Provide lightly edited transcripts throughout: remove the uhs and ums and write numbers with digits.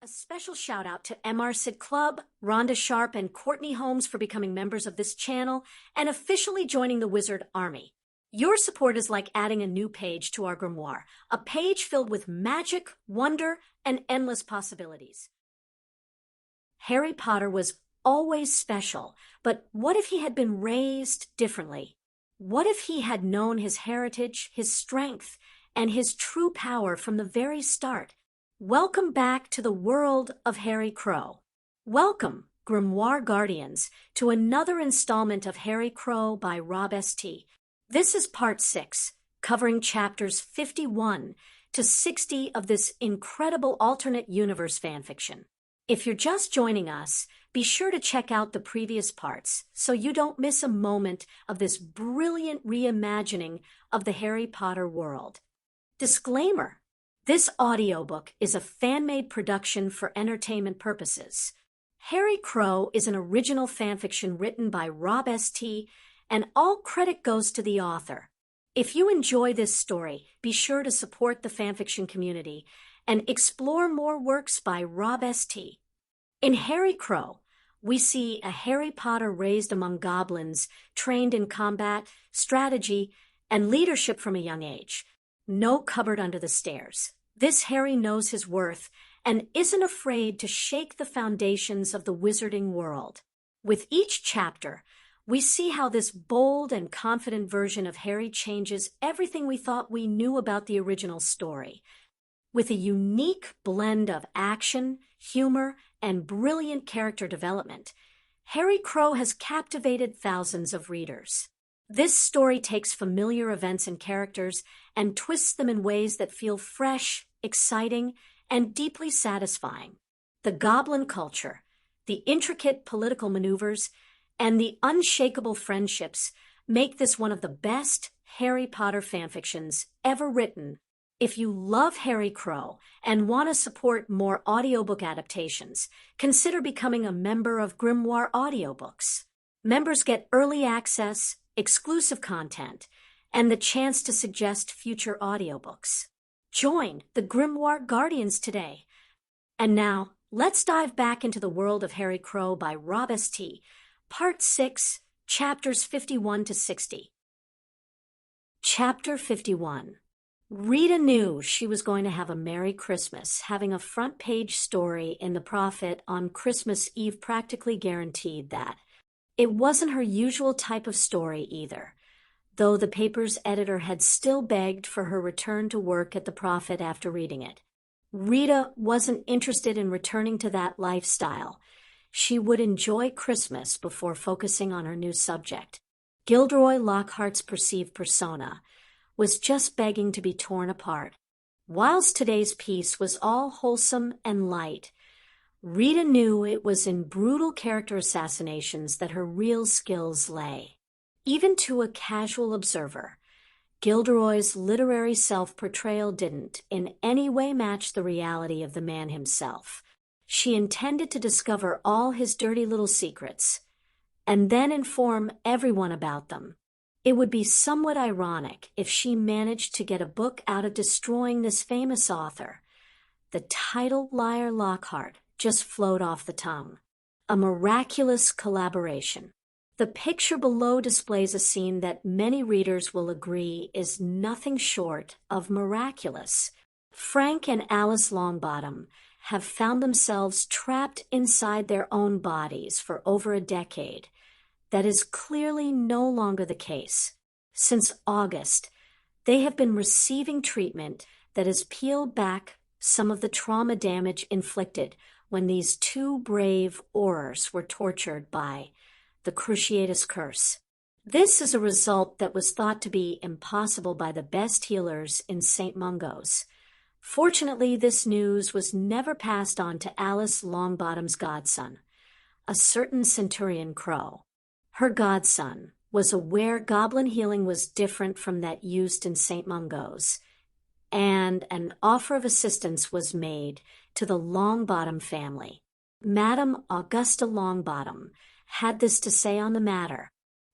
special shout out to MRCid Club, Rhonda Sharp, and Courtney Holmes for becoming members of this channel and officially joining the Wizard Army. Your support is like adding a new page to our grimoire, a page filled with magic, wonder, and endless possibilities. Harry Potter was always special, but what if he had been raised differently? What if he had known his heritage, his strength, and his true power from the very start? Welcome back to the world of Harry Crow. Welcome, Grimoire Guardians, to another installment of Harry Crow by RobSt. This is Part 6, covering chapters 51 to 60 of this incredible alternate universe fanfiction. If you're just joining us, be sure to check out the previous parts so you don't miss a moment of this brilliant reimagining of the Harry Potter world. Disclaimer: this audiobook is a fan-made production for entertainment purposes. Harry Crow is an original fanfiction written by RobSt, and all credit goes to the author. If you enjoy this story, be sure to support the fanfiction community and explore more works by RobSt. In Harry Crow, we see a Harry Potter raised among goblins, trained in combat, strategy, and leadership from a young age. No cupboard under the stairs. This Harry knows his worth and isn't afraid to shake the foundations of the wizarding world. With each chapter, we see how this bold and confident version of Harry changes everything we thought we knew about the original story. With a unique blend of action, humor, and brilliant character development, Harry Crow has captivated thousands of readers. This story takes familiar events and characters and twists them in ways that feel fresh, exciting, and deeply satisfying. The goblin culture, the intricate political maneuvers, and the unshakable friendships make this one of the best Harry Potter fanfictions ever written. If you love Harry Crow and want to support more audiobook adaptations, consider becoming a member of Grimoire Audiobooks. Members get early access, exclusive content, and the chance to suggest future audiobooks. Join the Grimoire Guardians today. And now, let's dive back into the world of Harry Crow by RobSt, Part 6, Chapters 51 to 60. Chapter 51. Rita knew she was going to have a Merry Christmas. Having a front-page story in The Prophet on Christmas Eve practically guaranteed that. It wasn't her usual type of story either, though the paper's editor had still begged for her return to work at The Prophet after reading it. Rita wasn't interested in returning to that lifestyle. She would enjoy Christmas before focusing on her new subject. Gilderoy Lockhart's perceived persona was just begging to be torn apart. Whilst today's piece was all wholesome and light, Rita knew it was in brutal character assassinations that her real skills lay. Even to a casual observer, Gilderoy's literary self-portrayal didn't in any way match the reality of the man himself. She intended to discover all his dirty little secrets, and then inform everyone about them. It would be somewhat ironic if she managed to get a book out of destroying this famous author. The title liar Lockhart just flowed off the tongue. A miraculous collaboration. The picture below displays a scene that many readers will agree is nothing short of miraculous. Frank and Alice Longbottom have found themselves trapped inside their own bodies for over a decade. That is clearly no longer the case. Since August, they have been receiving treatment that has peeled back some of the trauma damage inflicted when these two brave Aurors were tortured by the Cruciatus Curse. This is a result that was thought to be impossible by the best healers in St. Mungo's. Fortunately, this news was never passed on to Alice Longbottom's godson, a certain Centurion Crow. Her godson was aware goblin healing was different from that used in St. Mungo's, and an offer of assistance was made to the Longbottom family. Madame Augusta Longbottom had this to say on the matter: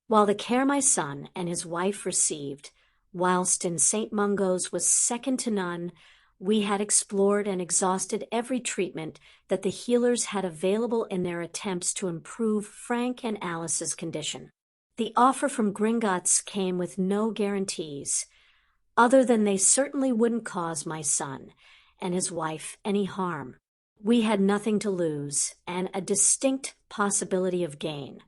while the care my son and his wife received, whilst in St. Mungo's was second to none, We had explored and exhausted every treatment that the healers had available in their attempts to improve Frank and Alice's condition. The offer from Gringotts came with no guarantees, other than they certainly wouldn't cause my son and his wife any harm. We had nothing to lose and a distinct possibility of gain,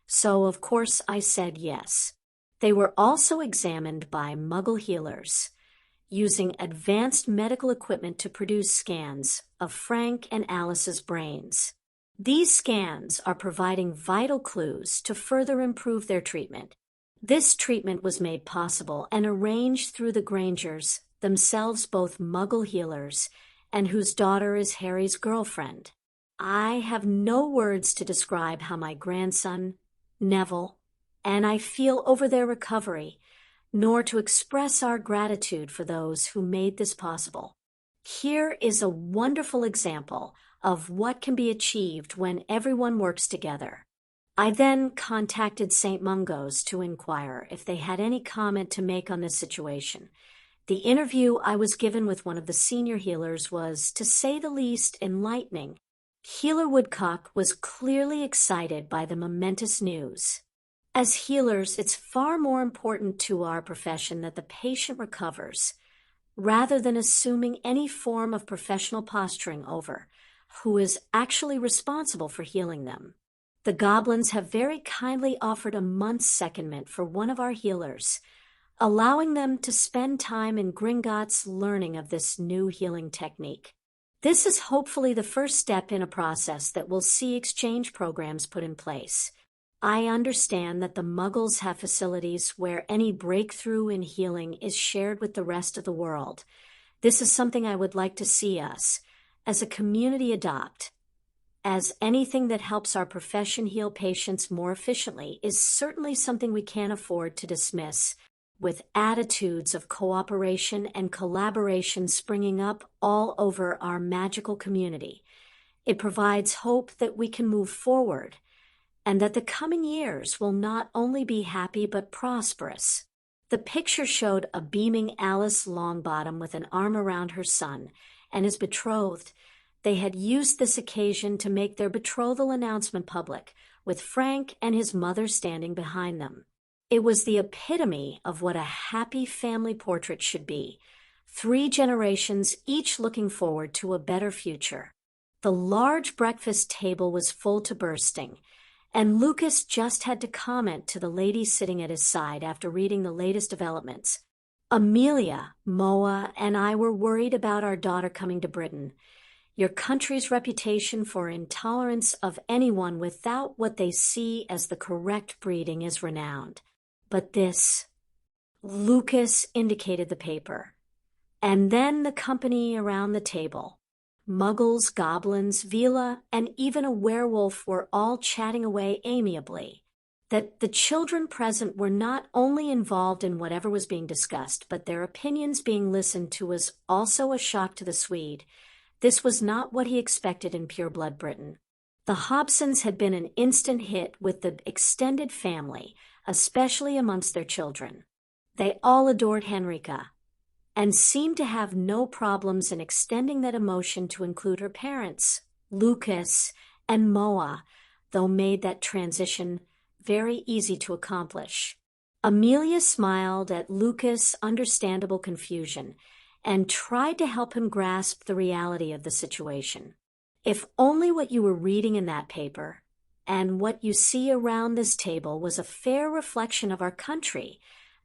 so of course I said yes. They were also examined by Muggle healers, using advanced medical equipment to produce scans of Frank and Alice's brains. These scans are providing vital clues to further improve their treatment. This treatment was made possible and arranged through the Grangers, themselves both Muggle healers, and whose daughter is Harry's girlfriend. I have no words to describe how my grandson, Neville, and I feel over their recovery, nor to express our gratitude for those who made this possible. Here is a wonderful example of what can be achieved when everyone works together. I then contacted St. Mungo's to inquire if they had any comment to make on this situation. The interview I was given with one of the senior healers was, to say the least, enlightening. Healer Woodcock was clearly excited by the momentous news. As healers, it's far more important to our profession that the patient recovers, rather than assuming any form of professional posturing over who is actually responsible for healing them. The goblins have very kindly offered a month's secondment for one of our healers, allowing them to spend time in Gringotts learning of this new healing technique. This is hopefully the first step in a process that will see exchange programs put in place. I understand that the Muggles have facilities where any breakthrough in healing is shared with the rest of the world. This is something I would like to see us, as a community, adopt, as anything that helps our profession heal patients more efficiently is certainly something we can't afford to dismiss, with attitudes of cooperation and collaboration springing up all over our magical community. It provides hope that we can move forward, and that the coming years will not only be happy but prosperous. The picture showed a beaming Alice Longbottom with an arm around her son and his betrothed. They had used this occasion to make their betrothal announcement public, with Frank and his mother standing behind them. It was the epitome of what a happy family portrait should be, 3 generations each looking forward to a better future. The large breakfast table was full to bursting, and Lucas just had to comment to the lady sitting at his side after reading the latest developments. Amelia, Moa, and I were worried about our daughter coming to Britain. Your country's reputation for intolerance of anyone without what they see as the correct breeding is renowned. But this, Lucas indicated the paper, and then the company around the table. Muggles, goblins, Vila, and even a werewolf were all chatting away amiably. That the children present were not only involved in whatever was being discussed, but their opinions being listened to was also a shock to the Swede. This was not what he expected in pureblood Britain. The Hobsons had been an instant hit with the extended family, especially amongst their children. They all adored Henrika, and seemed to have no problems in extending that emotion to include her parents, Lucas and Moa, though made that transition very easy to accomplish. Amelia smiled at Lucas' understandable confusion and tried to help him grasp the reality of the situation. If only what you were reading in that paper and what you see around this table was a fair reflection of our country,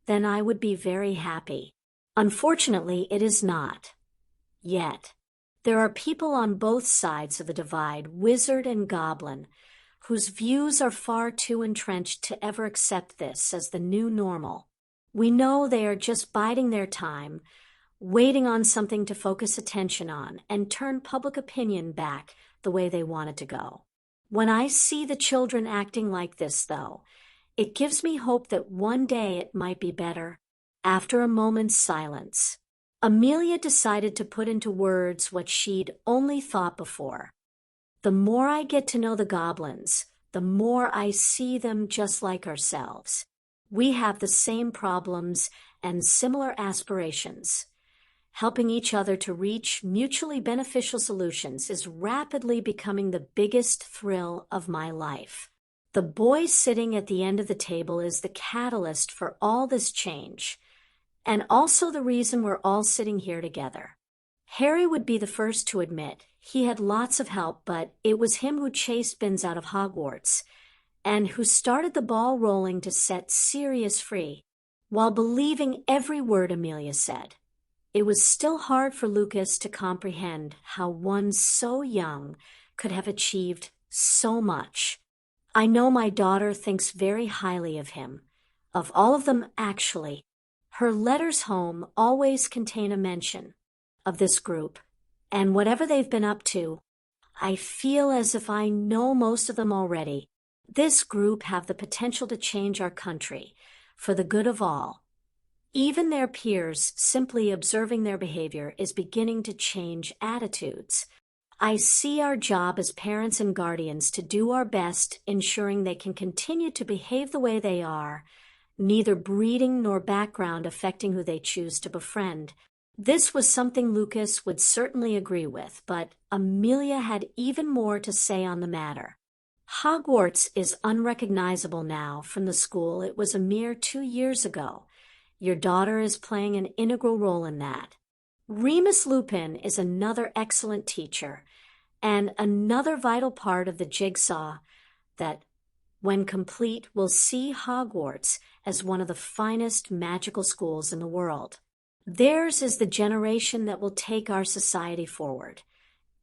then I would be very happy. Unfortunately, it is not. Yet. There are people on both sides of the divide, wizard and goblin, whose views are far too entrenched to ever accept this as the new normal. We know they are just biding their time, waiting on something to focus attention on and turn public opinion back the way they want it to go. When I see the children acting like this, though, it gives me hope that one day it might be better. After a moment's silence, Amelia decided to put into words what she'd only thought before. The more I get to know the goblins, the more I see them just like ourselves. We have the same problems and similar aspirations. helping each other to reach mutually beneficial solutions is rapidly becoming the biggest thrill of my life. The boy sitting at the end of the table is the catalyst for all this change, and also the reason we're all sitting here together. Harry would be the first to admit he had lots of help, but it was him who chased Binns out of Hogwarts, and who started the ball rolling to set Sirius free, while believing every word Amelia said. It was still hard for Lucas to comprehend how one so young could have achieved so much. I know my daughter thinks very highly of him. Of all of them, actually. Her letters home always contain a mention of this group, and whatever they've been up to, I feel as if I know most of them already. This group have the potential to change our country for the good of all. Even their peers, simply observing their behavior, is beginning to change attitudes. I see our job as parents and guardians to do our best, ensuring they can continue to behave the way they are, neither breeding nor background affecting who they choose to befriend. This was something Lucas would certainly agree with, but Amelia had even more to say on the matter. Hogwarts is unrecognizable now from the school it was a mere 2 years ago. Your daughter is playing an integral role in that. Remus Lupin is another excellent teacher, and another vital part of the jigsaw that, when complete, will see Hogwarts as one of the finest magical schools in the world. Theirs is the generation that will take our society forward,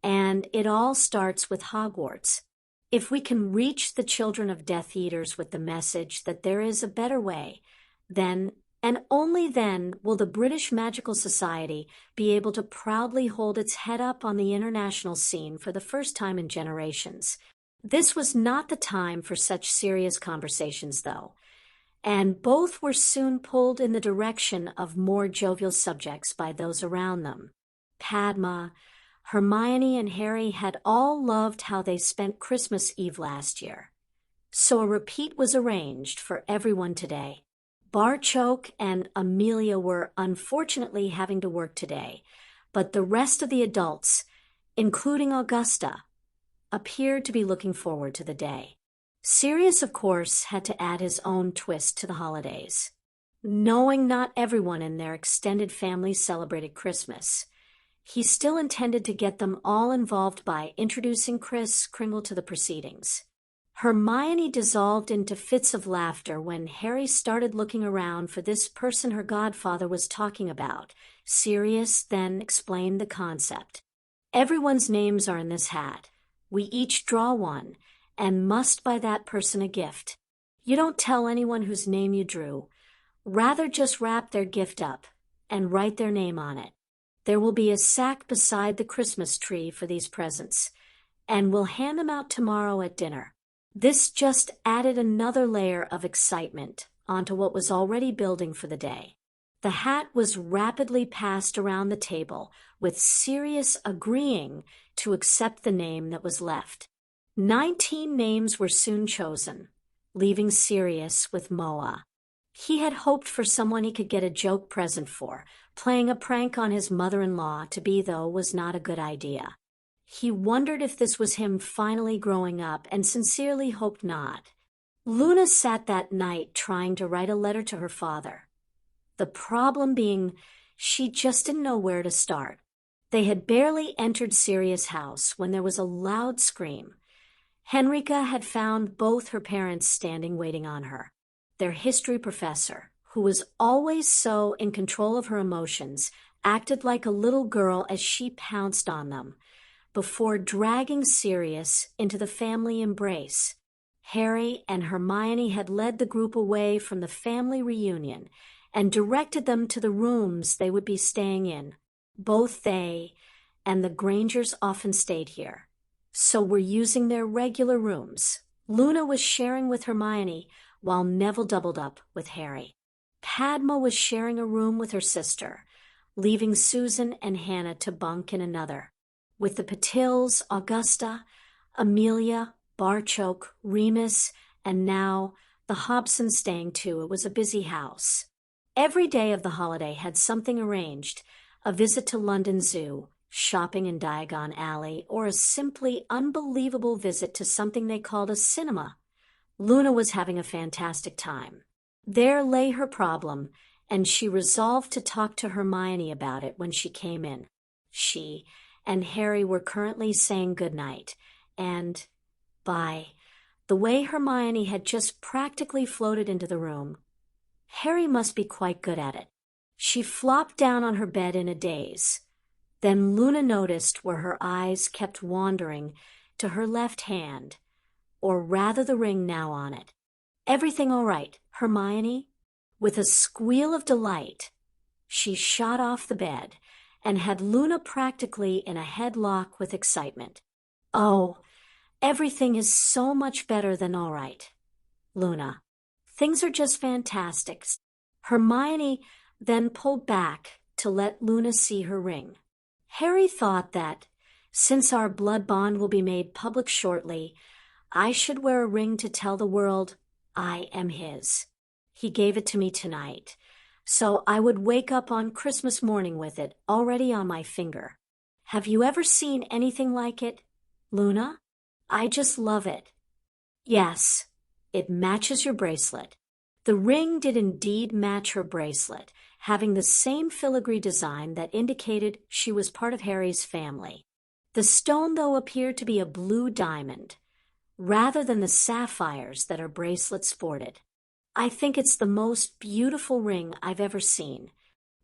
and it all starts with Hogwarts. If we can reach the children of Death Eaters with the message that there is a better way, then, and only then, will the British Magical Society be able to proudly hold its head up on the international scene for the first time in generations. This was not the time for such serious conversations, though, and both were soon pulled in the direction of more jovial subjects by those around them. Padma, Hermione, and Harry had all loved how they spent Christmas Eve last year, so a repeat was arranged for everyone today. Barchoke and Amelia were unfortunately having to work today, but the rest of the adults, including Augusta, appeared to be looking forward to the day. Sirius, of course, had to add his own twist to the holidays. Knowing not everyone in their extended family celebrated Christmas, he still intended to get them all involved by introducing Kris Kringle to the proceedings. Hermione dissolved into fits of laughter when Harry started looking around for this person her godfather was talking about. Sirius then explained the concept. Everyone's names are in this hat. We each draw one, and must buy that person a gift. You don't tell anyone whose name you drew. Rather just wrap their gift up and write their name on it. There will be a sack beside the Christmas tree for these presents, and we'll hand them out tomorrow at dinner. This just added another layer of excitement onto what was already building for the day. The hat was rapidly passed around the table, with Sirius agreeing to accept the name that was left. 19 names were soon chosen, leaving Sirius with Moa. He had hoped for someone he could get a joke present for. Playing a prank on his mother-in-law to be, though, was not a good idea. He wondered if this was him finally growing up, and sincerely hoped not. Luna sat that night trying to write a letter to her father. The problem being, she just didn't know where to start. They had barely entered Sirius' house when there was a loud scream. Henrika had found both her parents standing waiting on her. Their history professor, who was always so in control of her emotions, acted like a little girl as she pounced on them, before dragging Sirius into the family embrace. Harry and Hermione had led the group away from the family reunion and directed them to the rooms they would be staying in. Both they and the Grangers often stayed here, so were using their regular rooms. Luna was sharing with Hermione, while Neville doubled up with Harry. Padma was sharing a room with her sister, leaving Susan and Hannah to bunk in another. With the Patils, Augusta, Amelia, Barchoke, Remus, and now the Hobsons staying too, it was a busy house. Every day of the holiday had something arranged, a visit to London Zoo, shopping in Diagon Alley, or a simply unbelievable visit to something they called a cinema. Luna was having a fantastic time. There lay her problem, and she resolved to talk to Hermione about it when she came in. She and Harry were currently saying goodnight, and, by the way Hermione had just practically floated into the room, Harry must be quite good at it. She flopped down on her bed in a daze. Then Luna noticed where her eyes kept wandering to her left hand, or rather the ring now on it. "Everything all right, Hermione?" With a squeal of delight, she shot off the bed and had Luna practically in a headlock with excitement. "Oh, everything is so much better than all right, Luna. Things are just fantastic." Hermione then pulled back to let Luna see her ring. Harry thought that, since our blood bond will be made public shortly, I should wear a ring to tell the world I am his. He gave it to me tonight, so I would wake up on Christmas morning with it already on my finger. Have you ever seen anything like it, Luna? I just love it. Yes, it matches your bracelet. The ring did indeed match her bracelet, having the same filigree design that indicated she was part of Harry's family. The stone, though, appeared to be a blue diamond, rather than the sapphires that her bracelet sported. I think it's the most beautiful ring I've ever seen.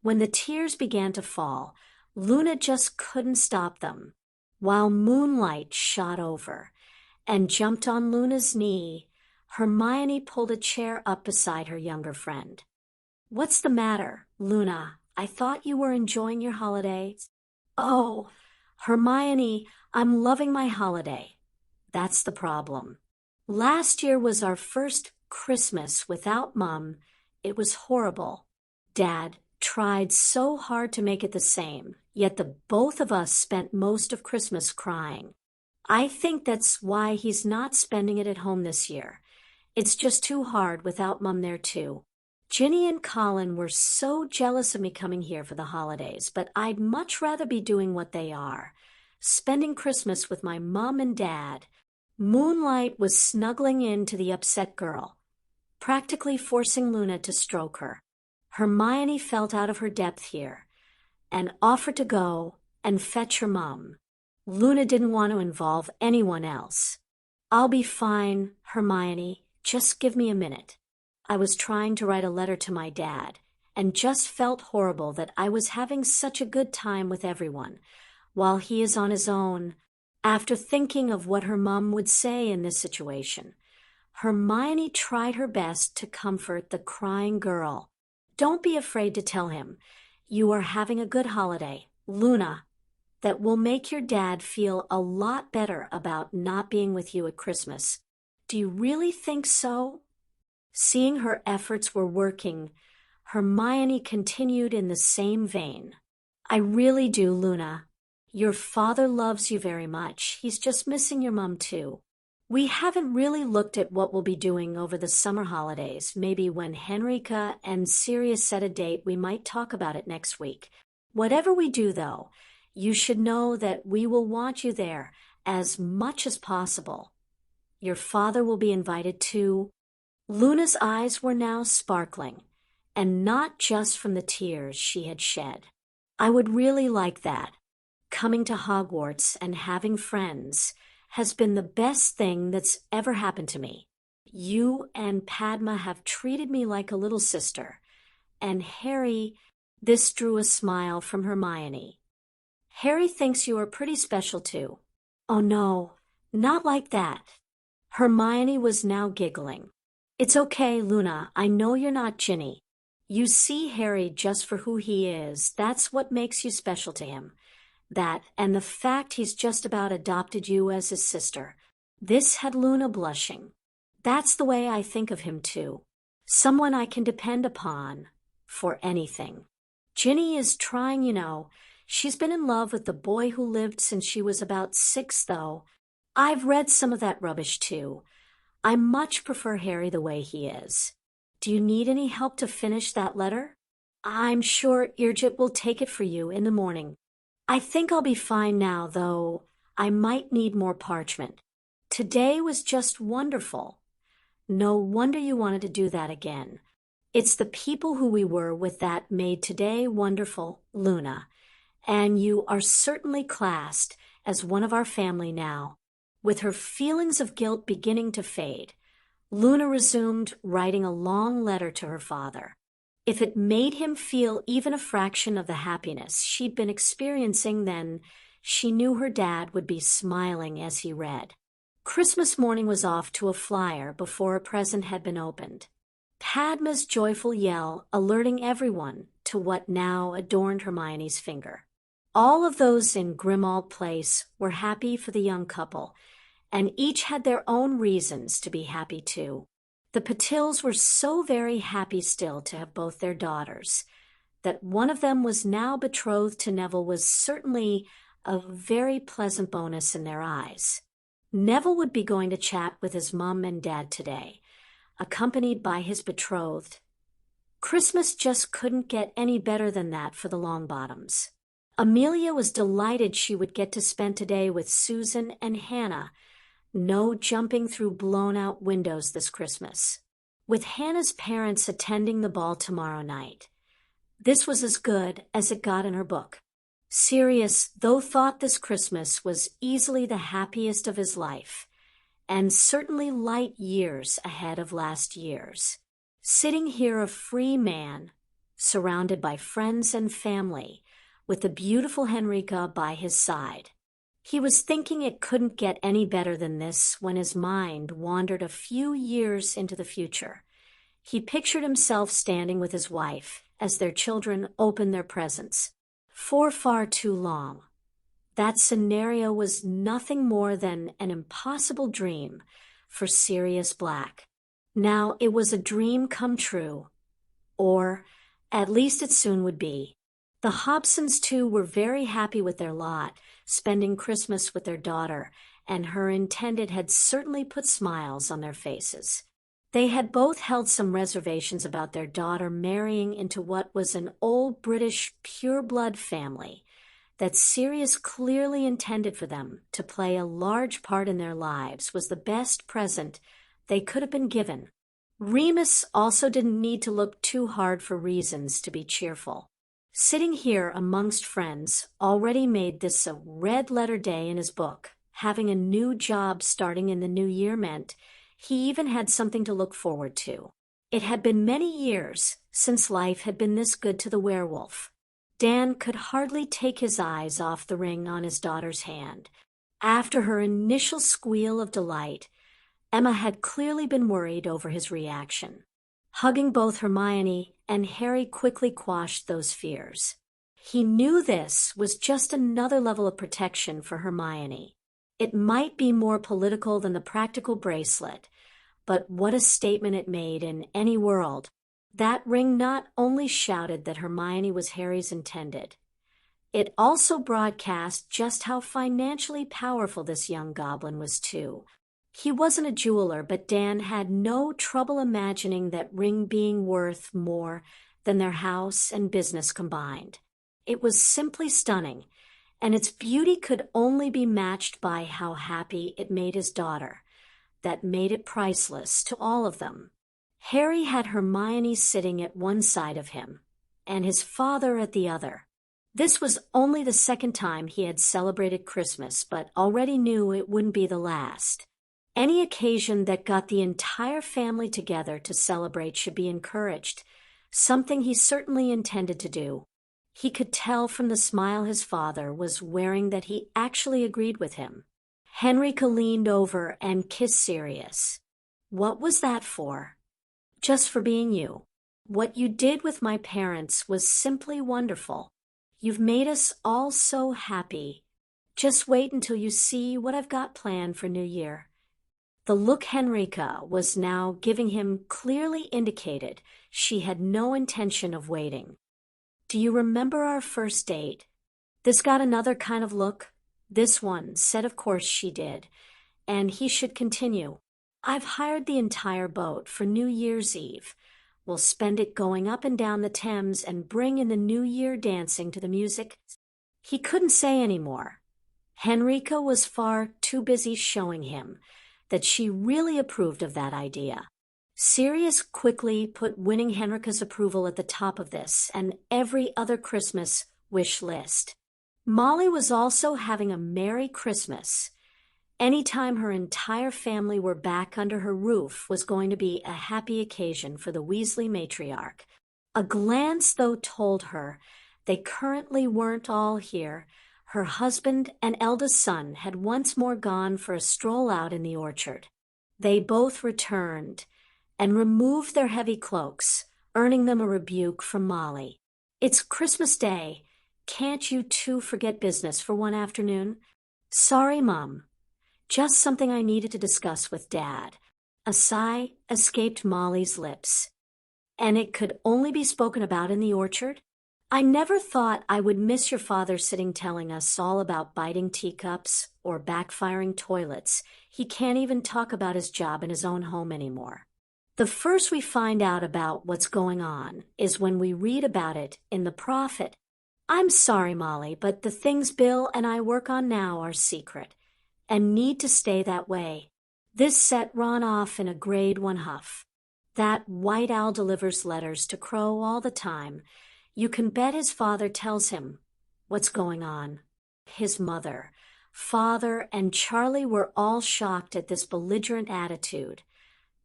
When the tears began to fall, Luna just couldn't stop them, while moonlight shot over and jumped on Luna's knee. Hermione pulled a chair up beside her younger friend. "What's the matter, Luna? I thought you were enjoying your holiday." "Oh, Hermione, I'm loving my holiday. That's the problem. Last year was our first Christmas without Mum. It was horrible. Dad tried so hard to make it the same, yet the both of us spent most of Christmas crying. I think that's why he's not spending it at home this year. It's just too hard without Mum there too. Ginny and Colin were so jealous of me coming here for the holidays, but I'd much rather be doing what they are, spending Christmas with my Mum and Dad." Moonlight was snuggling into the upset girl, practically forcing Luna to stroke her. Hermione felt out of her depth here and offered to go and fetch her Mum. Luna didn't want to involve anyone else. "I'll be fine, Hermione. Just give me a minute. I was trying to write a letter to my dad and just felt horrible that I was having such a good time with everyone, while he is on his own." After thinking of what her Mum would say in this situation, Hermione tried her best to comfort the crying girl. "Don't be afraid to tell him you are having a good holiday, Luna. That will make your dad feel a lot better about not being with you at Christmas. Do you really think so?" Seeing her efforts were working, Hermione continued in the same vein. "I really do, Luna. Your father loves you very much. He's just missing your Mum too. We haven't really looked at what we'll be doing over the summer holidays. Maybe when Henrika and Sirius set a date, we might talk about it next week. Whatever we do, though, you should know that we will want you there as much as possible. Your father will be invited too." Luna's eyes were now sparkling, and not just from the tears she had shed. "I would really like that. Coming to Hogwarts and having friends has been the best thing that's ever happened to me. You and Padma have treated me like a little sister. And Harry," this drew a smile from Hermione, "Harry thinks you are pretty special too." "Oh no, not like that." Hermione was now giggling. "It's okay, Luna. I know you're not Ginny. You see Harry just for who he is. That's what makes you special to him. That, and the fact he's just about adopted you as his sister." This had Luna blushing. "That's the way I think of him too. Someone I can depend upon for anything. Ginny is trying, you know. She's been in love with the boy who lived since she was about 6, though. I've read some of that rubbish too. I much prefer Harry the way he is. Do you need any help to finish that letter?" I'm sure Irjit will take it for you in the morning. I think I'll be fine now, though I might need more parchment. Today was just wonderful. No wonder you wanted to do that again. It's the people who we were with that made today wonderful, Luna. And you are certainly classed as one of our family now. With her feelings of guilt beginning to fade, Luna resumed writing a long letter to her father. If it made him feel even a fraction of the happiness she'd been experiencing then, she knew her dad would be smiling as he read. Christmas morning was off to a flyer before a present had been opened. Padma's joyful yell alerting everyone to what now adorned Hermione's finger. All of those in Grimmauld Place were happy for the young couple, and each had their own reasons to be happy too. The Patils were so very happy still to have both their daughters. That one of them was now betrothed to Neville was certainly a very pleasant bonus in their eyes. Neville would be going to chat with his mom and dad today, accompanied by his betrothed. Christmas just couldn't get any better than that for the Longbottoms. Amelia was delighted she would get to spend today with Susan and Hannah. No jumping through blown-out windows this Christmas. With Hannah's parents attending the ball tomorrow night. This was as good as it got in her book. Sirius, though, thought this Christmas was easily the happiest of his life, and certainly light years ahead of last year's. Sitting here a free man, surrounded by friends and family, with the beautiful Henrika by his side. He was thinking it couldn't get any better than this when his mind wandered a few years into the future. He pictured himself standing with his wife as their children opened their presents. For far too long. That scenario was nothing more than an impossible dream for Sirius Black. Now it was a dream come true. Or, at least it soon would be. The Hobsons, too, were very happy with their lot, spending Christmas with their daughter, and her intended had certainly put smiles on their faces. They had both held some reservations about their daughter marrying into what was an old British pure-blood family, that Sirius clearly intended for them to play a large part in their lives was the best present they could have been given. Remus also didn't need to look too hard for reasons to be cheerful. Sitting here amongst friends already made this a red-letter day in his book. Having a new job starting in the new year meant he even had something to look forward to. It had been many years since life had been this good to the werewolf. Dan could hardly take his eyes off the ring on his daughter's hand. After her initial squeal of delight, Emma had clearly been worried over his reaction. Hugging both Hermione and Harry quickly quashed those fears. He knew this was just another level of protection for Hermione. It might be more political than the practical bracelet, but what a statement it made in any world. That ring not only shouted that Hermione was Harry's intended, it also broadcast just how financially powerful this young goblin was too. He wasn't a jeweler, but Dan had no trouble imagining that ring being worth more than their house and business combined. It was simply stunning, and its beauty could only be matched by how happy it made his daughter. That made it priceless to all of them. Harry had Hermione sitting at one side of him, and his father at the other. This was only the second time he had celebrated Christmas, but already knew it wouldn't be the last. Any occasion that got the entire family together to celebrate should be encouraged, something he certainly intended to do. He could tell from the smile his father was wearing that he actually agreed with him. Henrika leaned over and kissed Sirius. What was that for? Just for being you. What you did with my parents was simply wonderful. You've made us all so happy. Just wait until you see what I've got planned for New Year. The look Henrika was now giving him clearly indicated she had no intention of waiting. Do you remember our first date? This got another kind of look. This one said of course she did, and he should continue. I've hired the entire boat for New Year's Eve. We'll spend it going up and down the Thames and bring in the New Year dancing to the music." He couldn't say any more. Henrika was far too busy showing him that she really approved of that idea. Sirius quickly put winning Henrika's approval at the top of this and every other Christmas wish list. Molly was also having a Merry Christmas. Anytime her entire family were back under her roof was going to be a happy occasion for the Weasley matriarch. A glance, though, told her they currently weren't all here. Her husband and eldest son had once more gone for a stroll out in the orchard. They both returned and removed their heavy cloaks, earning them a rebuke from Molly. "It's Christmas Day. Can't you two forget business for one afternoon?" "Sorry, Mum. Just something I needed to discuss with Dad." A sigh escaped Molly's lips. "And it could only be spoken about in the orchard? I never thought I would miss your father sitting telling us all about biting teacups or backfiring toilets. He can't even talk about his job in his own home anymore. The first we find out about what's going on is when we read about it in The Prophet. I'm sorry, Molly, but the things Bill and I work on now are secret and need to stay that way." This set Ron off in a grade 1 huff. That White Owl delivers letters to Crow all the time. You can bet his father tells him what's going on. His mother, father, and Charlie were all shocked at this belligerent attitude.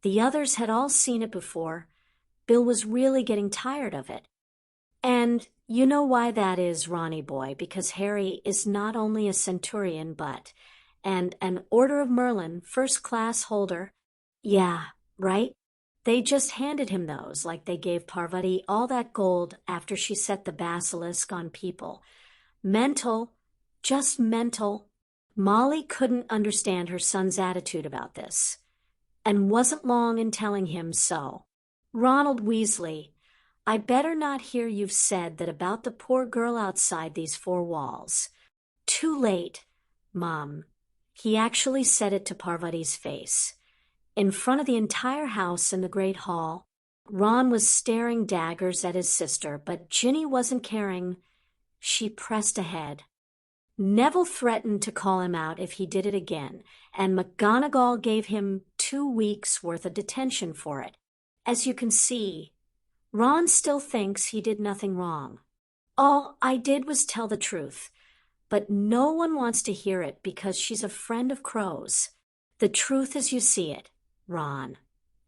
The others had all seen it before. Bill was really getting tired of it. And you know why that is, Ronnie boy, because Harry is not only a centurion but and an Order of Merlin first-class holder. Yeah, right? They just handed him those, like they gave Parvati all that gold after she set the basilisk on people. Mental, just mental. Molly couldn't understand her son's attitude about this, and wasn't long in telling him so. "Ronald Weasley, I'd better not hear you've said that about the poor girl outside these 4 walls." "Too late, Mom." He actually said it to Parvati's face. In front of the entire house in the Great Hall, Ron was staring daggers at his sister, but Ginny wasn't caring. She pressed ahead. Neville threatened to call him out if he did it again, and McGonagall gave him 2 weeks' worth of detention for it. As you can see, Ron still thinks he did nothing wrong. All I did was tell the truth, but no one wants to hear it because she's a friend of Crow's. The truth as you see it, Ron.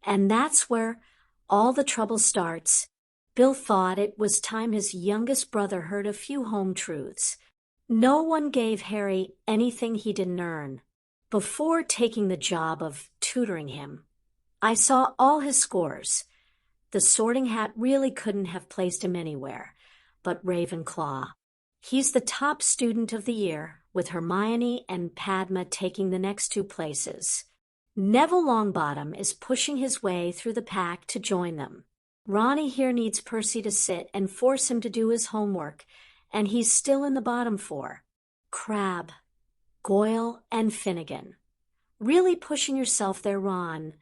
And that's where all the trouble starts. Bill thought it was time his youngest brother heard a few home truths. No one gave Harry anything he didn't earn. Before taking the job of tutoring him, I saw all his scores. The Sorting Hat really couldn't have placed him anywhere but Ravenclaw. He's the top student of the year, with Hermione and Padma taking the next 2 places. Neville Longbottom is pushing his way through the pack to join them. Ronnie here needs Percy to sit and force him to do his homework, and he's still in the bottom 4. Crabbe, Goyle, and Finnegan. Really pushing yourself there, Ron.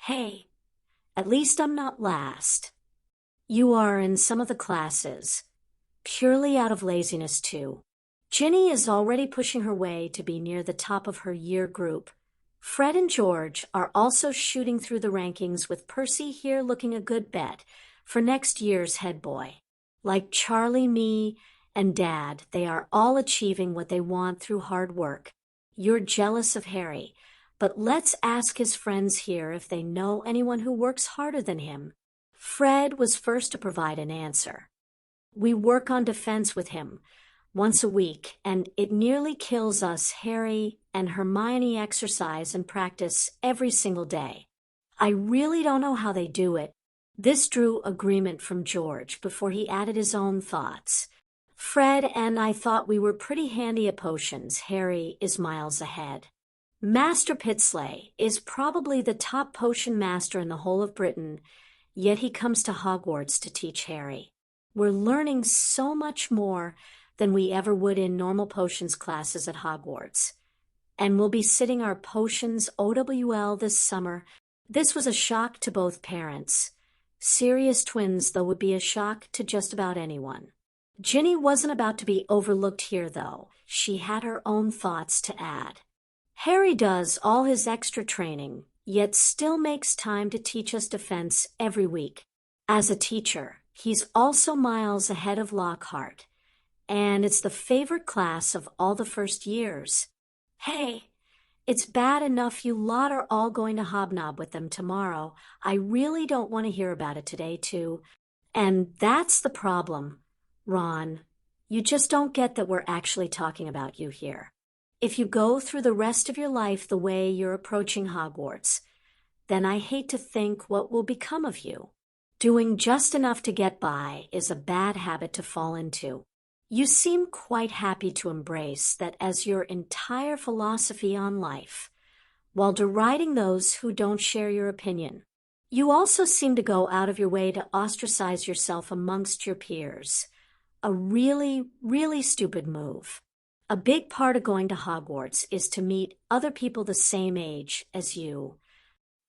Hey, at least I'm not last. You are in some of the classes. Purely out of laziness, too. Ginny is already pushing her way to be near the top of her year group. Fred and George are also shooting through the rankings, with Percy here looking a good bet for next year's head boy. Like Charlie, me, and Dad, they are all achieving what they want through hard work. You're jealous of Harry, but let's ask his friends here if they know anyone who works harder than him. Fred was first to provide an answer. We work on defense with him once a week, and it nearly kills us. Harry and Hermione exercise and practice every single day. I really don't know how they do it. This drew agreement from George before he added his own thoughts. Fred and I thought we were pretty handy at potions. Harry is miles ahead. Master Pitsley is probably the top potion master in the whole of Britain, yet he comes to Hogwarts to teach Harry. We're learning so much more than we ever would in normal potions classes at Hogwarts. And we'll be sitting our potions OWL this summer. This was a shock to both parents. Serious twins, though, would be a shock to just about anyone. Ginny wasn't about to be overlooked here, though. She had her own thoughts to add. Harry does all his extra training, yet still makes time to teach us defense every week. As a teacher, he's also miles ahead of Lockhart, and it's the favorite class of all the first years. Hey, it's bad enough you lot are all going to hobnob with them tomorrow. I really don't want to hear about it today, too. And that's the problem, Ron. You just don't get that we're actually talking about you here. If you go through the rest of your life the way you're approaching Hogwarts, then I hate to think what will become of you. Doing just enough to get by is a bad habit to fall into. You seem quite happy to embrace that as your entire philosophy on life, while deriding those who don't share your opinion. You also seem to go out of your way to ostracize yourself amongst your peers. A really, really stupid move. A big part of going to Hogwarts is to meet other people the same age as you.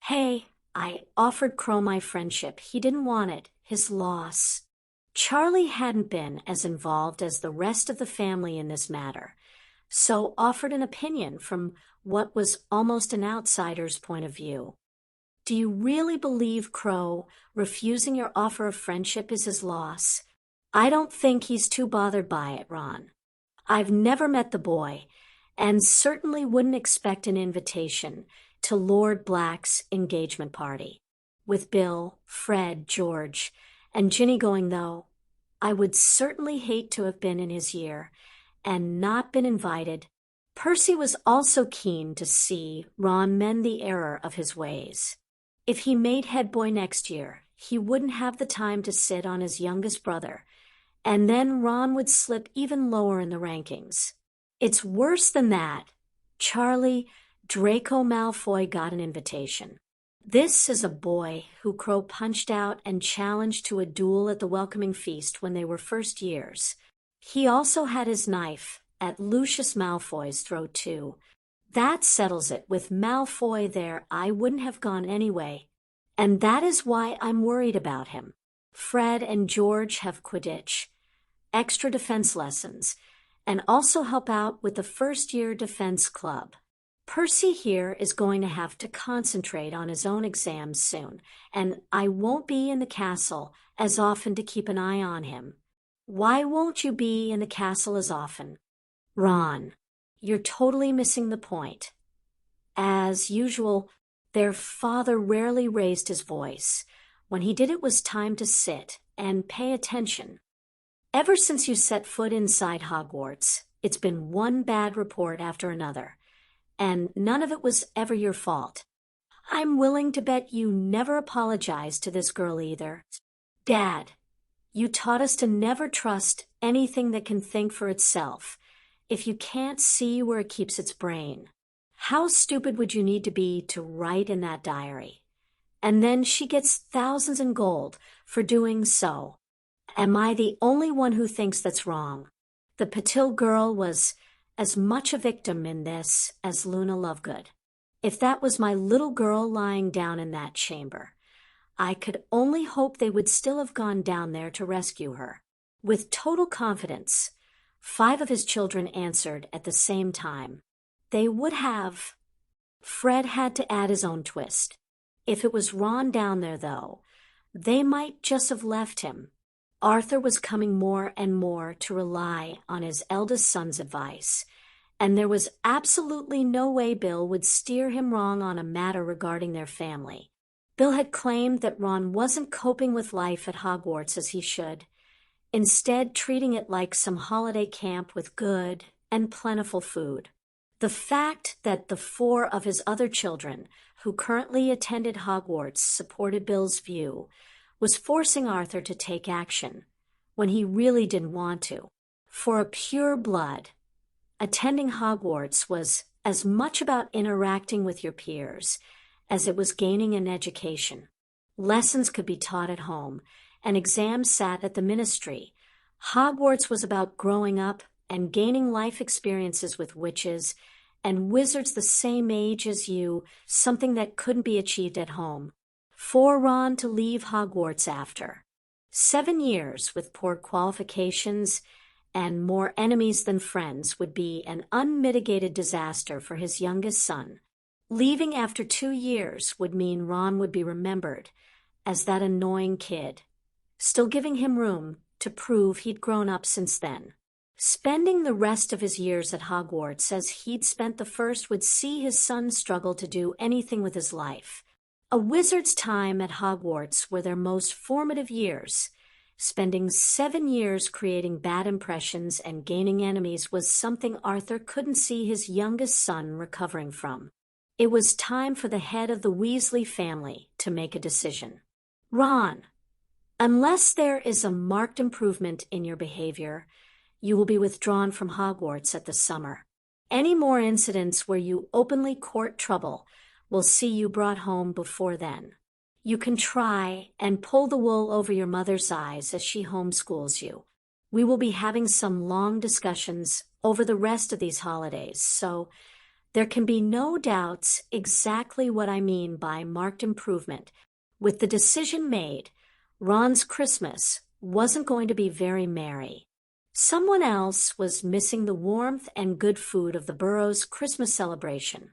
Hey, I offered Crow my friendship. He didn't want it. His loss. Charlie hadn't been as involved as the rest of the family in this matter, so offered an opinion from what was almost an outsider's point of view. Do you really believe Crow refusing your offer of friendship is his loss? I don't think he's too bothered by it, Ron. I've never met the boy, and certainly wouldn't expect an invitation to Lord Black's engagement party. With Bill, Fred, George, and Ginny going, though, I would certainly hate to have been in his year and not been invited. Percy was also keen to see Ron mend the error of his ways. If he made head boy next year, he wouldn't have the time to sit on his youngest brother, and then Ron would slip even lower in the rankings. It's worse than that. Charlie, Draco Malfoy got an invitation. This is a boy who Crow punched out and challenged to a duel at the welcoming feast when they were first years. He also had his knife at Lucius Malfoy's throat, too. That settles it. With Malfoy there, I wouldn't have gone anyway. And that is why I'm worried about him. Fred and George have Quidditch, extra defense lessons, and also help out with the first-year defense club. Percy here is going to have to concentrate on his own exams soon, and I won't be in the castle as often to keep an eye on him. Why won't you be in the castle as often? Ron, you're totally missing the point. As usual, their father rarely raised his voice. When he did, it was time to sit and pay attention. Ever since you set foot inside Hogwarts, it's been one bad report after another. And none of it was ever your fault. I'm willing to bet you never apologized to this girl either. Dad, you taught us to never trust anything that can think for itself if you can't see where it keeps its brain. How stupid would you need to be to write in that diary? And then she gets thousands in gold for doing so. Am I the only one who thinks that's wrong? The Patil girl was as much a victim in this as Luna Lovegood. If that was my little girl lying down in that chamber, I could only hope they would still have gone down there to rescue her. With total confidence, 5 of his children answered at the same time. They would have. Fred had to add his own twist. If it was Ron down there, though, they might just have left him. Arthur was coming more and more to rely on his eldest son's advice, and there was absolutely no way Bill would steer him wrong on a matter regarding their family. Bill had claimed that Ron wasn't coping with life at Hogwarts as he should, instead treating it like some holiday camp with good and plentiful food. The fact that the 4 of his other children who currently attended Hogwarts supported Bill's view was forcing Arthur to take action when he really didn't want to. For a pure blood, attending Hogwarts was as much about interacting with your peers as it was gaining an education. Lessons could be taught at home, and exams sat at the ministry. Hogwarts was about growing up and gaining life experiences with witches and wizards the same age as you, something that couldn't be achieved at home. for Ron to leave Hogwarts after 7 years with poor qualifications and more enemies than friends would be an unmitigated disaster for his youngest son. Leaving after 2 years would mean Ron would be remembered as that annoying kid, still giving him room to prove he'd grown up since then. Spending the rest of his years at Hogwarts as he'd spent the first would see his son struggle to do anything with his life. A wizard's time at Hogwarts were their most formative years. Spending 7 years creating bad impressions and gaining enemies was something Arthur couldn't see his youngest son recovering from. It was time for the head of the Weasley family to make a decision. Ron, unless there is a marked improvement in your behavior, you will be withdrawn from Hogwarts at the summer. Any more incidents where you openly court trouble will see you brought home before then. You can try and pull the wool over your mother's eyes as she homeschools you. We will be having some long discussions over the rest of these holidays, so there can be no doubts exactly what I mean by marked improvement. With the decision made, Ron's Christmas wasn't going to be very merry. Someone else was missing the warmth and good food of the Burrow's Christmas celebration.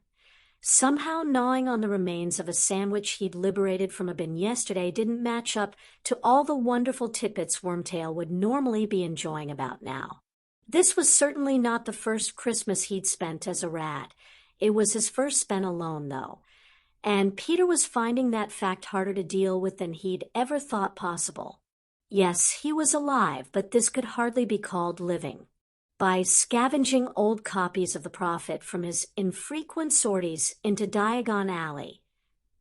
Somehow gnawing on the remains of a sandwich he'd liberated from a bin yesterday didn't match up to all the wonderful tidbits Wormtail would normally be enjoying about now. This was certainly not the first Christmas he'd spent as a rat. It was his first spent alone, though, and Peter was finding that fact harder to deal with than he'd ever thought possible. Yes, he was alive, but this could hardly be called living. By scavenging old copies of the Prophet from his infrequent sorties into Diagon Alley,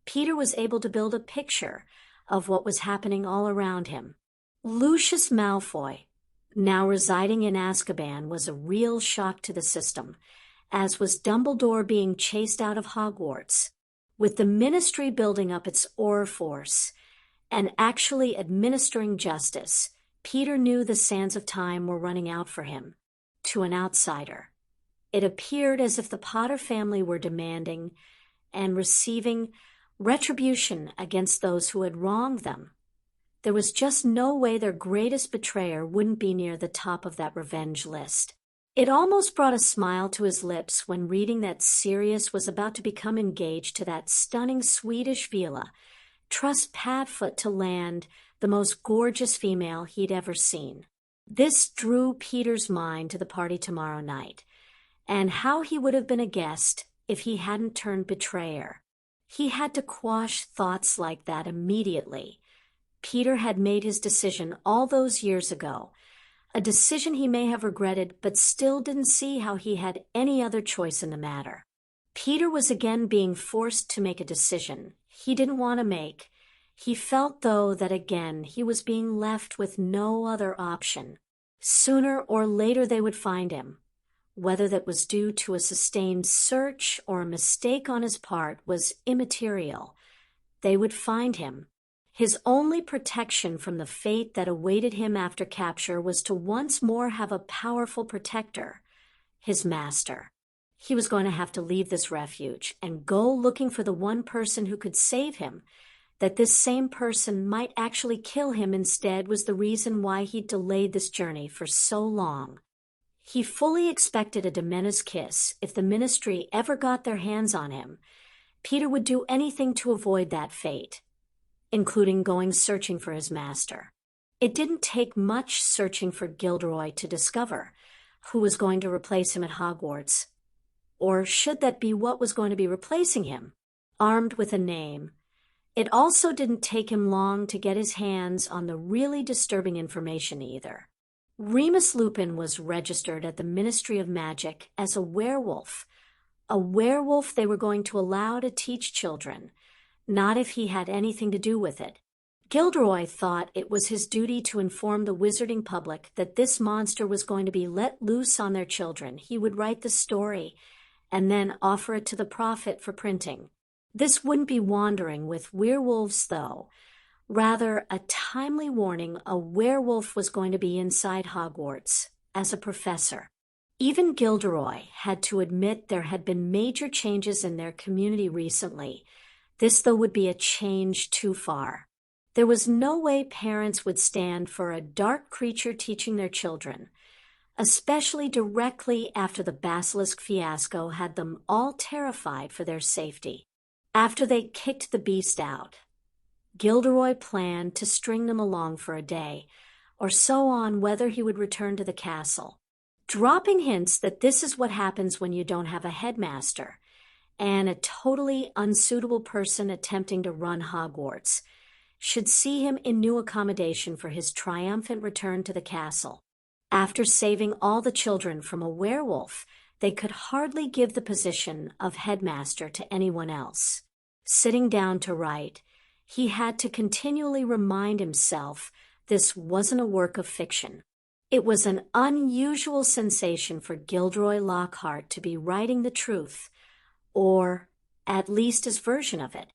Peter was able to build a picture of what was happening all around him. Lucius Malfoy, now residing in Azkaban, was a real shock to the system, as was Dumbledore being chased out of Hogwarts. With the Ministry building up its Auror force and actually administering justice, Peter knew the sands of time were running out for him. To an outsider, it appeared as if the Potter family were demanding and receiving retribution against those who had wronged them. There was just no way their greatest betrayer wouldn't be near the top of that revenge list. It almost brought a smile to his lips when reading that Sirius was about to become engaged to that stunning Swedish Vila, trust Padfoot to land the most gorgeous female he'd ever seen. This drew Peter's mind to the party tomorrow night, and how he would have been a guest if he hadn't turned betrayer. He had to quash thoughts like that immediately. Peter had made his decision all those years ago, a decision he may have regretted but still didn't see how he had any other choice in the matter. Peter was again being forced to make a decision he didn't want to make. He felt, though, that again he was being left with no other option. Sooner or later they would find him. Whether that was due to a sustained search or a mistake on his part was immaterial. They would find him. His only protection from the fate that awaited him after capture was to once more have a powerful protector, his master. He was going to have to leave this refuge and go looking for the one person who could save him. That this same person might actually kill him instead was the reason why he'd delayed this journey for so long. He fully expected a Dementor's kiss if the Ministry ever got their hands on him. Peter would do anything to avoid that fate, including going searching for his master. It didn't take much searching for Gilderoy to discover who was going to replace him at Hogwarts. Or should that be what was going to be replacing him? Armed with a name. It also didn't take him long to get his hands on the really disturbing information either. Remus Lupin was registered at the Ministry of Magic as a werewolf they were going to allow to teach children, not if he had anything to do with it. Gilderoy thought it was his duty to inform the wizarding public that this monster was going to be let loose on their children. He would write the story and then offer it to the Prophet for printing. This wouldn't be wandering with werewolves, though. Rather, a timely warning a werewolf was going to be inside Hogwarts as a professor. Even Gilderoy had to admit there had been major changes in their community recently. This, though, would be a change too far. There was no way parents would stand for a dark creature teaching their children, especially directly after the basilisk fiasco had them all terrified for their safety. After they kicked the beast out, Gilderoy planned to string them along for a day, or so on whether he would return to the castle, dropping hints that this is what happens when you don't have a headmaster, and a totally unsuitable person attempting to run Hogwarts should see him in new accommodation for his triumphant return to the castle. After saving all the children from a werewolf, they could hardly give the position of headmaster to anyone else. Sitting down to write, he had to continually remind himself this wasn't a work of fiction. It was an unusual sensation for Gilderoy Lockhart to be writing the truth, or at least his version of it.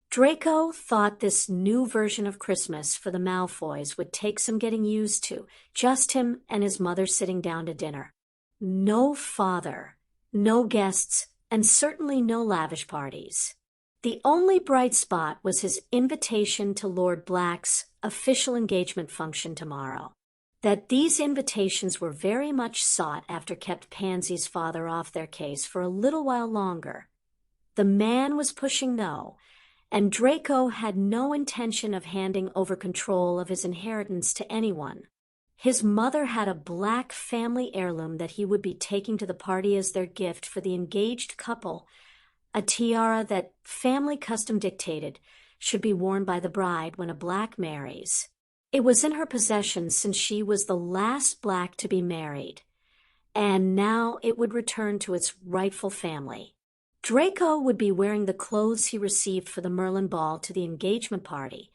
Draco thought this new version of Christmas for the Malfoys would take some getting used to, just him and his mother sitting down to dinner. No father, no guests, and certainly no lavish parties. The only bright spot was his invitation to Lord Black's official engagement function tomorrow. That these invitations were very much sought after kept Pansy's father off their case for a little while longer. The man was pushing no, and Draco had no intention of handing over control of his inheritance to anyone. His mother had a black family heirloom that he would be taking to the party as their gift for the engaged couple, a tiara that family custom dictated should be worn by the bride when a black marries. It was in her possession since she was the last black to be married, and now it would return to its rightful family. Draco would be wearing the clothes he received for the Merlin ball to the engagement party,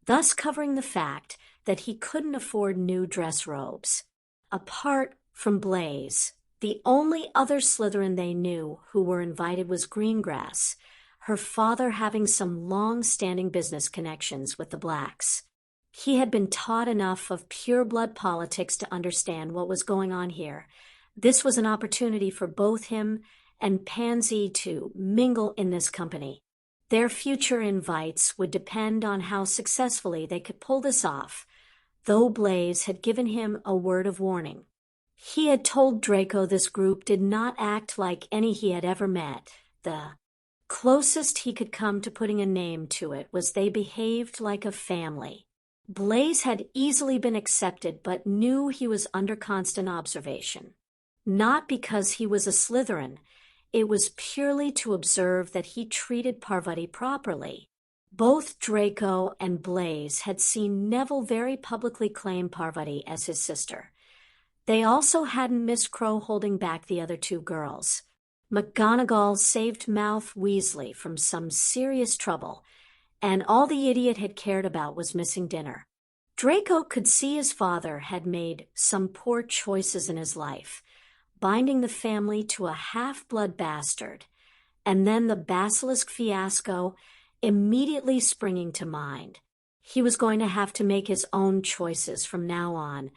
thus covering the fact that he couldn't afford new dress robes. Apart from Blaise, the only other Slytherin they knew who were invited was Greengrass, her father having some long-standing business connections with the Blacks. He had been taught enough of pure-blood politics to understand what was going on here. This was an opportunity for both him and Pansy to mingle in this company. Their future invites would depend on how successfully they could pull this off, though Blaise had given him a word of warning. He had told Draco this group did not act like any he had ever met. The closest he could come to putting a name to it was they behaved like a family. Blaise had easily been accepted, but knew he was under constant observation. Not because he was a Slytherin. It was purely to observe that he treated Parvati properly. Both Draco and Blaise had seen Neville very publicly claim Parvati as his sister. They also hadn't missed Crow holding back the other two girls. McGonagall saved Mouth Weasley from some serious trouble, and all the idiot had cared about was missing dinner. Draco could see his father had made some poor choices in his life, binding the family to a half-blood bastard, and then the basilisk fiasco immediately springing to mind. He was going to have to make his own choices from now on,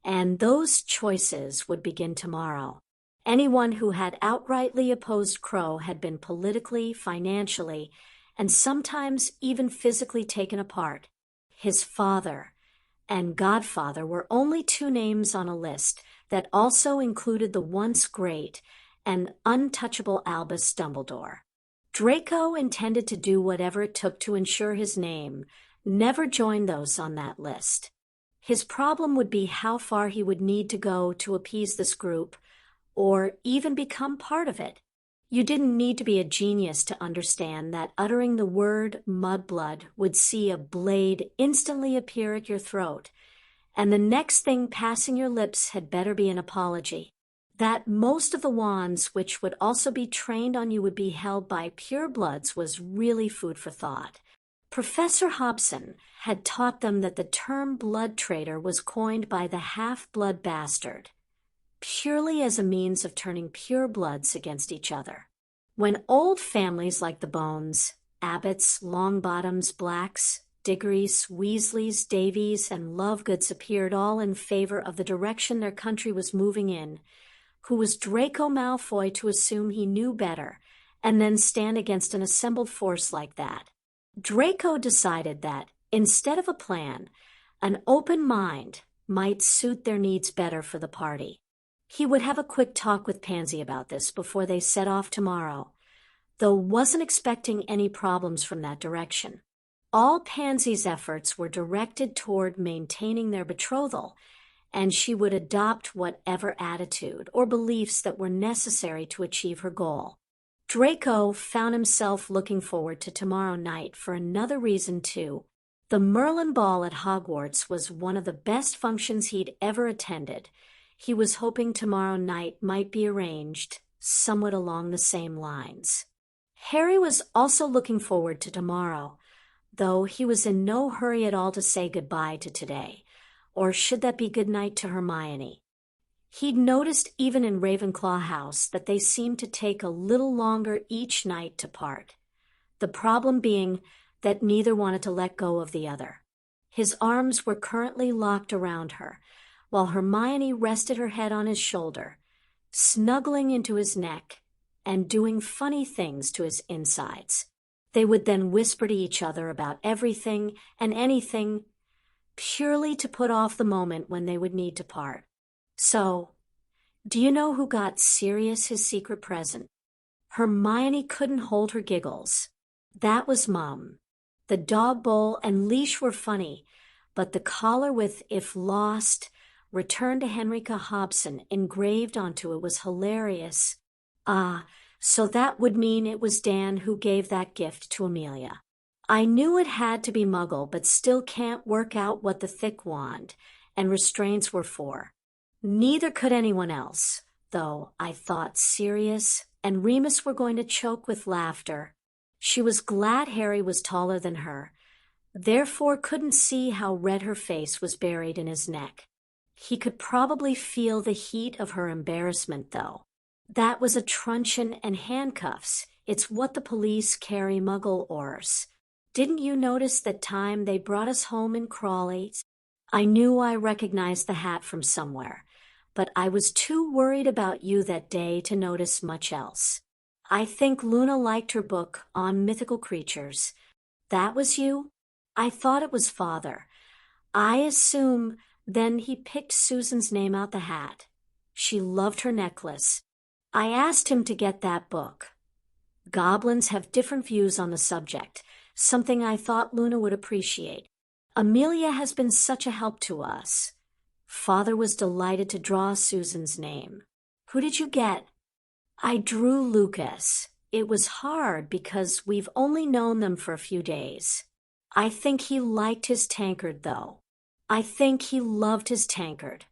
and those choices would begin tomorrow. Anyone who had outrightly opposed Crow had been politically, financially, and sometimes even physically taken apart. His father and godfather were only two names on a list that also included the once great and untouchable Albus Dumbledore. Draco intended to do whatever it took to ensure his name never joined those on that list. His problem would be how far he would need to go to appease this group, or even become part of it. You didn't need to be a genius to understand that uttering the word mudblood would see a blade instantly appear at your throat, and the next thing passing your lips had better be an apology. That most of the wands which would also be trained on you would be held by purebloods was really food for thought. Professor Hobson had taught them that the term blood traitor was coined by the half-blood bastard, purely as a means of turning purebloods against each other. When old families like the Bones, Abbotts, Longbottoms, Blacks, Diggorys, Weasleys, Davies, and Lovegoods appeared all in favor of the direction their country was moving in, who was Draco Malfoy to assume he knew better and then stand against an assembled force like that. Draco decided that, instead of a plan, an open mind might suit their needs better for the party. He would have a quick talk with Pansy about this before they set off tomorrow, though wasn't expecting any problems from that direction. All Pansy's efforts were directed toward maintaining their betrothal, and she would adopt whatever attitude or beliefs that were necessary to achieve her goal. Draco found himself looking forward to tomorrow night for another reason too. The Merlin Ball at Hogwarts was one of the best functions he'd ever attended. He was hoping tomorrow night might be arranged somewhat along the same lines. Harry was also looking forward to tomorrow, though he was in no hurry at all to say goodbye to today, or should that be goodnight to Hermione. He'd noticed even in Ravenclaw House that they seemed to take a little longer each night to part, the problem being that neither wanted to let go of the other. His arms were currently locked around her, while Hermione rested her head on his shoulder, snuggling into his neck and doing funny things to his insides. They would then whisper to each other about everything and anything, purely to put off the moment when they would need to part. So, do you know who got Sirius his secret present? Hermione couldn't hold her giggles. That was Mum. The dog bowl and leash were funny, but the collar with "If Lost, Return to Henrica Hobson" engraved onto it was hilarious. Ah, so that would mean it was Dan who gave that gift to Amelia. I knew it had to be Muggle, but still can't work out what the thick wand and restraints were for. Neither could anyone else, though I thought Sirius and Remus were going to choke with laughter. She was glad Harry was taller than her, therefore couldn't see how red her face was buried in his neck. He could probably feel the heat of her embarrassment, though. That was a truncheon and handcuffs. It's what the police carry Muggle ors. Didn't you notice that time they brought us home in Crawley? I knew I recognized the hat from somewhere, but I was too worried about you that day to notice much else. I think Luna liked her book on mythical creatures. That was you? I thought it was Father. I assume then he picked Susan's name out the hat. She loved her necklace. I asked him to get that book. Goblins have different views on the subject, something I thought Luna would appreciate. Amelia has been such a help to us. Father was delighted to draw Susan's name. Who did you get? I drew Lucas. It was hard because we've only known them for a few days. I think he liked his tankard, though. I think he loved his tankard,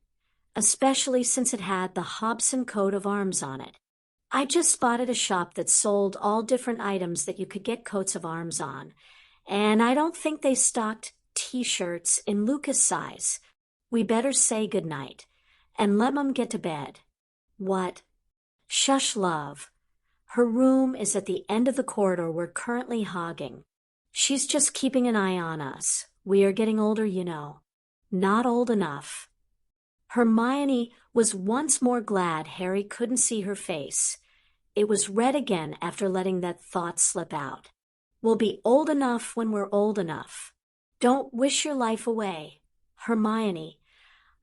especially since it had the Hobson coat of arms on it. I just spotted a shop that sold all different items that you could get coats of arms on, and I don't think they stocked T-shirts in Lucas' size. We better say goodnight and let Mum get to bed. What? Shush, love. Her room is at the end of the corridor we're currently hogging. She's just keeping an eye on us. We are getting older, you know. Not old enough. Hermione was once more glad Harry couldn't see her face. It was red again after letting that thought slip out. We'll be old enough when we're old enough. Don't wish your life away. Hermione,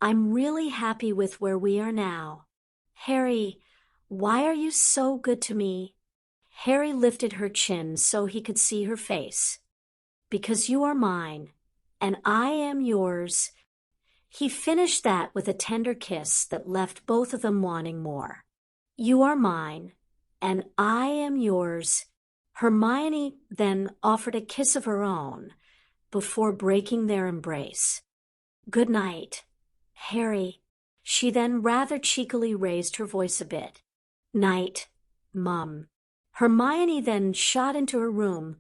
I'm really happy with where we are now. Harry, why are you so good to me? Harry lifted her chin so he could see her face. Because you are mine, and I am yours. He finished that with a tender kiss that left both of them wanting more. You are mine, and I am yours. Hermione then offered a kiss of her own before breaking their embrace. Good night, Harry. She then rather cheekily raised her voice a bit. Night, Mum. Hermione then shot into her room,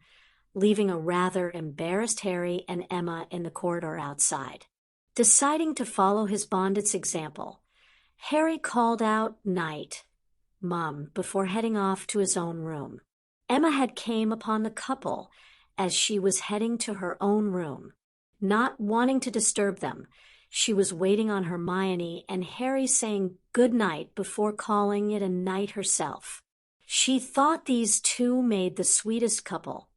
leaving a rather embarrassed Harry and Emma in the corridor outside. Deciding to follow his bondit's example, Harry called out night, Mum, before heading off to his own room. Emma had came upon the couple as she was heading to her own room. Not wanting to disturb them, she was waiting on Hermione and Harry saying good night before calling it a night herself. She thought these two made the sweetest couple,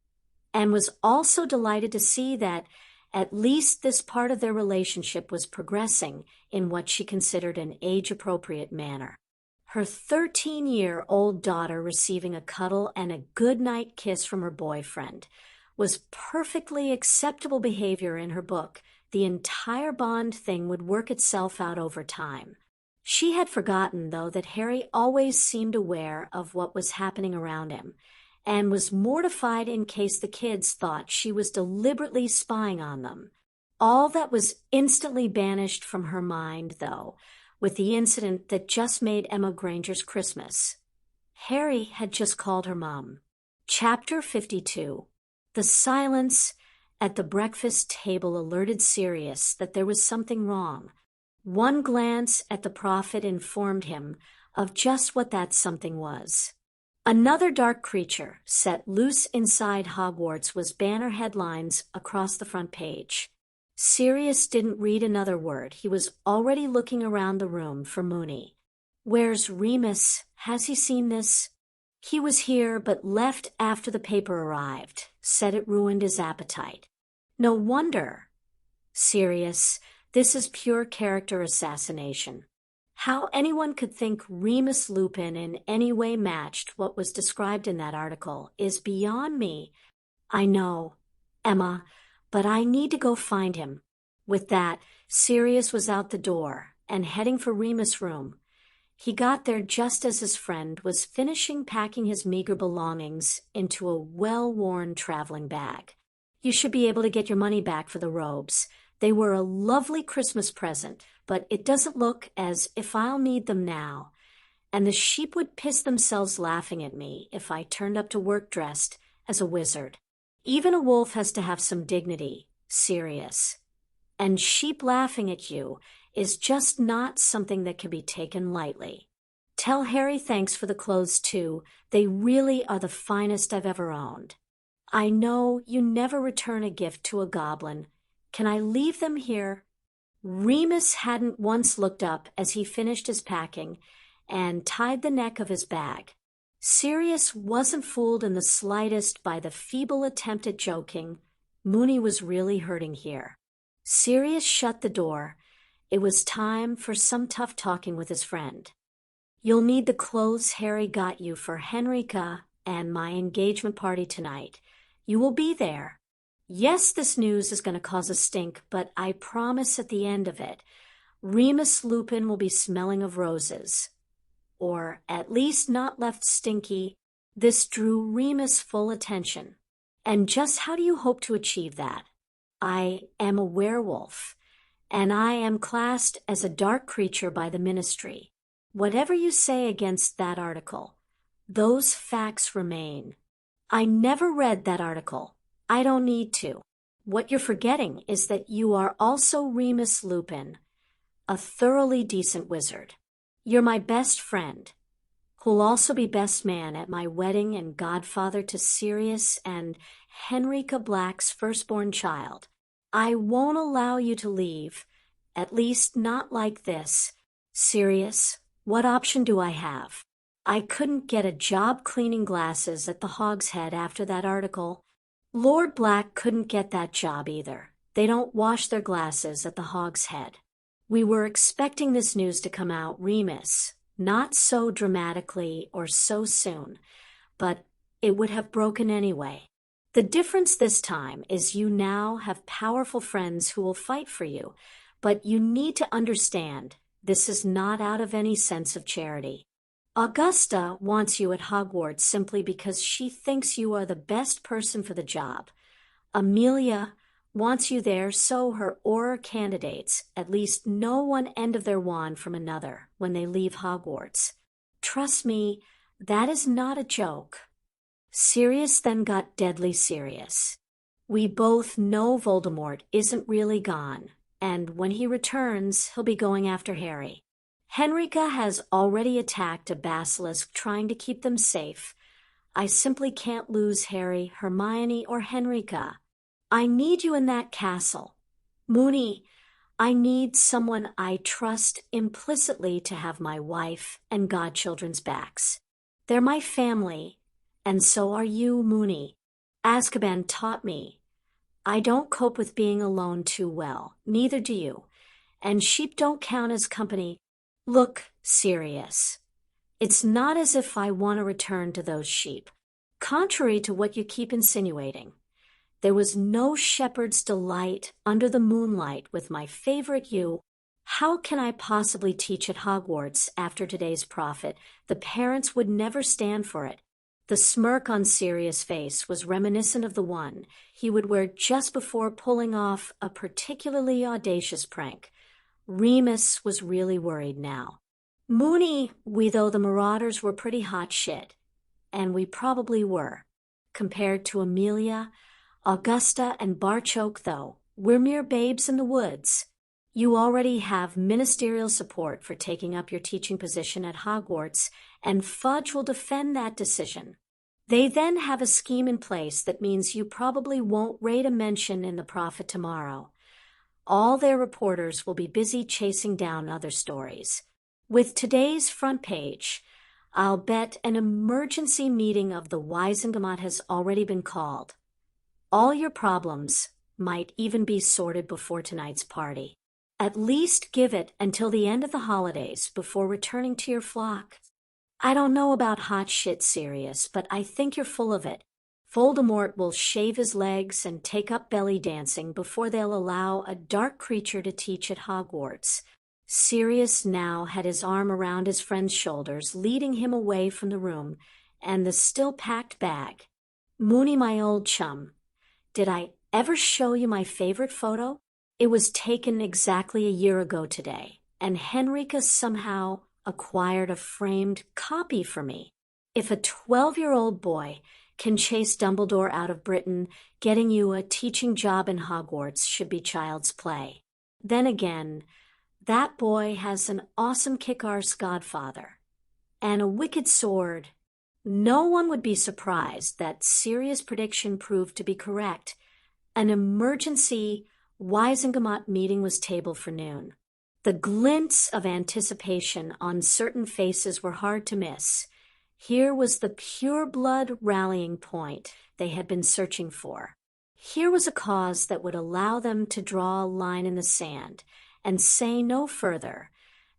and was also delighted to see that at least this part of their relationship was progressing in what she considered an age-appropriate manner. Her 13-year-old daughter receiving a cuddle and a goodnight kiss from her boyfriend was perfectly acceptable behavior in her book. The entire bond thing would work itself out over time. She had forgotten, though, that Harry always seemed aware of what was happening around him, and was mortified in case the kids thought she was deliberately spying on them. All that was instantly banished from her mind, though, with the incident that just made Emma Granger's Christmas. Harry had just called her Mom. Chapter 52. The silence at the breakfast table alerted Sirius that there was something wrong. One glance at the prophet informed him of just what that something was. Another dark creature set loose inside Hogwarts was banner headlines across the front page. Sirius didn't read another word. He was already looking around the room for Moony. Where's Remus? Has he seen this? He was here, but left after the paper arrived. Said it ruined his appetite. No wonder. Sirius, this is pure character assassination. How anyone could think Remus Lupin in any way matched what was described in that article is beyond me. I know, Emma, but I need to go find him. With that, Sirius was out the door and heading for Remus' room. He got there just as his friend was finishing packing his meager belongings into a well-worn traveling bag. You should be able to get your money back for the robes. They were a lovely Christmas present, but it doesn't look as if I'll need them now. And the sheep would piss themselves laughing at me if I turned up to work dressed as a wizard. Even a wolf has to have some dignity, Sirius. And sheep laughing at you is just not something that can be taken lightly. Tell Harry thanks for the clothes, too. They really are the finest I've ever owned. I know you never return a gift to a goblin. Can I leave them here? Remus hadn't once looked up as he finished his packing and tied the neck of his bag. Sirius wasn't fooled in the slightest by the feeble attempt at joking. Moony was really hurting here. Sirius shut the door. It was time for some tough talking with his friend. You'll need the clothes Harry got you for Henrika and my engagement party tonight. You will be there. Yes, this news is going to cause a stink, but I promise at the end of it, Remus Lupin will be smelling of roses. Or at least not left stinky. This drew Remus' full attention. And just how do you hope to achieve that? I am a werewolf, and I am classed as a dark creature by the Ministry. Whatever you say against that article, those facts remain. I never read that article. I don't need to. What you're forgetting is that you are also Remus Lupin, a thoroughly decent wizard. You're my best friend, who'll also be best man at my wedding and godfather to Sirius and Henrika Black's firstborn child. I won't allow you to leave, at least not like this. Sirius, what option do I have? I couldn't get a job cleaning glasses at the Hogshead after that article. Lord Black couldn't get that job either. They don't wash their glasses at the Hogshead. We were expecting this news to come out, Remus, not so dramatically or so soon, but it would have broken anyway. The difference this time is you now have powerful friends who will fight for you, but you need to understand this is not out of any sense of charity. Augusta wants you at Hogwarts simply because she thinks you are the best person for the job. Amelia wants you there so her Auror candidates at least know one end of their wand from another when they leave Hogwarts. Trust me, that is not a joke. Sirius then got deadly serious. We both know Voldemort isn't really gone, and when he returns, he'll be going after Harry. Henrika has already attacked a basilisk trying to keep them safe. I simply can't lose Harry, Hermione, or Henrika. I need you in that castle. Moony, I need someone I trust implicitly to have my wife and godchildren's backs. They're my family, and so are you, Moony. Azkaban taught me. I don't cope with being alone too well, neither do you, and sheep don't count as company. Look, Sirius. It's not as if I want to return to those sheep, contrary to what you keep insinuating. There was no shepherd's delight under the moonlight with my favorite you. How can I possibly teach at Hogwarts after today's prophet? The parents would never stand for it. The smirk on Sirius' face was reminiscent of the one he would wear just before pulling off a particularly audacious prank. Remus was really worried now. Moony, though the Marauders were pretty hot shit, and we probably were. Compared to Amelia, Augusta, and Barchoke, though, we're mere babes in the woods. You already have ministerial support for taking up your teaching position at Hogwarts, and Fudge will defend that decision. They then have a scheme in place that means you probably won't rate a mention in the Prophet tomorrow. All their reporters will be busy chasing down other stories. With today's front page, I'll bet an emergency meeting of the Wizengamot has already been called. All your problems might even be sorted before tonight's party. At least give it until the end of the holidays before returning to your flock. I don't know about hot shit, Sirius, but I think you're full of it. Voldemort will shave his legs and take up belly dancing before they'll allow a dark creature to teach at Hogwarts. Sirius now had his arm around his friend's shoulders, leading him away from the room and the still-packed bag. Moony, my old chum, did I ever show you my favorite photo? It was taken exactly a year ago today, and Henrika somehow acquired a framed copy for me. If a 12-year-old boy can chase Dumbledore out of Britain, getting you a teaching job in Hogwarts should be child's play. Then again, that boy has an awesome kick-arse godfather and a wicked sword. No one would be surprised that Sirius' prediction proved to be correct. An emergency Wizengamot meeting was tabled for noon. The glints of anticipation on certain faces were hard to miss. Here was the pure-blood rallying point they had been searching for. Here was a cause that would allow them to draw a line in the sand and say no further.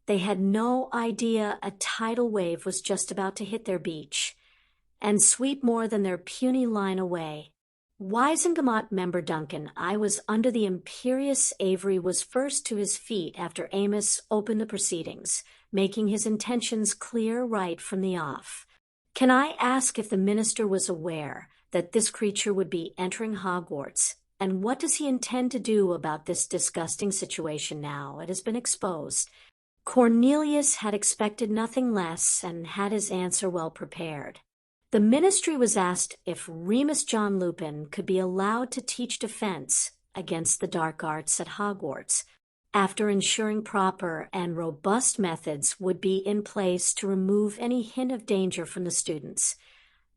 They had no idea a tidal wave was just about to hit their beach and sweep more than their puny line away. Wizengamot member Duncan, I was under the imperious Avery was first to his feet after Amos opened the proceedings, making his intentions clear right from the off. Can I ask if the minister was aware that this creature would be entering Hogwarts, and what does he intend to do about this disgusting situation now it has been exposed? Cornelius had expected nothing less and had his answer well prepared. The ministry was asked if Remus John Lupin could be allowed to teach defense against the dark arts at Hogwarts, after ensuring proper and robust methods would be in place to remove any hint of danger from the students.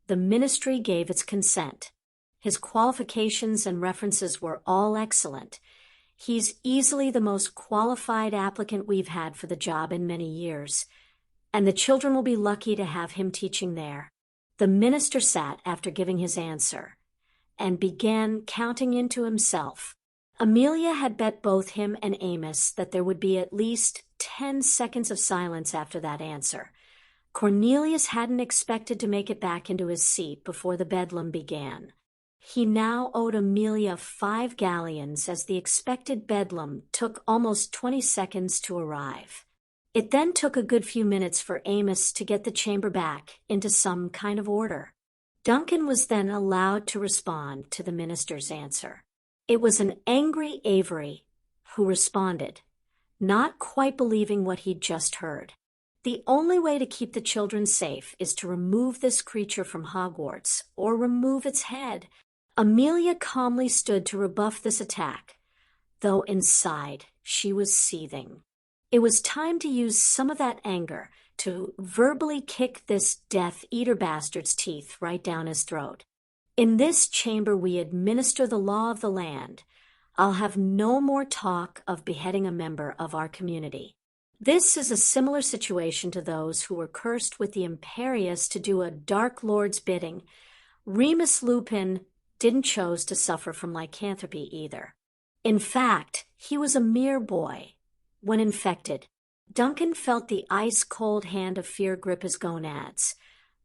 The ministry gave its consent. His qualifications and references were all excellent. He's easily the most qualified applicant we've had for the job in many years, and the children will be lucky to have him teaching there. The minister sat after giving his answer and began counting into himself. Amelia had bet both him and Amos that there would be at least 10 seconds of silence after that answer. Cornelius hadn't expected to make it back into his seat before the bedlam began. He now owed Amelia 5 galleons as the expected bedlam took almost 20 seconds to arrive. It then took a good few minutes for Amos to get the chamber back into some kind of order. Duncan was then allowed to respond to the minister's answer. It was an angry Avery who responded, not quite believing what he'd just heard. The only way to keep the children safe is to remove this creature from Hogwarts, or remove its head. Amelia calmly stood to rebuff this attack, though inside she was seething. It was time to use some of that anger to verbally kick this Death Eater bastard's teeth right down his throat. In this chamber we administer the law of the land. I'll have no more talk of beheading a member of our community. This is a similar situation to those who were cursed with the Imperious to do a Dark Lord's bidding. Remus Lupin didn't choose to suffer from lycanthropy either. In fact, he was a mere boy. When infected, Duncan felt the ice-cold hand of fear grip his gonads.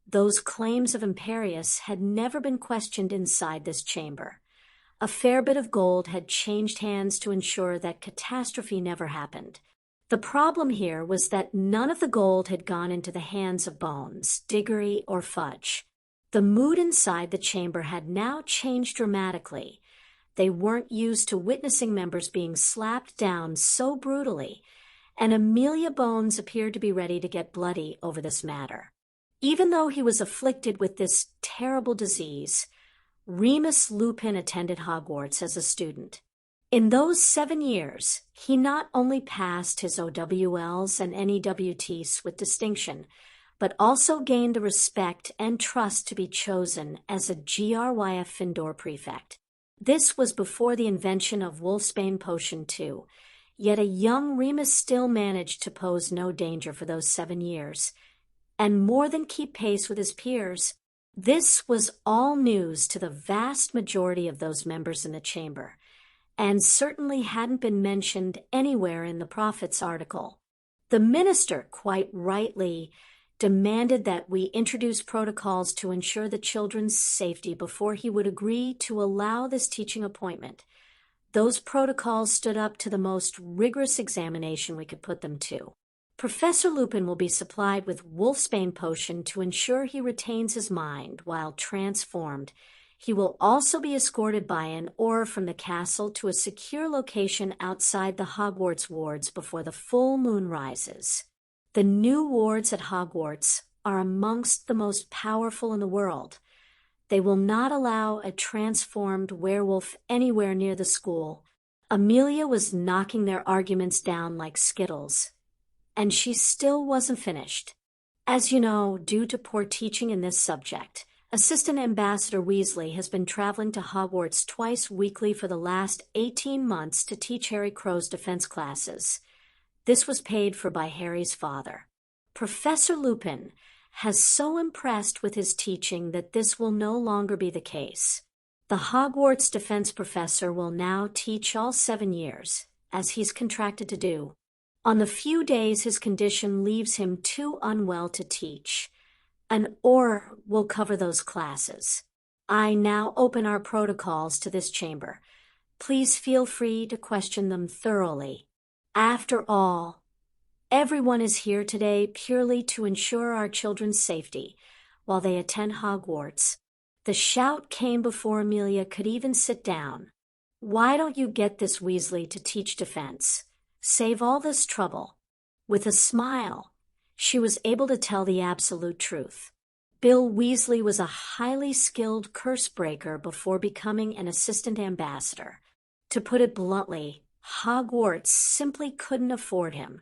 Those claims of Imperious had never been questioned inside this chamber. A fair bit of gold had changed hands to ensure that catastrophe never happened. The problem here was that none of the gold had gone into the hands of Bones, Diggory, or Fudge. The mood inside the chamber had now changed dramatically. They weren't used to witnessing members being slapped down so brutally, and Amelia Bones appeared to be ready to get bloody over this matter. Even though he was afflicted with this terrible disease, Remus Lupin attended Hogwarts as a student. In those 7 years, he not only passed his OWLs and NEWTs with distinction, but also gained the respect and trust to be chosen as a GRYF Findor prefect. This was before the invention of Wolfsbane Potion 2, yet a young Remus still managed to pose no danger for those 7 years, and more than keep pace with his peers. This was all news to the vast majority of those members in the chamber, and certainly hadn't been mentioned anywhere in the Prophet's article. The minister, quite rightly, demanded that we introduce protocols to ensure the children's safety before he would agree to allow this teaching appointment. Those protocols stood up to the most rigorous examination we could put them to. Professor Lupin will be supplied with Wolfsbane Potion to ensure he retains his mind while transformed. He will also be escorted by an aura from the castle to a secure location outside the Hogwarts wards before the full moon rises. The new wards at Hogwarts are amongst the most powerful in the world. They will not allow a transformed werewolf anywhere near the school. Amelia was knocking their arguments down like Skittles, and she still wasn't finished. As you know, due to poor teaching in this subject, Assistant Ambassador Weasley has been traveling to Hogwarts twice weekly for the last 18 months to teach Harry Crow's defense classes. This was paid for by Harry's father. Professor Lupin has so impressed with his teaching that this will no longer be the case. The Hogwarts defense professor will now teach all 7 years, as he's contracted to do. On the few days his condition leaves him too unwell to teach, an aura will cover those classes. I now open our protocols to this chamber. Please feel free to question them thoroughly. After all, everyone is here today purely to ensure our children's safety while they attend Hogwarts. The shout came before Amelia could even sit down. Why don't you get this Weasley to teach defense? Save all this trouble. With a smile, she was able to tell the absolute truth. Bill Weasley was a highly skilled curse breaker before becoming an assistant ambassador. To put it bluntly, Hogwarts simply couldn't afford him.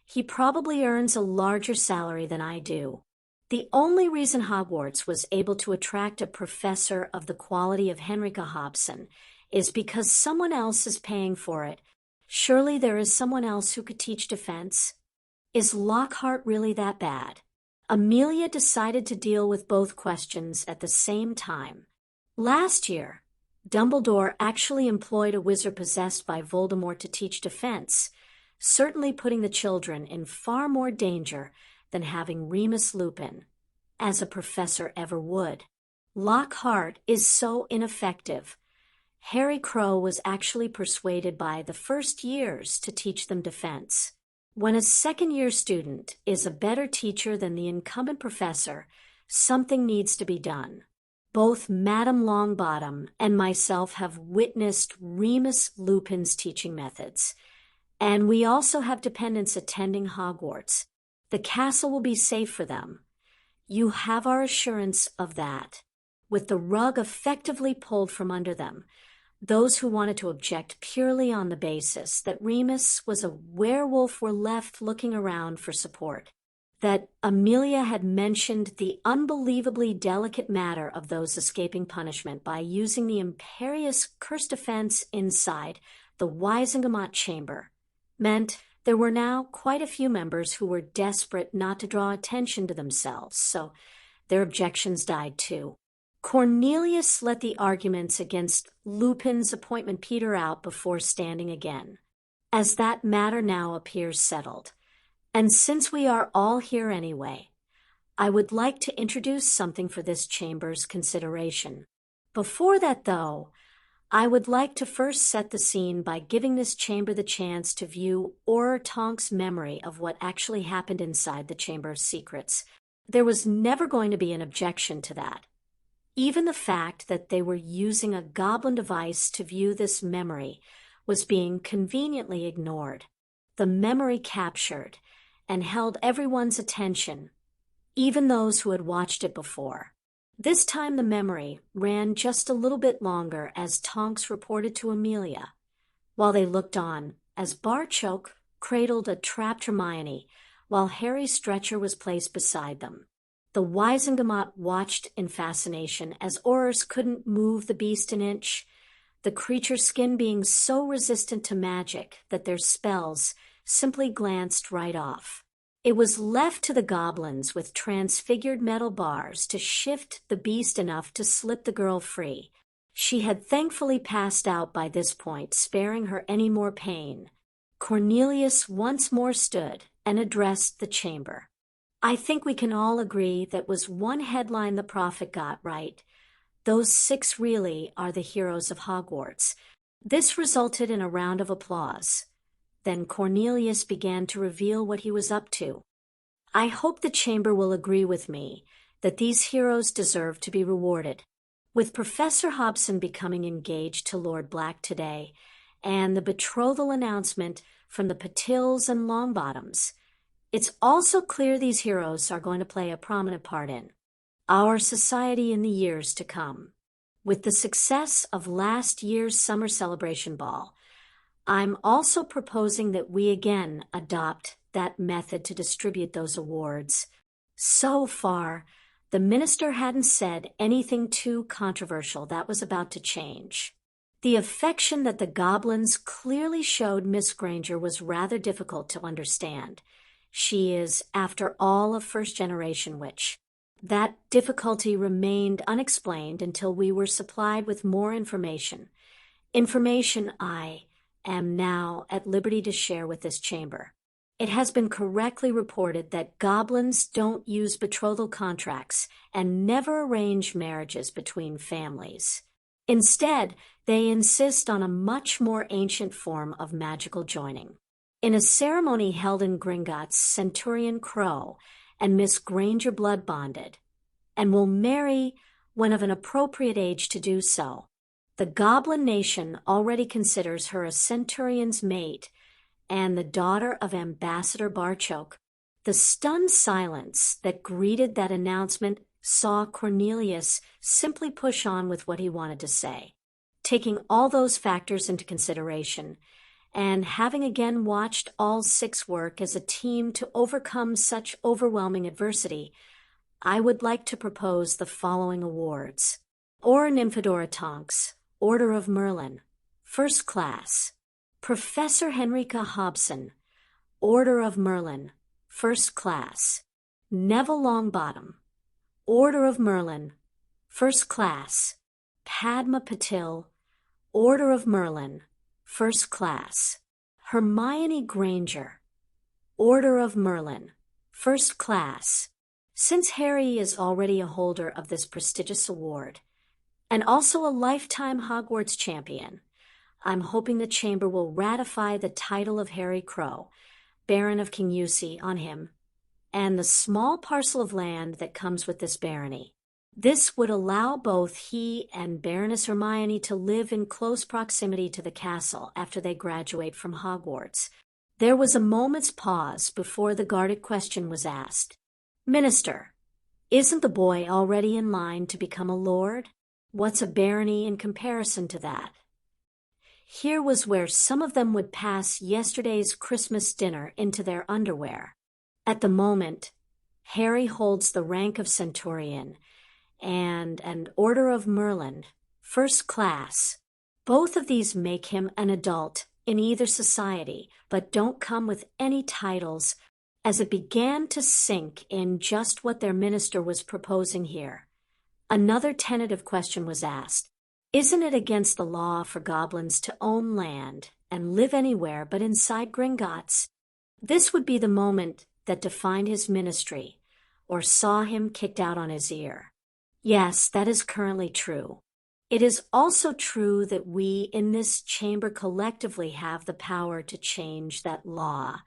He probably earns a larger salary than I do. The only reason Hogwarts was able to attract a professor of the quality of Henrika Hobson is because someone else is paying for it. Surely there is someone else who could teach defense. Is Lockhart really that bad? Amelia decided to deal with both questions at the same time. Last year, Dumbledore actually employed a wizard possessed by Voldemort to teach defense, certainly putting the children in far more danger than having Remus Lupin, as a professor ever would. Lockhart is so ineffective. Harry Crow was actually persuaded by the first years to teach them defense. When a second-year student is a better teacher than the incumbent professor, something needs to be done. Both Madame Longbottom and myself have witnessed Remus Lupin's teaching methods, and we also have dependents attending Hogwarts. The castle will be safe for them. You have our assurance of that. With the rug effectively pulled from under them, those who wanted to object purely on the basis that Remus was a werewolf were left looking around for support. That Amelia had mentioned the unbelievably delicate matter of those escaping punishment by using the Imperious curse defense inside the Wizengamot chamber meant There were now quite a few members who were desperate not to draw attention to themselves, so their objections died too. Cornelius let the arguments against Lupin's appointment peter out before standing again, as that matter now appears settled. And since we are all here anyway, I would like to introduce something for this chamber's consideration. Before that, though, I would like to first set the scene by giving this chamber the chance to view Tonks' memory of what actually happened inside the Chamber of Secrets. There was never going to be an objection to that. Even the fact that they were using a goblin device to view this memory was being conveniently ignored. The memory captured and held everyone's attention, even those who had watched it before. This time the memory ran just a little bit longer as Tonks reported to Amelia, while they looked on as Barchoke cradled a trapped Hermione while Harry's stretcher was placed beside them. The Wizengamot watched in fascination as Aurors couldn't move the beast an inch, the creature's skin being so resistant to magic that their spells simply glanced right off. It was left to the goblins with transfigured metal bars to shift the beast enough to slip the girl free. She had thankfully passed out by this point, sparing her any more pain. Cornelius once more stood and addressed the chamber. I think we can all agree that was one headline the prophet got right. Those 6 really are the heroes of Hogwarts. This resulted in a round of applause. Then Cornelius began to reveal what he was up to. I hope the chamber will agree with me that these heroes deserve to be rewarded. With Professor Hobson becoming engaged to Lord Black today, and the betrothal announcement from the Patils and Longbottoms, it's also clear these heroes are going to play a prominent part in our society in the years to come. With the success of last year's summer celebration ball, I'm also proposing that we again adopt that method to distribute those awards. So far, the minister hadn't said anything too controversial that was about to change. The affection that the goblins clearly showed Miss Granger was rather difficult to understand. She is, after all, a first-generation witch. That difficulty remained unexplained until we were supplied with more information. Information I am now at liberty to share with this chamber. It has been correctly reported that goblins don't use betrothal contracts and never arrange marriages between families. Instead, they insist on a much more ancient form of magical joining. In a ceremony held in Gringotts, Centurion Crow and Miss Granger blood bonded, and will marry when of an appropriate age to do so. The Goblin Nation already considers her a Centurion's mate and the daughter of Ambassador Barchoke. The stunned silence that greeted that announcement saw Cornelius simply push on with what he wanted to say. Taking all those factors into consideration, and having again watched all 6 work as a team to overcome such overwhelming adversity, I would like to propose the following awards. Or Nymphadora Tonks, Order of Merlin, First Class. Professor Henrika Hobson, Order of Merlin, First Class. Neville Longbottom, Order of Merlin, First Class. Padma Patil, Order of Merlin, First Class. Hermione Granger, Order of Merlin, First Class. Since Harry is already a holder of this prestigious award, and also a lifetime Hogwarts champion, I'm hoping the chamber will ratify the title of Harry Crow, Baron of Kingusi, on him, and the small parcel of land that comes with this barony. This would allow both he and Baroness Hermione to live in close proximity to the castle after they graduate from Hogwarts. There was a moment's pause before the guarded question was asked. Minister, isn't the boy already in line to become a lord? What's a barony in comparison to that? Here was where some of them would pass yesterday's Christmas dinner into their underwear. At the moment, Harry holds the rank of Centurion and an Order of Merlin, First Class. Both of these make him an adult in either society, but don't come with any titles, as it began to sink in just what their minister was proposing here. Another tentative question was asked. Isn't it against the law for goblins to own land and live anywhere but inside Gringotts? This would be the moment that defined his ministry, or saw him kicked out on his ear. Yes, that is currently true. It is also true that we in this chamber collectively have the power to change that law.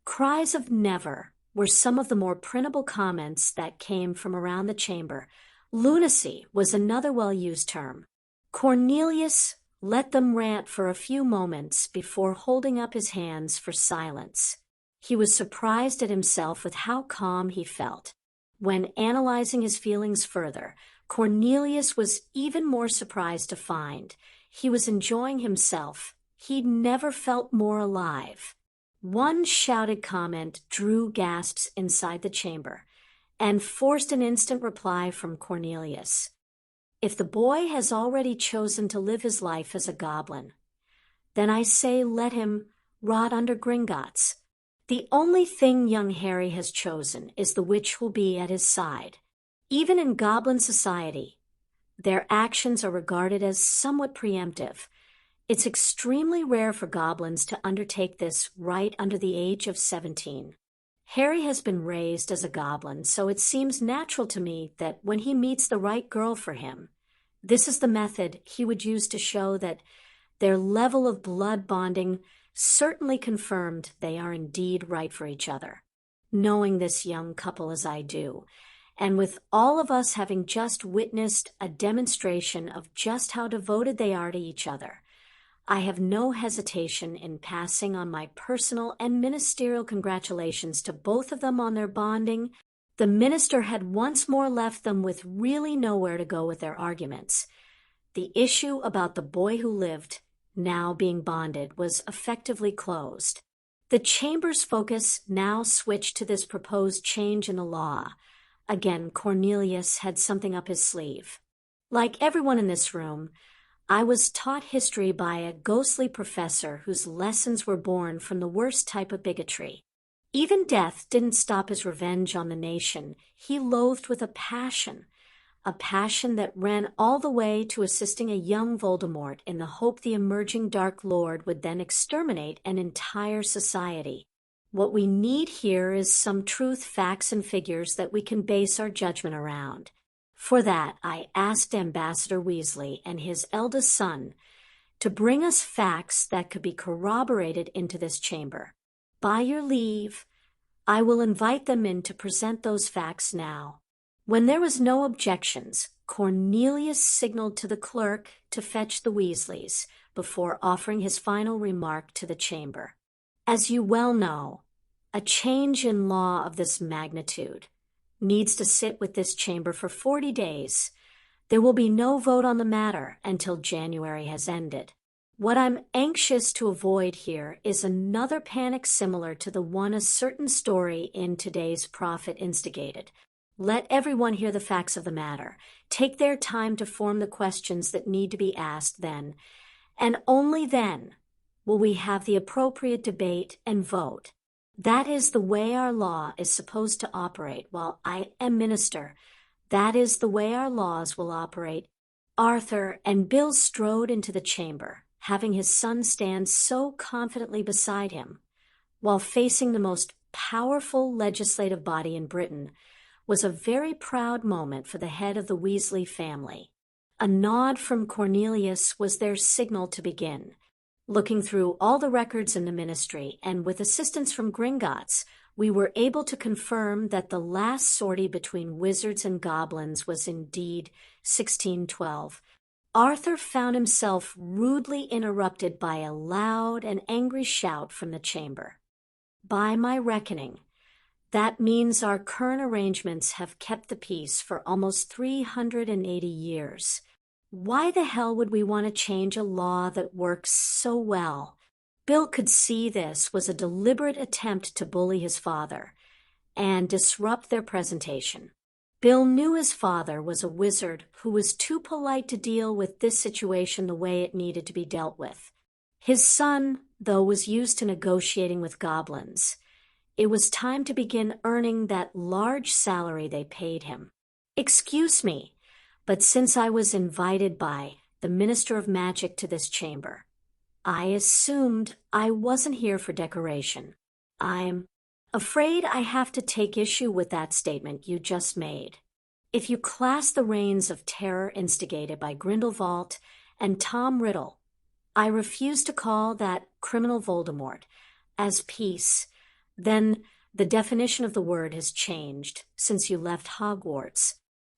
Cries of never were some of the more printable comments that came from around the chamber. Lunacy was another well-used term. Cornelius let them rant for a few moments before holding up his hands for silence. He was surprised at himself with how calm he felt. When analyzing his feelings further, Cornelius was even more surprised to find he was enjoying himself. He'd never felt more alive. One shouted comment drew gasps inside the chamber and forced an instant reply from Cornelius. If the boy has already chosen to live his life as a goblin, then I say let him rot under Gringotts. The only thing young Harry has chosen is the witch will be at his side. Even in goblin society, their actions are regarded as somewhat preemptive. It's extremely rare for goblins to undertake this right under the age of 17. Harry has been raised as a goblin, so it seems natural to me that when he meets the right girl for him, this is the method he would use to show that their level of blood bonding certainly confirmed they are indeed right for each other. Knowing this young couple as I do, and with all of us having just witnessed a demonstration of just how devoted they are to each other, I have no hesitation in passing on my personal and ministerial congratulations to both of them on their bonding. The minister had once more left them with really nowhere to go with their arguments. The issue about the boy who lived, now being bonded, was effectively closed. The chamber's focus now switched to this proposed change in the law. Again, Cornelius had something up his sleeve. Like everyone in this room, I was taught history by a ghostly professor whose lessons were born from the worst type of bigotry. Even death didn't stop his revenge on the nation. He loathed with a passion that ran all the way to assisting a young Voldemort in the hope the emerging Dark Lord would then exterminate an entire society. What we need here is some truth, facts, and figures that we can base our judgment around. For that, I asked Ambassador Weasley and his eldest son to bring us facts that could be corroborated into this chamber. By your leave, I will invite them in to present those facts now. When there was no objections, Cornelius signaled to the clerk to fetch the Weasleys before offering his final remark to the chamber. As you well know, a change in law of this magnitude needs to sit with this chamber for 40 days. There will be no vote on the matter until January has ended. What I'm anxious to avoid here is another panic similar to the one a certain story in today's Prophet instigated. Let everyone hear the facts of the matter. Take their time to form the questions that need to be asked then, and only then will we have the appropriate debate and vote. That is the way our law is supposed to operate while I am minister. That is the way our laws will operate. Arthur and Bill strode into the chamber, having his son stand so confidently beside him, while facing the most powerful legislative body in Britain, was a very proud moment for the head of the Weasley family. A nod from Cornelius was their signal to begin. Looking through all the records in the ministry, and with assistance from Gringotts, we were able to confirm that the last sortie between wizards and goblins was indeed 1612. Arthur found himself rudely interrupted by a loud and angry shout from the chamber. By my reckoning, that means our current arrangements have kept the peace for almost 380 years. Why the hell would we want to change a law that works so well? Bill could see this was a deliberate attempt to bully his father and disrupt their presentation. Bill knew his father was a wizard who was too polite to deal with this situation the way it needed to be dealt with. His son, though, was used to negotiating with goblins. It was time to begin earning that large salary they paid him. Excuse me, but since I was invited by the Minister of Magic to this chamber, I assumed I wasn't here for decoration. I'm afraid I have to take issue with that statement you just made. If you class the reigns of terror instigated by Grindelwald and Tom Riddle, I refuse to call that criminal Voldemort as peace, then the definition of the word has changed since you left Hogwarts.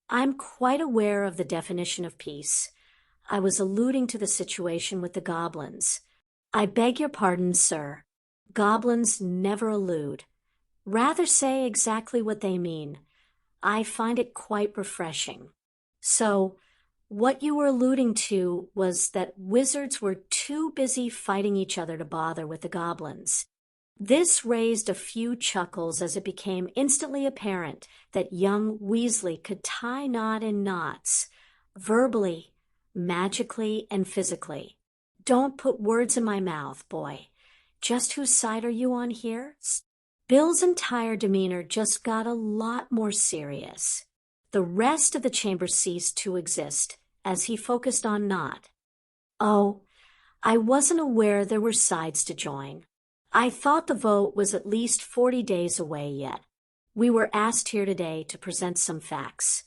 I'm quite aware of the definition of peace. I was alluding to the situation with the goblins. I beg your pardon, sir. Goblins never allude. Rather say exactly what they mean. I find it quite refreshing. So, what you were alluding to was that wizards were too busy fighting each other to bother with the goblins. This raised a few chuckles as it became instantly apparent that young Weasley could tie Nott in knots, verbally, magically, and physically. Don't put words in my mouth, boy. Just whose side are you on here? Bill's entire demeanor just got a lot more serious. The rest of the chamber ceased to exist as he focused on Nott. Oh, I wasn't aware there were sides to join. I thought the vote was at least 40 days away yet. We were asked here today to present some facts.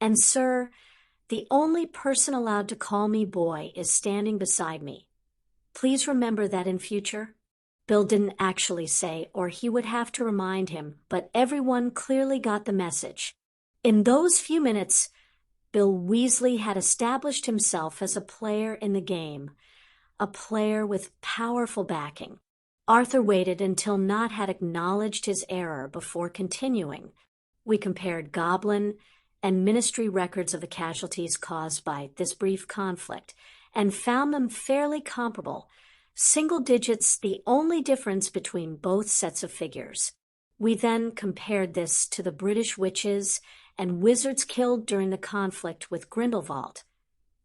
And, sir, the only person allowed to call me boy is standing beside me. Please remember that in future. Bill didn't actually say, or he would have to remind him, but everyone clearly got the message. In those few minutes, Bill Weasley had established himself as a player in the game, a player with powerful backing. Arthur waited until Nott had acknowledged his error before continuing. We compared Goblin and Ministry records of the casualties caused by this brief conflict and found them fairly comparable, single digits the only difference between both sets of figures. We then compared this to the British witches and wizards killed during the conflict with Grindelwald.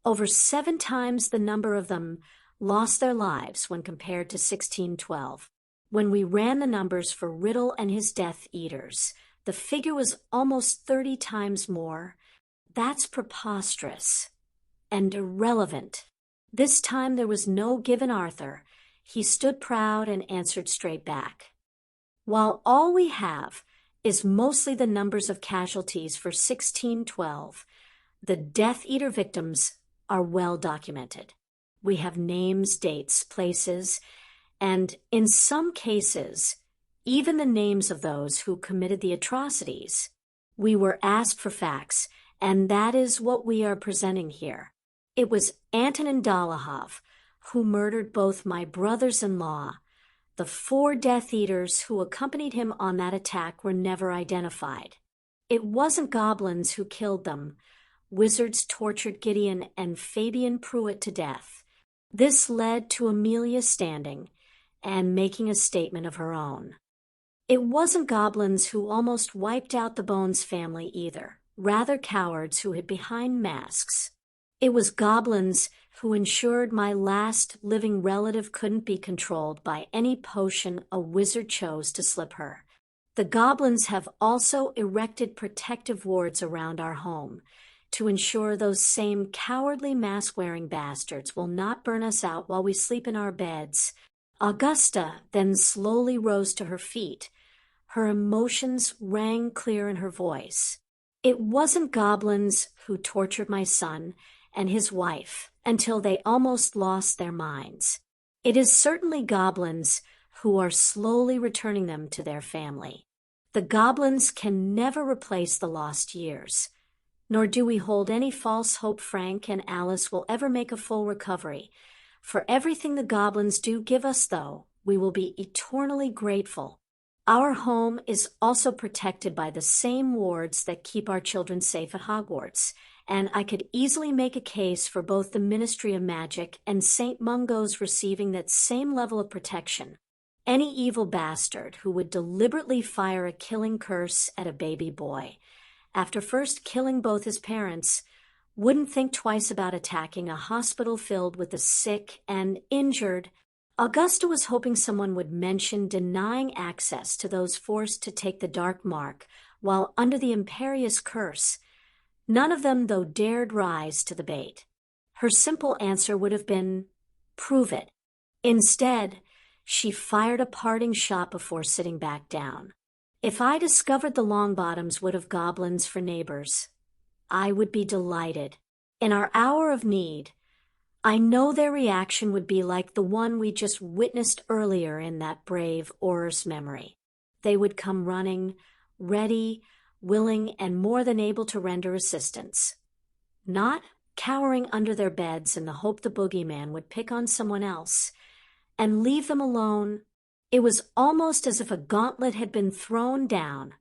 Over 7 times the number of them lost their lives when compared to 1612. When we ran the numbers for Riddle and his Death Eaters, the figure was almost 30 times more. That's preposterous and irrelevant. This time there was no given Arthur. He stood proud and answered straight back. While all we have is mostly the numbers of casualties for 1612, the Death Eater victims are well documented. We have names, dates, places, and in some cases, even the names of those who committed the atrocities. We were asked for facts, and that is what we are presenting here. It was Antonin Dolohov who murdered both my brothers-in-law. The 4 Death Eaters who accompanied him on that attack were never identified. It wasn't goblins who killed them. Wizards tortured Gideon and Fabian Pruitt to death. This led to Amelia standing and making a statement of her own. It wasn't goblins who almost wiped out the Bones family either, rather cowards who hid behind masks. It was goblins who ensured my last living relative couldn't be controlled by any potion a wizard chose to slip her. The goblins have also erected protective wards around our home to ensure those same cowardly mask-wearing bastards will not burn us out while we sleep in our beds. Augusta then slowly rose to her feet. Her emotions rang clear in her voice. It wasn't goblins who tortured my son and his wife until they almost lost their minds. It is certainly goblins who are slowly returning them to their family. The goblins can never replace the lost years, nor do we hold any false hope Frank and Alice will ever make a full recovery. For everything the goblins do give us, though, we will be eternally grateful. Our home is also protected by the same wards that keep our children safe at Hogwarts, and I could easily make a case for both the Ministry of Magic and St. Mungo's receiving that same level of protection. Any evil bastard who would deliberately fire a killing curse at a baby boy, after first killing both his parents, wouldn't think twice about attacking a hospital filled with the sick and injured Augusta was hoping someone would mention denying access to those forced to take the dark mark while under the imperious curse. None of them, though, dared rise to the bait. Her simple answer would have been, "Prove it." Instead, she fired a parting shot before sitting back down. "If I discovered the Longbottoms would have goblins for neighbors, I would be delighted. In our hour of need, I know their reaction would be like the one we just witnessed earlier in that brave Auror's memory. They would come running, ready, willing, and more than able to render assistance. Not cowering under their beds in the hope the boogeyman would pick on someone else and leave them alone. It was almost as if a gauntlet had been thrown down.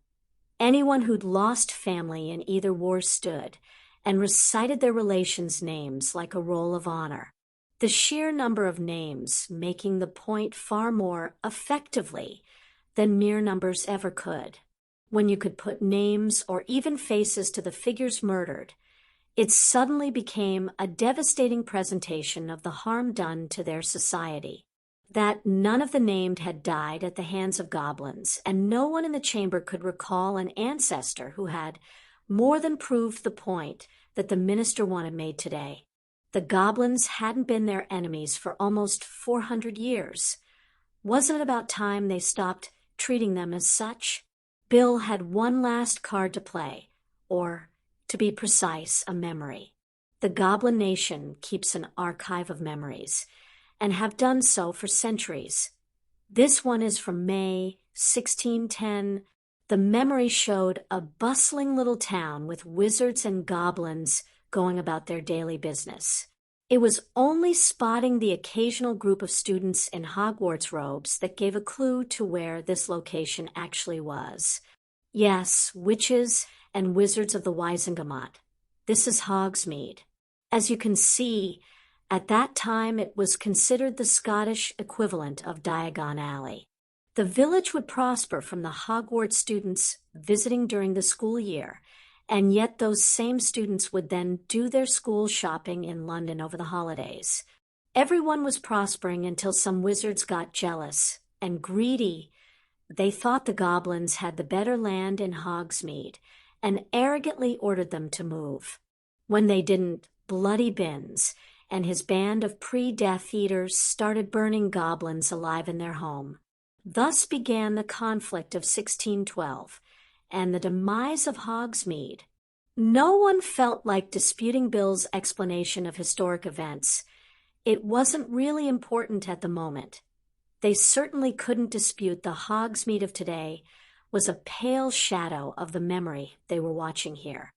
Anyone who'd lost family in either war stood and recited their relations' names like a roll of honor. The sheer number of names making the point far more effectively than mere numbers ever could. When you could put names or even faces to the figures murdered, it suddenly became a devastating presentation of the harm done to their society. That none of the named had died at the hands of goblins, and no one in the chamber could recall an ancestor who had more than proved the point that the minister wanted made today. The goblins hadn't been their enemies for almost 400 years. Wasn't it about time they stopped treating them as such? Bill had one last card to play, or, to be precise, a memory. The Goblin Nation keeps an archive of memories, and have done so for centuries. This one is from May 1610. The memory showed a bustling little town with wizards and goblins going about their daily business. It was only spotting the occasional group of students in Hogwarts robes that gave a clue to where this location actually was. Yes, witches and wizards of the Wizengamot. This is Hogsmeade. As you can see, at that time it was considered the Scottish equivalent of Diagon Alley. The village would prosper from the Hogwarts students visiting during the school year, and yet those same students would then do their school shopping in London over the holidays. Everyone was prospering until some wizards got jealous and greedy. They thought the goblins had the better land in Hogsmeade and arrogantly ordered them to move. When they didn't, Bloody Binns and his band of pre-Death Eaters started burning goblins alive in their home. Thus began the conflict of 1612 and the demise of Hogsmeade. No one felt like disputing Bill's explanation of historic events. It wasn't really important at the moment. They certainly couldn't dispute the Hogsmeade of today was a pale shadow of the memory they were watching here.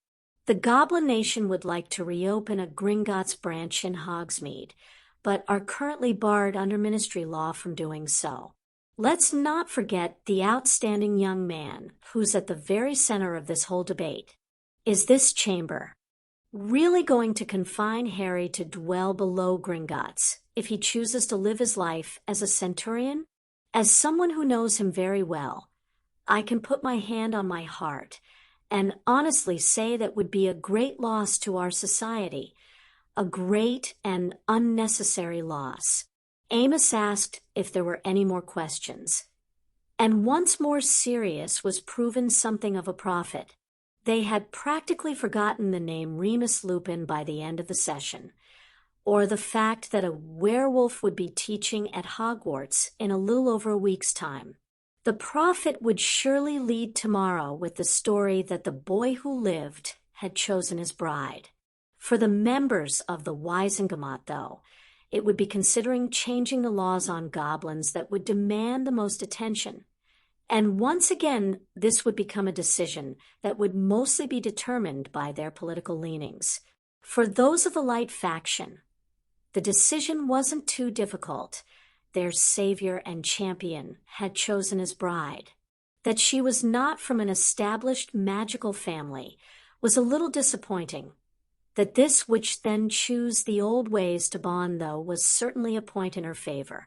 The Goblin Nation would like to reopen a Gringotts branch in Hogsmeade, but are currently barred under ministry law from doing so. Let's not forget the outstanding young man who's at the very center of this whole debate. Is this chamber really going to confine Harry to dwell below Gringotts if he chooses to live his life as a centurion? As someone who knows him very well, I can put my hand on my heart and honestly say that would be a great loss to our society, a great and unnecessary loss. Amos asked if there were any more questions, and once more Sirius was proven something of a prophet. They had practically forgotten the name Remus Lupin by the end of the session, or the fact that a werewolf would be teaching at Hogwarts in a little over a week's time. The prophet would surely lead tomorrow with the story that the boy who lived had chosen his bride. For the members of the Wizengamot, though, it would be considering changing the laws on goblins that would demand the most attention. And once again, this would become a decision that would mostly be determined by their political leanings. For those of the Light faction, the decision wasn't too difficult. Their savior and champion had chosen his bride. That she was not from an established magical family was a little disappointing. That this which then choose the old ways to bond, though, was certainly a point in her favor.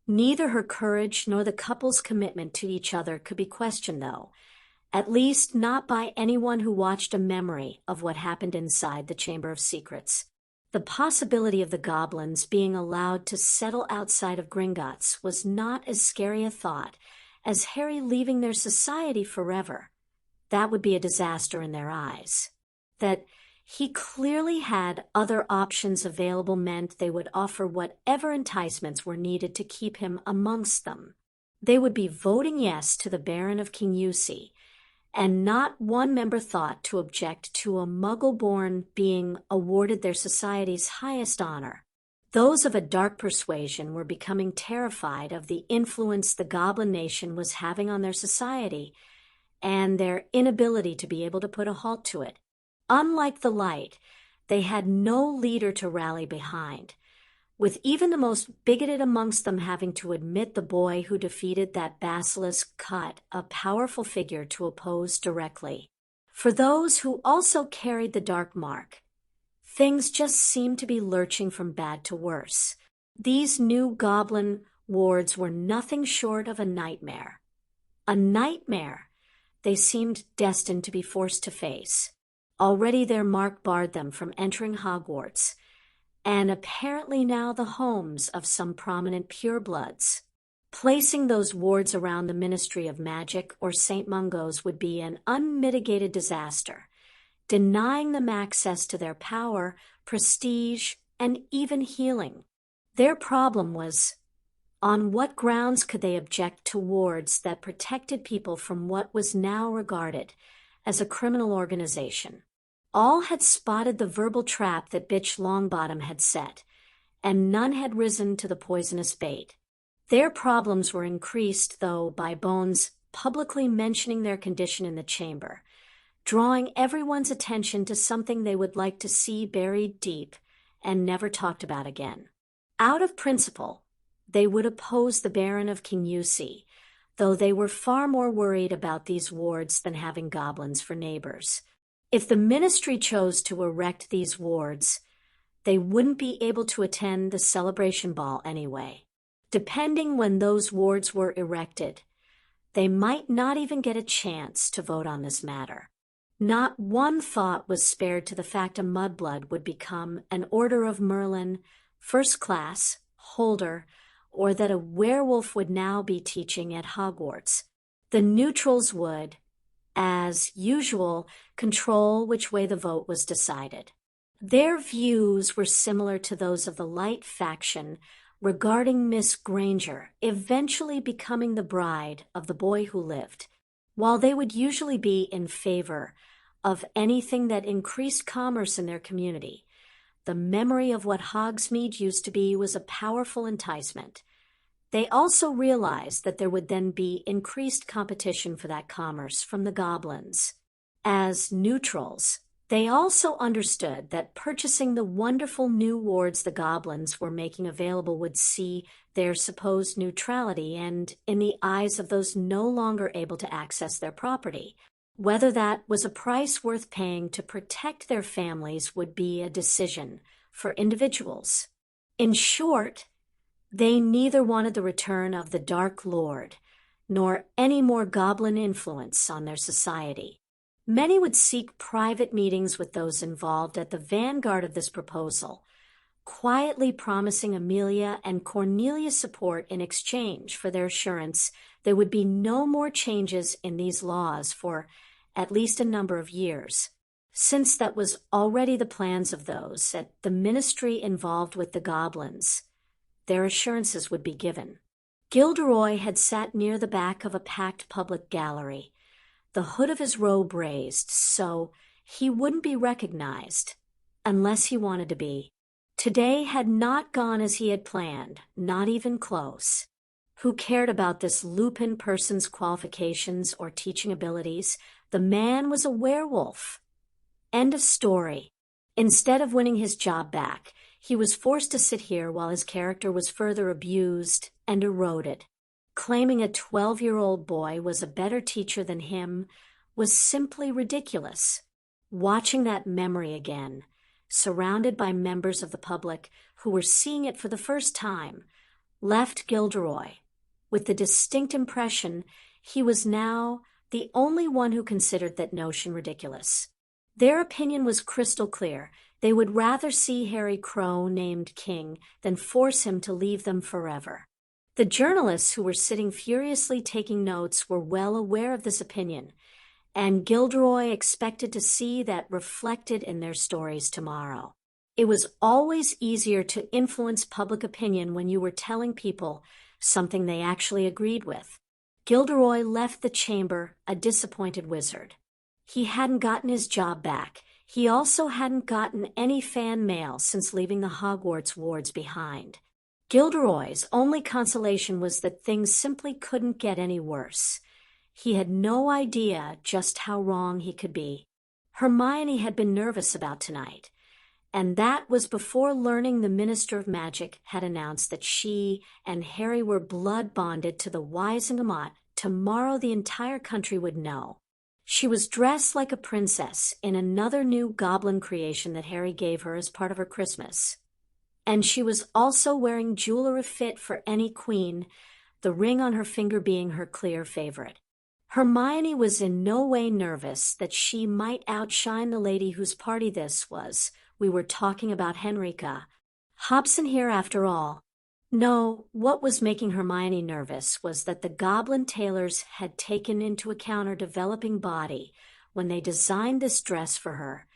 Neither her courage nor the couple's commitment to each other could be questioned, though, at least not by anyone who watched a memory of what happened inside the Chamber of Secrets. The possibility of the goblins being allowed to settle outside of Gringotts was not as scary a thought as Harry leaving their society forever. That would be a disaster in their eyes. That he clearly had other options available meant they would offer whatever enticements were needed to keep him amongst them. They would be voting yes to the Baron of Kingyusi, and not one member thought to object to a Muggle-born being awarded their society's highest honor. Those of a dark persuasion were becoming terrified of the influence the Goblin Nation was having on their society, and their inability to be able to put a halt to it. Unlike the Light, they had no leader to rally behind, with even the most bigoted amongst them having to admit the boy who defeated that basilisk cut a powerful figure to oppose directly. For those who also carried the dark mark, things just seemed to be lurching from bad to worse. These new goblin wards were nothing short of a nightmare. A nightmare they seemed destined to be forced to face. Already their mark barred them from entering Hogwarts, and apparently now the homes of some prominent purebloods. Placing those wards around the Ministry of Magic or St. Mungo's would be an unmitigated disaster, denying them access to their power, prestige, and even healing. Their problem was, on what grounds could they object to wards that protected people from what was now regarded as a criminal organization? All had spotted the verbal trap that Bitch Longbottom had set, and none had risen to the poisonous bait. Their problems were increased, though, by Bones publicly mentioning their condition in the chamber, drawing everyone's attention to something they would like to see buried deep and never talked about again. Out of principle, they would oppose the Baron of Kingyusi, though they were far more worried about these wards than having goblins for neighbors. If the ministry chose to erect these wards, they wouldn't be able to attend the celebration ball anyway. Depending when those wards were erected, they might not even get a chance to vote on this matter. Not one thought was spared to the fact a mudblood would become an Order of Merlin, first class, holder, or that a werewolf would now be teaching at Hogwarts. The neutrals would, as usual, control which way the vote was decided. Their views were similar to those of the Light faction regarding Miss Granger eventually becoming the bride of the boy who lived. While they would usually be in favor of anything that increased commerce in their community, the memory of what Hogsmeade used to be was a powerful enticement. They also realized that there would then be increased competition for that commerce from the goblins. As neutrals, they also understood that purchasing the wonderful new wards the goblins were making available would see their supposed neutrality end in the eyes of those no longer able to access their property. Whether that was a price worth paying to protect their families would be a decision for individuals. In short, they neither wanted the return of the Dark Lord, nor any more goblin influence on their society. Many would seek private meetings with those involved at the vanguard of this proposal, quietly promising Amelia and Cornelia support in exchange for their assurance there would be no more changes in these laws for at least a number of years, since that was already the plans of those at the ministry involved with the goblins. Their assurances would be given. Gilderoy had sat near the back of a packed public gallery, the hood of his robe raised so he wouldn't be recognized, unless he wanted to be. Today had not gone as he had planned, not even close. Who cared about this Lupin person's qualifications or teaching abilities? The man was a werewolf. End of story. Instead of winning his job back, he was forced to sit here while his character was further abused and eroded. Claiming a 12-year-old boy was a better teacher than him was simply ridiculous. Watching that memory again, surrounded by members of the public who were seeing it for the first time, left Gilderoy with the distinct impression he was now the only one who considered that notion ridiculous. Their opinion was crystal clear. They would rather see Harry Crow named king than force him to leave them forever. The journalists who were sitting furiously taking notes were well aware of this opinion, and Gilderoy expected to see that reflected in their stories tomorrow. It was always easier to influence public opinion when you were telling people something they actually agreed with. Gilderoy left the chamber a disappointed wizard. He hadn't gotten his job back. He also hadn't gotten any fan mail since leaving the Hogwarts wards behind. Gilderoy's only consolation was that things simply couldn't get any worse. He had no idea just how wrong he could be. Hermione had been nervous about tonight, and that was before learning the Minister of Magic had announced that she and Harry were blood bonded to the Wizengamot. Tomorrow the entire country would know. She was dressed like a princess in another new goblin creation that Harry gave her as part of her Christmas. And she was also wearing jewelry fit for any queen, the ring on her finger being her clear favorite. Hermione was in no way nervous that she might outshine the lady whose party this was. We were talking about Henrika. Hobson here after all. No, what was making Hermione nervous was that the goblin tailors had taken into account her developing body when they designed this dress for her.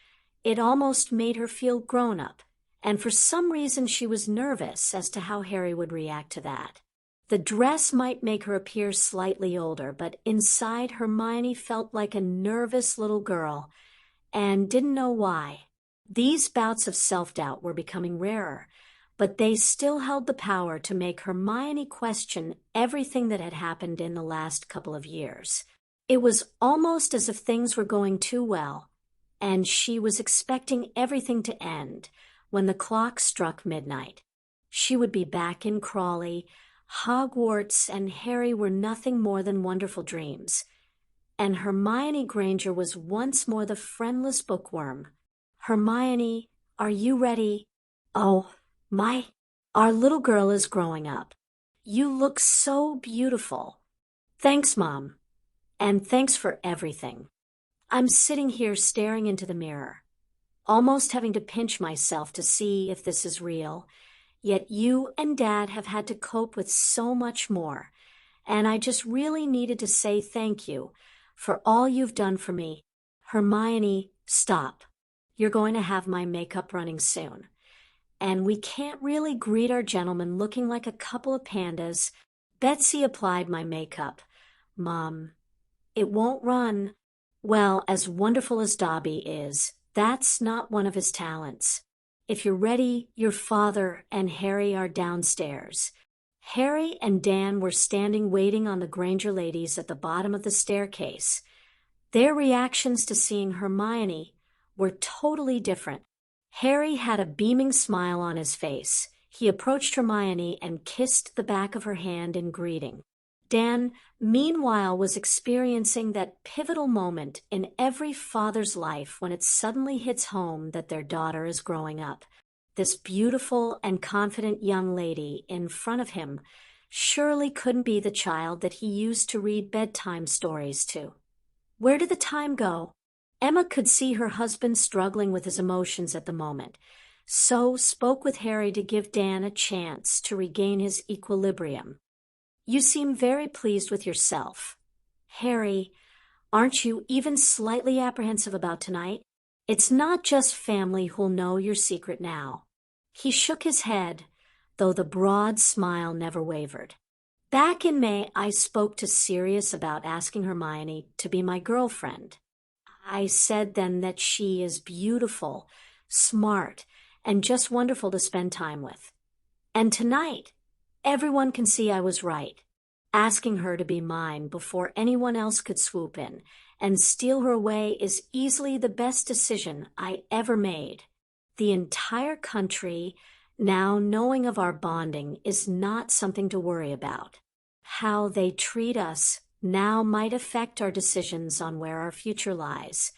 It almost made her feel grown up, and for some reason she was nervous as to how Harry would react to that. The dress might make her appear slightly older, but inside Hermione felt like a nervous little girl and didn't know why. These bouts of self-doubt were becoming rarer, but they still held the power to make Hermione question everything that had happened in the last couple of years. It was almost as if things were going too well, and she was expecting everything to end when the clock struck midnight. She would be back in Crawley. Hogwarts and Harry were nothing more than wonderful dreams, and Hermione Granger was once more the friendless bookworm. Hermione, are you ready? Oh, our little girl is growing up. You look so beautiful. Thanks, Mom. And thanks for everything. I'm sitting here staring into the mirror, almost having to pinch myself to see if this is real. Yet you and Dad have had to cope with so much more, and I just really needed to say thank you for all you've done for me. Hermione, stop. You're going to have my makeup running soon. And we can't really greet our gentlemen looking like a couple of pandas. Betsy applied my makeup. Mom, it won't run. Well, as wonderful as Dobby is, that's not one of his talents. If you're ready, your father and Harry are downstairs. Harry and Dan were standing waiting on the Granger ladies at the bottom of the staircase. Their reactions to seeing Hermione were totally different. Harry had a beaming smile on his face. He approached Hermione and kissed the back of her hand in greeting. Dan, meanwhile, was experiencing that pivotal moment in every father's life when it suddenly hits home that their daughter is growing up. This beautiful and confident young lady in front of him surely couldn't be the child that he used to read bedtime stories to. Where did the time go? Emma could see her husband struggling with his emotions at the moment, so spoke with Harry to give Dan a chance to regain his equilibrium. You seem very pleased with yourself. Harry, aren't you even slightly apprehensive about tonight? It's not just family who'll know your secret now. He shook his head, though the broad smile never wavered. Back in May, I spoke to Sirius about asking Hermione to be my girlfriend. I said then that she is beautiful, smart, and just wonderful to spend time with. And tonight, everyone can see I was right. Asking her to be mine before anyone else could swoop in and steal her away is easily the best decision I ever made. The entire country, now knowing of our bonding, is not something to worry about. How they treat us now might affect our decisions on where our future lies,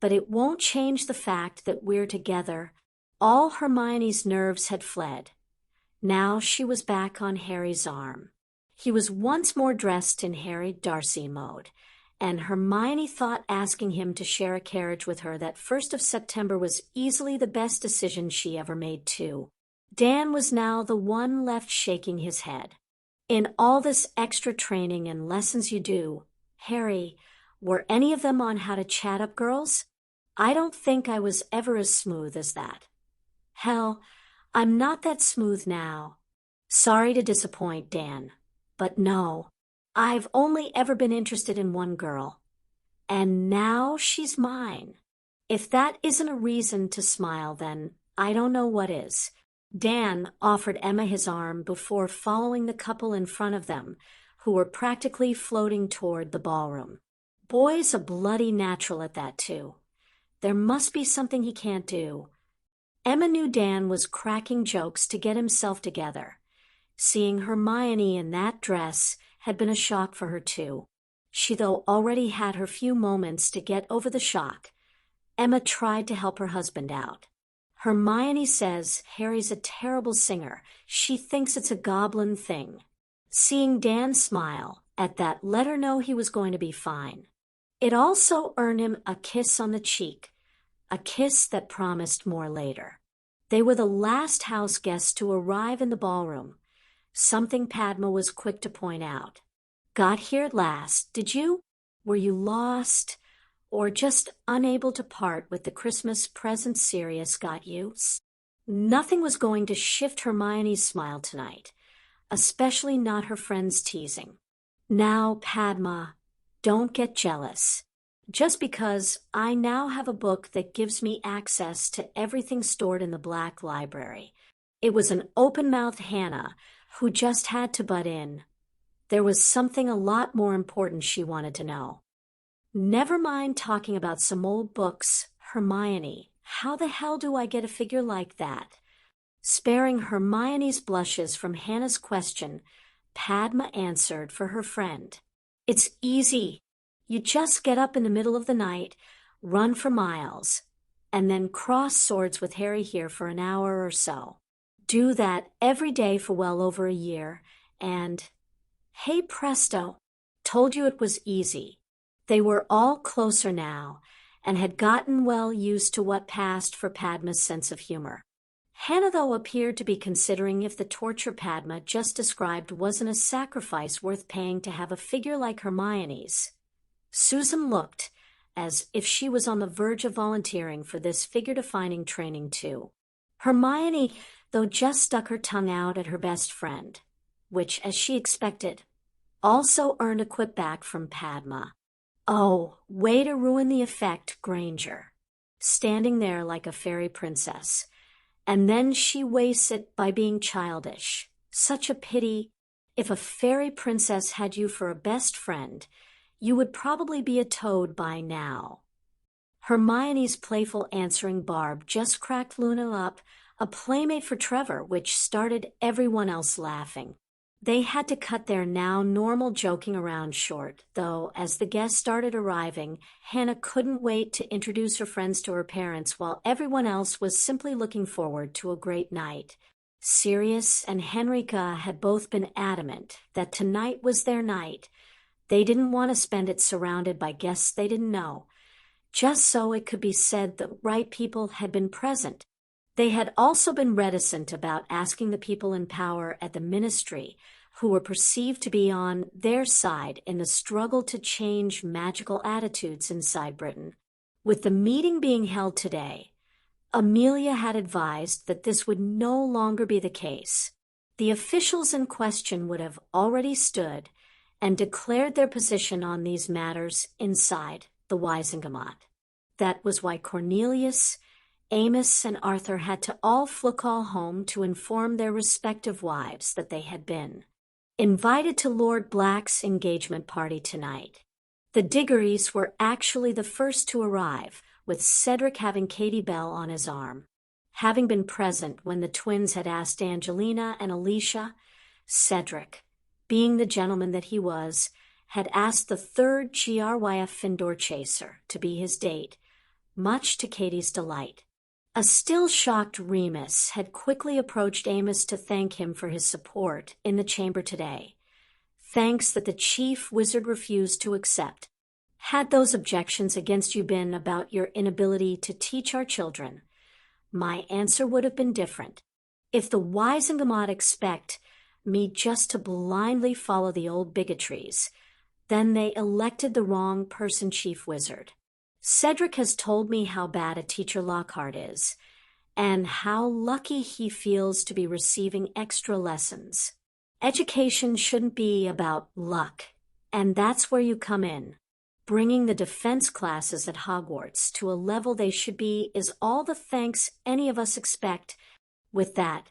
but it won't change the fact that we're together. All Hermione's nerves had fled. Now she was back on Harry's arm. He was once more dressed in Harry Darcy mode, and Hermione thought asking him to share a carriage with her that 1st of September was easily the best decision she ever made too. Dan was now the one left shaking his head. In all this extra training and lessons you do, Harry, were any of them on how to chat up girls? I don't think I was ever as smooth as that. Hell, I'm not that smooth now. Sorry to disappoint, Dan, but no, I've only ever been interested in one girl, and now she's mine. If that isn't a reason to smile, then I don't know what is. Dan offered Emma his arm before following the couple in front of them, who were practically floating toward the ballroom. Boy's a bloody natural at that, too. There must be something he can't do. Emma knew Dan was cracking jokes to get himself together. Seeing Hermione in that dress had been a shock for her, too. She, though, already had her few moments to get over the shock. Emma tried to help her husband out. Hermione says Harry's a terrible singer. She thinks it's a goblin thing. Seeing Dan smile at that let her know he was going to be fine. It also earned him a kiss on the cheek, a kiss that promised more later. They were the last house guests to arrive in the ballroom, something Padma was quick to point out. Got here at last, did you? Were you lost? Or just unable to part with the Christmas present Sirius got you? Nothing was going to shift Hermione's smile tonight, especially not her friend's teasing. Now, Padma, don't get jealous. Just because I now have a book that gives me access to everything stored in the Black Library. It was an open-mouthed Hannah who just had to butt in. There was something a lot more important she wanted to know. Never mind talking about some old books, Hermione. How the hell do I get a figure like that? Sparing Hermione's blushes from Hannah's question, Padma answered for her friend. It's easy. You just get up in the middle of the night, run for miles, and then cross swords with Harry here for an hour or so. Do that every day for well over a year, and, hey presto, told you it was easy. They were all closer now, and had gotten well used to what passed for Padma's sense of humor. Hannah, though, appeared to be considering if the torture Padma just described wasn't a sacrifice worth paying to have a figure like Hermione's. Susan looked as if she was on the verge of volunteering for this figure-defining training, too. Hermione, though, just stuck her tongue out at her best friend, which, as she expected, also earned a quip back from Padma. Oh, way to ruin the effect, Granger. Standing there like a fairy princess. And then she wastes it by being childish. Such a pity. If a fairy princess had you for a best friend, you would probably be a toad by now. Hermione's playful answering barb just cracked Luna up, a playmate for Trevor, which started everyone else laughing. They had to cut their now normal joking around short, though as the guests started arriving, Hannah couldn't wait to introduce her friends to her parents while everyone else was simply looking forward to a great night. Sirius and Henrika had both been adamant that tonight was their night. They didn't want to spend it surrounded by guests they didn't know, just so it could be said the right people had been present. They had also been reticent about asking the people in power at the ministry, who were perceived to be on their side in the struggle to change magical attitudes inside Britain. With the meeting being held today, Amelia had advised that this would no longer be the case. The officials in question would have already stood and declared their position on these matters inside the Wizengamot. That was why Cornelius, Amos, and Arthur had to all call home to inform their respective wives that they had been invited to Lord Black's engagement party tonight. The Diggories were actually the first to arrive, with Cedric having Katie Bell on his arm. Having been present when the twins had asked Angelina and Alicia, Cedric, being the gentleman that he was, had asked the third GRYF Findor chaser to be his date, much to Katie's delight. A still-shocked Remus had quickly approached Amos to thank him for his support in the chamber today, thanks that the chief wizard refused to accept. Had those objections against you been about your inability to teach our children, my answer would have been different. If the Wizengamot expect me just to blindly follow the old bigotries, then they elected the wrong person chief wizard. Cedric has told me how bad a teacher Lockhart is, and how lucky he feels to be receiving extra lessons. Education shouldn't be about luck, and that's where you come in. Bringing the defense classes at Hogwarts to a level they should be is all the thanks any of us expect. With that,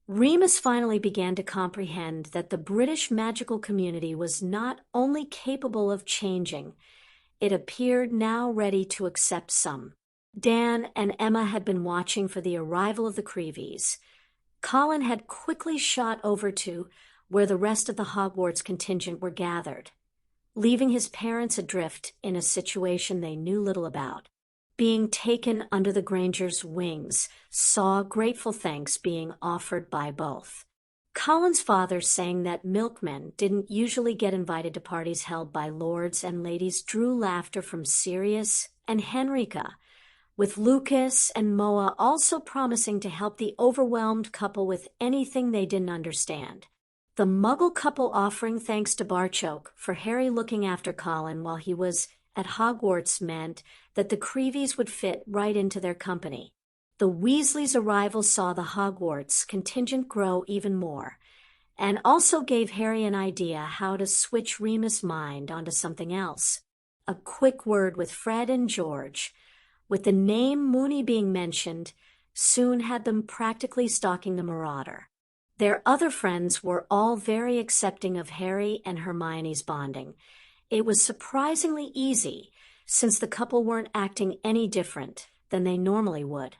Remus finally began to comprehend that the British magical community was not only capable of changing, it appeared now ready to accept some. Dan and Emma had been watching for the arrival of the Creevies. Colin had quickly shot over to where the rest of the Hogwarts contingent were gathered, leaving his parents adrift in a situation they knew little about. Being taken under the Grangers' wings saw grateful thanks being offered by both. Colin's father saying that milkmen didn't usually get invited to parties held by lords and ladies drew laughter from Sirius and Henrika, with Lucas and Moa also promising to help the overwhelmed couple with anything they didn't understand. The Muggle couple offering thanks to Barchoke for Harry looking after Colin while he was at Hogwarts meant that the Creevies would fit right into their company. The Weasleys' arrival saw the Hogwarts contingent grow even more, and also gave Harry an idea how to switch Remus' mind onto something else. A quick word with Fred and George, with the name Moony being mentioned, soon had them practically stalking the Marauder. Their other friends were all very accepting of Harry and Hermione's bonding. It was surprisingly easy, since the couple weren't acting any different than they normally would.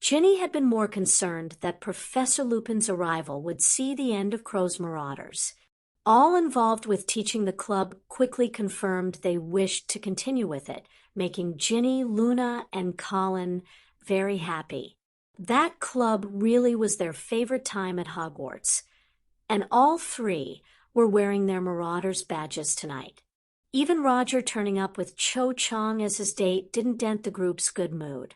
Ginny had been more concerned that Professor Lupin's arrival would see the end of Crow's Marauders. All involved with teaching the club quickly confirmed they wished to continue with it, making Ginny, Luna, and Colin very happy. That club really was their favorite time at Hogwarts, and all three were wearing their Marauders badges tonight. Even Roger turning up with Cho Chang as his date didn't dent the group's good mood.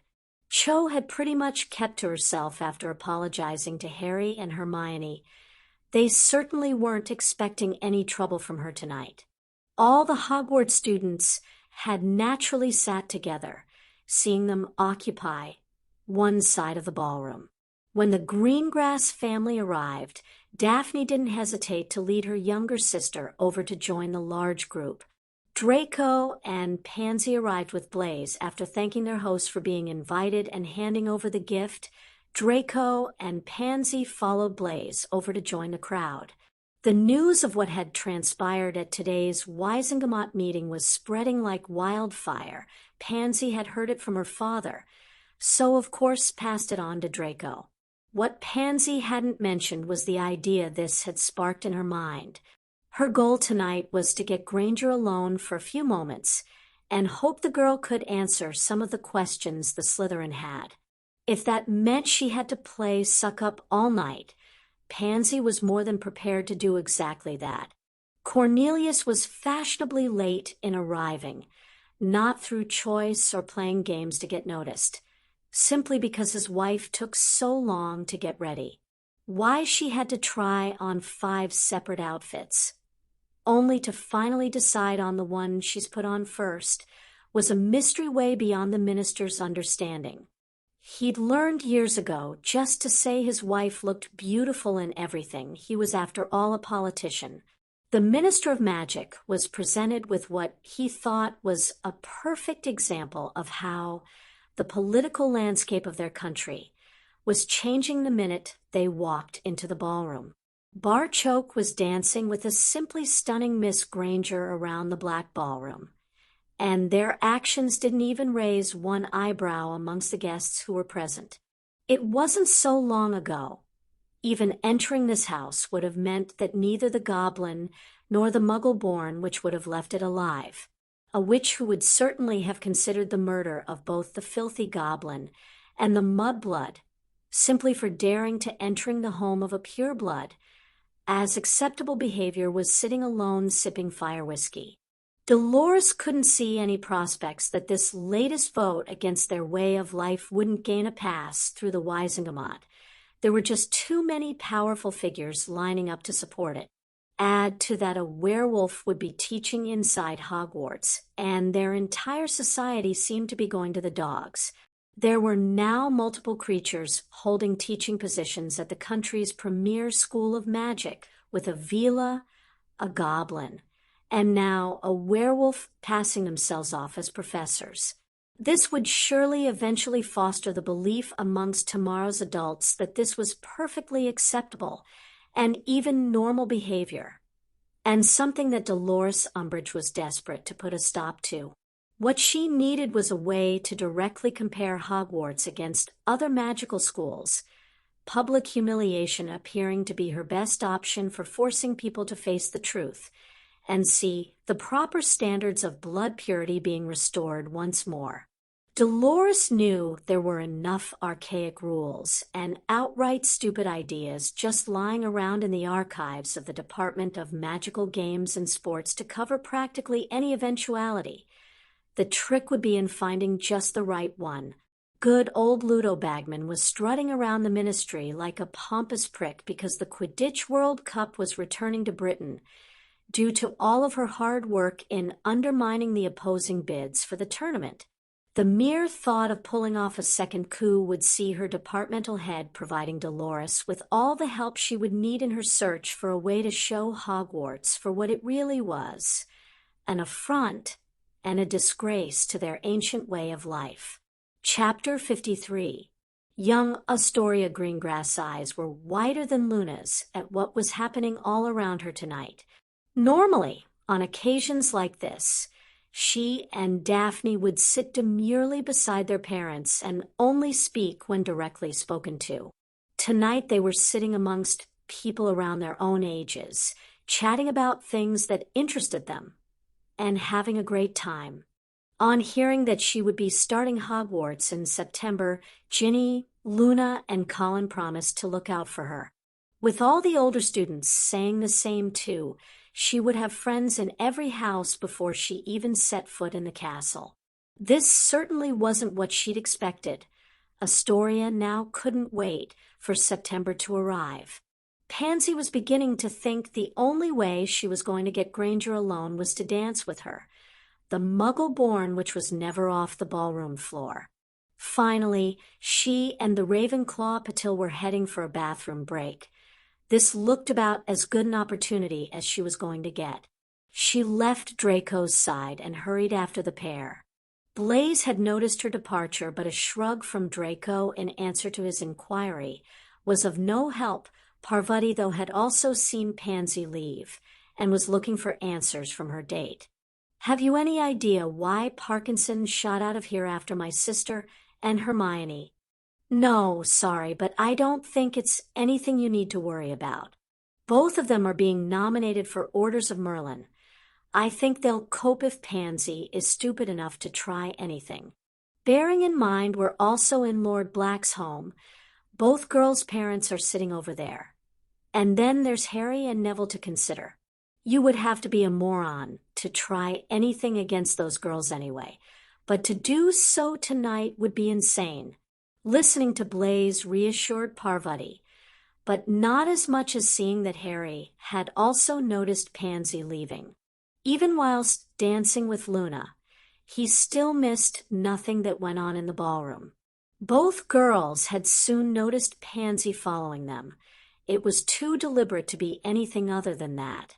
Cho had pretty much kept to herself after apologizing to Harry and Hermione. They certainly weren't expecting any trouble from her tonight. All the Hogwarts students had naturally sat together, seeing them occupy one side of the ballroom. When the Greengrass family arrived, Daphne didn't hesitate to lead her younger sister over to join the large group. Draco and Pansy arrived with Blaze after thanking their hosts for being invited and handing over the gift. Draco and Pansy followed Blaze over to join the crowd. The news of what had transpired at today's Wizengamot meeting was spreading like wildfire. Pansy had heard it from her father, so of course passed it on to Draco. What Pansy hadn't mentioned was the idea this had sparked in her mind. Her goal tonight was to get Granger alone for a few moments and hope the girl could answer some of the questions the Slytherin had. If that meant she had to play suck-up all night, Pansy was more than prepared to do exactly that. Cornelius was fashionably late in arriving, not through choice or playing games to get noticed, simply because his wife took so long to get ready. Why she had to try on 5 separate outfits, only to finally decide on the one she's put on first, was a mystery way beyond the minister's understanding. He'd learned years ago just to say his wife looked beautiful in everything. He was, after all, a politician. The Minister of Magic was presented with what he thought was a perfect example of how the political landscape of their country was changing the minute they walked into the ballroom. Barchoke was dancing with a simply stunning Miss Granger around the black ballroom, and their actions didn't even raise one eyebrow amongst the guests who were present. It wasn't so long ago. Even entering this house would have meant that neither the goblin nor the Muggle-born which would have left it alive, a witch who would certainly have considered the murder of both the filthy goblin and the mudblood, simply for daring to entering the home of a pureblood, as acceptable behavior was sitting alone sipping fire whiskey. Dolores couldn't see any prospects that this latest vote against their way of life wouldn't gain a pass through the Wizengamot. There were just too many powerful figures lining up to support it. Add to that a werewolf would be teaching inside Hogwarts, and their entire society seemed to be going to the dogs. There were now multiple creatures holding teaching positions at the country's premier school of magic, with a Vila, a goblin, and now a werewolf passing themselves off as professors. This would surely eventually foster the belief amongst tomorrow's adults that this was perfectly acceptable and even normal behavior, and something that Dolores Umbridge was desperate to put a stop to. What she needed was a way to directly compare Hogwarts against other magical schools, public humiliation appearing to be her best option for forcing people to face the truth, and see the proper standards of blood purity being restored once more. Dolores knew there were enough archaic rules and outright stupid ideas just lying around in the archives of the Department of Magical Games and Sports to cover practically any eventuality. The trick would be in finding just the right one. Good old Ludo Bagman was strutting around the ministry like a pompous prick because the Quidditch World Cup was returning to Britain, due to all of her hard work in undermining the opposing bids for the tournament. The mere thought of pulling off a second coup would see her departmental head providing Dolores with all the help she would need in her search for a way to show Hogwarts for what it really was, an affront and a disgrace to their ancient way of life. Chapter 53. Young Astoria Greengrass' eyes were wider than Luna's at what was happening all around her tonight. Normally, on occasions like this, she and Daphne would sit demurely beside their parents and only speak when directly spoken to. Tonight they were sitting amongst people around their own ages, chatting about things that interested them, and having a great time. On hearing that she would be starting Hogwarts in September, Ginny, Luna, and Colin promised to look out for her. With all the older students saying the same too, she would have friends in every house before she even set foot in the castle. This certainly wasn't what she'd expected. Astoria now couldn't wait for September to arrive. Pansy was beginning to think the only way she was going to get Granger alone was to dance with her, the muggle-born which was never off the ballroom floor. Finally, she and the Ravenclaw Patil were heading for a bathroom break. This looked about as good an opportunity as she was going to get. She left Draco's side and hurried after the pair. Blaise had noticed her departure, but a shrug from Draco in answer to his inquiry was of no help. Parvati, though, had also seen Pansy leave and was looking for answers from her date. "Have you any idea why Parkinson shot out of here after my sister and Hermione?" "No, sorry, but I don't think it's anything you need to worry about. Both of them are being nominated for Orders of Merlin. I think they'll cope if Pansy is stupid enough to try anything." Bearing in mind we're also in Lord Black's home, both girls' parents are sitting over there. And then there's Harry and Neville to consider. You would have to be a moron to try anything against those girls anyway, but to do so tonight would be insane. Listening to Blaise reassured Parvati, but not as much as seeing that Harry had also noticed Pansy leaving. Even whilst dancing with Luna, he still missed nothing that went on in the ballroom. Both girls had soon noticed Pansy following them. It was too deliberate to be anything other than that.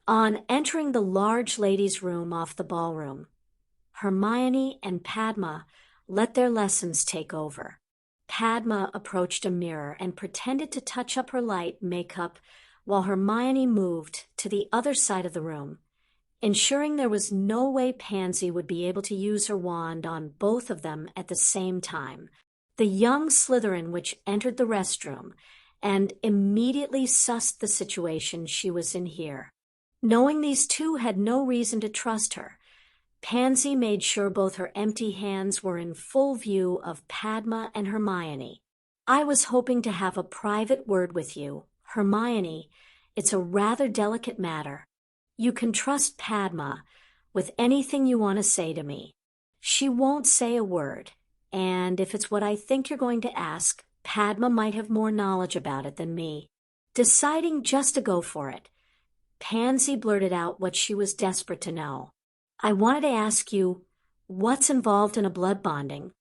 On entering the large ladies' room off the ballroom, Hermione and Padma let their lessons take over. Padma approached a mirror and pretended to touch up her light makeup while Hermione moved to the other side of the room, ensuring there was no way Pansy would be able to use her wand on both of them at the same time. The young Slytherin which entered the restroom and immediately sussed the situation she was in here. Knowing these two had no reason to trust her, Pansy made sure both her empty hands were in full view of Padma and Hermione. "I was hoping to have a private word with you, Hermione. It's a rather delicate matter. You can trust Padma with anything you want to say to me. She won't say a word, and if it's what I think you're going to ask, Padma might have more knowledge about it than me. Deciding just to go for it, Pansy blurted out what she was desperate to know. I wanted to ask you, what's involved in a blood bonding?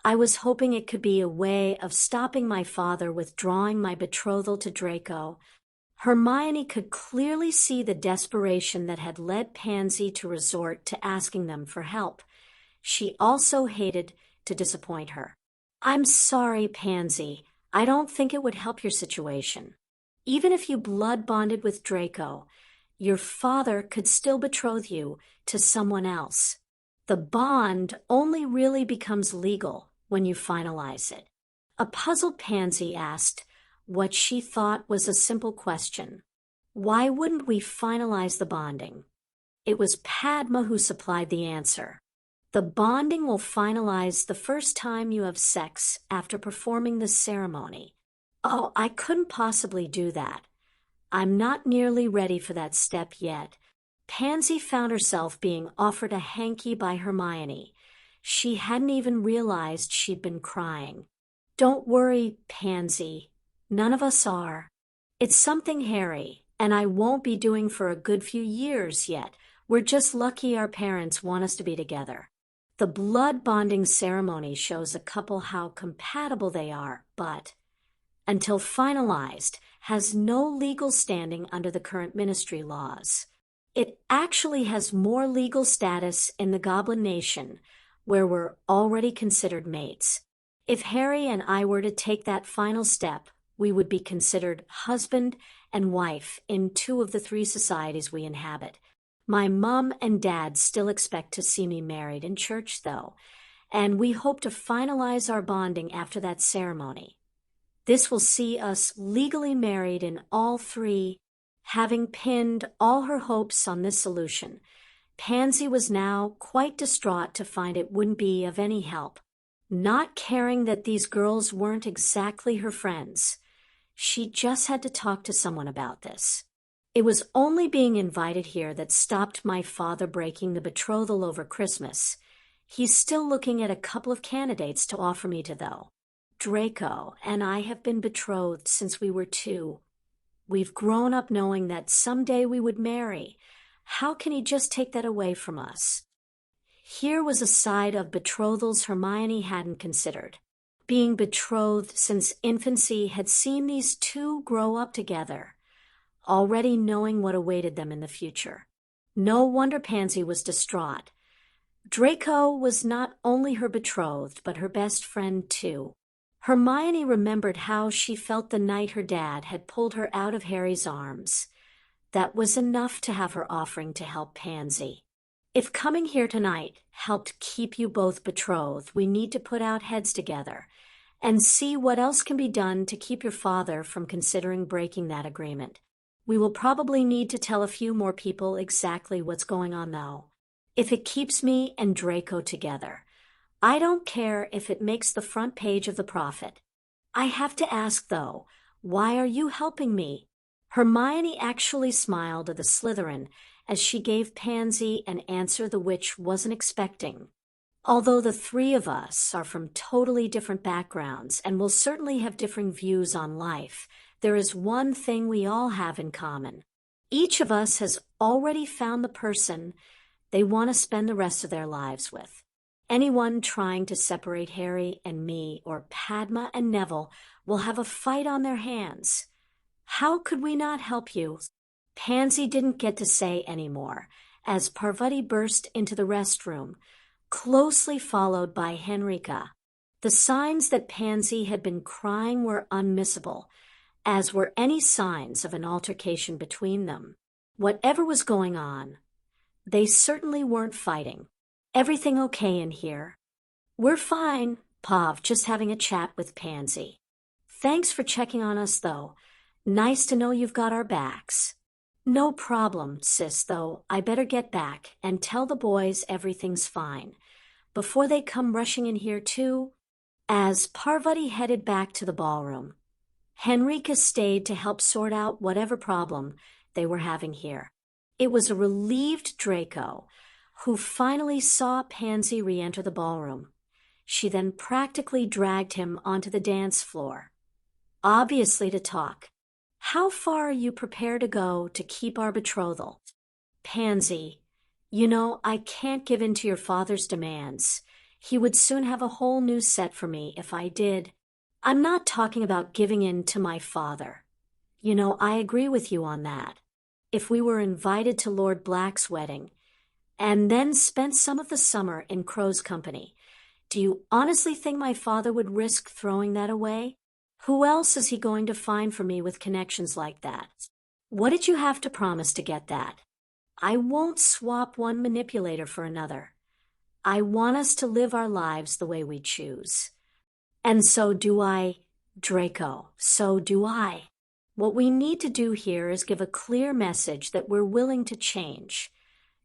I was hoping it could be a way of stopping my father withdrawing my betrothal to Draco. Hermione could clearly see the desperation that had led Pansy to resort to asking them for help. She also hated to disappoint her. I'm sorry, Pansy. I don't think it would help your situation. Even if you blood bonded with Draco, your father could still betroth you to someone else. The bond only really becomes legal when you finalize it. A puzzled Pansy asked what she thought was a simple question. Why wouldn't we finalize the bonding? It was Padma who supplied the answer. The bonding will finalize the first time you have sex after performing the ceremony. Oh, I couldn't possibly do that. I'm not nearly ready for that step yet. Pansy found herself being offered a hanky by Hermione. She hadn't even realized she'd been crying. Don't worry, Pansy. None of us are. It's something hairy, and I won't be doing for a good few years yet. We're just lucky our parents want us to be together. The blood bonding ceremony shows a couple how compatible they are, but, until finalized, has no legal standing under the current ministry laws. It actually has more legal status in the Goblin Nation, where we're already considered mates. If Harry and I were to take that final step, we would be considered husband and wife in 2 of the 3 societies we inhabit. My mom and dad still expect to see me married in church, though, and we hope to finalize our bonding after that ceremony. This will see us legally married in all 3. Having pinned all her hopes on this solution, Pansy was now quite distraught to find it wouldn't be of any help. Not caring that these girls weren't exactly her friends, she just had to talk to someone about this. It was only being invited here that stopped my father breaking the betrothal over Christmas. He's still looking at a couple of candidates to offer me to, though. Draco and I have been betrothed since we were 2. We've grown up knowing that someday we would marry. How can he just take that away from us? Here was a side of betrothals Hermione hadn't considered. Being betrothed since infancy had seen these 2 grow up together, already knowing what awaited them in the future. No wonder Pansy was distraught. Draco was not only her betrothed, but her best friend, too. Hermione remembered how she felt the night her dad had pulled her out of Harry's arms. That was enough to have her offering to help Pansy. If coming here tonight helped keep you both betrothed, we need to put out heads together and see what else can be done to keep your father from considering breaking that agreement. We will probably need to tell a few more people exactly what's going on, though. If it keeps me and Draco together, I don't care if it makes the front page of the Prophet. I have to ask, though, why are you helping me? Hermione actually smiled at the Slytherin as she gave Pansy an answer the witch wasn't expecting. Although the 3 of us are from totally different backgrounds and will certainly have differing views on life, there is one thing we all have in common. Each of us has already found the person they want to spend the rest of their lives with. Anyone trying to separate Harry and me or Padma and Neville will have a fight on their hands. How could we not help you? Pansy didn't get to say any more, as Parvati burst into the restroom, closely followed by Henrika. The signs that Pansy had been crying were unmissable, as were any signs of an altercation between them. Whatever was going on, they certainly weren't fighting. Everything okay in here? We're fine, Pav, just having a chat with Pansy. Thanks for checking on us, though. Nice to know you've got our backs. No problem, sis, though. I better get back and tell the boys everything's fine, before they come rushing in here, too. As Parvati headed back to the ballroom, Henrika stayed to help sort out whatever problem they were having here. It was a relieved Draco, who finally saw Pansy re-enter the ballroom. She then practically dragged him onto the dance floor, obviously to talk. How far are you prepared to go to keep our betrothal? Pansy, I can't give in to your father's demands. He would soon have a whole new set for me if I did. I'm not talking about giving in to my father. I agree with you on that. If we were invited to Lord Black's wedding, and then spent some of the summer in Crow's company, do you honestly think my father would risk throwing that away? Who else is he going to find for me with connections like that? What did you have to promise to get that? I won't swap one manipulator for another. I want us to live our lives the way we choose. And so do I, Draco. So do I. What we need to do here is give a clear message that we're willing to change.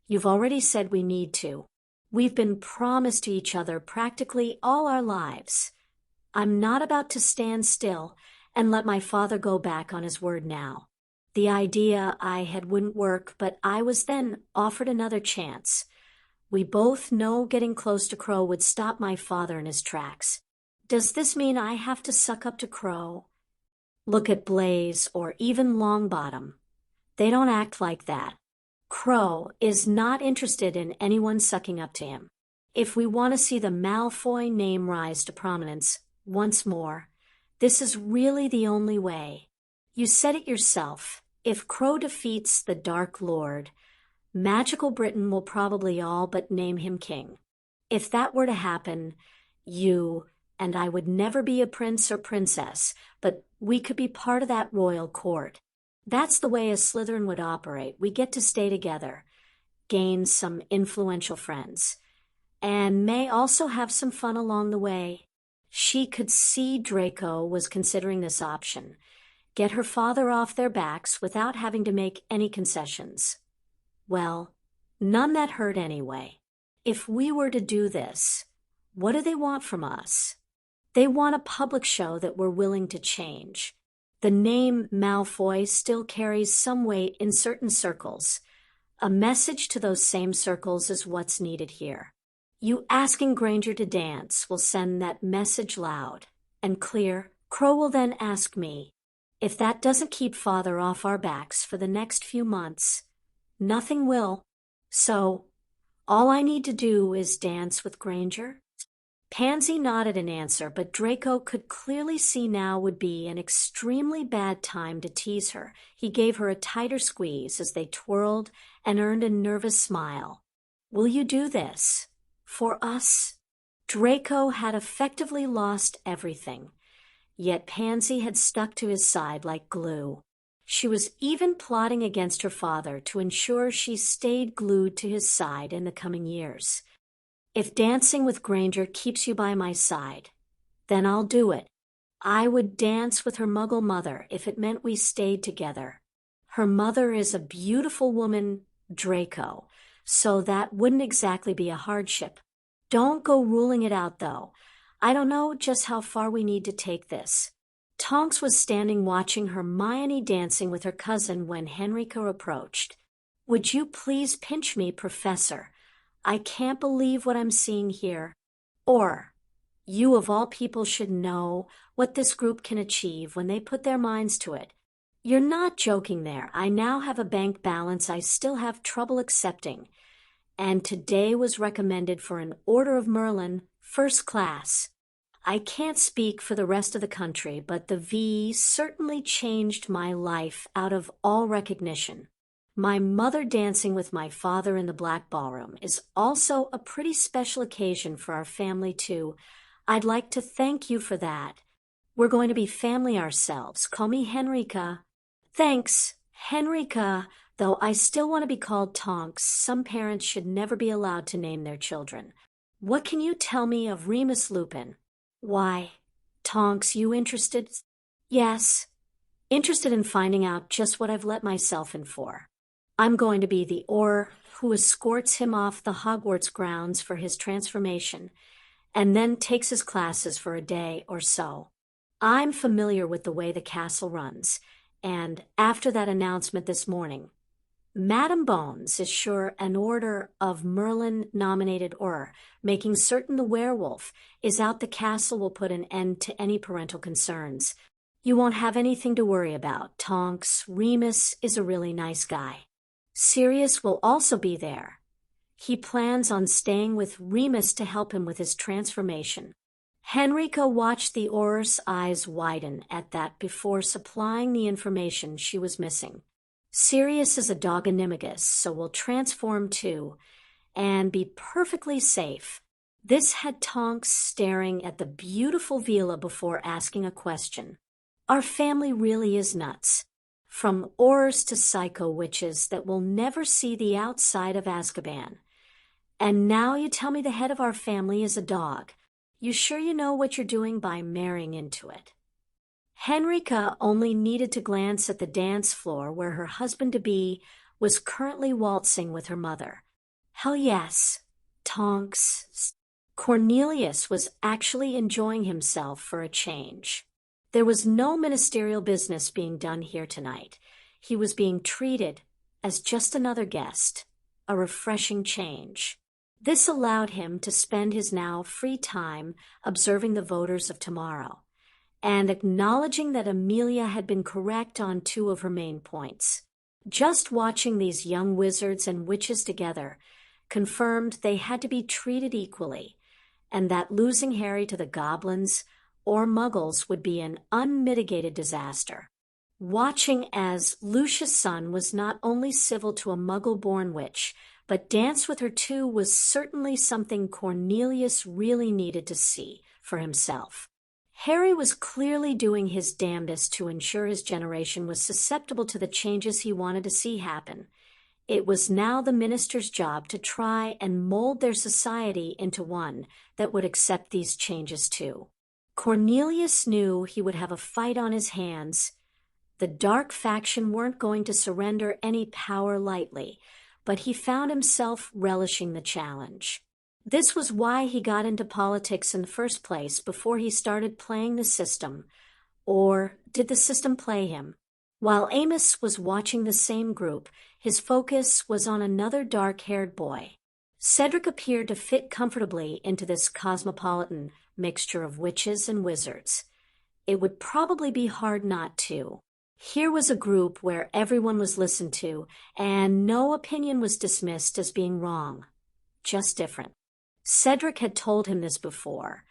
You've already said we need to. We've been promised to each other practically all our lives. I'm not about to stand still and let my father go back on his word now. The idea I had wouldn't work, but I was then offered another chance. We both know getting close to Crow would stop my father in his tracks. Does this mean I have to suck up to Crow? Look at Blaze or even Longbottom. They don't act like that. Crow is not interested in anyone sucking up to him. If we want to see the Malfoy name rise to prominence once more, this is really the only way. You said it yourself. If Crow defeats the Dark Lord, Magical Britain will probably all but name him king. If that were to happen, you and I would never be a prince or princess, but we could be part of that royal court. That's the way a Slytherin would operate. We get to stay together, gain some influential friends, and may also have some fun along the way. She could see Draco was considering this option. Get her father off their backs without having to make any concessions. Well, none that hurt anyway. If we were to do this, what do they want from us? They want a public show that we're willing to change. The name Malfoy still carries some weight in certain circles. A message to those same circles is what's needed here. You asking Granger to dance will send that message loud and clear. Crow will then ask me. If that doesn't keep Father off our backs for the next few months, nothing will. So, all I need to do is dance with Granger? Pansy nodded in answer, but Draco could clearly see now would be an extremely bad time to tease her. He gave her a tighter squeeze as they twirled and earned a nervous smile. Will you do this? For us? Draco had effectively lost everything, yet Pansy had stuck to his side like glue. She was even plotting against her father to ensure she stayed glued to his side in the coming years. If dancing with Granger keeps you by my side, then I'll do it. I would dance with her Muggle mother if it meant we stayed together. Her mother is a beautiful woman, Draco, so that wouldn't exactly be a hardship. Don't go ruling it out, though. I don't know just how far we need to take this. Tonks was standing watching Hermione dancing with her cousin when Henrica approached. Would you please pinch me, Professor? I can't believe what I'm seeing here. Or, you of all people should know what this group can achieve when they put their minds to it. You're not joking there. I now have a bank balance I still have trouble accepting. And today was recommended for an Order of Merlin, first class. I can't speak for the rest of the country, but the V certainly changed my life out of all recognition. My mother dancing with my father in the Black Ballroom is also a pretty special occasion for our family, too. I'd like to thank you for that. We're going to be family ourselves. Call me Henrica. Thanks, Henrica, though I still want to be called Tonks. Some parents should never be allowed to name their children. What can you tell me of Remus Lupin? Why, Tonks, you interested? Yes, interested in finding out just what I've let myself in for. I'm going to be the Auror who escorts him off the Hogwarts grounds for his transformation, and then takes his classes for a day or so. I'm familiar with the way the castle runs, and after that announcement this morning, Madam Bones is sure an order of Merlin-nominated Auror, making certain the werewolf is out the castle will put an end to any parental concerns. You won't have anything to worry about. Tonks, Remus is a really nice guy. Sirius will also be there. He plans on staying with Remus to help him with his transformation. Henrica watched the Auror's eyes widen at that before supplying the information she was missing. Sirius is a dog Animagus, so will transform too, and be perfectly safe. This had Tonks staring at the beautiful Vila before asking a question. Our family really is nuts. From Aurors to psycho witches that will never see the outside of Azkaban. And now you tell me the head of our family is a dog. You sure you know what you're doing by marrying into it? Henrica only needed to glance at the dance floor where her husband-to-be was currently waltzing with her mother. Hell yes, Tonks. Cornelius was actually enjoying himself for a change. There was no ministerial business being done here tonight. He was being treated as just another guest, a refreshing change. This allowed him to spend his now free time observing the voters of tomorrow, and acknowledging that Amelia had been correct on two of her main points. Just watching these young wizards and witches together confirmed they had to be treated equally, and that losing Harry to the goblins or muggles would be an unmitigated disaster. Watching as Lucius' son was not only civil to a muggle-born witch, but danced with her too was certainly something Cornelius really needed to see for himself. Harry was clearly doing his damnedest to ensure his generation was susceptible to the changes he wanted to see happen. It was now the minister's job to try and mold their society into one that would accept these changes too. Cornelius knew he would have a fight on his hands. The dark faction weren't going to surrender any power lightly, but he found himself relishing the challenge. This was why he got into politics in the first place before he started playing the system. Or did the system play him? While Amos was watching the same group, his focus was on another dark-haired boy. Cedric appeared to fit comfortably into this cosmopolitan mixture of witches and wizards. It would probably be hard not to. Here was a group where everyone was listened to, and no opinion was dismissed as being wrong, just different. Cedric had told him this before,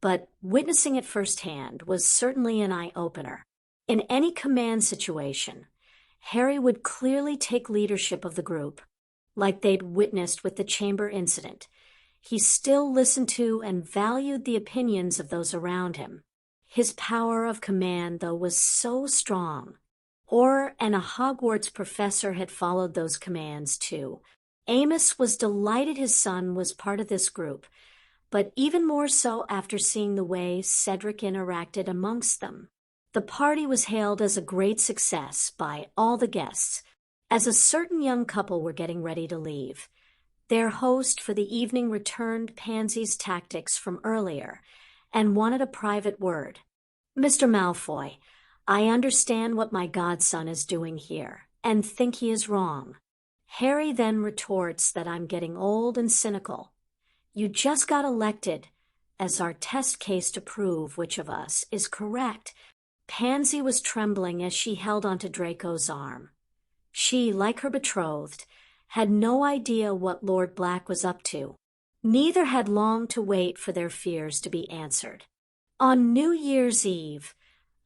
but witnessing it firsthand was certainly an eye-opener. In any command situation, Harry would clearly take leadership of the group, like they'd witnessed with the chamber incident. He still listened to and valued the opinions of those around him. His power of command, though, was so strong. And a Hogwarts professor had followed those commands, too. Amos was delighted his son was part of this group, but even more so after seeing the way Cedric interacted amongst them. The party was hailed as a great success by all the guests, as a certain young couple were getting ready to leave. Their host for the evening returned Pansy's tactics from earlier and wanted a private word. Mr. Malfoy, I understand what my godson is doing here, and think he is wrong. Harry then retorts that I'm getting old and cynical. You just got elected as our test case to prove which of us is correct. Pansy was trembling as she held onto Draco's arm. She, like her betrothed, had no idea what Lord Black was up to. Neither had long to wait for their fears to be answered. On New Year's Eve,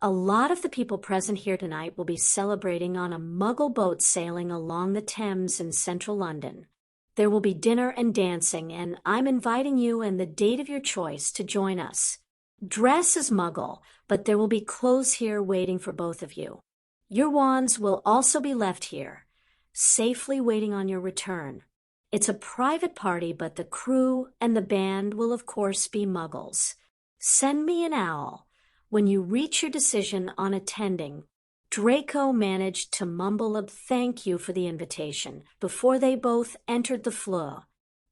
a lot of the people present here tonight will be celebrating on a muggle boat sailing along the Thames in central London. There will be dinner and dancing, and I'm inviting you and the date of your choice to join us. Dress as muggle, but there will be clothes here waiting for both of you. Your wands will also be left here, safely waiting on your return. It's a private party, but the crew and the band will of course be muggles. Send me an owl when you reach your decision on attending. Draco managed to mumble a thank you for the invitation before they both entered the fleur.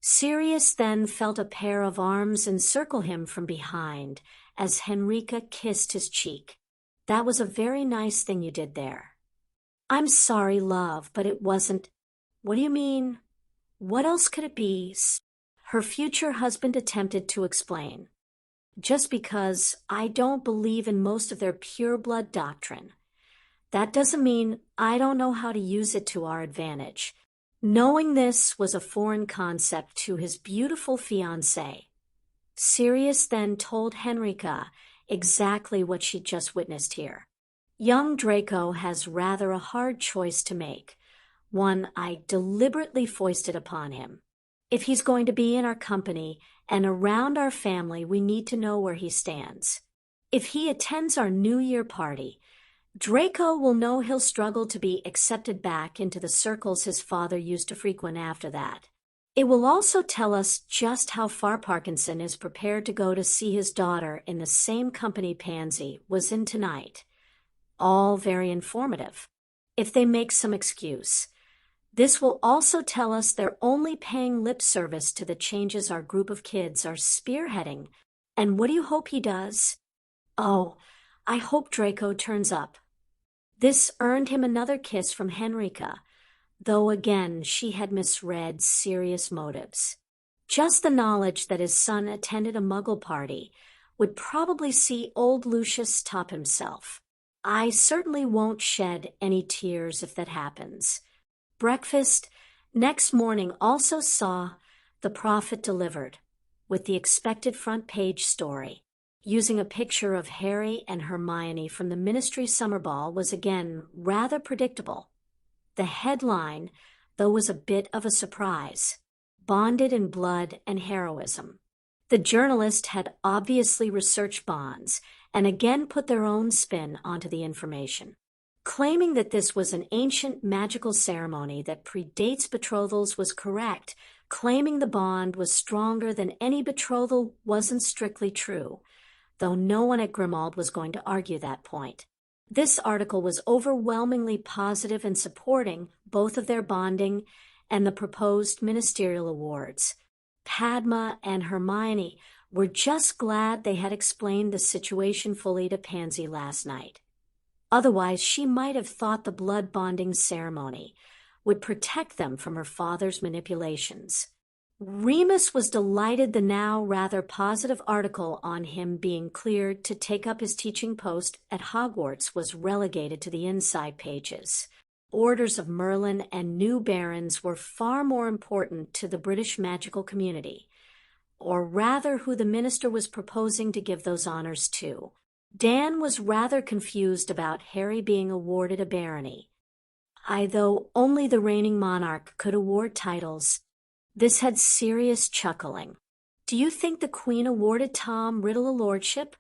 Sirius then felt a pair of arms encircle him from behind as Henrica kissed his cheek. That was a very nice thing you did there. I'm sorry, love, but it wasn't. What do you mean? What else could it be? Her future husband attempted to explain. Just because I don't believe in most of their pure blood doctrine. That doesn't mean I don't know how to use it to our advantage. Knowing this was a foreign concept to his beautiful fiancée. Sirius then told Henrika exactly what she'd just witnessed here. Young Draco has rather a hard choice to make, one I deliberately foisted upon him. If he's going to be in our company and around our family, we need to know where he stands. If he attends our New Year party, Draco will know he'll struggle to be accepted back into the circles his father used to frequent after that. It will also tell us just how far Parkinson is prepared to go to see his daughter in the same company Pansy was in tonight. All very informative. If they make some excuse. This will also tell us they're only paying lip service to the changes our group of kids are spearheading. And what do you hope he does? Oh, I hope Draco turns up. This earned him another kiss from Henrika, though again she had misread Sirius' motives. Just the knowledge that his son attended a Muggle party would probably see old Lucius top himself. I certainly won't shed any tears if that happens. Breakfast next morning also saw The Prophet delivered, with the expected front page story. Using a picture of Harry and Hermione from the Ministry Summer Ball was again rather predictable. The headline, though, was a bit of a surprise. Bonded in blood and heroism. The journalist had obviously researched bonds and again put their own spin onto the information, claiming that this was an ancient magical ceremony that predates betrothals was correct. Claiming the bond was stronger than any betrothal wasn't strictly true, though no one at Grimmauld was going to argue that point. This article was overwhelmingly positive and supporting both of their bonding and the proposed ministerial awards. Padma and Hermione were just glad they had explained the situation fully to Pansy last night. Otherwise, she might have thought the blood bonding ceremony would protect them from her father's manipulations. Remus was delighted the now rather positive article on him being cleared to take up his teaching post at Hogwarts was relegated to the inside pages. Orders of Merlin and new barons were far more important to the British magical community, or rather who the minister was proposing to give those honors to. Dan was rather confused about Harry being awarded a barony. Though only the reigning monarch could award titles, this had Sirius chuckling. Do you think the Queen awarded Tom Riddle a lordship?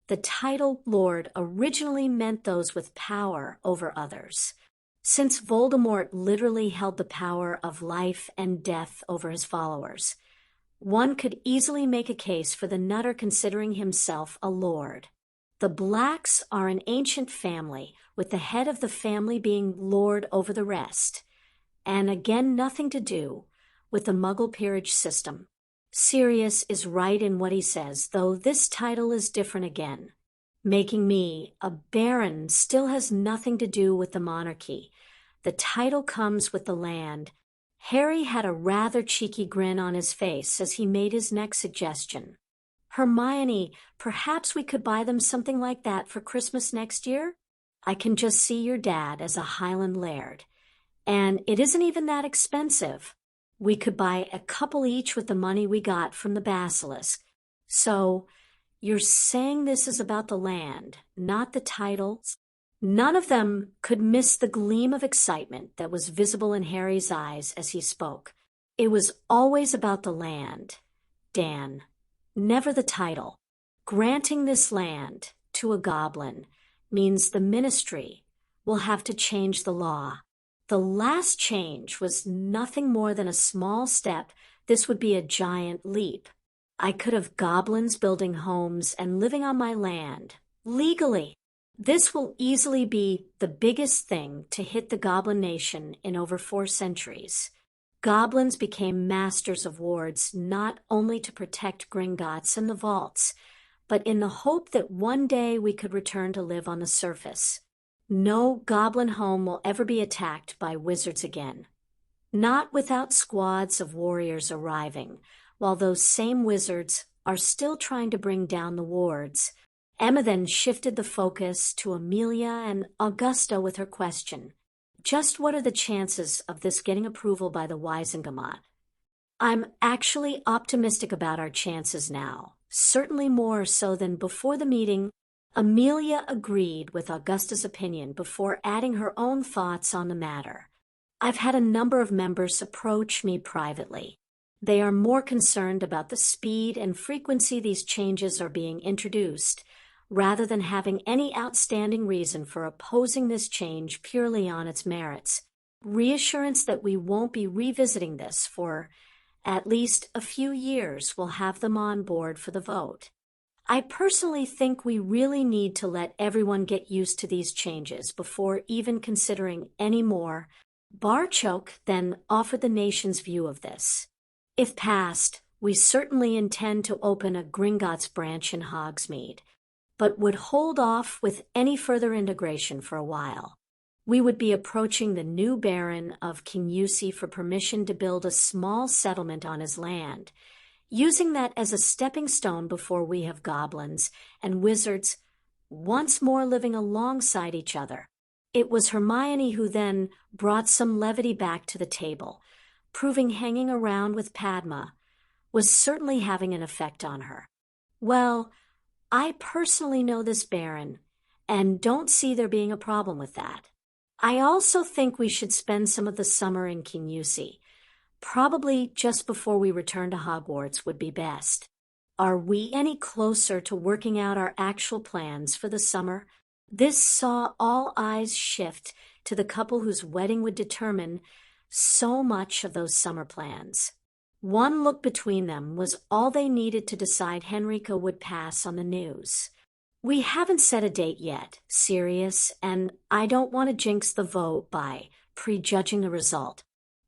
The title Lord originally meant those with power over others. Since Voldemort literally held the power of life and death over his followers, one could easily make a case for the Nutter considering himself a lord. The Blacks are an ancient family, with the head of the family being lord over the rest, and again nothing to do with the Muggle peerage system. Sirius is right in what he says, though this title is different again. Making me a baron still has nothing to do with the monarchy. The title comes with the land. Harry had a rather cheeky grin on his face as he made his next suggestion. Hermione, perhaps we could buy them something like that for Christmas next year? I can just see your dad as a Highland laird. And it isn't even that expensive. We could buy a couple each with the money we got from the basilisk. So, you're saying this is about the land, not the titles? None of them could miss the gleam of excitement that was visible in Harry's eyes as he spoke. It was always about the land, Dan, never the title. Granting this land to a goblin means the ministry will have to change the law. The last change was nothing more than a small step. This would be a giant leap. I could have goblins building homes and living on my land, legally. This will easily be the biggest thing to hit the Goblin Nation in over 4 centuries. Goblins became masters of wards not only to protect Gringotts and the vaults, but in the hope that one day we could return to live on the surface. No goblin home will ever be attacked by wizards again. not without squads of warriors arriving, while those same wizards are still trying to bring down the wards. Emma then shifted the focus to Amelia and Augusta with her question. Just what are the chances of this getting approval by the Wizengamot? I'm actually optimistic about our chances now, certainly more so than before the meeting. Amelia agreed with Augusta's opinion before adding her own thoughts on the matter. I've had a number of members approach me privately. They are more concerned about the speed and frequency these changes are being introduced, rather than having any outstanding reason for opposing this change purely on its merits. Reassurance that we won't be revisiting this for at least a few years will have them on board for the vote. I personally think we really need to let everyone get used to these changes before even considering any more. Barchoke then offered the nation's view of this. If passed, we certainly intend to open a Gringotts branch in Hogsmeade, but would hold off with any further integration for a while. We would be approaching the new Baron of Kingusi for permission to build a small settlement on his land, using that as a stepping stone before we have goblins and wizards once more living alongside each other. It was Hermione who then brought some levity back to the table, proving hanging around with Padma was certainly having an effect on her. Well, I personally know this Baron, and don't see there being a problem with that. I also think we should spend some of the summer in Kingusi. Probably just before we return to Hogwarts would be best. Are we any closer to working out our actual plans for the summer? This saw all eyes shift to the couple whose wedding would determine so much of those summer plans. One look between them was all they needed to decide Henrica would pass on the news. We haven't set a date yet, Sirius, and I don't want to jinx the vote by prejudging the result.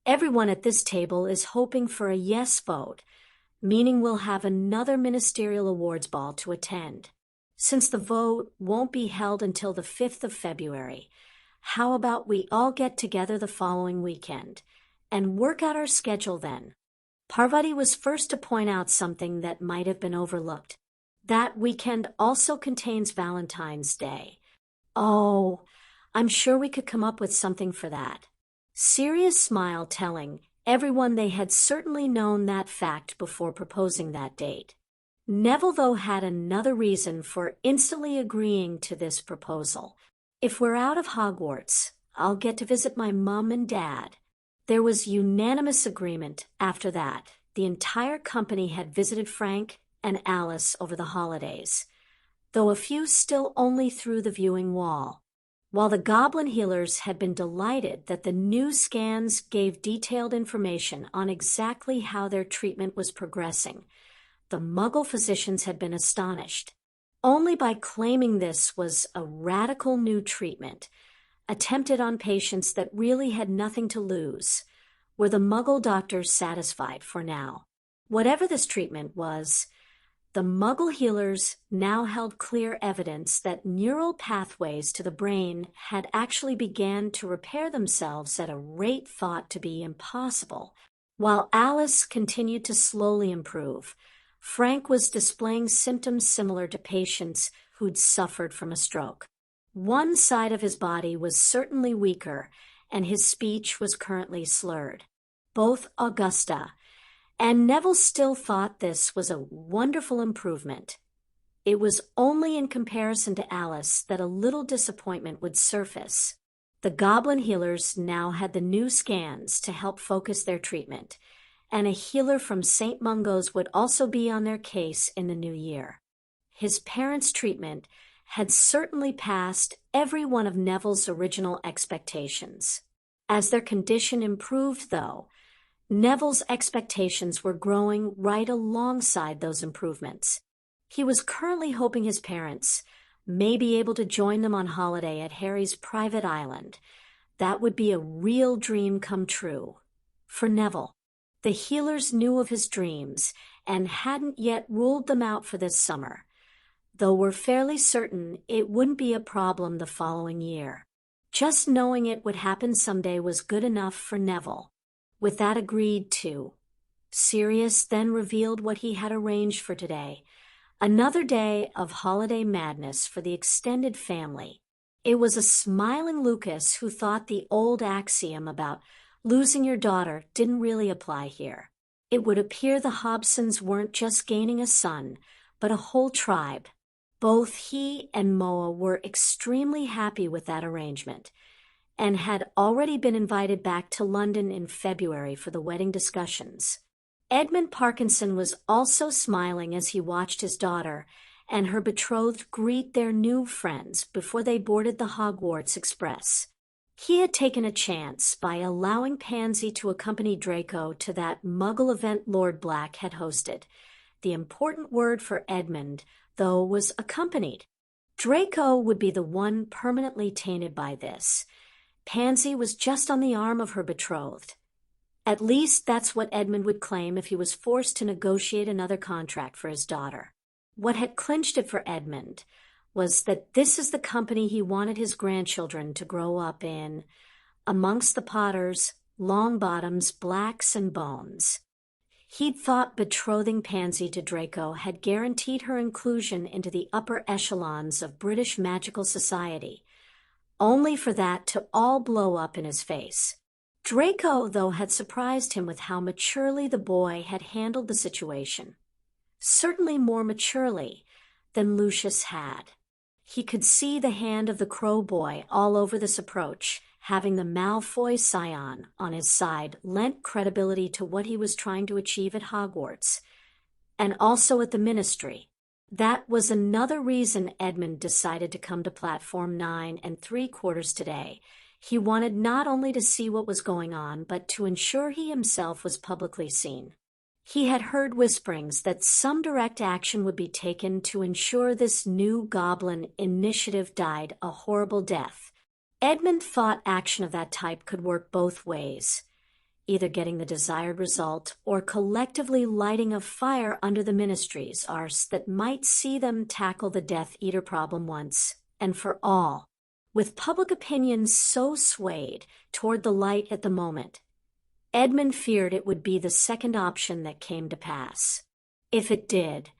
Everyone at this table is hoping for a yes vote, meaning we'll have another ministerial awards ball to attend. Since the vote won't be held until the 5th of February, how about we all get together the following weekend and work out our schedule then? Parvati was first to point out something that might have been overlooked. That weekend also contains Valentine's Day. Oh, I'm sure we could come up with something for that. Sirius smiled, telling everyone they had certainly known that fact before proposing that date. Neville, though, had another reason for instantly agreeing to this proposal. If we're out of Hogwarts, I'll get to visit my mom and dad. There was unanimous agreement after that. The entire company had visited Frank and Alice over the holidays, though a few still only through the viewing wall. While the goblin healers had been delighted that the new scans gave detailed information on exactly how their treatment was progressing, the Muggle physicians had been astonished. Only by claiming this was a radical new treatment, attempted on patients that really had nothing to lose, were the Muggle doctors satisfied for now. Whatever this treatment was, the Muggle healers now held clear evidence that neural pathways to the brain had actually began to repair themselves at a rate thought to be impossible. While Alice continued to slowly improve, Frank was displaying symptoms similar to patients who'd suffered from a stroke. One side of his body was certainly weaker, and his speech was currently slurred. Both Augusta and Neville still thought this was a wonderful improvement. It was only in comparison to Alice that a little disappointment would surface. The goblin healers now had the new scans to help focus their treatment, and a healer from St. Mungo's would also be on their case in the new year. His parents' treatment had certainly passed every one of Neville's original expectations. As their condition improved, though, Neville's expectations were growing right alongside those improvements. He was currently hoping his parents may be able to join them on holiday at Harry's private island. That would be a real dream come true. For Neville, the healers knew of his dreams and hadn't yet ruled them out for this summer, though were fairly certain it wouldn't be a problem the following year. Just knowing it would happen someday was good enough for Neville. With that agreed to, Sirius then revealed what he had arranged for today. Another day of holiday madness for the extended family. It was a smiling Lucas who thought the old axiom about losing your daughter didn't really apply here. It would appear the Hobsons weren't just gaining a son, but a whole tribe. Both he and Moa were extremely happy with that arrangement, and had already been invited back to London in February for the wedding discussions. Edmund Parkinson was also smiling as he watched his daughter and her betrothed greet their new friends before they boarded the Hogwarts Express. He had taken a chance by allowing Pansy to accompany Draco to that Muggle event Lord Black had hosted. The important word for Edmund, though, was accompanied. Draco would be the one permanently tainted by this. Pansy was just on the arm of her betrothed. At least that's what Edmund would claim if he was forced to negotiate another contract for his daughter. What had clinched it for Edmund was that this is the company he wanted his grandchildren to grow up in, amongst the Potters, Longbottoms, Blacks, and Bones. He'd thought betrothing Pansy to Draco had guaranteed her inclusion into the upper echelons of British magical society, only for that to all blow up in his face. Draco, though, had surprised him with how maturely the boy had handled the situation. Certainly more maturely than Lucius had. He could see the hand of the Crow boy all over this approach. Having the Malfoy scion on his side lent credibility to what he was trying to achieve at Hogwarts, and also at the Ministry. That was another reason Edmund decided to come to Platform 9 3/4 today. He wanted not only to see what was going on, but to ensure he himself was publicly seen. He had heard whisperings that some direct action would be taken to ensure this new goblin initiative died a horrible death. Edmund thought action of that type could work both ways, either getting the desired result or collectively lighting a fire under the Ministry's arse that might see them tackle the Death Eater problem once and for all. With public opinion so swayed toward the light at the moment, Edmund feared it would be the second option that came to pass. If it did,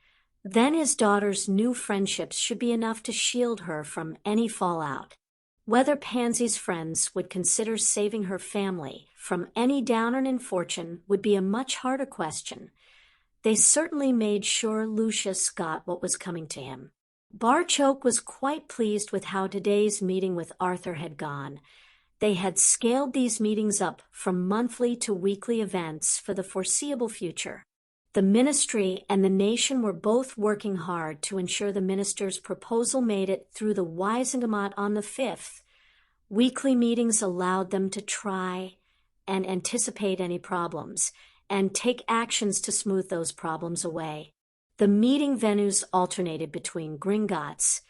then his daughter's new friendships should be enough to shield her from any fallout. Whether Pansy's friends would consider saving her family from any downturn in fortune would be a much harder question. They certainly made sure Lucius got what was coming to him. Barchoke was quite pleased with how today's meeting with Arthur had gone. They had scaled these meetings up from monthly to weekly events for the foreseeable future. The Ministry and the nation were both working hard to ensure the minister's proposal made it through the Wizengamot on the 5th. Weekly meetings allowed them to try and anticipate any problems and take actions to smooth those problems away. The meeting venues alternated between Gringotts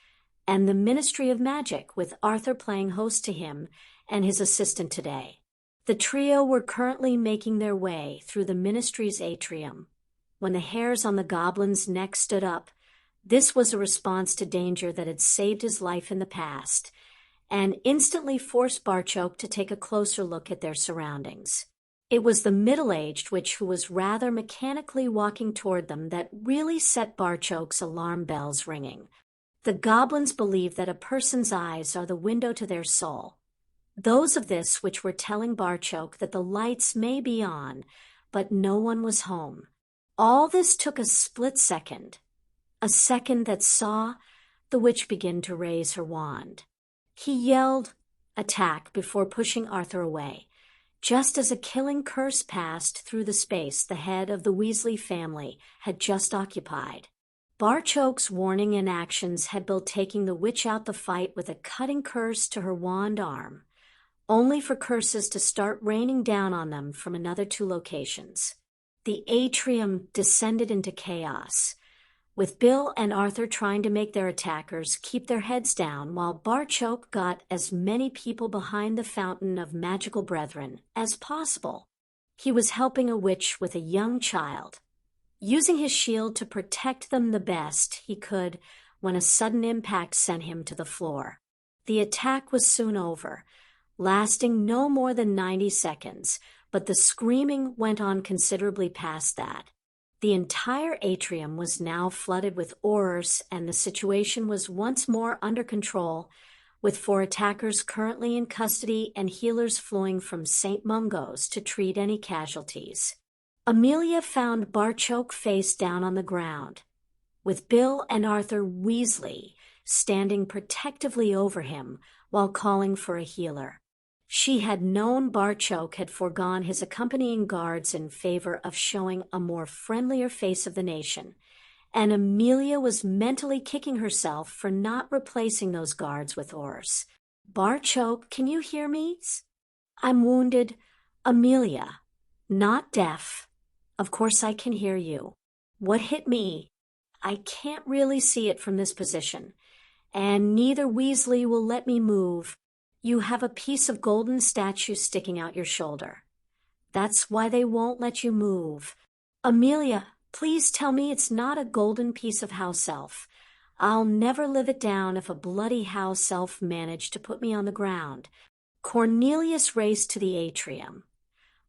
and the Ministry of Magic, with Arthur playing host to him and his assistant today. The trio were currently making their way through the Ministry's atrium. When the hairs on the goblin's neck stood up, this was a response to danger that had saved his life in the past, and instantly forced Barchoke to take a closer look at their surroundings. It was the middle-aged witch who was rather mechanically walking toward them that really set Barchoke's alarm bells ringing. The goblins believe that a person's eyes are the window to their soul. Those of this which were telling Barchoke that the lights may be on, but no one was home. All this took a split second, a second that saw the witch begin to raise her wand. He yelled, "Attack," before pushing Arthur away, just as a killing curse passed through the space the head of the Weasley family had just occupied. Barchoke's warning and actions had been taking the witch out the fight with a cutting curse to her wand arm, only for curses to start raining down on them from another 2 locations. The atrium descended into chaos, with Bill and Arthur trying to make their attackers keep their heads down while Barchoke got as many people behind the fountain of magical brethren as possible. He was helping a witch with a young child, using his shield to protect them the best he could when a sudden impact sent him to the floor. The attack was soon over, lasting no more than 90 seconds, but the screaming went on considerably past that. The entire atrium was now flooded with aurors, and the situation was once more under control, with 4 attackers currently in custody and healers flowing from St. Mungo's to treat any casualties. Amelia found Barchoke face down on the ground, with Bill and Arthur Weasley standing protectively over him while calling for a healer. She had known Barchoke had foregone his accompanying guards in favor of showing a more friendlier face of the nation, and Amelia was mentally kicking herself for not replacing those guards with aurors. "Barchoke, can you hear me?" "I'm wounded." "Amelia, not deaf. Of course I can hear you. What hit me? I can't really see it from this position, and neither Weasley will let me move. You have a piece of golden statue sticking out your shoulder. That's why they won't let you move. Amelia, please tell me it's not a golden piece of house elf. I'll never live it down if a bloody house elf managed to put me on the ground." Cornelius raced to the atrium,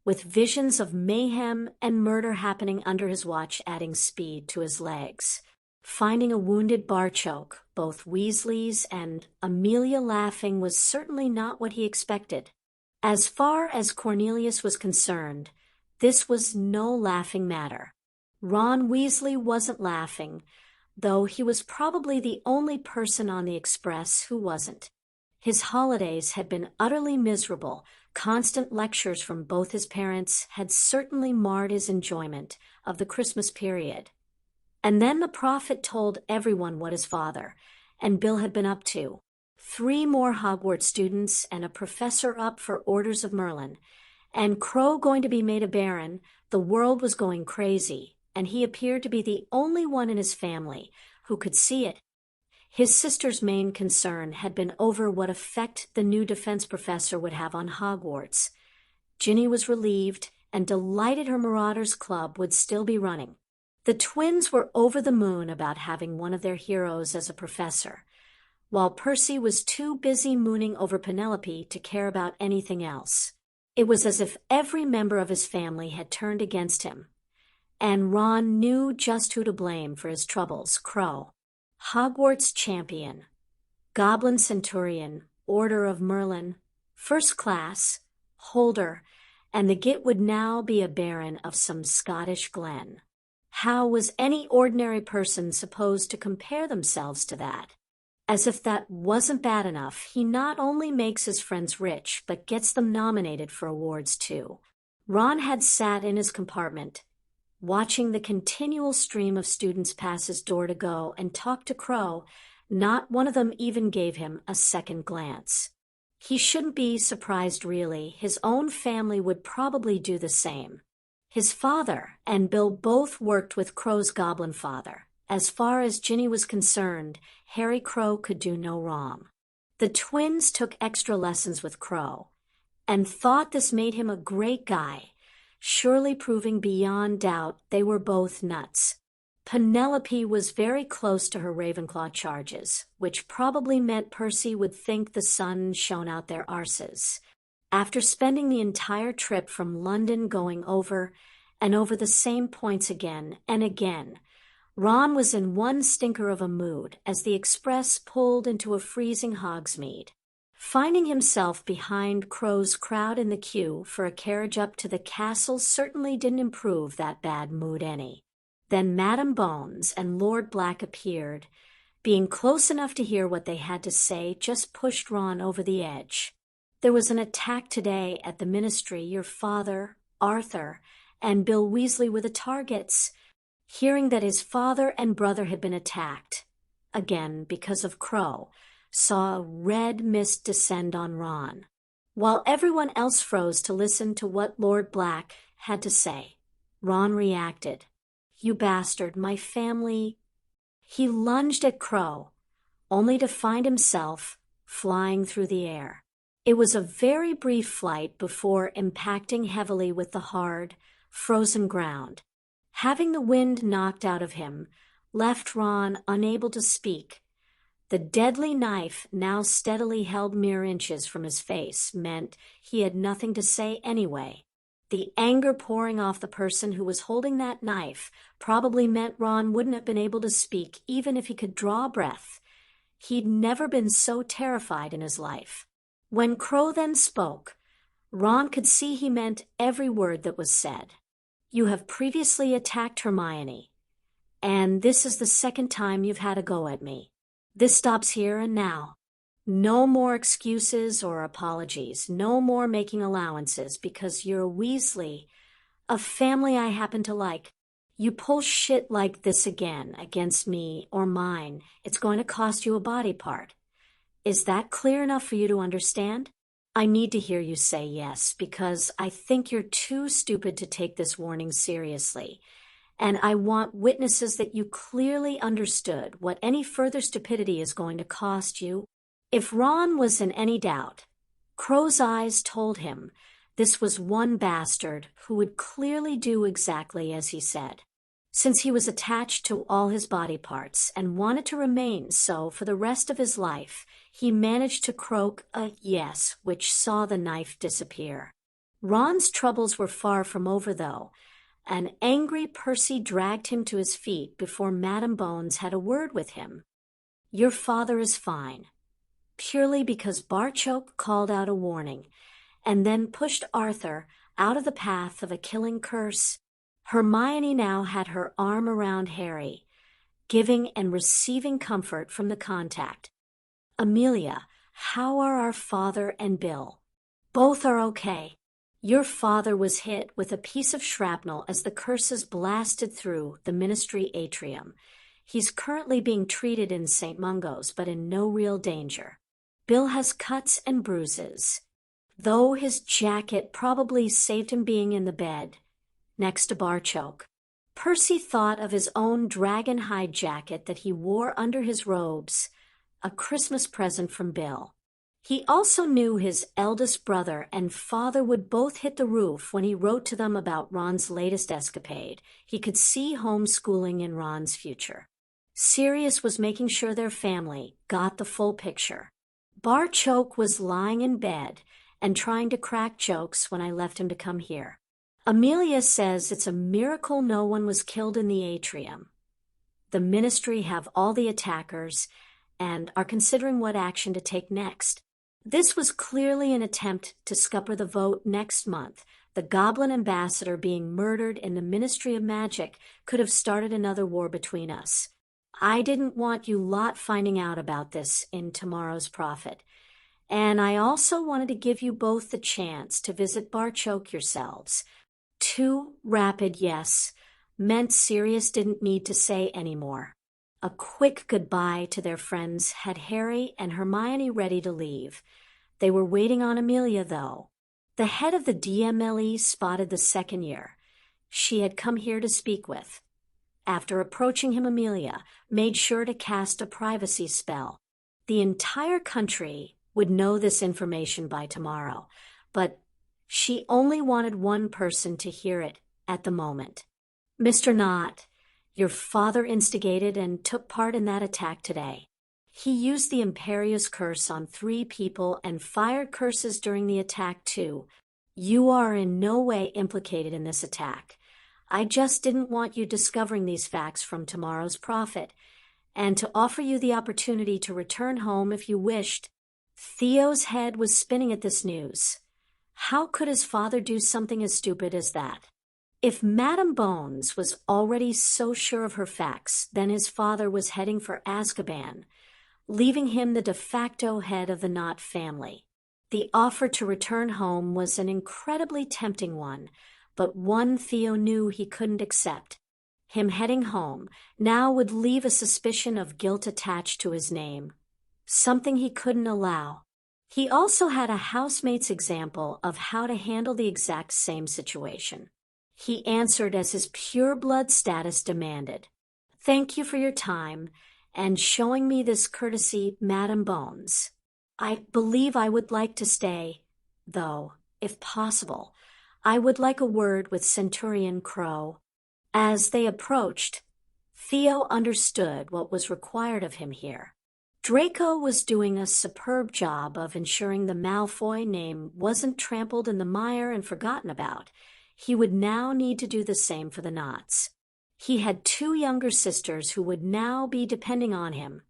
with visions of mayhem and murder happening under his watch adding speed to his legs. Finding a wounded Barchoke, both Weasley's and Amelia laughing, was certainly not what he expected. As far as Cornelius was concerned, this was no laughing matter. Ron Weasley wasn't laughing, though he was probably the only person on the Express who wasn't. His holidays had been utterly miserable. Constant lectures from both his parents had certainly marred his enjoyment of the Christmas period. And then the prophet told everyone what his father and Bill had been up to. 3 more Hogwarts students and a professor up for Orders of Merlin, and Crow going to be made a baron. The world was going crazy, and he appeared to be the only one in his family who could see it. His sister's main concern had been over what effect the new defense professor would have on Hogwarts. Ginny was relieved and delighted her Marauders Club would still be running. The twins were over the moon about having one of their heroes as a professor, while Percy was too busy mooning over Penelope to care about anything else. It was as if every member of his family had turned against him, and Ron knew just who to blame for his troubles: Crow. Hogwarts champion, Goblin Centurion, Order of Merlin, first class, holder, and the Git would now be a baron of some Scottish glen. How was any ordinary person supposed to compare themselves to that? As if that wasn't bad enough, he not only makes his friends rich, but gets them nominated for awards too. Ron had sat in his compartment, watching the continual stream of students pass his door to go and talk to Crow. Not one of them even gave him a second glance. He shouldn't be surprised, really. His own family would probably do the same. His father and Bill both worked with Crow's goblin father. As far as Ginny was concerned, Harry Crow could do no wrong. The twins took extra lessons with Crow and thought this made him a great guy, surely proving beyond doubt they were both nuts. Penelope was very close to her Ravenclaw charges, which probably meant Percy would think the sun shone out their arses. After spending the entire trip from London going over and over the same points again and again, Ron was in one stinker of a mood as the express pulled into a freezing Hogsmeade. Finding himself behind Crow's crowd in the queue for a carriage up to the castle certainly didn't improve that bad mood any. Then Madame Bones and Lord Black appeared. Being close enough to hear what they had to say just pushed Ron over the edge. "There was an attack today at the Ministry. Your father, Arthur, and Bill Weasley were the targets." Hearing that his father and brother had been attacked, again because of Crow, saw a red mist descend on Ron. While everyone else froze to listen to what Lord Black had to say, Ron reacted. "You bastard, my family..." He lunged at Crow, only to find himself flying through the air. It was a very brief flight before impacting heavily with the hard, frozen ground. Having the wind knocked out of him left Ron unable to speak. The deadly knife, now steadily held mere inches from his face, meant he had nothing to say anyway. The anger pouring off the person who was holding that knife probably meant Ron wouldn't have been able to speak even if he could draw a breath. He'd never been so terrified in his life. When Crow then spoke, Ron could see he meant every word that was said. You have previously attacked Hermione, and this is the second time you've had a go at me. This stops here and now. No more excuses or apologies. No more making allowances because you're a Weasley, a family I happen to like. You pull shit like this again against me or mine, it's going to cost you a body part. Is that clear enough for you to understand? I need to hear you say yes, because I think you're too stupid to take this warning seriously. And I want witnesses that you clearly understood what any further stupidity is going to cost you. If Ron was in any doubt, Crow's eyes told him this was one bastard who would clearly do exactly as he said. Since he was attached to all his body parts and wanted to remain so for the rest of his life, he managed to croak a yes, which saw the knife disappear. Ron's troubles were far from over, though. An angry Percy dragged him to his feet before Madame Bones had a word with him. Your father is fine. Purely because Barchoke called out a warning, and then pushed Arthur out of the path of a killing curse. Hermione now had her arm around Harry, giving and receiving comfort from the contact. Amelia, how are our father and Bill? Both are okay. Your father was hit with a piece of shrapnel as the curses blasted through the ministry atrium. He's currently being treated in St. Mungo's, but in no real danger. Bill has cuts and bruises, though his jacket probably saved him being in the bed next to Barchoke. Percy thought of his own dragon hide jacket that he wore under his robes, a Christmas present from Bill. He also knew his eldest brother and father would both hit the roof when he wrote to them about Ron's latest escapade. He could see homeschooling in Ron's future. Sirius was making sure their family got the full picture. Barchoke was lying in bed and trying to crack jokes when I left him to come here. Amelia says it's a miracle no one was killed in the atrium. The ministry have all the attackers and are considering what action to take next. This was clearly an attempt to scupper the vote next month. The Goblin ambassador being murdered in the Ministry of Magic could have started another war between us. I didn't want you lot finding out about this in tomorrow's Prophet. And I also wanted to give you both the chance to visit Barchoke yourselves. 2 rapid yes meant Sirius didn't need to say any more. A quick goodbye to their friends had Harry and Hermione ready to leave. They were waiting on Amelia, though. The head of the DMLE spotted the second year she had come here to speak with. After approaching him, Amelia made sure to cast a privacy spell. The entire country would know this information by tomorrow, but she only wanted one person to hear it at the moment. Mr. Nott, your father instigated and took part in that attack today. He used the Imperious Curse on 3 people and fired curses during the attack too. You are in no way implicated in this attack. I just didn't want you discovering these facts from tomorrow's Prophet, and to offer you the opportunity to return home if you wished. Theo's head was spinning at this news. How could his father do something as stupid as that? If Madame Bones was already so sure of her facts, then his father was heading for Azkaban, leaving him the de facto head of the Nott family. The offer to return home was an incredibly tempting one, but one Theo knew he couldn't accept. Him heading home now would leave a suspicion of guilt attached to his name, something he couldn't allow. He also had a housemate's example of how to handle the exact same situation. He answered as his pure blood status demanded. Thank you for your time and showing me this courtesy, Madame Bones. I believe I would like to stay, though, if possible. I would like a word with Centurion Crow. As they approached, Theo understood what was required of him here. Draco was doing a superb job of ensuring the Malfoy name wasn't trampled in the mire and forgotten about. he would now need to do the same for the Knotts. He had 2 younger sisters who would now be depending on him.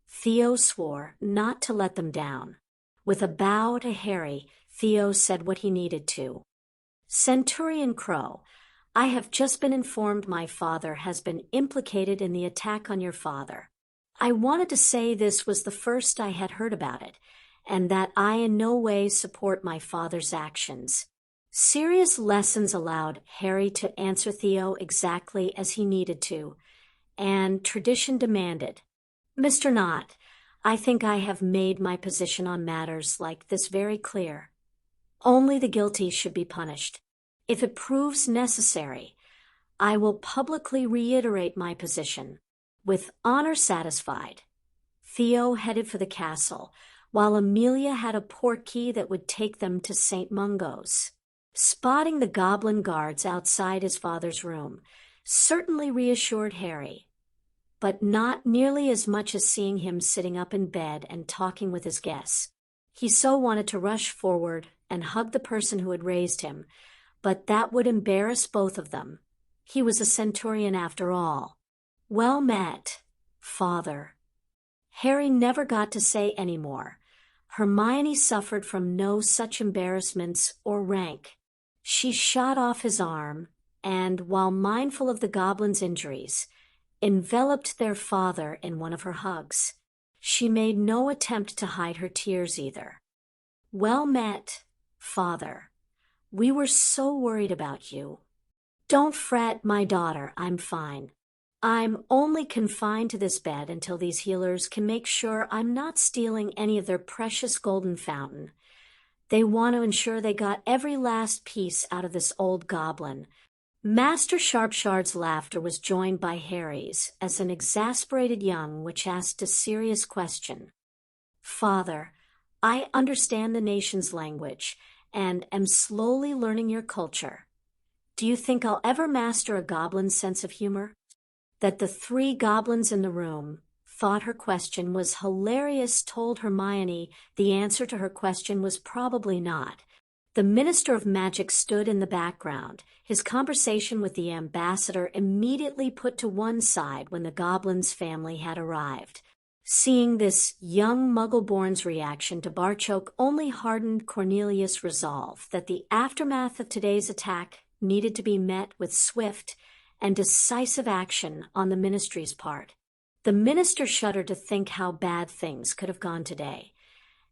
Theo swore not to let them down. With a bow to Harry, Theo said what he needed to. Centurion Crow, I have just been informed my father has been implicated in the attack on your father. I wanted to say this was the first I had heard about it, and that I in no way support my father's actions. Serious lessons allowed Harry to answer Theo exactly as he needed to, and tradition demanded. Mr. Nott, I think I have made my position on matters like this very clear. Only the guilty should be punished. If it proves necessary, I will publicly reiterate my position. With honor satisfied, Theo headed for the castle, while Amelia had a portkey that would take them to St. Mungo's. Spotting the goblin guards outside his father's room certainly reassured Harry, but not nearly as much as seeing him sitting up in bed and talking with his guests. He so wanted to rush forward and hug the person who had raised him, but that would embarrass both of them. He was a centurion after all. Well met, father. Harry never got to say any more. Hermione suffered from no such embarrassments or rank. She shot off his arm, and, while mindful of the goblin's injuries, enveloped their father in one of her hugs. She made no attempt to hide her tears either. Well met, father. We were so worried about you. Don't fret, my daughter, I'm fine. I'm only confined to this bed until these healers can make sure I'm not stealing any of their precious golden fountain. They want to ensure they got every last piece out of this old goblin. Master Sharpshard's laughter was joined by Harry's as an exasperated young witch asked a serious question. Father, I understand the nation's language and am slowly learning your culture. Do you think I'll ever master a goblin's sense of humor? That the 3 goblins in the room thought her question was hilarious told Hermione the answer to her question was probably not. The Minister of Magic stood in the background, his conversation with the ambassador immediately put to one side when the goblin's family had arrived. Seeing this young Muggle-born's reaction to Barchoke only hardened Cornelius' resolve that the aftermath of today's attack needed to be met with swift and decisive action on the ministry's part. The minister shuddered to think how bad things could have gone today,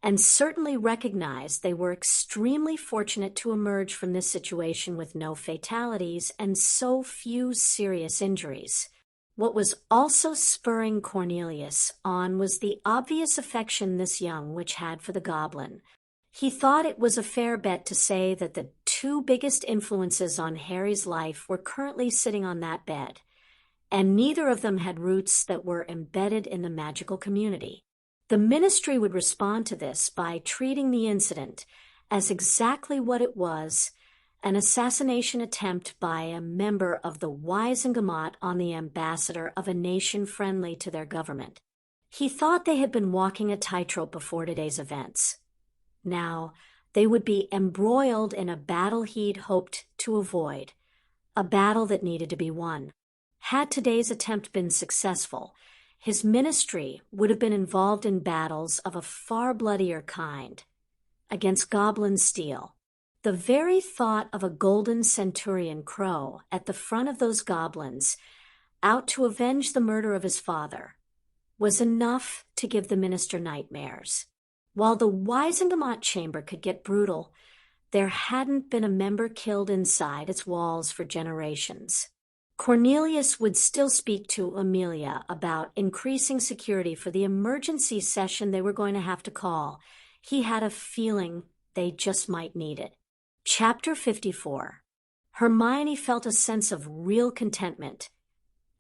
and certainly recognized they were extremely fortunate to emerge from this situation with no fatalities and so few serious injuries. What was also spurring Cornelius on was the obvious affection this young witch had for the goblin. He thought it was a fair bet to say that the 2 biggest influences on Harry's life were currently sitting on that bed, and neither of them had roots that were embedded in the magical community. The ministry would respond to this by treating the incident as exactly what it was, an assassination attempt by a member of the Wizengamot on the ambassador of a nation friendly to their government. He thought they had been walking a tightrope before today's events. Now, they would be embroiled in a battle he'd hoped to avoid, a battle that needed to be won. Had today's attempt been successful, his ministry would have been involved in battles of a far bloodier kind, against goblin steel. The very thought of a golden centurion Crow at the front of those goblins, out to avenge the murder of his father, was enough to give the minister nightmares. While the Wizengamot chamber could get brutal, there hadn't been a member killed inside its walls for generations. Cornelius would still speak to Amelia about increasing security for the emergency session they were going to have to call. He had a feeling they just might need it. Chapter 54. Hermione felt a sense of real contentment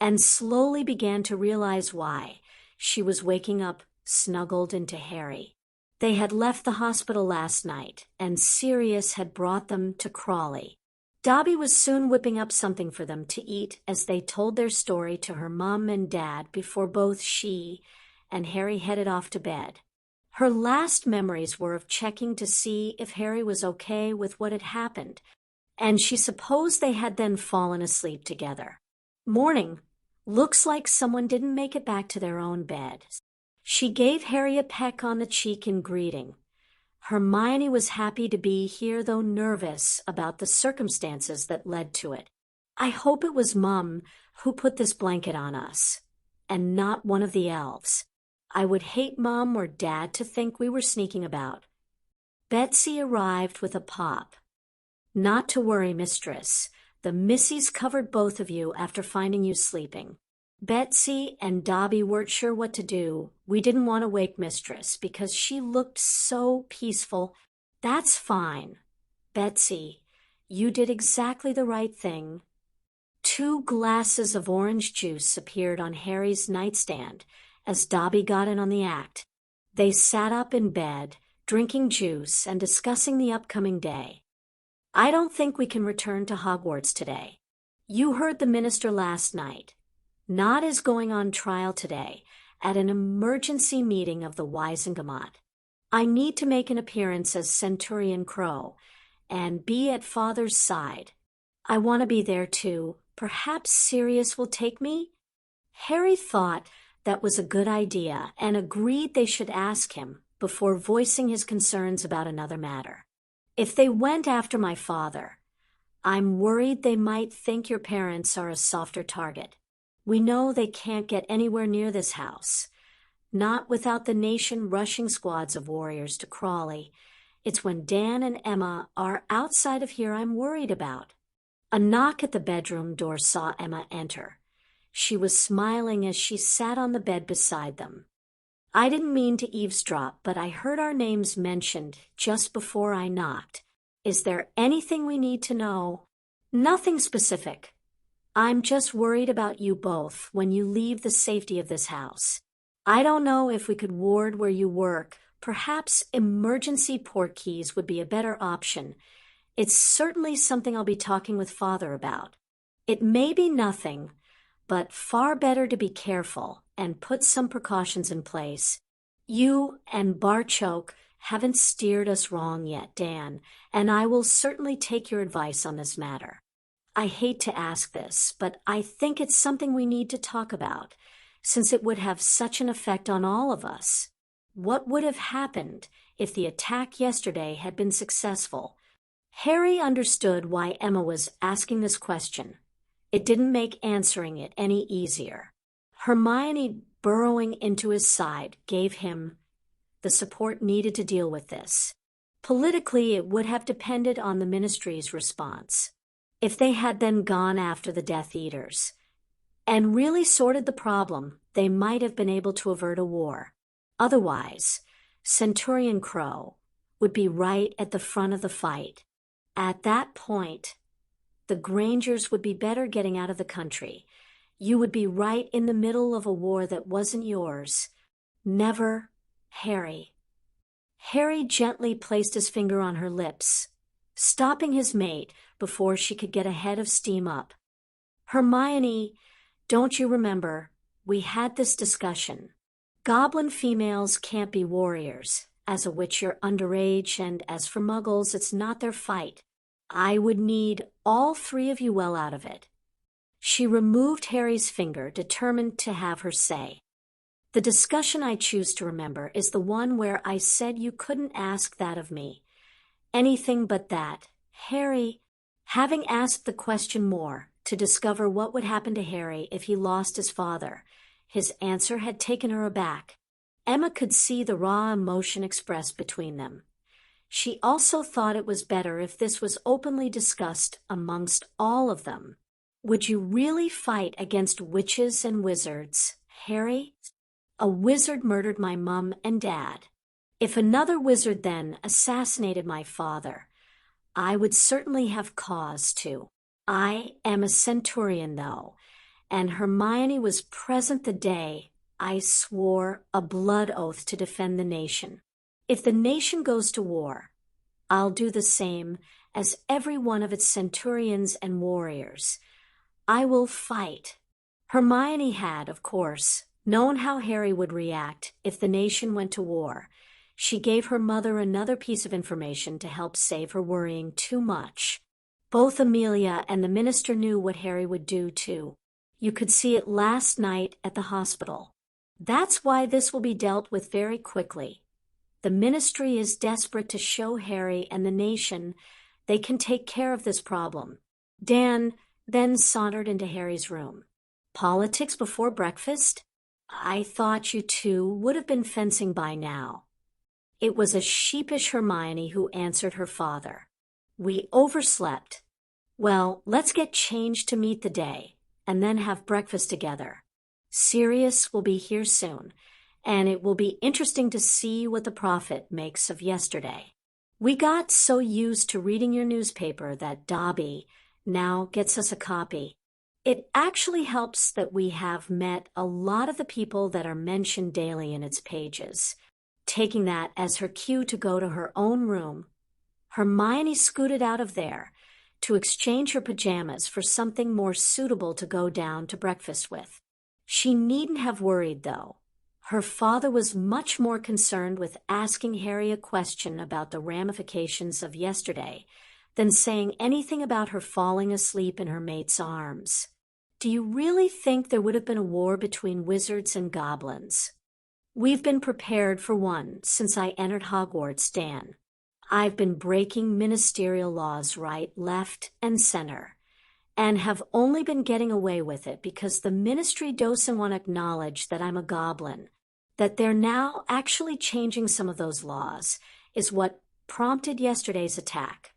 and slowly began to realize why she was waking up snuggled into Harry. They had left the hospital last night, and Sirius had brought them to Crawley. Dobby was soon whipping up something for them to eat as they told their story to her mom and dad before both she and Harry headed off to bed. Her last memories were of checking to see if Harry was okay with what had happened, and she supposed they had then fallen asleep together. Morning. Looks like someone didn't make it back to their own bed. She gave Harry a peck on the cheek in greeting. Hermione was happy to be here, though nervous about the circumstances that led to it. I hope it was Mum who put this blanket on us, and not one of the elves. I would hate Mum or Dad to think we were sneaking about. Betsy arrived with a pop. Not to worry, mistress. The missies covered both of you after finding you sleeping. Betsy and Dobby weren't sure what to do. We didn't want to wake mistress because she looked so peaceful. That's fine. Betsy, you did exactly the right thing. 2 glasses of orange juice appeared on Harry's nightstand as Dobby got in on the act. They sat up in bed, drinking juice and discussing the upcoming day. I don't think we can return to Hogwarts today. You heard the minister last night. Nott is going on trial today at an emergency meeting of the Wizengamot. I need to make an appearance as Centurion Crow and be at Father's side. I want to be there too. Perhaps Sirius will take me? Harry thought that was a good idea and agreed they should ask him before voicing his concerns about another matter. If they went after my father, I'm worried they might think your parents are a softer target. We know they can't get anywhere near this house. Not without the nation rushing squads of warriors to Crawley. It's when Dan and Emma are outside of here I'm worried about. A knock at the bedroom door saw Emma enter. She was smiling as she sat on the bed beside them. I didn't mean to eavesdrop, but I heard our names mentioned just before I knocked. Is there anything we need to know? Nothing specific. I'm just worried about you both when you leave the safety of this house. I don't know if we could ward where you work. Perhaps emergency port keys would be a better option. It's certainly something I'll be talking with Father about. It may be nothing, but far better to be careful and put some precautions in place. You and Barchoke haven't steered us wrong yet, Dan, and I will certainly take your advice on this matter. I hate to ask this, but I think it's something we need to talk about, since it would have such an effect on all of us. What would have happened if the attack yesterday had been successful? Harry understood why Emma was asking this question. It didn't make answering it any easier. Hermione burrowing into his side gave him the support needed to deal with this. Politically, it would have depended on the ministry's response. If they had then gone after the Death Eaters and really sorted the problem, they might have been able to avert a war. Otherwise, Centurion Crow would be right at the front of the fight. At that point, the Grangers would be better getting out of the country. You would be right in the middle of a war that wasn't yours. Never, Harry. Harry gently placed his finger on her lips, stopping his mate before she could get a head of steam up. Hermione, don't you remember, we had this discussion. Goblin females can't be warriors. As a witch, you're underage, and as for muggles, it's not their fight. I would need all 3 of you well out of it. She removed Harry's finger, determined to have her say. The discussion I choose to remember is the one where I said you couldn't ask that of me. Anything but that. Harry, having asked the question more to discover what would happen to Harry if he lost his father, his answer had taken her aback. Emma could see the raw emotion expressed between them. She also thought it was better if this was openly discussed amongst all of them. Would you really fight against witches and wizards, Harry? A wizard murdered my mum and dad. If another wizard then assassinated my father, I would certainly have cause to. I am a centurion, though, and Hermione was present the day I swore a blood oath to defend the nation. If the nation goes to war, I'll do the same as every one of its centurions and warriors. I will fight. Hermione had, of course, known how Harry would react if the nation went to war. She gave her mother another piece of information to help save her worrying too much. Both Amelia and the minister knew what Harry would do, too. You could see it last night at the hospital. That's why this will be dealt with very quickly. The ministry is desperate to show Harry and the nation they can take care of this problem. Dan then sauntered into Harry's room. Politics before breakfast? I thought you two would have been fencing by now. It was a sheepish Hermione who answered her father. We overslept. Well, let's get changed to meet the day, and then have breakfast together. Sirius will be here soon, and it will be interesting to see what the prophet makes of yesterday. We got so used to reading your newspaper that Dobby now gets us a copy. It actually helps that we have met a lot of the people that are mentioned daily in its pages. Taking that as her cue to go to her own room, Hermione scooted out of there to exchange her pajamas for something more suitable to go down to breakfast with. She needn't have worried, though. Her father was much more concerned with asking Harry a question about the ramifications of yesterday than saying anything about her falling asleep in her mate's arms. Do you really think there would have been a war between wizards and goblins? We've been prepared for one since I entered Hogwarts, Dan. I've been breaking ministerial laws right, left, and center, and have only been getting away with it because the ministry doesn't want to acknowledge that I'm a goblin. That they're now actually changing some of those laws is what prompted yesterday's attack.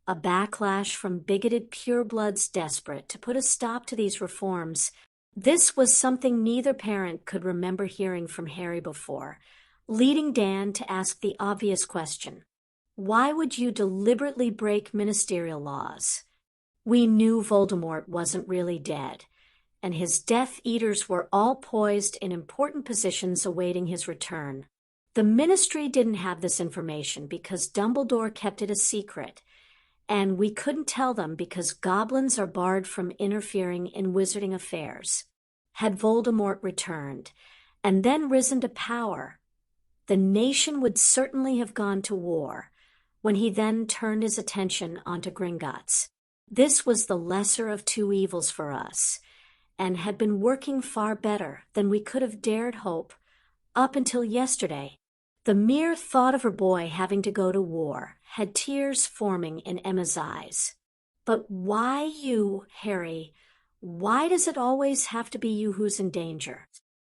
A backlash from bigoted purebloods desperate to put a stop to these reforms. This was something neither parent could remember hearing from Harry before, leading Dan to ask the obvious question. Why would you deliberately break ministerial laws? We knew Voldemort wasn't really dead, and his Death Eaters were all poised in important positions awaiting his return. The ministry didn't have this information because Dumbledore kept it a secret, and we couldn't tell them because goblins are barred from interfering in wizarding affairs. Had Voldemort returned, and then risen to power, the nation would certainly have gone to war, when he then turned his attention onto Gringotts. This was the lesser of two evils for us, and had been working far better than we could have dared hope up until yesterday. The mere thought of her boy having to go to war had tears forming in Emma's eyes. But why you, Harry? Why does it always have to be you who's in danger?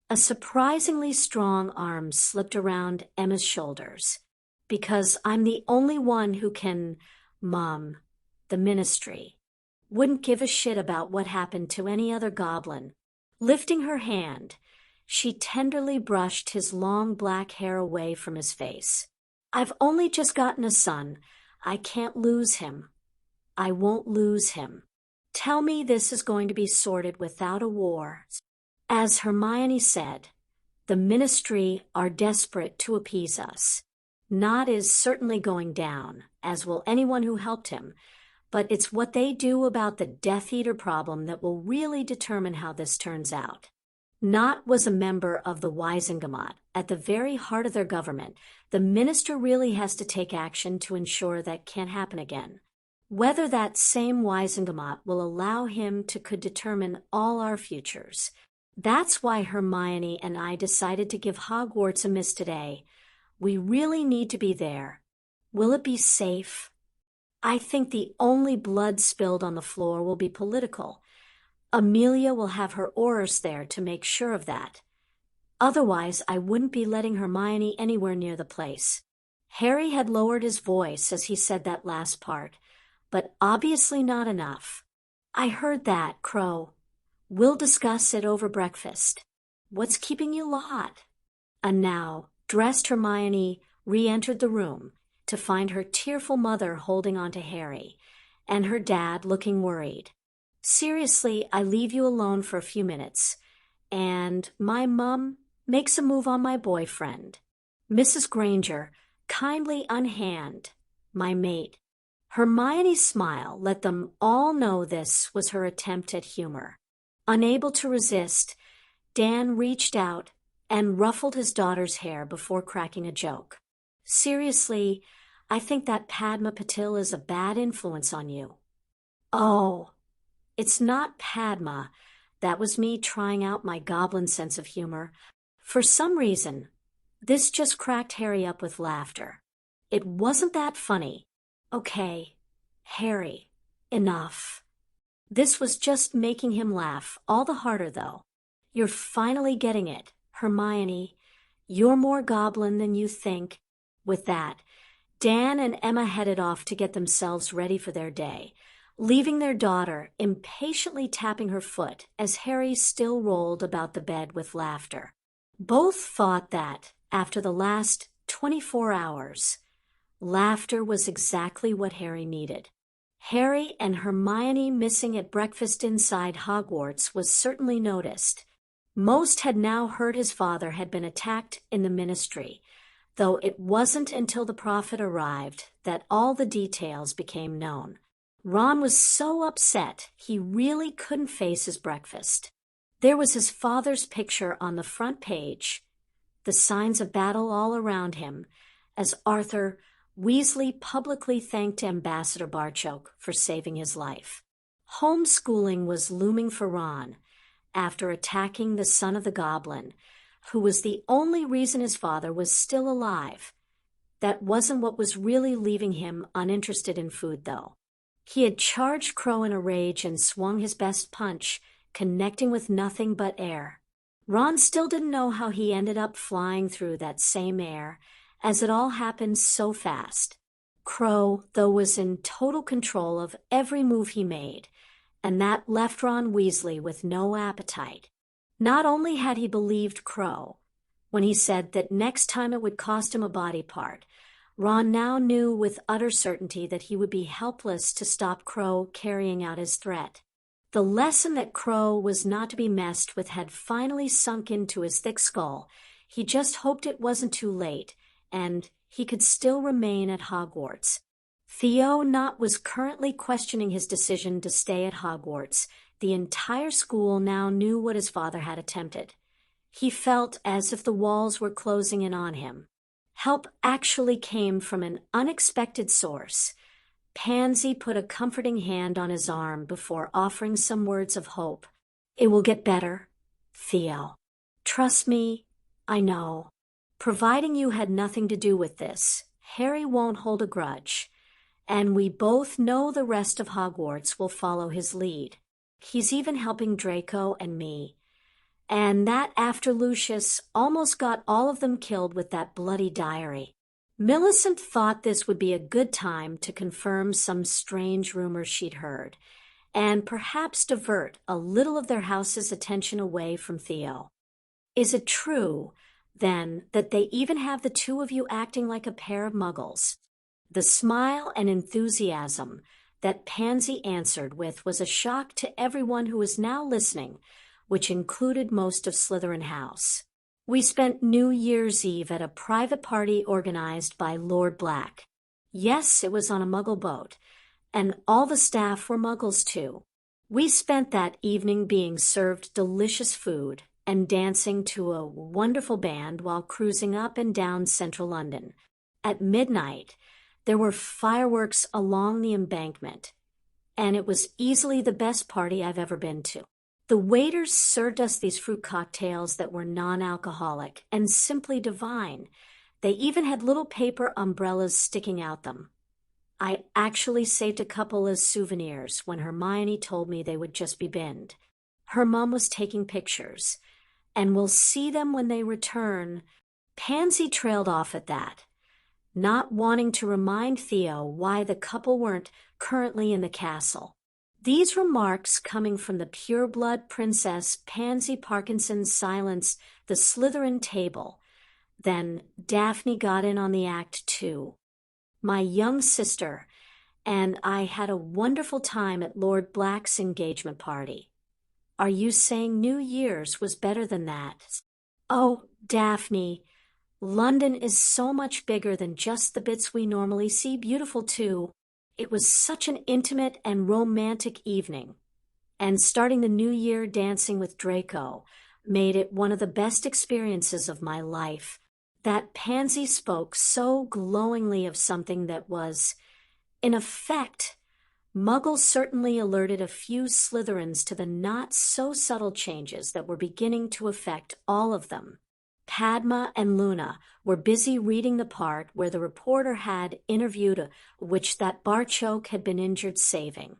A surprisingly strong arm slipped around Emma's shoulders. Because I'm the only one who can, Mom, the ministry, wouldn't give a shit about what happened to any other goblin. Lifting her hand, she tenderly brushed his long black hair away from his face. I've only just gotten a son. I can't lose him. I won't lose him. Tell me this is going to be sorted without a war. As Hermione said, the ministry are desperate to appease us. Nott is certainly going down, as will anyone who helped him, but it's what they do about the Death Eater problem that will really determine how this turns out. Nott was a member of the Wizengamot. At the very heart of their government, the minister really has to take action to ensure that can't happen again. Whether that same Wizengamot will allow him to could determine all our futures. That's why Hermione and I decided to give Hogwarts a miss today. We really need to be there. Will it be safe? I think the only blood spilled on the floor will be political. Amelia will have her aurors there to make sure of that. Otherwise, I wouldn't be letting Hermione anywhere near the place. Harry had lowered his voice as he said that last part, but obviously not enough. I heard that, Crow. We'll discuss it over breakfast. What's keeping you lot? And now, dressed Hermione re-entered the room to find her tearful mother holding on to Harry, and her dad looking worried. Seriously, I leave you alone for a few minutes, and my mum makes a move on my boyfriend. Mrs. Granger kindly unhand my mate. Hermione's smile let them all know this was her attempt at humor. Unable to resist, Dan reached out and ruffled his daughter's hair before cracking a joke. Seriously, I think that Padma Patil is a bad influence on you. Oh, it's not Padma. That was me trying out my goblin sense of humor. For some reason, this just cracked Harry up with laughter. It wasn't that funny. Okay, Harry, enough. This was just making him laugh, all the harder though. You're finally getting it, Hermione. You're more goblin than you think. With that, Dan and Emma headed off to get themselves ready for their day, leaving their daughter impatiently tapping her foot as Harry still rolled about the bed with laughter. Both thought that, after the last 24 hours, laughter was exactly what Harry needed. Harry and Hermione missing at breakfast inside Hogwarts was certainly noticed. Most had now heard his father had been attacked in the Ministry, though it wasn't until the prophet arrived that all the details became known. Ron was so upset he really couldn't face his breakfast. There was his father's picture on the front page, the signs of battle all around him, as Arthur Weasley publicly thanked Ambassador Barchoke for saving his life. Homeschooling was looming for Ron after attacking the son of the goblin, who was the only reason his father was still alive. That wasn't what was really leaving him uninterested in food, though. He had charged Crow in a rage and swung his best punch, connecting with nothing but air. Ron still didn't know how he ended up flying through that same air, as it all happened so fast. Crow, though, was in total control of every move he made, and that left Ron Weasley with no appetite. Not only had he believed Crow when he said that next time it would cost him a body part, Ron now knew with utter certainty that he would be helpless to stop Crow carrying out his threat. The lesson that Crow was not to be messed with had finally sunk into his thick skull. He just hoped it wasn't too late, and he could still remain at Hogwarts. Theo Nott was currently questioning his decision to stay at Hogwarts. The entire school now knew what his father had attempted. He felt as if the walls were closing in on him. Help actually came from an unexpected source. Pansy put a comforting hand on his arm before offering some words of hope. It will get better, Theo. Trust me, I know. Providing you had nothing to do with this, Harry won't hold a grudge. And we both know the rest of Hogwarts will follow his lead. He's even helping Draco and me. And that after Lucius almost got all of them killed with that bloody diary. Millicent thought this would be a good time to confirm some strange rumors she'd heard, and perhaps divert a little of their house's attention away from Theo. Is it true, then, that they even have the two of you acting like a pair of muggles? The smile and enthusiasm that Pansy answered with was a shock to everyone who was now listening, which included most of Slytherin House. We spent New Year's Eve at a private party organized by Lord Black. Yes, it was on a muggle boat, and all the staff were muggles too. We spent that evening being served delicious food and dancing to a wonderful band while cruising up and down central London. At midnight, there were fireworks along the embankment, and it was easily the best party I've ever been to. The waiters served us these fruit cocktails that were non-alcoholic and simply divine. They even had little paper umbrellas sticking out them. I actually saved a couple as souvenirs when Hermione told me they would just be binned. Her mom was taking pictures, and we'll see them when they return. Pansy trailed off at that, not wanting to remind Theo why the couple weren't currently in the castle. These remarks coming from the pure-blood princess Pansy Parkinson silenced the Slytherin table. Then Daphne got in on the act too. My young sister and I had a wonderful time at Lord Black's engagement party. Are you saying New Year's was better than that? Oh, Daphne, London is so much bigger than just the bits we normally see. Beautiful too. It was such an intimate and romantic evening, and starting the new year dancing with Draco made it one of the best experiences of my life. That Pansy spoke so glowingly of something that was, in effect, Muggle certainly alerted a few Slytherins to the not-so-subtle changes that were beginning to affect all of them. Padma and Luna were busy reading the part where the reporter had interviewed a witch that Barchoke had been injured saving,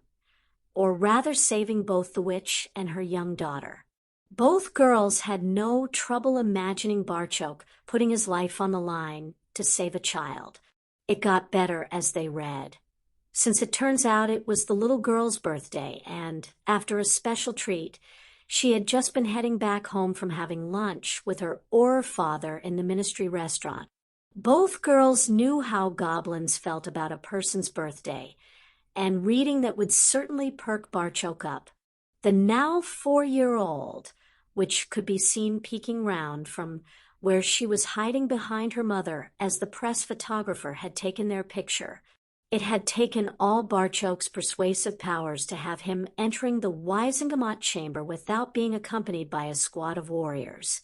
or rather saving both the witch and her young daughter. Both girls had no trouble imagining Barchoke putting his life on the line to save a child. It got better as they read. Since it turns out it was the little girl's birthday, and after a special treat, she had just been heading back home from having lunch with her father in the Ministry restaurant. Both girls knew how goblins felt about a person's birthday, and reading that would certainly perk Barchoke up. The now 4-year-old, which could be seen peeking round from where she was hiding behind her mother as the press photographer had taken their picture. It had taken all Barchoke's persuasive powers to have him entering the Wizengamot chamber without being accompanied by a squad of warriors.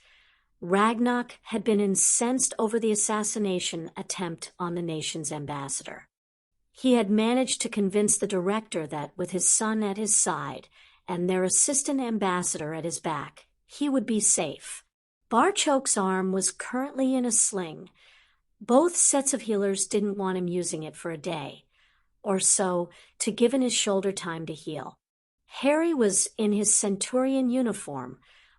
Ragnarok had been incensed over the assassination attempt on the nation's ambassador. He had managed to convince the director that with his son at his side and their assistant ambassador at his back, he would be safe. Barchoke's arm was currently in a sling. Both sets of healers didn't want him using it for a day or so to give his shoulder time to heal. Harry was in his Centurion uniform,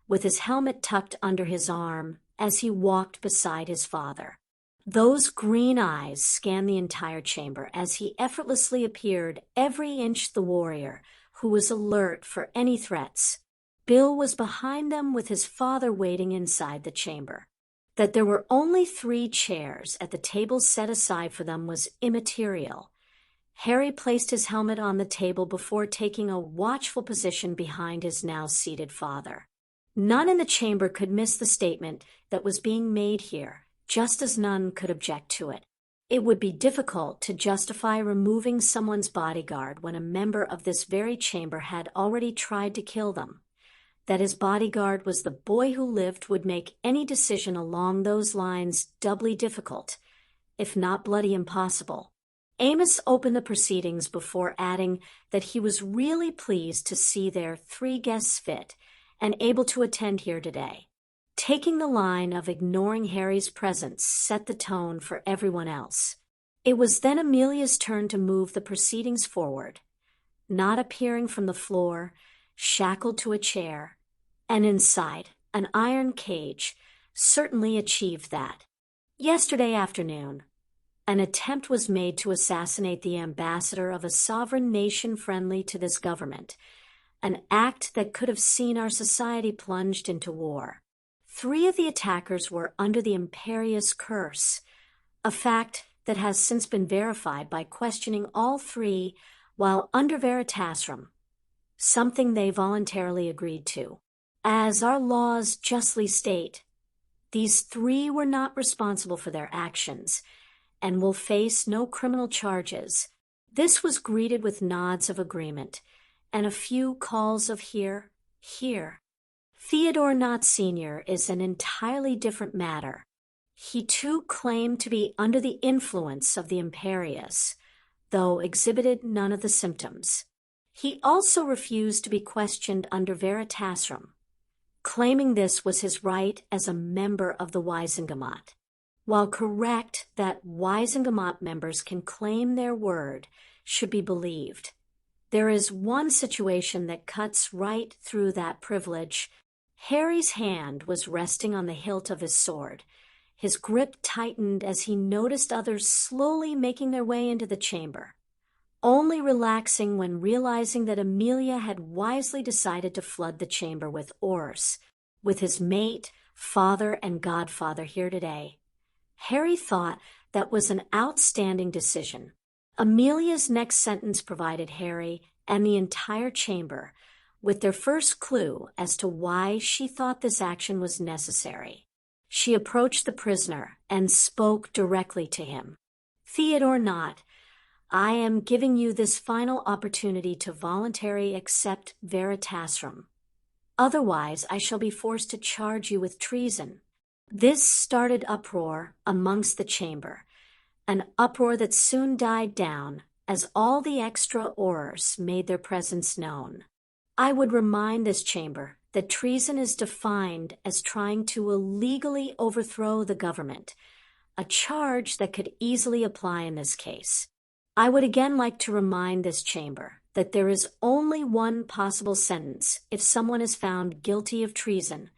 with his helmet tucked under his arm as he walked beside his father. Those green eyes scanned the entire chamber as he effortlessly appeared every inch the warrior who was alert for any threats. Bill was behind them with his father waiting inside the chamber. That there were only 3 chairs at the table set aside for them was immaterial. Harry placed his helmet on the table before taking a watchful position behind his now seated father. None in the chamber could miss the statement that was being made here, just as none could object to it. It would be difficult to justify removing someone's bodyguard when a member of this very chamber had already tried to kill them. That his bodyguard was the boy who lived would make any decision along those lines doubly difficult, if not bloody impossible. Amos opened the proceedings before adding that he was really pleased to see their 3 guests fit and able to attend here today. Taking the line of ignoring Harry's presence set the tone for everyone else. It was then Amelia's turn to move the proceedings forward. Not appearing from the floor, shackled to a chair, and inside an iron cage, certainly achieved that. Yesterday afternoon, an attempt was made to assassinate the ambassador of a sovereign nation friendly to this government, an act that could have seen our society plunged into war. 3 of the attackers were under the Imperious curse, a fact that has since been verified by questioning all 3 while under Veritasrum, something they voluntarily agreed to. As our laws justly state, these 3 were not responsible for their actions and will face no criminal charges. This was greeted with nods of agreement and a few calls of hear, hear. Theodore Nott Sr. is an entirely different matter. He too claimed to be under the influence of the Imperious, though exhibited none of the symptoms. He also refused to be questioned under Veritasrum, claiming this was his right as a member of the Wizengamot. While correct that Wizengamot members can claim their word should be believed, there is one situation that cuts right through that privilege. Harry's hand was resting on the hilt of his sword. His grip tightened as he noticed others slowly making their way into the chamber, only relaxing when realizing that Amelia had wisely decided to flood the chamber with Oris, with his mate, father, and godfather here today. Harry thought that was an outstanding decision. Amelia's next sentence provided Harry and the entire chamber with their first clue as to why she thought this action was necessary. She approached the prisoner and spoke directly to him. Theodore Nott, I am giving you this final opportunity to voluntarily accept Veritasrum. Otherwise, I shall be forced to charge you with treason. This started uproar amongst the chamber, an uproar that soon died down as all the extra aurors made their presence known. I would remind this chamber that treason is defined as trying to illegally overthrow the government, a charge that could easily apply in this case. I would again like to remind this chamber that there is only one possible sentence if someone is found guilty of treason.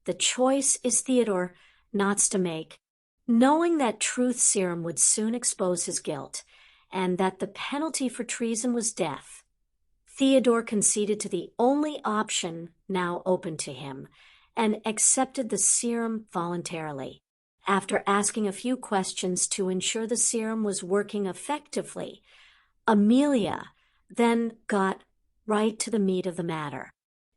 The choice is Theodore Nott's to make, knowing that truth serum would soon expose his guilt, and that the penalty for treason was death. Theodore conceded to the only option now open to him, and accepted the serum voluntarily, after asking a few questions to ensure the serum was working effectively. Amelia then got right to the meat of the matter.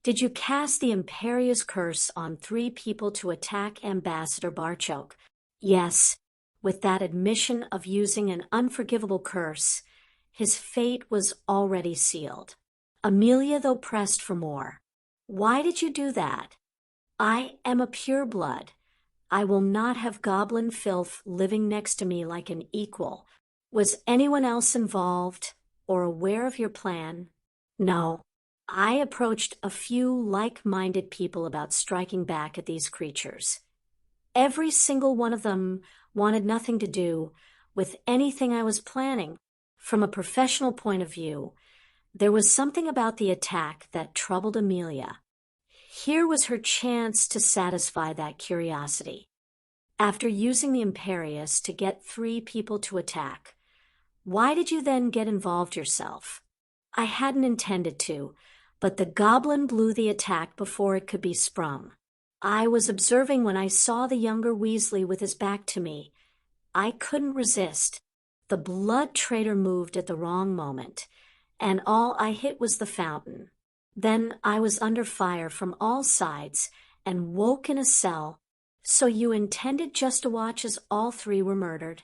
Did you cast the Imperious Curse on 3 people to attack Ambassador Barchoke? Yes, with that admission of using an unforgivable curse, his fate was already sealed. Amelia, though, pressed for more. Why did you do that? I am a pureblood. I will not have goblin filth living next to me like an equal. Was anyone else involved or aware of your plan? No. I approached a few like-minded people about striking back at these creatures. Every single one of them wanted nothing to do with anything I was planning. From a professional point of view, there was something about the attack that troubled Amelia. Here was her chance to satisfy that curiosity. After using the Imperious to get 3 people to attack, why did you then get involved yourself? I hadn't intended to, but the goblin blew the attack before it could be sprung. I was observing when I saw the younger Weasley with his back to me. I couldn't resist. The blood traitor moved at the wrong moment, and all I hit was the fountain. Then I was under fire from all sides and woke in a cell. So you intended just to watch as all 3 were murdered?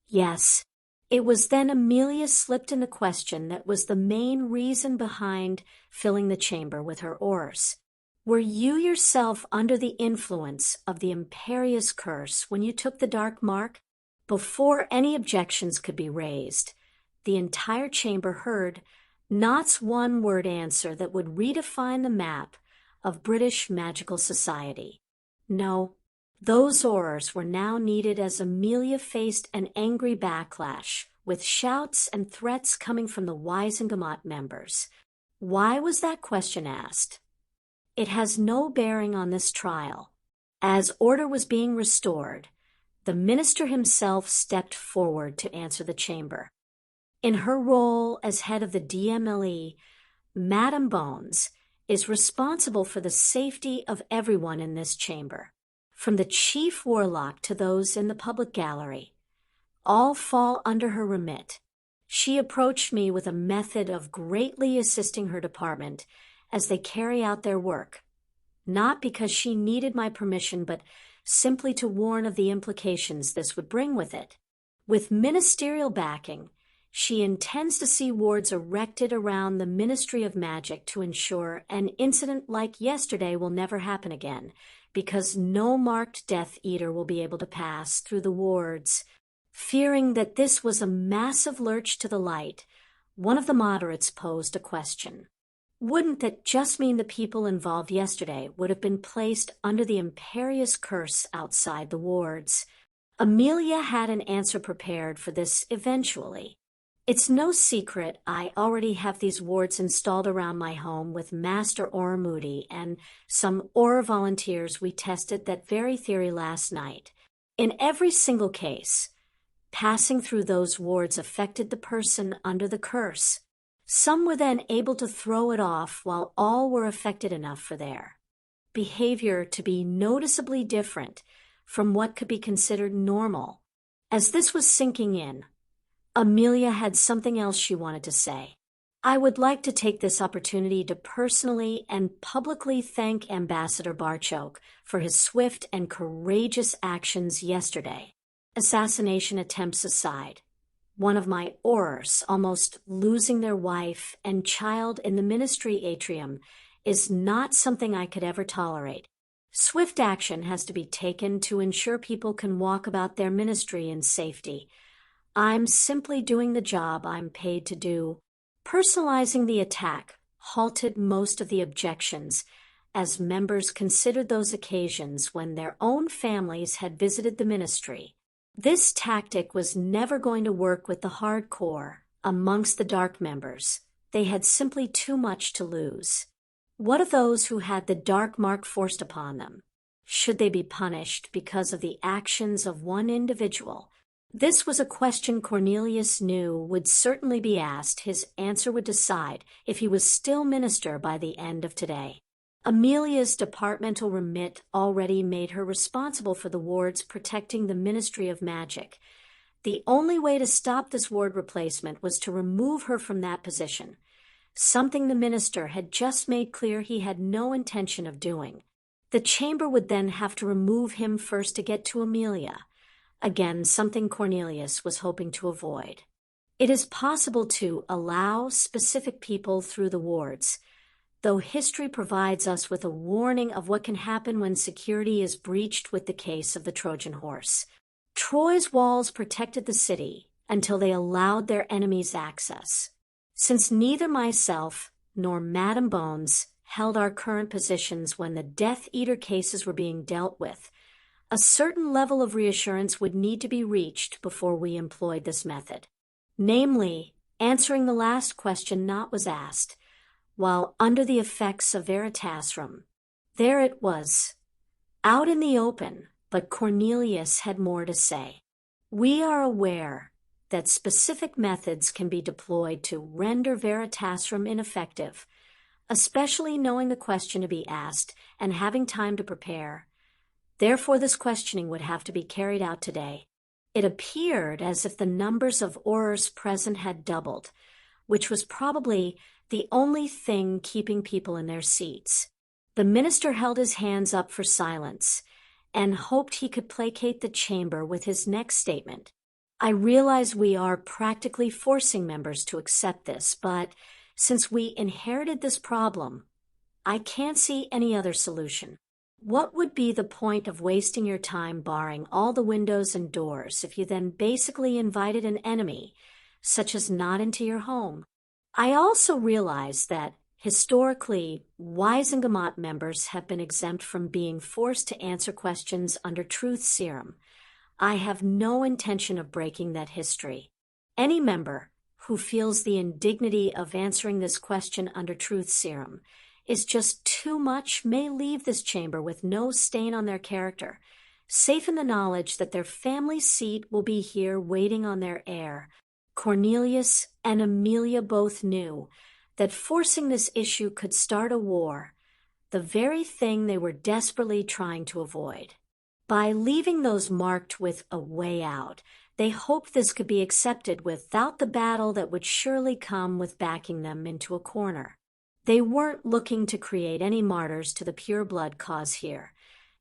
Yes. It was then Amelia slipped in the question that was the main reason behind filling the chamber with her aurors. Were you yourself under the influence of the Imperious Curse when you took the dark mark? Before any objections could be raised, the entire chamber heard Nott's one-word answer that would redefine the map of British magical society. No. Those aurors were now needed as Amelia faced an angry backlash, with shouts and threats coming from the Wizengamot members. Why was that question asked? It has no bearing on this trial. As order was being restored, the minister himself stepped forward to answer the chamber. In her role as head of the DMLE, Madame Bones is responsible for the safety of everyone in this chamber. From the chief warlock to those in the public gallery, all fall under her remit. She approached me with a method of greatly assisting her department as they carry out their work, not because she needed my permission, but simply to warn of the implications this would bring with it. With ministerial backing, she intends to see wards erected around the Ministry of Magic to ensure an incident like yesterday will never happen again, because no marked Death Eater will be able to pass through the wards. Fearing that this was a massive lurch to the light, one of the moderates posed a question. Wouldn't that just mean the people involved yesterday would have been placed under the Imperious Curse outside the wards? Amelia had an answer prepared for this eventually. It's no secret I already have these wards installed around my home with Master Aura Moody and some Aura volunteers. We tested that very theory last night. In every single case, passing through those wards affected the person under the curse. Some were then able to throw it off while all were affected enough for their behavior to be noticeably different from what could be considered normal. As this was sinking in, Amelia had something else she wanted to say. I would like to take this opportunity to personally and publicly thank Ambassador Barchoke for his swift and courageous actions yesterday. Assassination attempts aside, one of my aurors almost losing their wife and child in the ministry atrium is not something I could ever tolerate. Swift action has to be taken to ensure people can walk about their ministry in safety. I'm simply doing the job I'm paid to do. Personalizing the attack halted most of the objections, as members considered those occasions when their own families had visited the ministry. This tactic was never going to work with the hardcore amongst the dark members. They had simply too much to lose. What of those who had the dark mark forced upon them? Should they be punished because of the actions of one individual? This was a question Cornelius knew would certainly be asked. His answer would decide if he was still minister by the end of today. Amelia's departmental remit already made her responsible for the wards protecting the Ministry of Magic. The only way to stop this ward replacement was to remove her from that position, something the minister had just made clear he had no intention of doing. The chamber would then have to remove him first to get to Amelia. Again, something Cornelius was hoping to avoid. It is possible to allow specific people through the wards, though history provides us with a warning of what can happen when security is breached with the case of the Trojan horse. Troy's walls protected the city until they allowed their enemies access. Since neither myself nor Madame Bones held our current positions when the Death Eater cases were being dealt with, a certain level of reassurance would need to be reached before we employed this method. Namely, answering the last question Nott was asked, while under the effects of Veritasrum. There it was, out in the open, but Cornelius had more to say. We are aware that specific methods can be deployed to render Veritasrum ineffective, especially knowing the question to be asked and having time to prepare. Therefore, this questioning would have to be carried out today. It appeared as if the numbers of Aurors present had doubled, which was probably the only thing keeping people in their seats. The minister held his hands up for silence and hoped he could placate the chamber with his next statement. I realize we are practically forcing members to accept this, but since we inherited this problem, I can't see any other solution. What would be the point of wasting your time barring all the windows and doors if you then basically invited an enemy, such as Nott, into your home? I also realize that historically, Wizengamot members have been exempt from being forced to answer questions under truth serum. I have no intention of breaking that history. Any member who feels the indignity of answering this question under truth serum is just too much may leave this chamber with no stain on their character, safe in the knowledge that their family seat will be here waiting on their heir. Cornelius and Amelia both knew that forcing this issue could start a war, the very thing they were desperately trying to avoid. By leaving those marked with a way out, they hoped this could be accepted without the battle that would surely come with backing them into a corner. They weren't looking to create any martyrs to the pure blood cause here,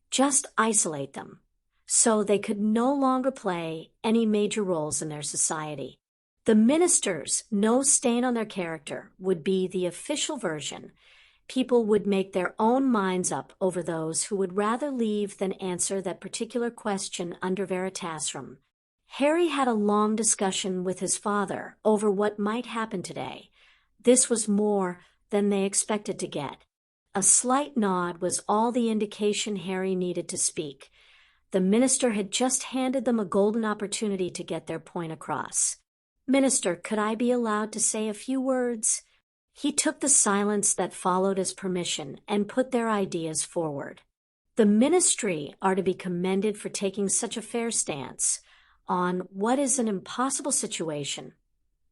just isolate them, so they could no longer play any major roles in their society. The ministers, no stain on their character, would be the official version. People would make their own minds up over those who would rather leave than answer that particular question under Veritasrum. Harry had a long discussion with his father over what might happen today. This was more than they expected to get. A slight nod was all the indication Harry needed to speak. The minister had just handed them a golden opportunity to get their point across. Minister, could I be allowed to say a few words? He took the silence that followed as permission and put their ideas forward. The ministry are to be commended for taking such a fair stance on what is an impossible situation.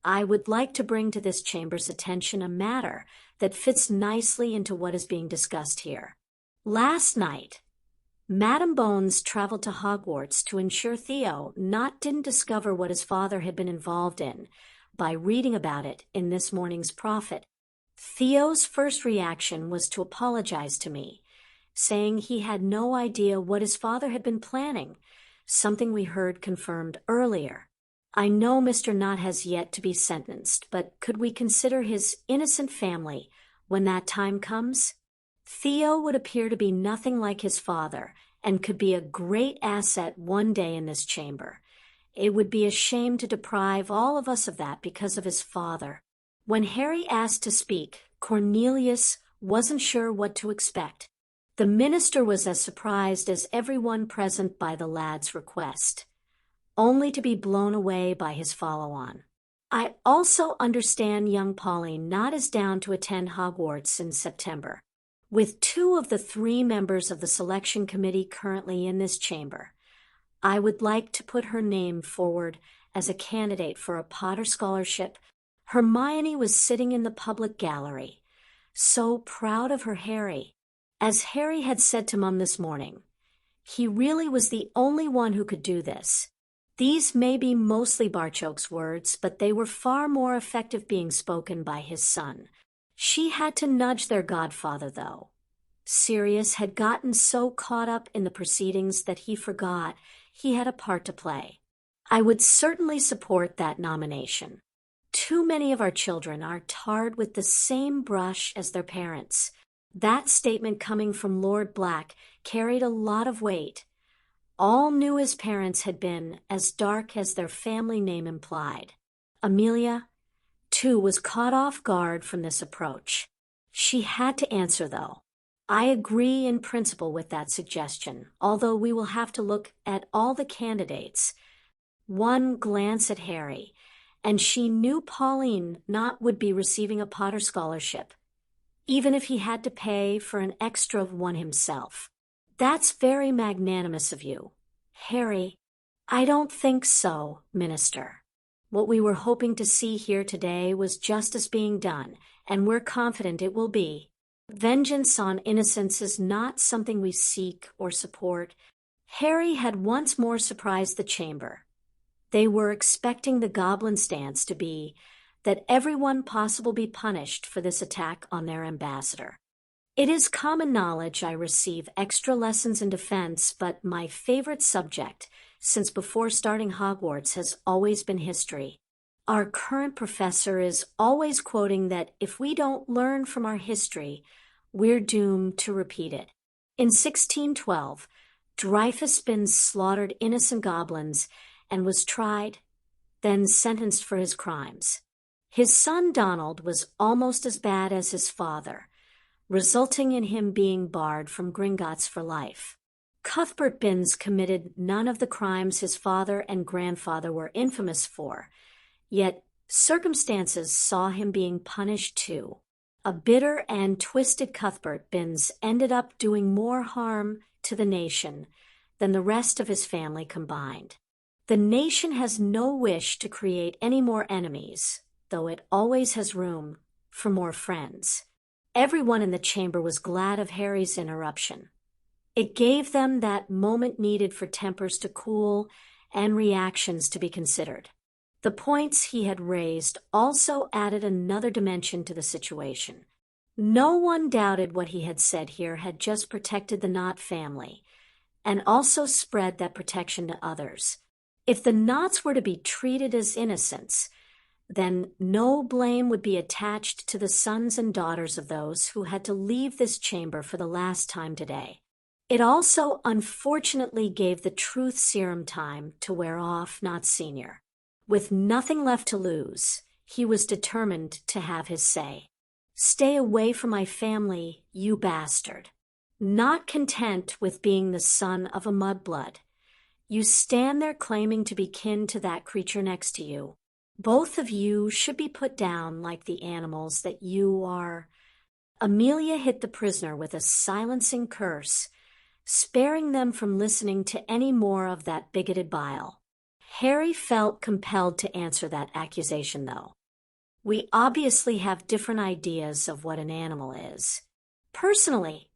I would like to bring to this chamber's attention a matter that fits nicely into what is being discussed here. Last night, Madame Bones traveled to Hogwarts to ensure Theo didn't discover what his father had been involved in by reading about it in this morning's Prophet. Theo's first reaction was to apologize to me, saying he had no idea what his father had been planning, something we heard confirmed earlier. I know Mr. Nott has yet to be sentenced, but could we consider his innocent family when that time comes? Theo would appear to be nothing like his father and could be a great asset one day in this chamber. It would be a shame to deprive all of us of that because of his father. When Harry asked to speak, Cornelius wasn't sure what to expect. The minister was as surprised as everyone present by the lad's request, only to be blown away by his follow-on. I also understand young Pauline Nott is down to attend Hogwarts in September, with 2 of the 3 members of the selection committee currently in this chamber. I would like to put her name forward as a candidate for a Potter Scholarship. Hermione was sitting in the public gallery, so proud of her Harry. As Harry had said to Mum this morning, he really was the only one who could do this. These may be mostly Barchoke's words, but they were far more effective being spoken by his son. She had to nudge their godfather, though. Sirius had gotten so caught up in the proceedings that he forgot he had a part to play. I would certainly support that nomination. Too many of our children are tarred with the same brush as their parents. That statement coming from Lord Black carried a lot of weight. All knew his parents had been as dark as their family name implied. Amelia, too, was caught off guard from this approach. She had to answer, though. I agree in principle with that suggestion, although we will have to look at all the candidates. One glance at Harry, and she knew Pauline Nott would be receiving a Potter Scholarship, even if he had to pay for an extra one himself. That's very magnanimous of you. Harry, I don't think so, Minister. What we were hoping to see here today was justice being done, and we're confident it will be. Vengeance on innocence is not something we seek or support. Harry had once more surprised the chamber. They were expecting the goblin stance to be that everyone possible be punished for this attack on their ambassador. It is common knowledge I receive extra lessons in defense, but my favorite subject since before starting Hogwarts has always been history. Our current professor is always quoting that if we don't learn from our history, we're doomed to repeat it. In 1612, Dreyfus Spin slaughtered innocent goblins and was tried, then sentenced for his crimes. His son Donald was almost as bad as his father, resulting in him being barred from Gringotts for life. Cuthbert Binns committed none of the crimes his father and grandfather were infamous for, yet circumstances saw him being punished too. A bitter and twisted Cuthbert Binns ended up doing more harm to the nation than the rest of his family combined. The nation has no wish to create any more enemies, though it always has room for more friends. Everyone in the chamber was glad of Harry's interruption. It gave them that moment needed for tempers to cool and reactions to be considered. The points he had raised also added another dimension to the situation. No one doubted what he had said here had just protected the Nott family, and also spread that protection to others. If the Knotts were to be treated as innocents, then no blame would be attached to the sons and daughters of those who had to leave this chamber for the last time today. It also unfortunately gave the truth serum time to wear off Nott Sr. With nothing left to lose, he was determined to have his say. Stay away from my family, you bastard. Not content with being the son of a mudblood, you stand there claiming to be kin to that creature next to you. Both of you should be put down like the animals that you are. Amelia hit the prisoner with a silencing curse, sparing them from listening to any more of that bigoted bile. Harry felt compelled to answer that accusation, though. We obviously have different ideas of what an animal is. Personally,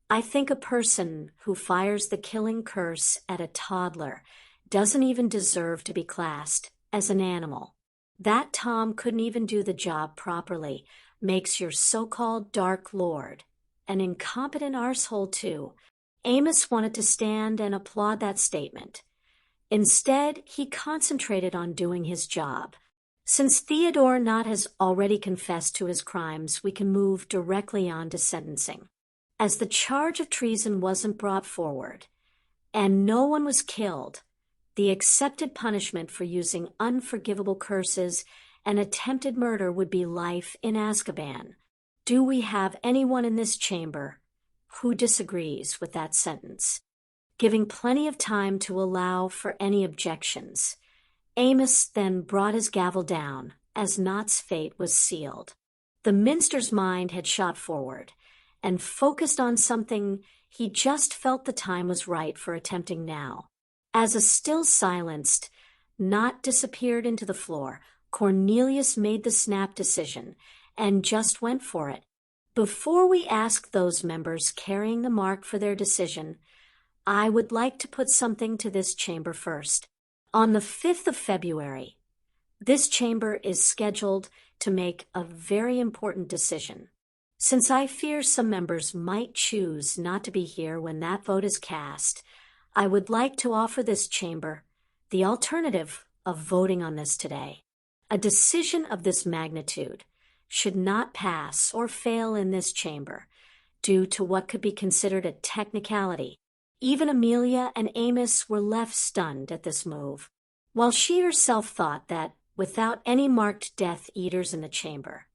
I think a person who fires the killing curse at a toddler doesn't even deserve to be classed as an animal. That Tom couldn't even do the job properly makes your so-called Dark Lord an incompetent arsehole too. Amos wanted to stand and applaud that statement. Instead, he concentrated on doing his job. Since Theodore Nott has already confessed to his crimes, we can move directly on to sentencing. As the charge of treason wasn't brought forward, and no one was killed, The accepted punishment for using unforgivable curses and attempted murder would be life in Azkaban. Do we have anyone in this chamber who disagrees with that sentence? Giving plenty of time to allow for any objections, Amos then brought his gavel down as Nott's fate was sealed. The minster's mind had shot forward and focused on something he just felt the time was right for attempting now. As a still silenced Nott disappeared into the floor, Cornelius made the snap decision and just went for it. Before we ask those members carrying the mark for their decision, I would like to put something to this chamber first. On the 5th of February, this chamber is scheduled to make a very important decision. Since I fear some members might choose not to be here when that vote is cast, I would like to offer this chamber the alternative of voting on this today. A decision of this magnitude should not pass or fail in this chamber due to what could be considered a technicality. Even Amelia and Amos were left stunned at this move, while she herself thought that, without any marked Death Eaters in the chamber,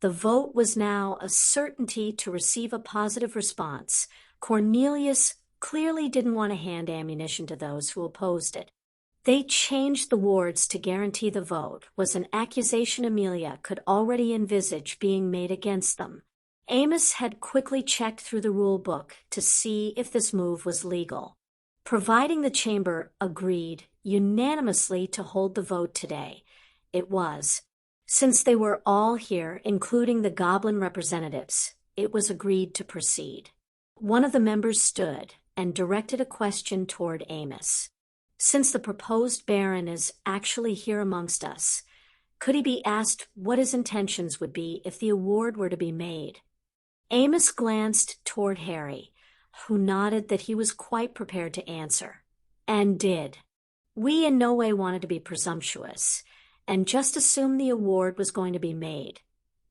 the vote was now a certainty to receive a positive response. Cornelius clearly didn't want to hand ammunition to those who opposed it. They changed the wards to guarantee the vote was an accusation Amelia could already envisage being made against them. Amos had quickly checked through the rule book to see if this move was legal. Providing the chamber agreed unanimously to hold the vote today, it was. Since they were all here, including the goblin representatives, it was agreed to proceed. One of the members stood and directed a question toward Amos. Since the proposed Baron is actually here amongst us, could he be asked what his intentions would be if the award were to be made? Amos glanced toward Harry, who nodded that he was quite prepared to answer, and did. We in no way wanted to be presumptuous, and just assumed the award was going to be made.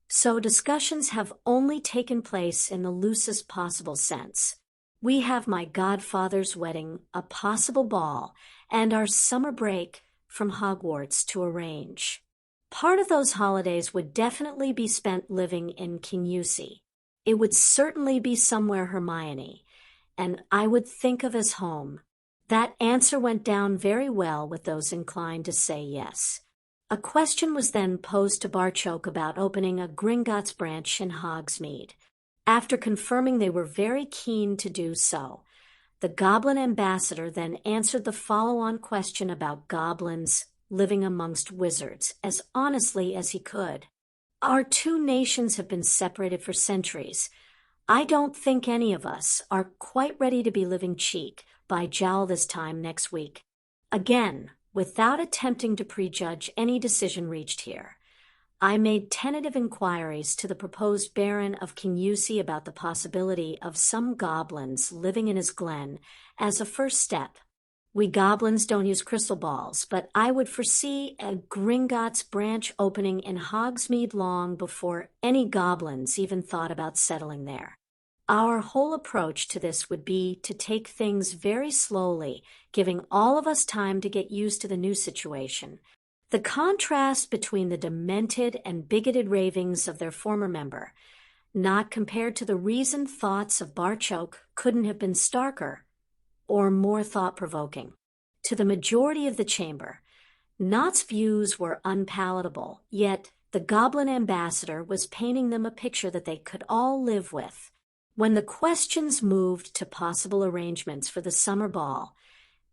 So discussions have only taken place in the loosest possible sense. We have my godfather's wedding, a possible ball, and our summer break from Hogwarts to arrange. Part of those holidays would definitely be spent living in Kinyusi. It would certainly be somewhere Hermione, and I would think of as home. That answer went down very well with those inclined to say yes. A question was then posed to Barchoke about opening a Gringotts branch in Hogsmeade. After confirming they were very keen to do so, the Goblin ambassador then answered the follow-on question about goblins living amongst wizards as honestly as he could. Our two nations have been separated for centuries. I don't think any of us are quite ready to be living cheek by jowl this time next week. Again, without attempting to prejudge any decision reached here, I made tentative inquiries to the proposed Baron of Kinyusi about the possibility of some goblins living in his glen as a first step. We goblins don't use crystal balls, but I would foresee a Gringotts branch opening in Hogsmeade long before any goblins even thought about settling there. Our whole approach to this would be to take things very slowly, giving all of us time to get used to the new situation. The contrast between the demented and bigoted ravings of their former member, not compared to the reasoned thoughts of Barchoke, couldn't have been starker or more thought-provoking. To the majority of the chamber, Nott's views were unpalatable, yet the Goblin ambassador was painting them a picture that they could all live with. When the questions moved to possible arrangements for the summer ball,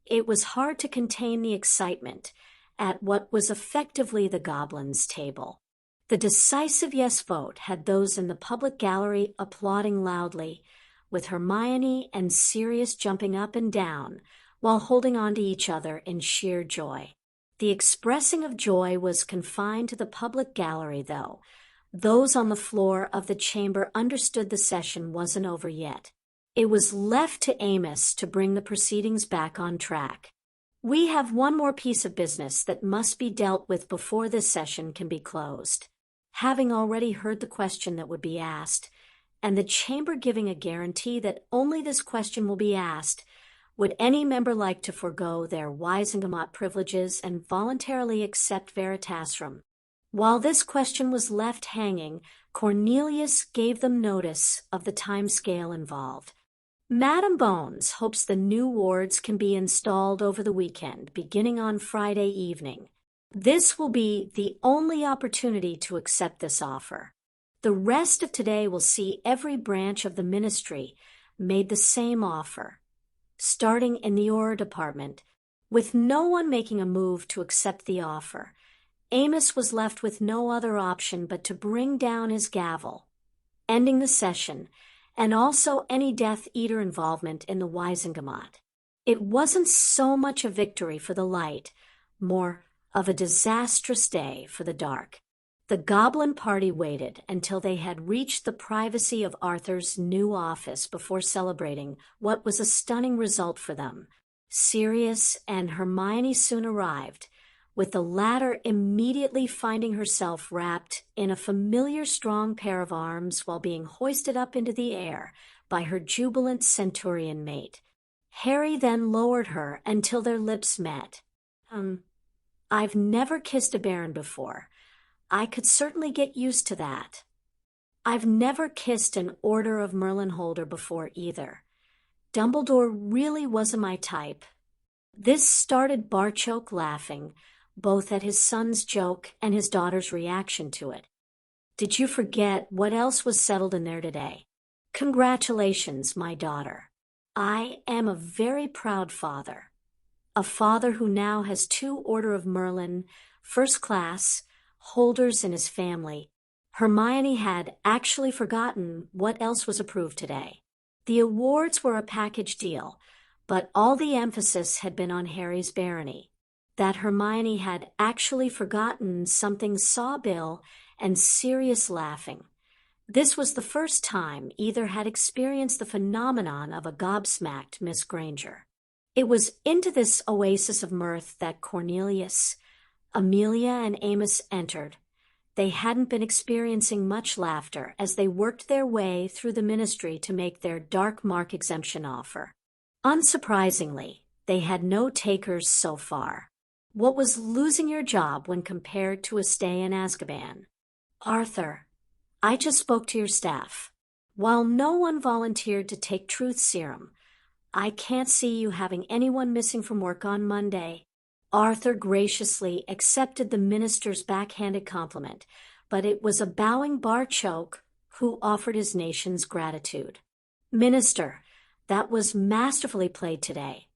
it was hard to contain the excitement at what was effectively the Goblins' table. The decisive yes vote had those in the public gallery applauding loudly, with Hermione and Sirius jumping up and down while holding on to each other in sheer joy. The expressing of joy was confined to the public gallery, though. Those on the floor of the chamber understood the session wasn't over yet. It was left to Amos to bring the proceedings back on track. We have one more piece of business that must be dealt with before this session can be closed. Having already heard the question that would be asked, and the chamber giving a guarantee that only this question will be asked, Would any member like to forego their Wizengamot privileges and voluntarily accept Veritasrum? While this question was left hanging, Cornelius gave them notice of the timescale involved. Madam Bones hopes the new wards can be installed over the weekend, beginning on Friday evening. This will be the only opportunity to accept this offer. The rest of today will see every branch of the ministry made the same offer, starting in the Aura department. With no one making a move to accept the offer, Amos was left with no other option but to bring down his gavel, ending the session, and also any Death Eater involvement in the Wizengamot. It wasn't so much a victory for the light, more of a disastrous day for the dark. The Goblin party waited until they had reached the privacy of Arthur's new office before celebrating what was a stunning result for them. Sirius and Hermione soon arrived, with the latter immediately finding herself wrapped in a familiar strong pair of arms while being hoisted up into the air by her jubilant centurion mate. Harry then lowered her until their lips met. I've never kissed a Baron before. I could certainly get used to that. I've never kissed an Order of Merlin holder before either. Dumbledore really wasn't my type. This started Barchoke laughing, both at his son's joke and his daughter's reaction to it. Did you forget what else was settled in there today? Congratulations, my daughter. I am a very proud father. A father who now has 2 Order of Merlin, first class, holders in his family. Hermione had actually forgotten what else was approved today. The awards were a package deal, but all the emphasis had been on Harry's barony. That Hermione had actually forgotten something saw Bill and Sirius laughing. This was the first time either had experienced the phenomenon of a gobsmacked Miss Granger. It was into this oasis of mirth that Cornelius, Amelia, and Amos entered. They hadn't been experiencing much laughter as they worked their way through the ministry to make their dark mark exemption offer. Unsurprisingly, they had no takers so far. What was losing your job when compared to a stay in Azkaban? Arthur, I just spoke to your staff. While no one volunteered to take truth serum, I can't see you having anyone missing from work on Monday. Arthur graciously accepted the minister's backhanded compliment, but it was a bowing Barchoke who offered his nation's gratitude. Minister, that was masterfully played today.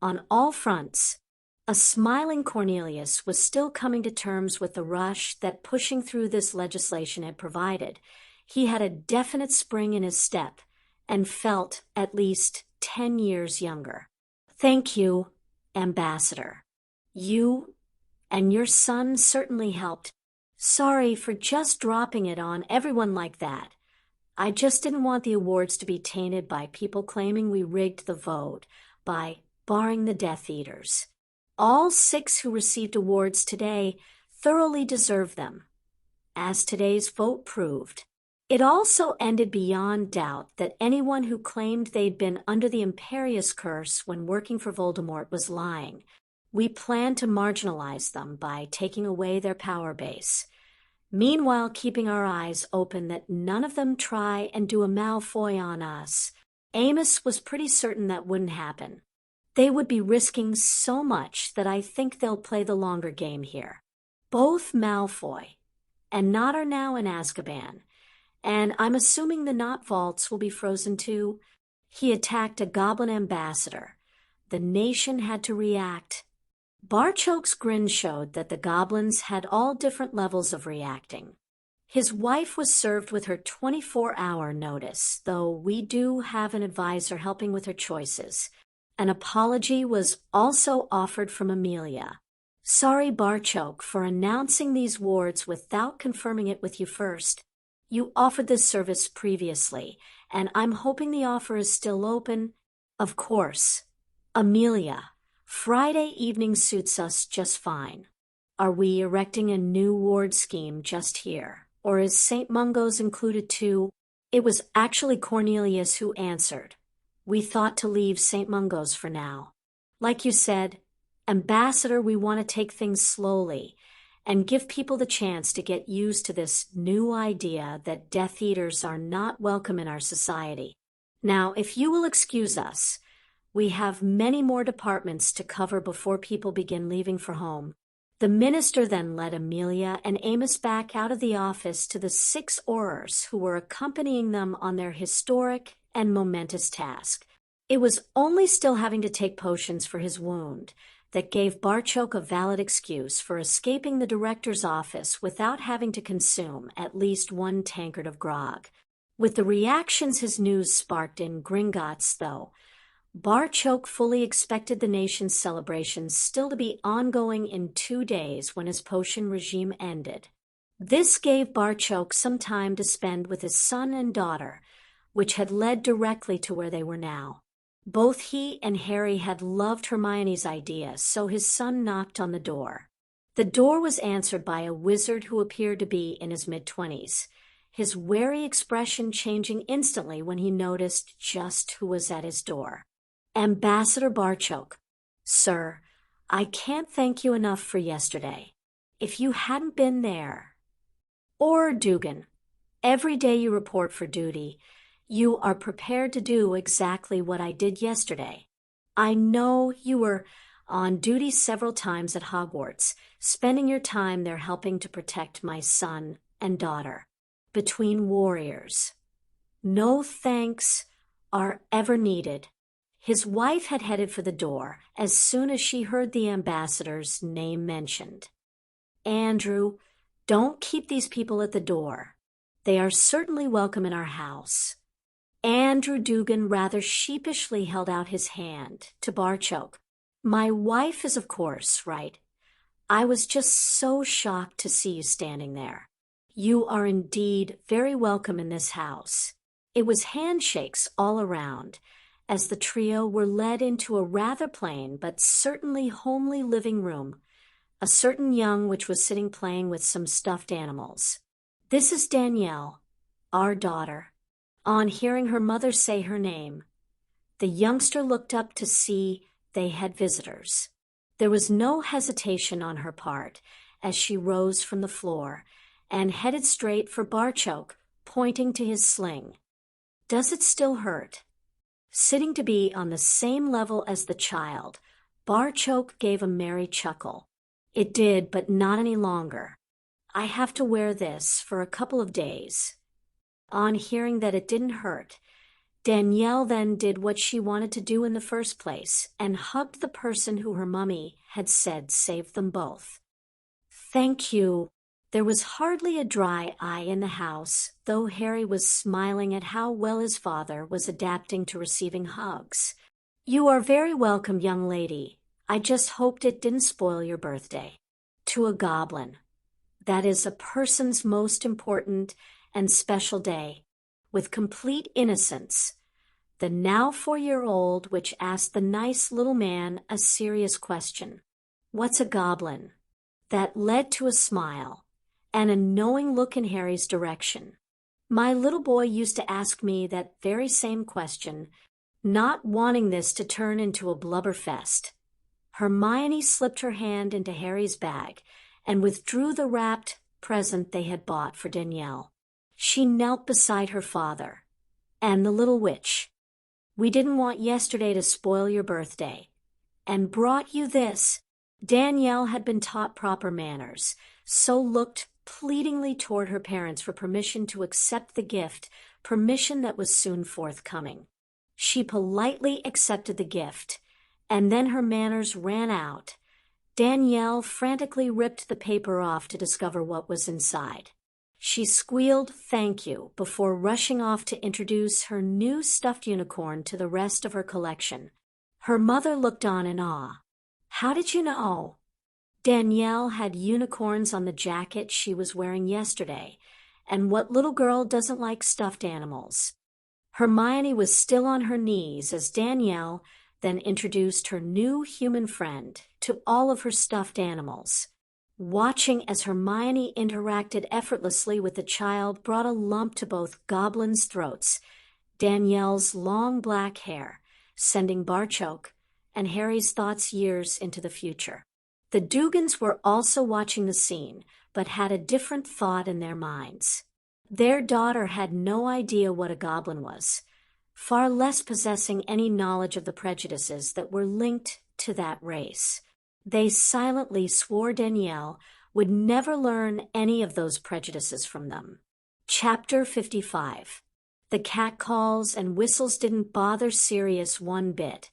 On all fronts, a smiling Cornelius was still coming to terms with the rush that pushing through this legislation had provided. He had a definite spring in his step and felt at least 10 years younger. Thank you, Ambassador. You and your son certainly helped. Sorry for just dropping it on everyone like that. I just didn't want the awards to be tainted by people claiming we rigged the vote by barring the Death Eaters. All 6 who received awards today thoroughly deserve them, as today's vote proved. It also ended beyond doubt that anyone who claimed they'd been under the Imperius curse when working for Voldemort was lying. We plan to marginalize them by taking away their power base. Meanwhile, keeping our eyes open that none of them try and do a Malfoy on us. Amos was pretty certain that wouldn't happen. They would be risking so much that I think they'll play the longer game here. Both Malfoy and Nott are now in Azkaban, and I'm assuming the Nott vaults will be frozen too. He attacked a goblin ambassador. The nation had to react. Barchoke's grin showed that the goblins had all different levels of reacting. His wife was served with her 24-hour notice, though we do have an advisor helping with her choices. An apology was also offered from Amelia. Sorry, Barchoke, for announcing these wards without confirming it with you first. You offered this service previously, and I'm hoping the offer is still open. Of course. Amelia, Friday evening suits us just fine. Are we erecting a new ward scheme just here, or is St. Mungo's included too? It was actually Cornelius who answered. We thought to leave St. Mungo's for now. Like you said, Ambassador, we want to take things slowly and give people the chance to get used to this new idea that Death Eaters are not welcome in our society. Now, if you will excuse us, we have many more departments to cover before people begin leaving for home. The minister then led Amelia and Amos back out of the office to the 6 Aurors who were accompanying them on their historic and momentous task. It was only still having to take potions for his wound that gave Barchoke a valid excuse for escaping the director's office without having to consume at least 1 tankard of grog. With the reactions his news sparked in Gringotts, though, Barchoke fully expected the nation's celebrations still to be ongoing in 2 days when his potion regime ended. This gave Barchoke some time to spend with his son and daughter, which had led directly to where they were now. Both he and Harry had loved Hermione's idea, so his son knocked on the door. The door was answered by a wizard who appeared to be in his mid-20s, his wary expression changing instantly when he noticed just who was at his door. Ambassador Barchoke. Sir, I can't thank you enough for yesterday. If you hadn't been there. Or Dugan. Every day you report for duty, you are prepared to do exactly what I did yesterday. I know you were on duty several times at Hogwarts, spending your time there helping to protect my son and daughter. Between warriors. No thanks are ever needed. His wife had headed for the door as soon as she heard the ambassador's name mentioned. Andrew, don't keep these people at the door. They are certainly welcome in our house. Andrew Dugan rather sheepishly held out his hand to Barchoke. My wife is of course right. I was just so shocked to see you standing there. You are indeed very welcome in this house. It was handshakes all around, as the trio were led into a rather plain but certainly homely living room, a certain young which was sitting playing with some stuffed animals. This is Danielle, our daughter. On hearing her mother say her name, the youngster looked up to see they had visitors. There was no hesitation on her part as she rose from the floor and headed straight for Barchoke, pointing to his sling. Does it still hurt? Sitting to be on the same level as the child, Barchoke gave a merry chuckle. It did, but not any longer. I have to wear this for a couple of days. On hearing that it didn't hurt, Danielle then did what she wanted to do in the first place and hugged the person who her mummy had said saved them both. Thank you. There was hardly a dry eye in the house, though Harry was smiling at how well his father was adapting to receiving hugs. You are very welcome, young lady. I just hoped it didn't spoil your birthday. To a goblin. That is a person's most important and special day. With complete innocence, the now 4-year-old which asked the nice little man a serious question. What's a goblin? That led to a smile and a knowing look in Harry's direction. My little boy used to ask me that very same question, not wanting this to turn into a blubberfest. Hermione slipped her hand into Harry's bag and withdrew the wrapped present they had bought for Danielle. She knelt beside her father and the little witch. We didn't want yesterday to spoil your birthday, and brought you this. Danielle had been taught proper manners, so looked pleadingly toward her parents for permission to accept the gift, permission that was soon forthcoming. She politely accepted the gift, and then her manners ran out. Danielle frantically ripped the paper off to discover what was inside. She squealed thank you before rushing off to introduce her new stuffed unicorn to the rest of her collection. Her mother looked on in awe. How did you know? Danielle had unicorns on the jacket she was wearing yesterday, and what little girl doesn't like stuffed animals? Hermione was still on her knees as Danielle then introduced her new human friend to all of her stuffed animals. Watching as Hermione interacted effortlessly with the child brought a lump to both goblins' throats. Danielle's long black hair, sending Barchoke and Harry's thoughts years into the future. The Dugans were also watching the scene, but had a different thought in their minds. Their daughter had no idea what a goblin was, far less possessing any knowledge of the prejudices that were linked to that race. They silently swore Danielle would never learn any of those prejudices from them. Chapter 55. The catcalls and whistles didn't bother Sirius one bit.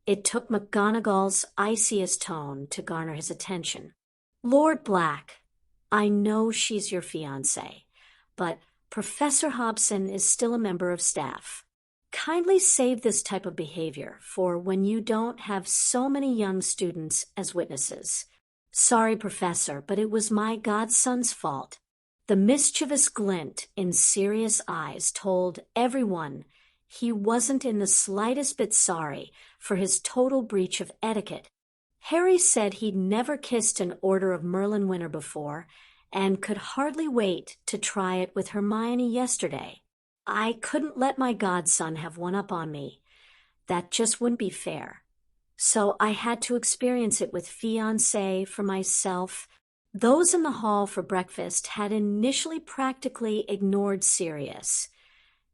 It took McGonagall's iciest tone to garner his attention. "Lord Black, I know she's your fiancé, but Professor Hobson is still a member of staff. Kindly save this type of behavior for when you don't have so many young students as witnesses. Sorry, Professor, but it was my godson's fault." The mischievous glint in Sirius' eyes told everyone he wasn't in the slightest bit sorry for his total breach of etiquette. Harry said he'd never kissed an Order of Merlin winner before and could hardly wait to try it with Hermione yesterday. "I couldn't let my godson have one up on me. That just wouldn't be fair. So I had to experience it with fiancé for myself." Those in the hall for breakfast had initially practically ignored Sirius,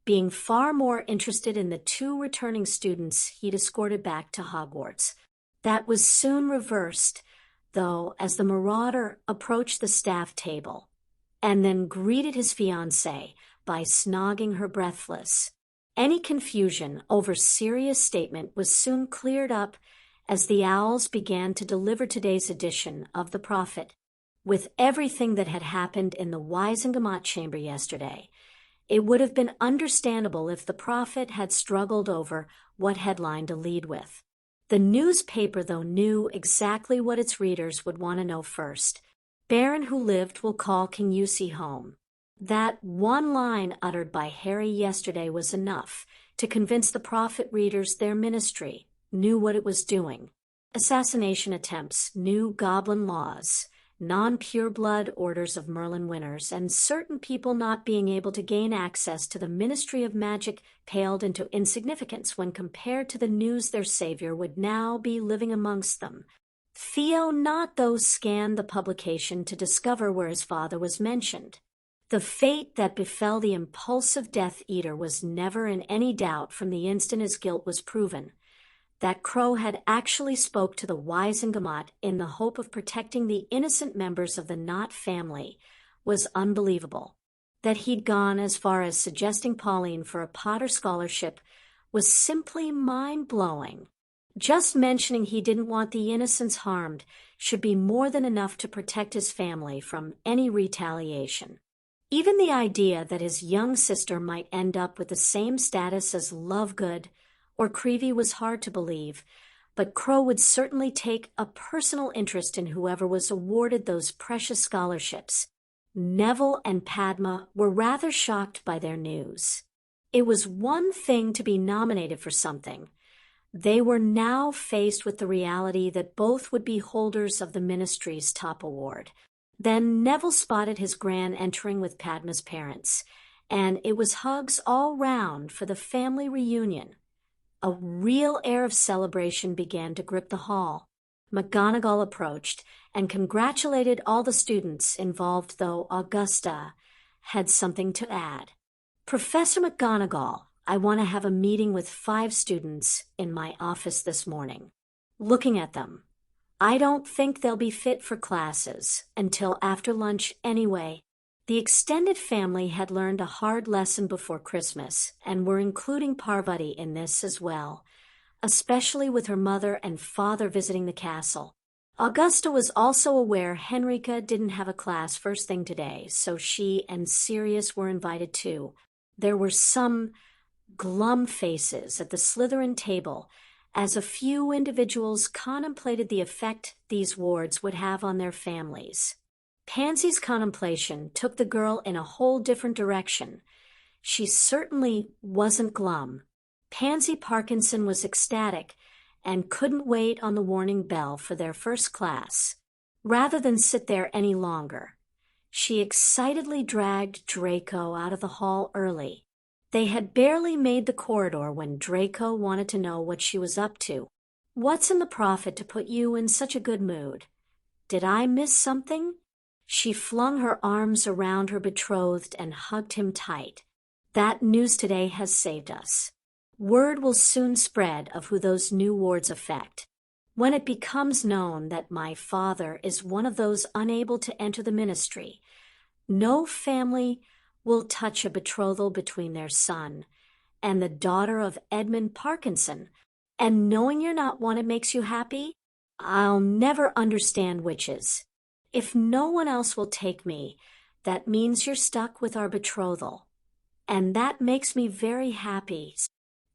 being far more interested in the 2 returning students he'd escorted back to Hogwarts. That was soon reversed, though, as the marauder approached the staff table and then greeted his fiancée by snogging her breathless. Any confusion over Sirius' statement was soon cleared up as the owls began to deliver today's edition of The Prophet. With everything that had happened in the Wizengamot chamber yesterday, it would have been understandable if the Prophet had struggled over what headline to lead with. The newspaper, though, knew exactly what its readers would want to know first. "Baron who lived will call King Yusi home." That one line uttered by Harry yesterday was enough to convince the Prophet readers their ministry knew what it was doing. Assassination attempts, new goblin laws, non-pureblood orders of Merlin winners, and certain people not being able to gain access to the Ministry of Magic paled into insignificance when compared to the news their savior would now be living amongst them. Theo Nott, though, scanned the publication to discover where his father was mentioned. The fate that befell the impulsive Death Eater was never in any doubt from the instant his guilt was proven. That Crow had actually spoke to the Wizengamot in the hope of protecting the innocent members of the Nott family was unbelievable. That he'd gone as far as suggesting Pauline for a Potter scholarship was simply mind-blowing. Just mentioning he didn't want the innocents harmed should be more than enough to protect his family from any retaliation. Even the idea that his young sister might end up with the same status as Lovegood or Creevy was hard to believe, but Crow would certainly take a personal interest in whoever was awarded those precious scholarships. Neville and Padma were rather shocked by their news. It was one thing to be nominated for something. They were now faced with the reality that both would be holders of the ministry's top award. Then Neville spotted his Gran entering with Padma's parents, and it was hugs all round for the family reunion. A real air of celebration began to grip the hall. McGonagall approached and congratulated all the students involved, though Augusta had something to add. "Professor McGonagall, I want to have a meeting with 5 students in my office this morning." Looking at them, "I don't think they'll be fit for classes until after lunch anyway." The extended family had learned a hard lesson before Christmas and were including Parvati in this as well, especially with her mother and father visiting the castle. Augusta was also aware Henrika didn't have a class first thing today, so she and Sirius were invited too. There were some glum faces at the Slytherin table as a few individuals contemplated the effect these wards would have on their families. Pansy's contemplation took the girl in a whole different direction. She certainly wasn't glum. Pansy Parkinson was ecstatic and couldn't wait on the warning bell for their first class. Rather than sit there any longer, she excitedly dragged Draco out of the hall early. They had barely made the corridor when Draco wanted to know what she was up to. "What's in the prophet to put you in such a good mood? Did I miss something?" She flung her arms around her betrothed and hugged him tight. "That news today has saved us. Word will soon spread of who those new wards affect. When it becomes known that my father is one of those unable to enter the ministry, no family will touch a betrothal between their son and the daughter of Edmund Parkinson. And knowing you're not wanted makes you happy? I'll never understand witches. If no one else will take me, that means you're stuck with our betrothal. And that makes me very happy.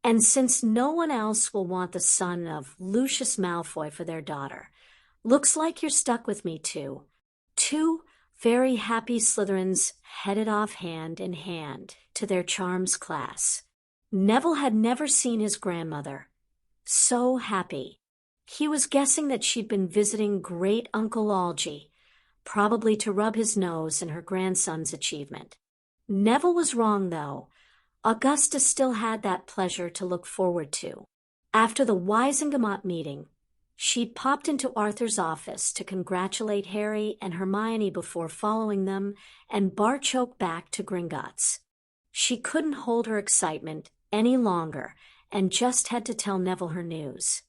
And since no one else will want the son of Lucius Malfoy for their daughter, looks like you're stuck with me too." Two very happy Slytherins headed off hand in hand to their charms class. Neville had never seen his grandmother so happy. He was guessing that she'd been visiting great Uncle Algy, probably to rub his nose in her grandson's achievement. Neville was wrong, though. Augusta still had that pleasure to look forward to. After the Wizengamot meeting, she'd popped into Arthur's office to congratulate Harry and Hermione before following them and Barchoke back to Gringotts. She couldn't hold her excitement any longer and just had to tell Neville her news.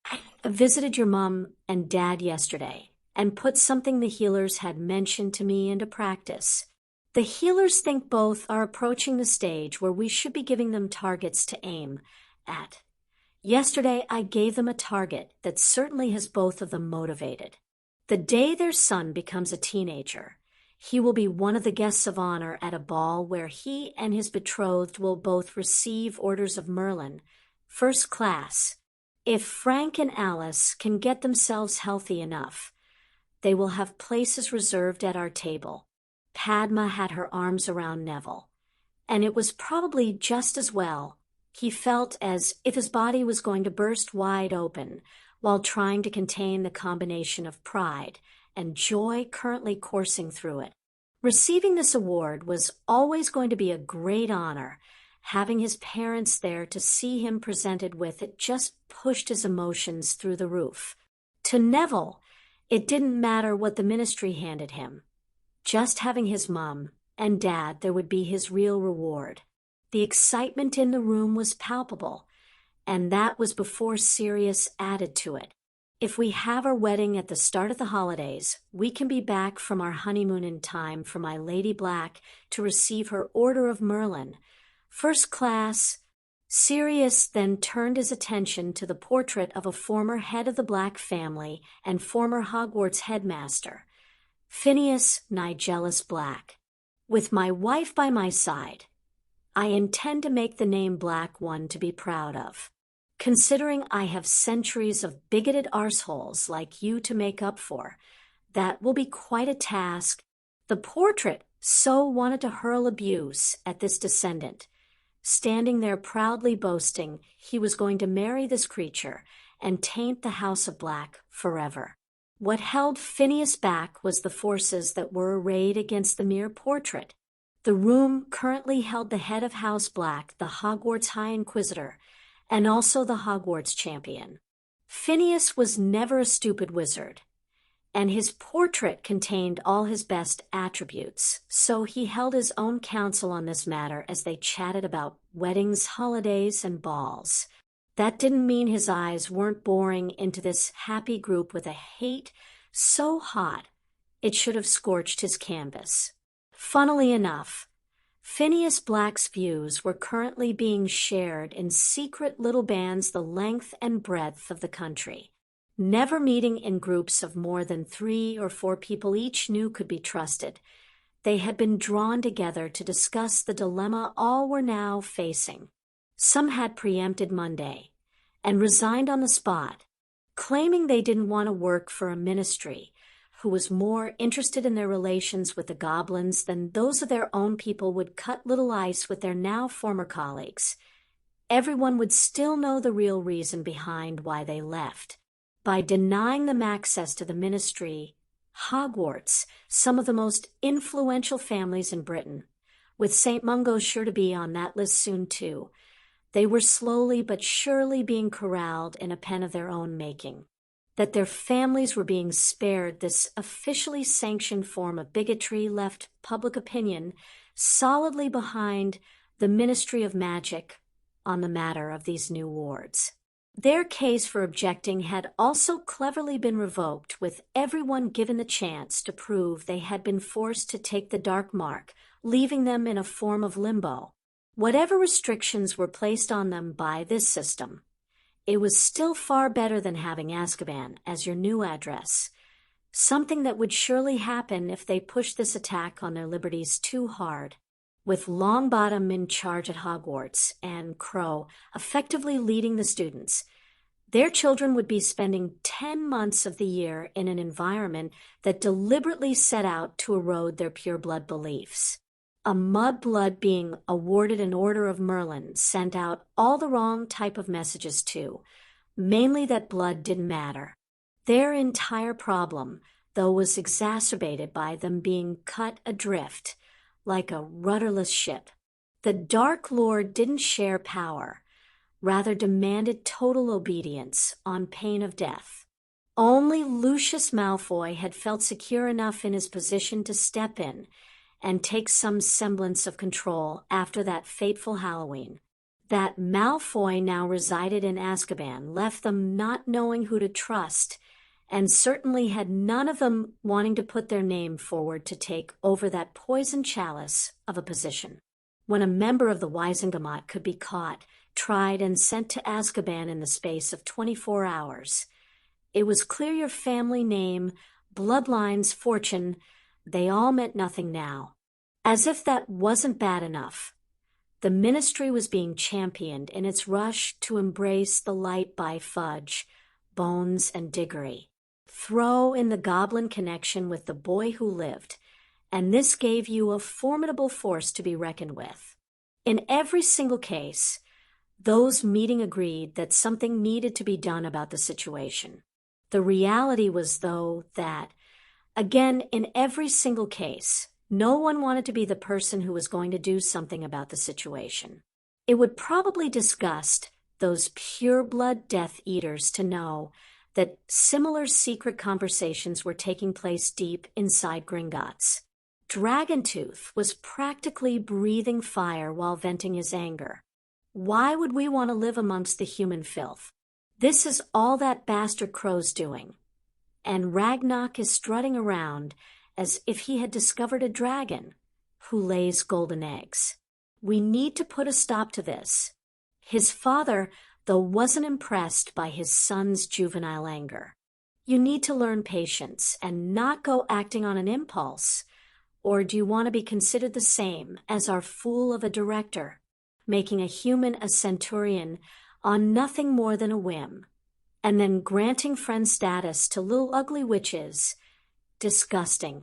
"I visited your mom and dad yesterday and put something the healers had mentioned to me into practice. The healers think both are approaching the stage where we should be giving them targets to aim at. Yesterday, I gave them a target that certainly has both of them motivated. The day their son becomes a teenager, he will be one of the guests of honor at a ball where he and his betrothed will both receive orders of Merlin, first class. If Frank and Alice can get themselves healthy enough, they will have places reserved at our table." Padma had her arms around Neville, and it was probably just as well. He felt as if his body was going to burst wide open while trying to contain the combination of pride and joy currently coursing through it. Receiving this award was always going to be a great honor. Having his parents there to see him presented with it just pushed his emotions through the roof. To Neville, it didn't matter what the ministry handed him. Just having his mom and dad there would be his real reward. The excitement in the room was palpable, and that was before Sirius added to it. "If we have our wedding at the start of the holidays, we can be back from our honeymoon in time for my Lady Black to receive her Order of Merlin, first class." Sirius then turned his attention to the portrait of a former head of the Black family and former Hogwarts headmaster, Phineas Nigellus Black. "With my wife by my side, I intend to make the name Black one to be proud of. Considering I have centuries of bigoted arseholes like you to make up for, that will be quite a task." The portrait so wanted to hurl abuse at this descendant, standing there proudly boasting he was going to marry this creature and taint the House of Black forever. What held Phineas back was the forces that were arrayed against the mere portrait. The room currently held the head of House Black, the Hogwarts High Inquisitor, and also the Hogwarts champion. Phineas was never a stupid wizard, and his portrait contained all his best attributes, so he held his own counsel on this matter as they chatted about weddings, holidays, and balls. That didn't mean his eyes weren't boring into this happy group with a hate so hot it should have scorched his canvas. Funnily enough, Phineas Black's views were currently being shared in secret little bands the length and breadth of the country. Never meeting in groups of more than 3 or 4 people each knew could be trusted, they had been drawn together to discuss the dilemma all were now facing. Some had preempted Monday and resigned on the spot, claiming they didn't want to work for a ministry who was more interested in their relations with the goblins than those of their own people would cut little ice with their now former colleagues. Everyone would still know the real reason behind why they left. By denying them access to the ministry, Hogwarts, some of the most influential families in Britain, with St. Mungo sure to be on that list soon too. They were slowly but surely being corralled in a pen of their own making. That their families were being spared this officially sanctioned form of bigotry left public opinion solidly behind the Ministry of Magic on the matter of these new wards. Their case for objecting had also cleverly been revoked, with everyone given the chance to prove they had been forced to take the dark mark, leaving them in a form of limbo. Whatever restrictions were placed on them by this system, it was still far better than having Azkaban as your new address, something that would surely happen if they pushed this attack on their liberties too hard. With Longbottom in charge at Hogwarts and Crow effectively leading the students, their children would be spending 10 months of the year in an environment that deliberately set out to erode their pureblood beliefs. A mudblood being awarded an Order of Merlin sent out all the wrong type of messages too, mainly that blood didn't matter. Their entire problem, though, was exacerbated by them being cut adrift like a rudderless ship. The Dark Lord didn't share power, rather demanded total obedience on pain of death. Only Lucius Malfoy had felt secure enough in his position to step in and take some semblance of control after that fateful Halloween. That Malfoy now resided in Azkaban left them not knowing who to trust, and certainly had none of them wanting to put their name forward to take over that poison chalice of a position. When a member of the Wizengamot could be caught, tried, and sent to Azkaban in the space of 24 hours, it was clear your family name, bloodlines, fortune, they all meant nothing now. As if that wasn't bad enough, the Ministry was being championed in its rush to embrace the light by Fudge, Bones, and Diggory. Throw in the goblin connection with the boy who lived, and this gave you a formidable force to be reckoned with. In every single case, those meeting agreed that something needed to be done about the situation. The reality was, though, that, again, in every single case, no one wanted to be the person who was going to do something about the situation. It would probably disgust those pure-blood Death Eaters to know that similar secret conversations were taking place deep inside Gringotts. Dragontooth was practically breathing fire while venting his anger. Why would we want to live amongst the human filth? This is all that bastard Crow's doing. And Ragnarok is strutting around as if he had discovered a dragon who lays golden eggs. We need to put a stop to this. His father, though, wasn't impressed by his son's juvenile anger. You need to learn patience and not go acting on an impulse. Or do you want to be considered the same as our fool of a director, making a human a centurion on nothing more than a whim, and then granting friend status to little ugly witches? Disgusting.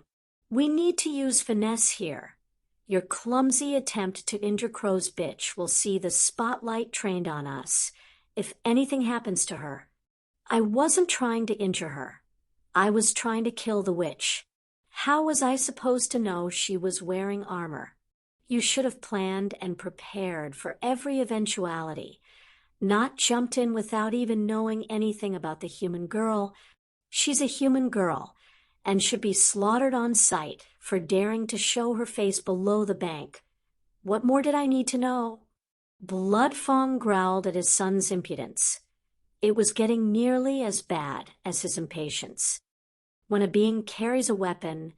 We need to use finesse here. Your clumsy attempt to injure Crow's bitch will see the spotlight trained on us if anything happens to her. I wasn't trying to injure her. I was trying to kill the witch. How was I supposed to know she was wearing armor? You should have planned and prepared for every eventuality, not jumped in without even knowing anything about the human girl. She's a human girl and should be slaughtered on sight for daring to show her face below the bank. What more did I need to know? Bloodfong growled at his son's impudence. It was getting nearly as bad as his impatience. When a being carries a weapon,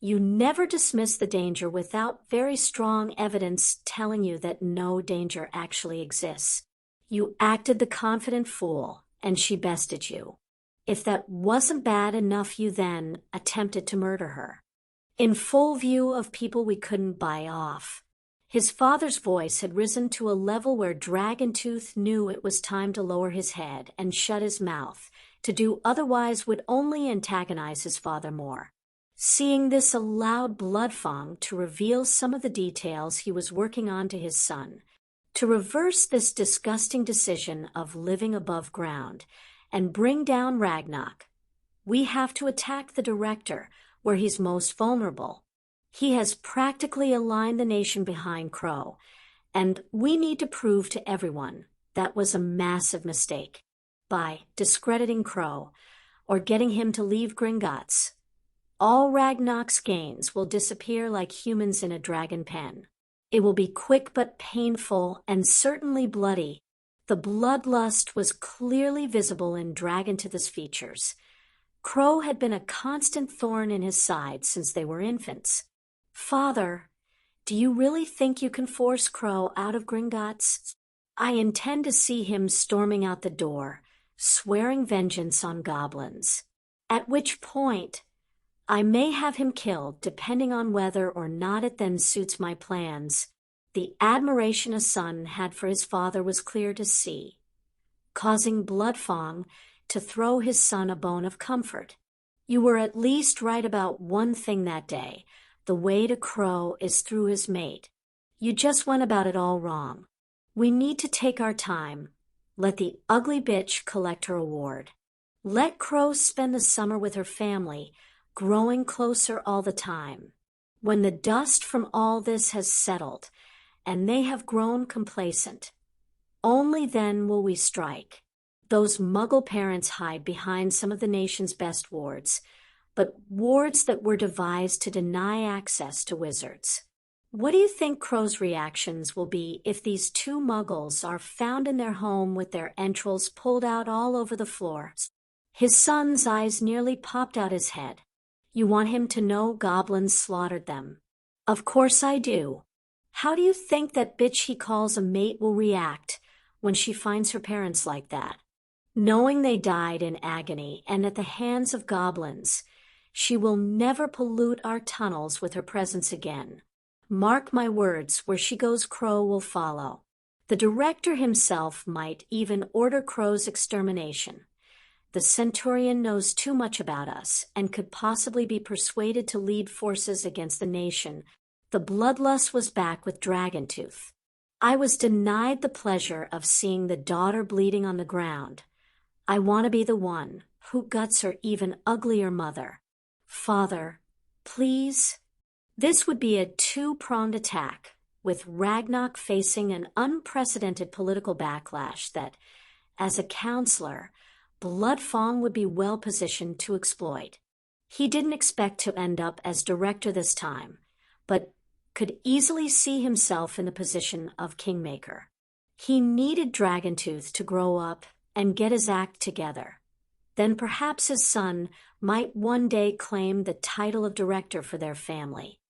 you never dismiss the danger without very strong evidence telling you that no danger actually exists. You acted the confident fool, and she bested you. If that wasn't bad enough, you then attempted to murder her. In full view of people we couldn't buy off. His father's voice had risen to a level where Dragoontooth knew it was time to lower his head and shut his mouth. To do otherwise would only antagonize his father more. Seeing this allowed Bloodfong to reveal some of the details he was working on to his son. To reverse this disgusting decision of living above ground and bring down Ragnarok, we have to attack the director where he's most vulnerable. He has practically aligned the nation behind Crow, and we need to prove to everyone that was a massive mistake. By discrediting Crow, or getting him to leave Gringotts, all Ragnarok's gains will disappear like humans in a dragon pen. It will be quick but painful and certainly bloody. The bloodlust was clearly visible in Dragontith's features. Crow had been a constant thorn in his side since they were infants. Father, do you really think you can force Crow out of Gringotts? I intend to see him storming out the door, swearing vengeance on goblins. At which point, I may have him killed, depending on whether or not it then suits my plans. The admiration a son had for his father was clear to see, causing Bloodfang to throw his son a bone of comfort. You were at least right about one thing that day. The way to Crow is through his mate. You just went about it all wrong. We need to take our time. Let the ugly bitch collect her award. Let Crow spend the summer with her family, growing closer all the time. When the dust from all this has settled, and they have grown complacent, only then will we strike. Those Muggle parents hide behind some of the nation's best wards, but wards that were devised to deny access to wizards. What do you think Crow's reactions will be if these two Muggles are found in their home with their entrails pulled out all over the floor? His son's eyes nearly popped out his head. You want him to know goblins slaughtered them. Of course I do. How do you think that bitch he calls a mate will react when she finds her parents like that? Knowing they died in agony and at the hands of goblins, she will never pollute our tunnels with her presence again. Mark my words, where she goes, Crow will follow. The director himself might even order Crow's extermination. The Centurion knows too much about us and could possibly be persuaded to lead forces against the nation. The bloodlust was back with Dragontooth. I was denied the pleasure of seeing the daughter bleeding on the ground. I want to be the one who guts her even uglier mother. Father, please. This would be a two-pronged attack, with Ragnarok facing an unprecedented political backlash that, as a counselor, Bloodfang would be well positioned to exploit. He didn't expect to end up as director this time, but could easily see himself in the position of kingmaker. He needed Dragontooth to grow up and get his act together. Then perhaps his son might one day claim the title of director for their family.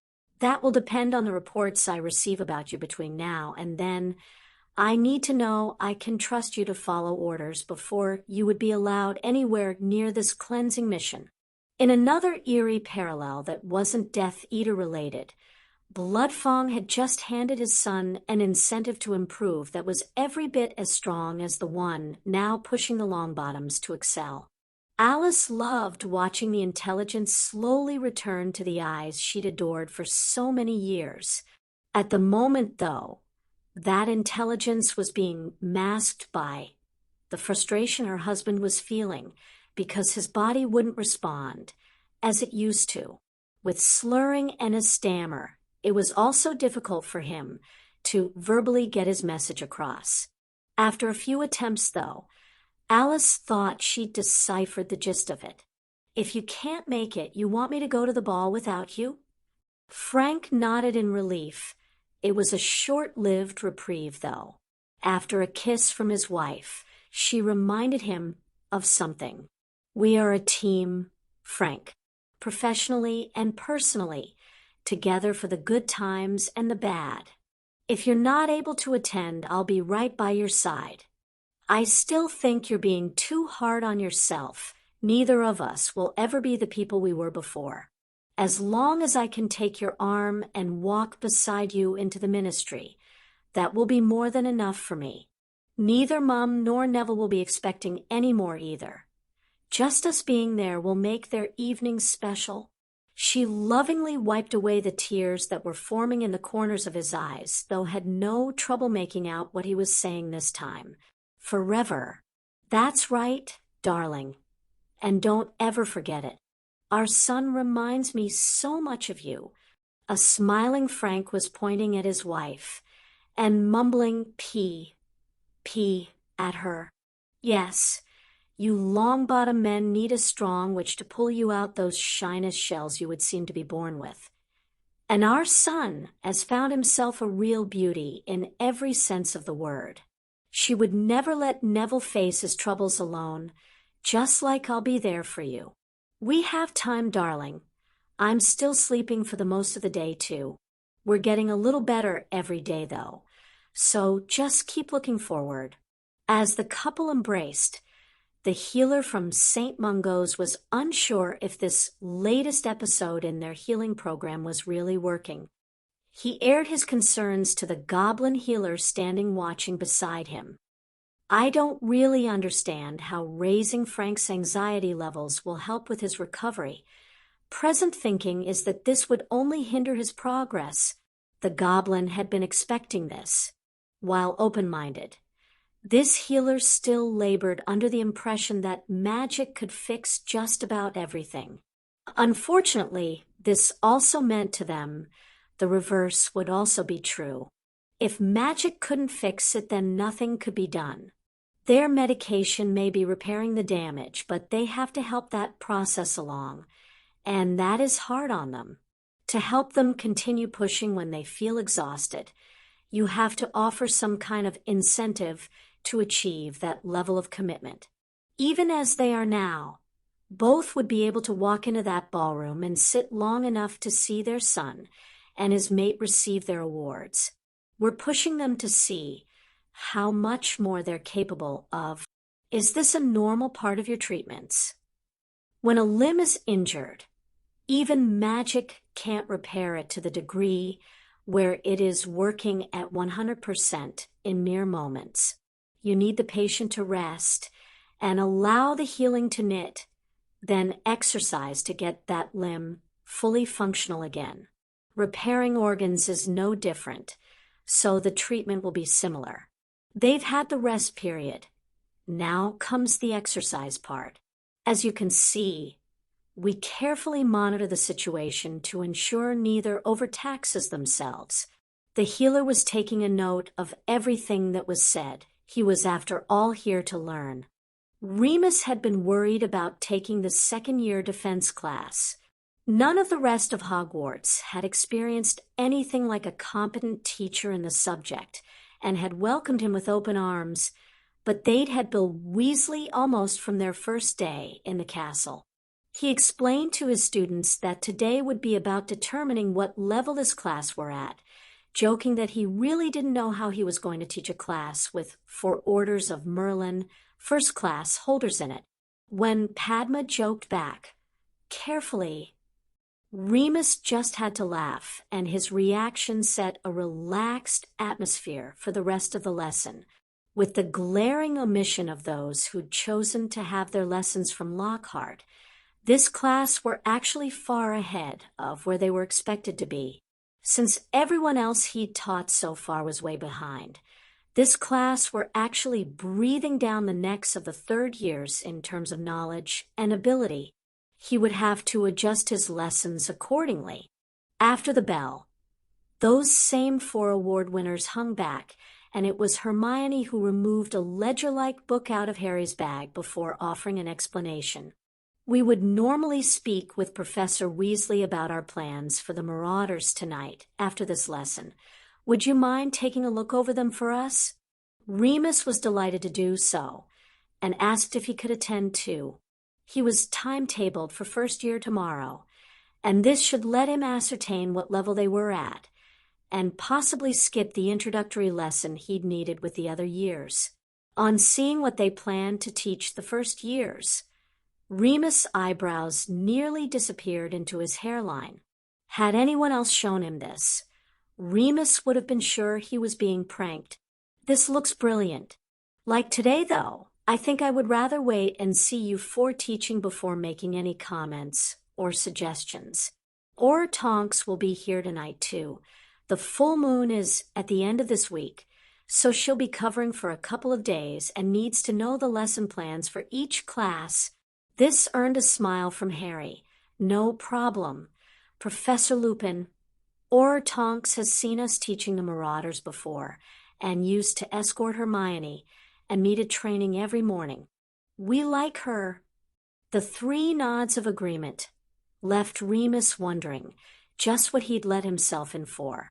That will depend on the reports I receive about you between now and then. I need to know I can trust you to follow orders before you would be allowed anywhere near this cleansing mission. In another eerie parallel that wasn't Death Eater related, Bloodfang had just handed his son an incentive to improve that was every bit as strong as the one now pushing the Longbottoms to excel. Alice loved watching the intelligence slowly return to the eyes she'd adored for so many years. At the moment, though, that intelligence was being masked by the frustration her husband was feeling because his body wouldn't respond as it used to. With slurring and a stammer, it was also difficult for him to verbally get his message across. After a few attempts, though, Alice thought she'd deciphered the gist of it. If you can't make it, you want me to go to the ball without you? Frank nodded in relief. It was a short-lived reprieve, though. After a kiss from his wife, she reminded him of something. We are a team, Frank, professionally and personally, together for the good times and the bad. If you're not able to attend, I'll be right by your side. I still think you're being too hard on yourself. Neither of us will ever be the people we were before. As long as I can take your arm and walk beside you into the ministry, that will be more than enough for me. Neither Mum nor Neville will be expecting any more either. Just us being there will make their evening special. She lovingly wiped away the tears that were forming in the corners of his eyes, though had no trouble making out what he was saying this time. Forever. That's right, darling. And don't ever forget it. Our son reminds me so much of you. A smiling Frank was pointing at his wife and mumbling pee at her. Yes, you long-bottom men need a strong which to pull you out those shyness shells you would seem to be born with. And our son has found himself a real beauty in every sense of the word. She would never let Neville face his troubles alone, just like I'll be there for you. We have time, darling. I'm still sleeping for the most of the day, too. We're getting a little better every day, though, so just keep looking forward. As the couple embraced, the healer from St. Mungo's was unsure if this latest episode in their healing program was really working. He aired his concerns to the goblin healer standing watching beside him. I don't really understand how raising Frank's anxiety levels will help with his recovery. Present thinking is that this would only hinder his progress. The goblin had been expecting this. While open-minded, this healer still labored under the impression that magic could fix just about everything. Unfortunately, this also meant to them the reverse would also be true. If magic couldn't fix it, then nothing could be done. Their medication may be repairing the damage, but they have to help that process along, and that is hard on them. To help them continue pushing when they feel exhausted, you have to offer some kind of incentive to achieve that level of commitment. Even as they are now, both would be able to walk into that ballroom and sit long enough to see their son and his mate receive their awards. We're pushing them to see how much more they're capable of. Is this a normal part of your treatments? When a limb is injured, even magic can't repair it to the degree where it is working at 100% in mere moments. You need the patient to rest and allow the healing to knit, then exercise to get that limb fully functional again. Repairing organs is no different, so the treatment will be similar. They've had the rest period. Now comes the exercise part. As you can see, we carefully monitor the situation to ensure neither overtaxes themselves. The healer was taking a note of everything that was said. He was, after all, here to learn. Remus had been worried about taking the second-year defense class. None of the rest of Hogwarts had experienced anything like a competent teacher in the subject and had welcomed him with open arms, but they'd had Bill Weasley almost from their first day in the castle. He explained to his students that today would be about determining what level his class were at, joking that he really didn't know how he was going to teach a class with 4 orders of Merlin first-class holders in it. When Padma joked back, carefully, Remus just had to laugh, and his reaction set a relaxed atmosphere for the rest of the lesson, with the glaring omission of those who'd chosen to have their lessons from Lockhart. This class were actually far ahead of where they were expected to be. Since everyone else he'd taught so far was way behind, this class were actually breathing down the necks of the third years in terms of knowledge and ability. He would have to adjust his lessons accordingly. After the bell, those same 4 award winners hung back, and it was Hermione who removed a ledger-like book out of Harry's bag before offering an explanation. We would normally speak with Professor Weasley about our plans for the Marauders tonight after this lesson. Would you mind taking a look over them for us? Remus was delighted to do so, and asked if he could attend too. He was timetabled for first year tomorrow, and this should let him ascertain what level they were at, and possibly skip the introductory lesson he'd needed with the other years. On seeing what they planned to teach the first years, Remus' eyebrows nearly disappeared into his hairline. Had anyone else shown him this, Remus would have been sure he was being pranked. This looks brilliant. Like today, though, I think I would rather wait and see you 4 teaching before making any comments or suggestions. Or Tonks will be here tonight, too. The full moon is at the end of this week, so she'll be covering for a couple of days and needs to know the lesson plans for each class. This earned a smile from Harry. No problem. Professor Lupin, Or Tonks has seen us teaching the Marauders before and used to escort Hermione and meet at training every morning. We like her." The three nods of agreement left Remus wondering just what he'd let himself in for.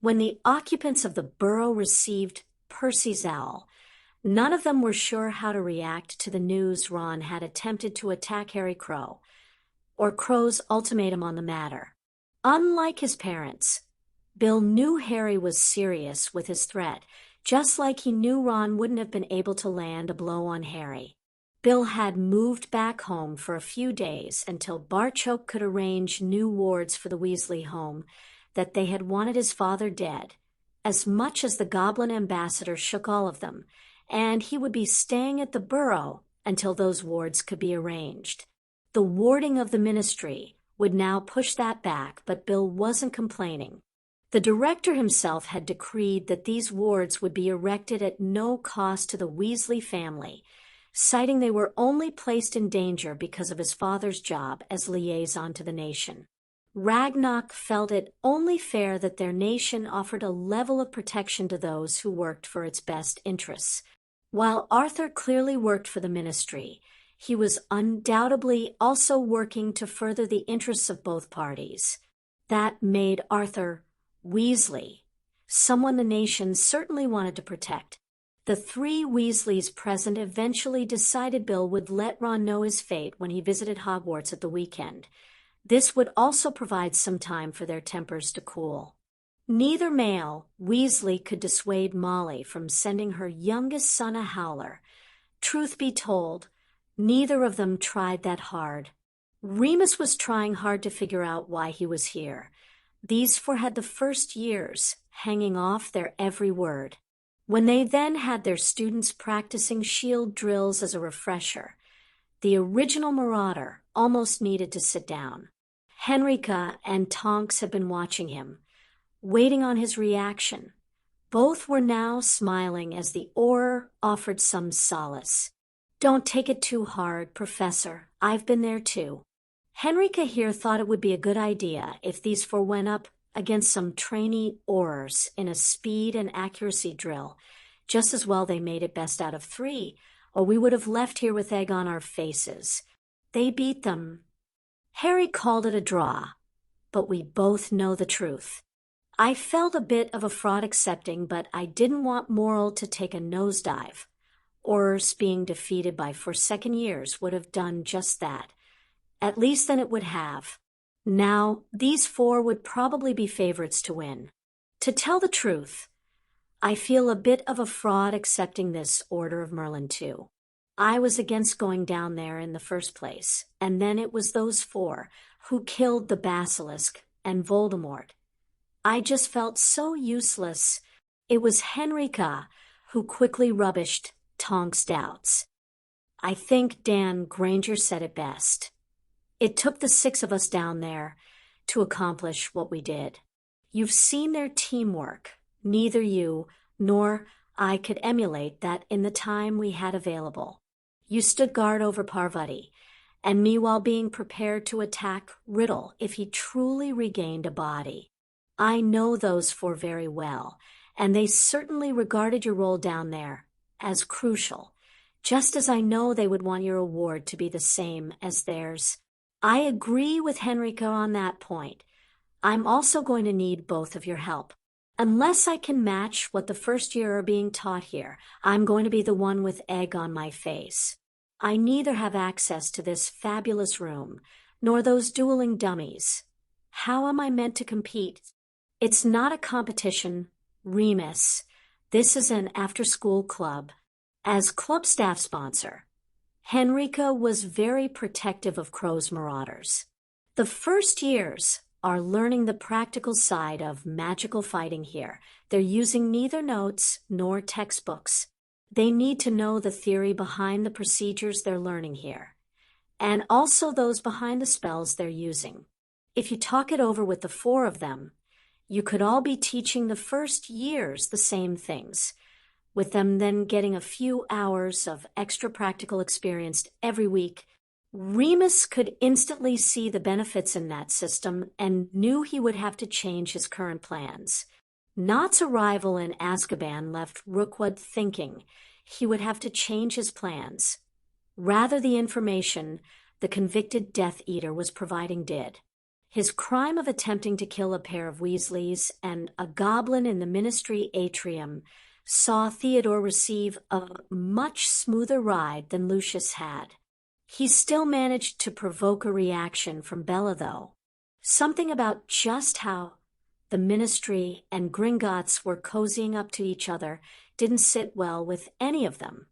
When the occupants of the burrow received Percy's owl, none of them were sure how to react to the news Ron had attempted to attack Harry Crow, or Crow's ultimatum on the matter. Unlike his parents, Bill knew Harry was serious with his threat, just like he knew Ron wouldn't have been able to land a blow on Harry. Bill had moved back home for a few days until Barchoke could arrange new wards for the Weasley home that they had wanted his father dead, as much as the Goblin ambassador shook all of them, and he would be staying at the burrow until those wards could be arranged. The warding of the ministry would now push that back, but Bill wasn't complaining. The director himself had decreed that these wards would be erected at no cost to the Weasley family, citing they were only placed in danger because of his father's job as liaison to the nation. Ragnarok felt it only fair that their nation offered a level of protection to those who worked for its best interests. While Arthur clearly worked for the ministry, he was undoubtedly also working to further the interests of both parties. That made Arthur Weasley someone the nation certainly wanted to protect. The three Weasleys present eventually decided Bill would let Ron know his fate when he visited Hogwarts at the weekend. This would also provide some time for their tempers to cool. Neither male Weasley could dissuade Molly from sending her youngest son a howler. Truth be told, neither of them tried that hard. Remus was trying hard to figure out why he was here. These four had the first years hanging off their every word. When they then had their students practicing shield drills as a refresher, the original Marauder almost needed to sit down. Henrika and Tonks had been watching him, waiting on his reaction. Both were now smiling as the Auror offered some solace. "Don't take it too hard, Professor. I've been there too." Henrika here thought it would be a good idea if these four went up against some trainee Aurors in a speed and accuracy drill. Just as well they made it best out of three, or we would have left here with egg on our faces. They beat them. Harry called it a draw, but we both know the truth. I felt a bit of a fraud accepting, but I didn't want moral to take a nosedive. Aurors being defeated by Forsaken Years would have done just that. At least then it would have. Now, these four would probably be favorites to win. To tell the truth, I feel a bit of a fraud accepting this Order of Merlin too. I was against going down there in the first place, and then it was those four who killed the Basilisk and Voldemort. I just felt so useless. It was Henrika who quickly rubbished Tonks' doubts. I think Dan Granger said it best. It took the six of us down there to accomplish what we did. You've seen their teamwork. Neither you nor I could emulate that in the time we had available. You stood guard over Parvati, and me while being prepared to attack Riddle if he truly regained a body. I know those four very well, and they certainly regarded your role down there as crucial, just as I know they would want your award to be the same as theirs. I agree with Henrika on that point. I'm also going to need both of your help. Unless I can match what the first year are being taught here, I'm going to be the one with egg on my face. I neither have access to this fabulous room, nor those dueling dummies. How am I meant to compete? It's not a competition, Remus. This is an after-school club. As club staff sponsor, Henrika was very protective of Crow's Marauders. The first years are learning the practical side of magical fighting here. They're using neither notes nor textbooks. They need to know the theory behind the procedures they're learning here, and also those behind the spells they're using. If you talk it over with the four of them, you could all be teaching the first years the same things, with them then getting a few hours of extra practical experience every week Remus could instantly see the benefits in that system and knew he would have to change his current plans. Nott's arrival in Azkaban left Rookwood thinking he would have to change his plans. Rather, the information the convicted Death Eater was providing did. His crime of attempting to kill a pair of Weasleys and a goblin in the Ministry atrium saw Theodore receive a much smoother ride than Lucius had. He still managed to provoke a reaction from Bella, though. Something about just how the Ministry and Gringotts were cozying up to each other didn't sit well with any of them.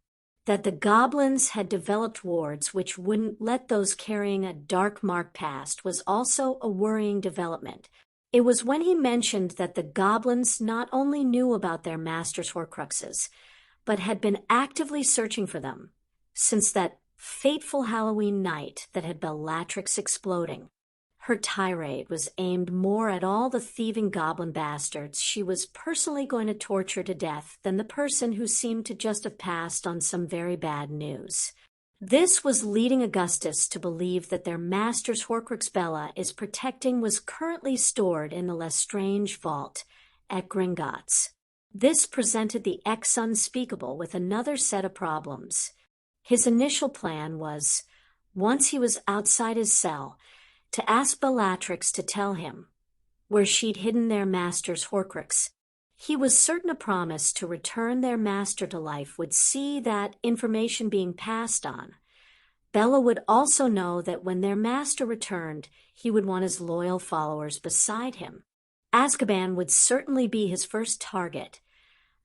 That the goblins had developed wards which wouldn't let those carrying a dark mark past was also a worrying development. It was when he mentioned that the goblins not only knew about their master's Horcruxes, but had been actively searching for them since that fateful Halloween night that had Bellatrix exploding. Her tirade was aimed more at all the thieving goblin bastards she was personally going to torture to death than the person who seemed to just have passed on some very bad news. This was leading Augustus to believe that their master's Horcrux Bella is protecting was currently stored in the Lestrange vault at Gringotts. This presented the ex-unspeakable with another set of problems. His initial plan was, once he was outside his cell, to ask Bellatrix to tell him where she'd hidden their master's Horcrux. He was certain a promise to return their master to life would see that information being passed on. Bella would also know that when their master returned, he would want his loyal followers beside him. Azkaban would certainly be his first target,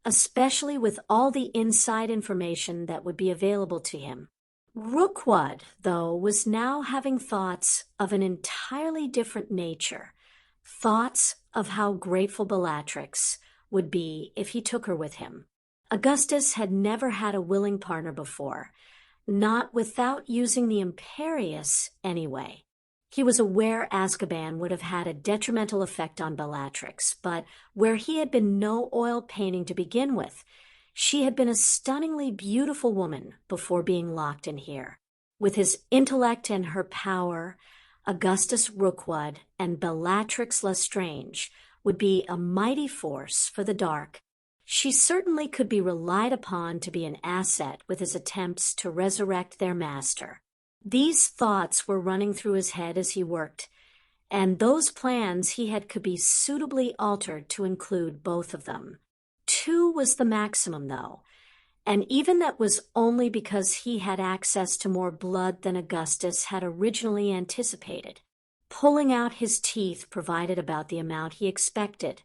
especially with all the inside information that would be available to him. Rookwood, though, was now having thoughts of an entirely different nature, thoughts of how grateful Bellatrix would be if he took her with him. Augustus had never had a willing partner before, not without using the imperious anyway. He was aware Azkaban would have had a detrimental effect on Bellatrix, but where he had been no oil painting to begin with, she had been a stunningly beautiful woman before being locked in here. With his intellect and her power, Augustus Rookwood and Bellatrix Lestrange would be a mighty force for the dark. She certainly could be relied upon to be an asset with his attempts to resurrect their master. These thoughts were running through his head as he worked, and those plans he had could be suitably altered to include both of them. 2 was the maximum, though, and even that was only because he had access to more blood than Augustus had originally anticipated. Pulling out his teeth provided about the amount he expected.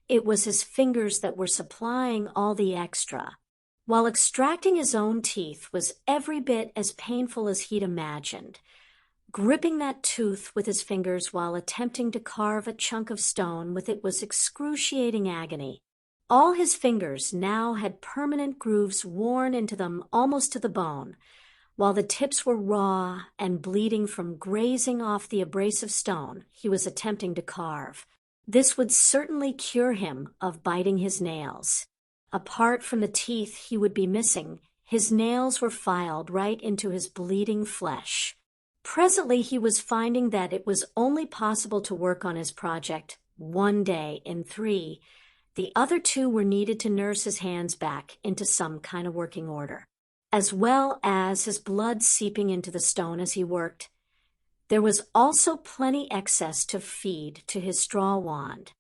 It was his fingers that were supplying all the extra. While extracting his own teeth was every bit as painful as he'd imagined, gripping that tooth with his fingers while attempting to carve a chunk of stone with it was excruciating agony. All his fingers now had permanent grooves worn into them almost to the bone, while the tips were raw and bleeding from grazing off the abrasive stone he was attempting to carve. This would certainly cure him of biting his nails. Apart from the teeth he would be missing, his nails were filed right into his bleeding flesh. Presently he was finding that it was only possible to work on his project 1 day in 3. The other 2 were needed to nurse his hands back into some kind of working order, as well as his blood seeping into the stone as he worked. There was also plenty excess to feed to his straw wand.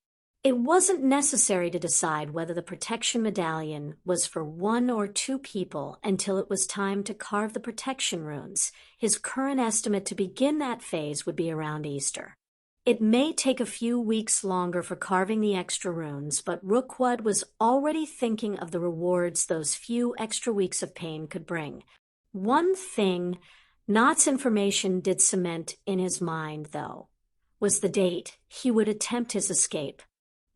It wasn't necessary to decide whether the protection medallion was for 1 or 2 people until it was time to carve the protection runes. His current estimate to begin that phase would be around Easter. It may take a few weeks longer for carving the extra runes, but Rookwood was already thinking of the rewards those few extra weeks of pain could bring. One thing Nott's information did cement in his mind, though, was the date he would attempt his escape.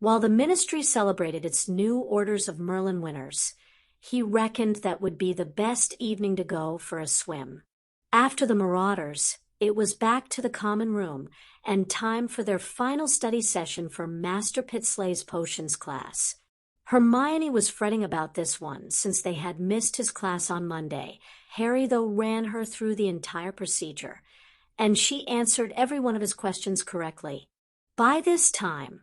While the Ministry celebrated its new Orders of Merlin winners, he reckoned that would be the best evening to go for a swim. After the Marauders, it was back to the common room and time for their final study session for Master Pitslay's potions class. Hermione was fretting about this one since they had missed his class on Monday. Harry, though, ran her through the entire procedure, and she answered every one of his questions correctly. By this time,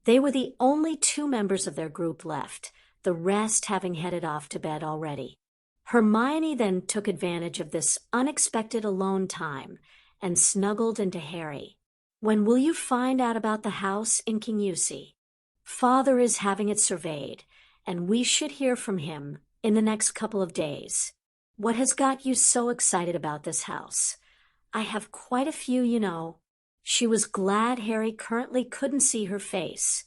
they were the only 2 members of their group left, the rest having headed off to bed already. Hermione then took advantage of this unexpected alone time and snuggled into Harry. "When will you find out about the house in Kingusy? Father is having it surveyed, and we should hear from him in the next couple of days. What has got you so excited about this house? I have quite a few, you know." She was glad Harry currently couldn't see her face.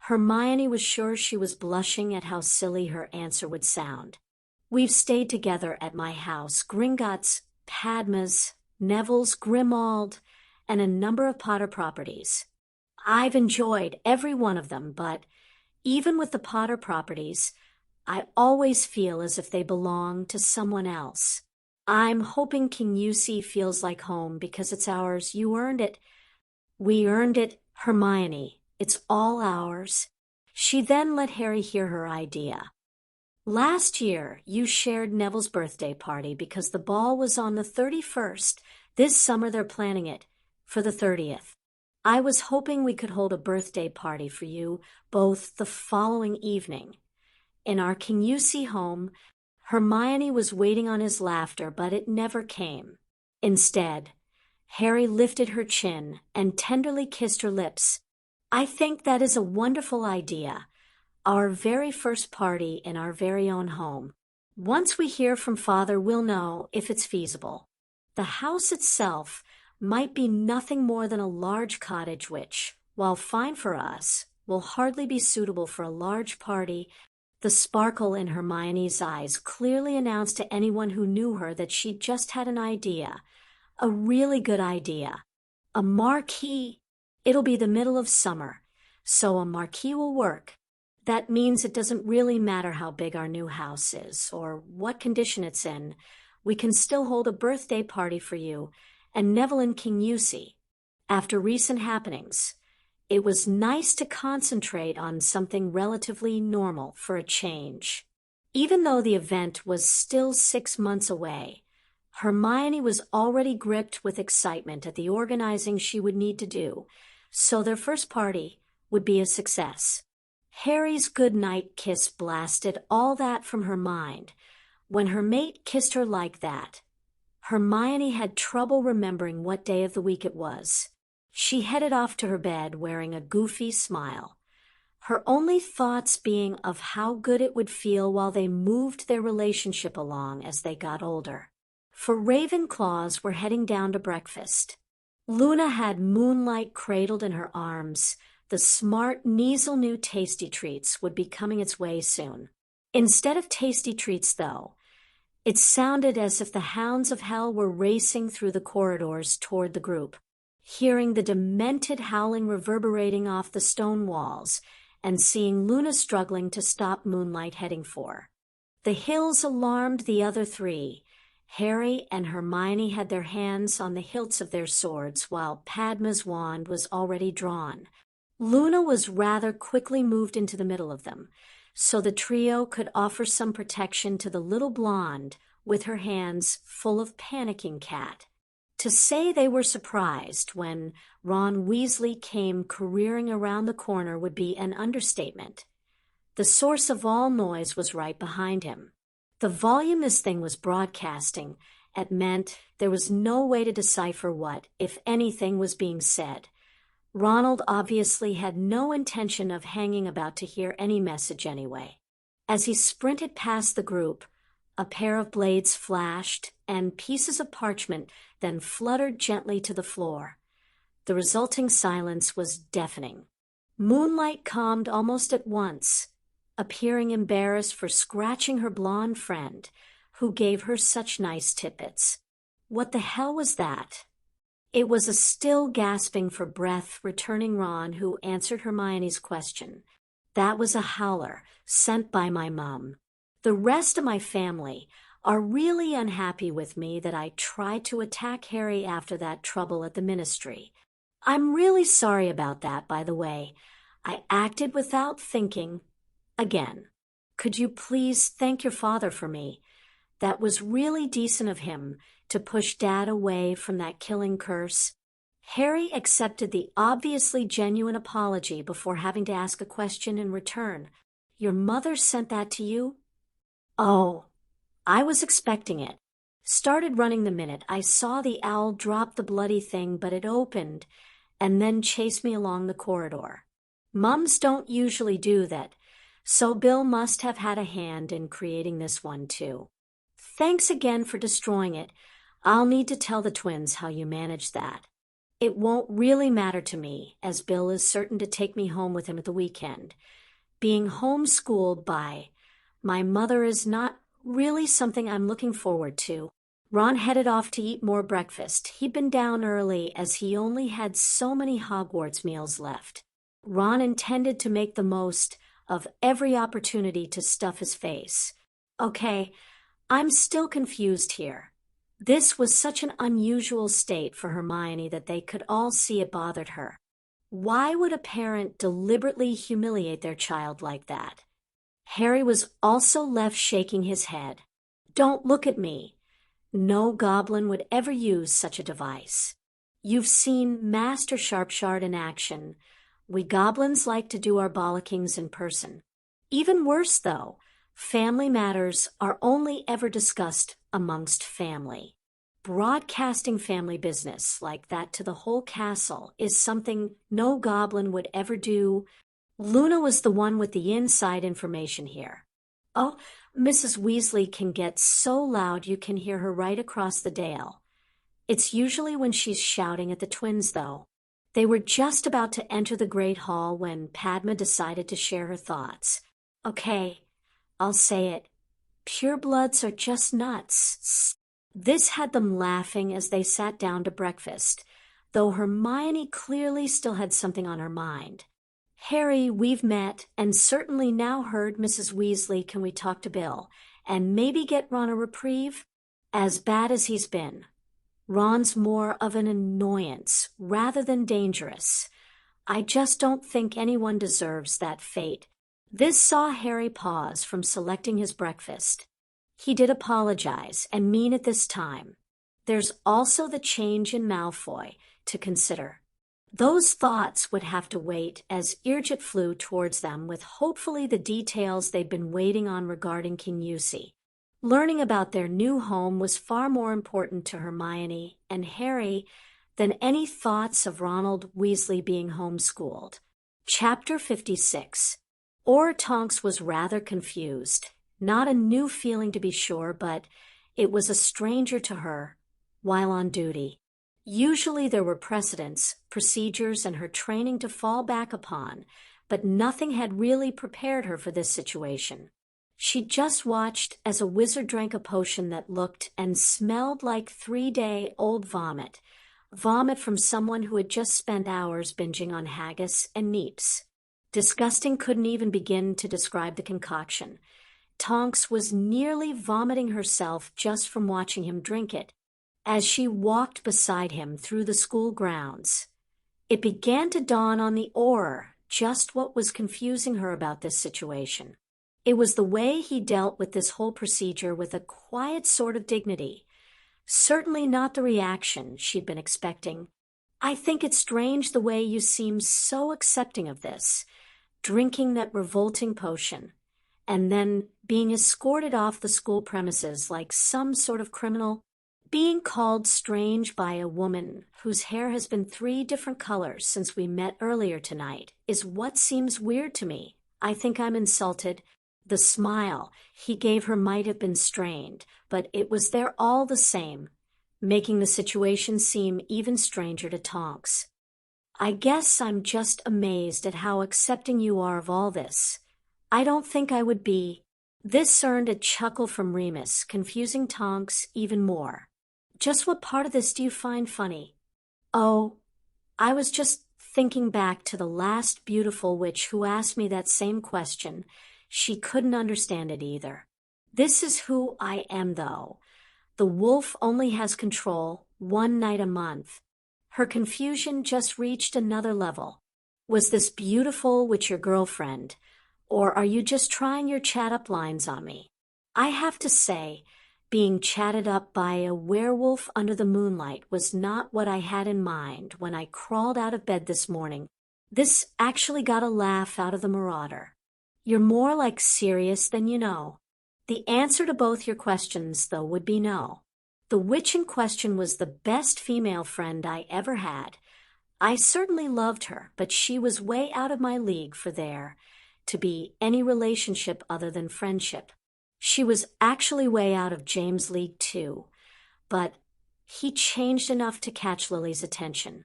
Hermione was sure she was blushing at how silly her answer would sound. "We've stayed together at my house, Gringotts, Padma's, Neville's, Grimmauld, and a number of Potter properties. I've enjoyed every one of them, but even with the Potter properties, I always feel as if they belong to someone else. I'm hoping Kingusy feels like home because it's ours. You earned it." "We earned it, Hermione. It's all ours." She then let Harry hear her idea. "Last year, you shared Neville's birthday party because the ball was on the 31st. This summer they're planning it for the 30th. I was hoping we could hold a birthday party for you both the following evening. In our Kingusy home." Hermione was waiting on his laughter, but it never came. Instead, Harry lifted her chin and tenderly kissed her lips. "I think that is a wonderful idea. Our very first party in our very own home. Once we hear from Father, we'll know if it's feasible. The house itself might be nothing more than a large cottage which, while fine for us, will hardly be suitable for a large party." The sparkle in Hermione's eyes clearly announced to anyone who knew her that she'd just had an idea. A really good idea. A marquee. It'll be the middle of summer, so a marquee will work. That means it doesn't really matter how big our new house is or what condition it's in. We can still hold a birthday party for you and Neville and Kingusy. After recent happenings, it was nice to concentrate on something relatively normal for a change. Even though the event was still 6 months away, Hermione was already gripped with excitement at the organizing she would need to do, so their first party would be a success. Harry's goodnight kiss blasted all that from her mind. When her mate kissed her like that, Hermione had trouble remembering what day of the week it was. She headed off to her bed wearing a goofy smile, her only thoughts being of how good it would feel while they moved their relationship along as they got older. For Ravenclaws were heading down to breakfast. Luna had Moonlight cradled in her arms. The smart Kneazle knew Tasty Treats would be coming its way soon. Instead of Tasty Treats, though, it sounded as if the hounds of hell were racing through the corridors toward the group, hearing the demented howling reverberating off the stone walls and seeing Luna struggling to stop Moonlight heading for. The hills alarmed the other 3. Harry and Hermione had their hands on the hilts of their swords while Padma's wand was already drawn. Luna was rather quickly moved into the middle of them, so the trio could offer some protection to the little blonde with her hands full of panicking cat. To say they were surprised when Ron Weasley came careering around the corner would be an understatement. The source of all noise was right behind him. The volume this thing was broadcasting, it meant there was no way to decipher what, if anything, was being said. Ronald obviously had no intention of hanging about to hear any message anyway. As he sprinted past the group, a pair of blades flashed, and pieces of parchment then fluttered gently to the floor. The resulting silence was deafening. Moonlight calmed almost at once, appearing embarrassed for scratching her blonde friend, who gave her such nice tidbits. What the hell was that? It was a still gasping for breath returning Ron who answered Hermione's question. That was a howler sent by my mom. The rest of my family are really unhappy with me that I tried to attack Harry after that trouble at the ministry. I'm really sorry about that, by the way. I acted without thinking. Again, could you please thank your father for me? That was really decent of him to push Dad away from that killing curse. Harry accepted the obviously genuine apology before having to ask a question in return. Your mother sent that to you? Oh, I was expecting it. Started running the minute I saw the owl drop the bloody thing, but it opened and then chased me along the corridor. Mums don't usually do that, so Bill must have had a hand in creating this one too. Thanks again for destroying it. I'll need to tell the twins how you managed that. It won't really matter to me, as Bill is certain to take me home with him at the weekend. Being homeschooled by my mother is not really something I'm looking forward to. Ron headed off to eat more breakfast. He'd been down early as he only had so many Hogwarts meals left. Ron intended to make the most of every opportunity to stuff his face. Okay, I'm still confused here. This was such an unusual state for Hermione that they could all see it bothered her. Why would a parent deliberately humiliate their child like that? Harry was also left shaking his head. Don't look at me. No goblin would ever use such a device. You've seen Master Sharpshard in action. We goblins like to do our bollockings in person. Even worse, though, family matters are only ever discussed amongst family. Broadcasting family business like that to the whole castle is something no goblin would ever do. Luna was the one with the inside information here. Oh, Mrs. Weasley can get so loud you can hear her right across the dale. It's usually when she's shouting at the twins, though. They were just about to enter the Great Hall when Padma decided to share her thoughts. Okay, I'll say it. Purebloods are just nuts. This had them laughing as they sat down to breakfast, though Hermione clearly still had something on her mind. Harry, we've met, and certainly now heard Mrs. Weasley. Can we talk to Bill, and maybe get Ron a reprieve? As bad as he's been, Ron's more of an annoyance rather than dangerous. I just don't think anyone deserves that fate. This saw Harry pause from selecting his breakfast. He did apologize, and mean it this time. There's also the change in Malfoy to consider. Those thoughts would have to wait as Irgit flew towards them with hopefully the details they'd been waiting on regarding King Yusi. Learning about their new home was far more important to Hermione and Harry than any thoughts of Ronald Weasley being homeschooled. Chapter 56. Tonks was rather confused. Not a new feeling to be sure, but it was a stranger to her while on duty. Usually there were precedents, procedures, and her training to fall back upon, but nothing had really prepared her for this situation. She just watched as a wizard drank a potion that looked and smelled like 3-day-old vomit. Vomit from someone who had just spent hours binging on haggis and neeps. Disgusting couldn't even begin to describe the concoction. Tonks was nearly vomiting herself just from watching him drink it. As she walked beside him through the school grounds, it began to dawn on the Auror just what was confusing her about this situation. It was the way he dealt with this whole procedure with a quiet sort of dignity. Certainly not the reaction she'd been expecting. I think it's strange the way you seem so accepting of this, drinking that revolting potion, and then being escorted off the school premises like some sort of criminal. Being called strange by a woman whose hair has been 3 different colors since we met earlier tonight is what seems weird to me. I think I'm insulted. The smile he gave her might have been strained, but it was there all the same, making the situation seem even stranger to Tonks. I guess I'm just amazed at how accepting you are of all this. I don't think I would be. This earned a chuckle from Remus, confusing Tonks even more. Just what part of this do you find funny? Oh, I was just thinking back to the last beautiful witch who asked me that same question. She couldn't understand it either. This is who I am, though. The wolf only has control 1 night a month. Her confusion just reached another level. Was this beautiful witch your girlfriend, or are you just trying your chat-up lines on me? I have to say, Being chatted up by a werewolf under the moonlight was not what I had in mind when I crawled out of bed this morning. This actually got a laugh out of the marauder. You're more like Sirius than you know. The answer to both your questions, though, would be no. The witch in question was the best female friend I ever had. I certainly loved her, but she was way out of my league for there to be any relationship other than friendship. She was actually way out of James' league too, but he changed enough to catch Lily's attention.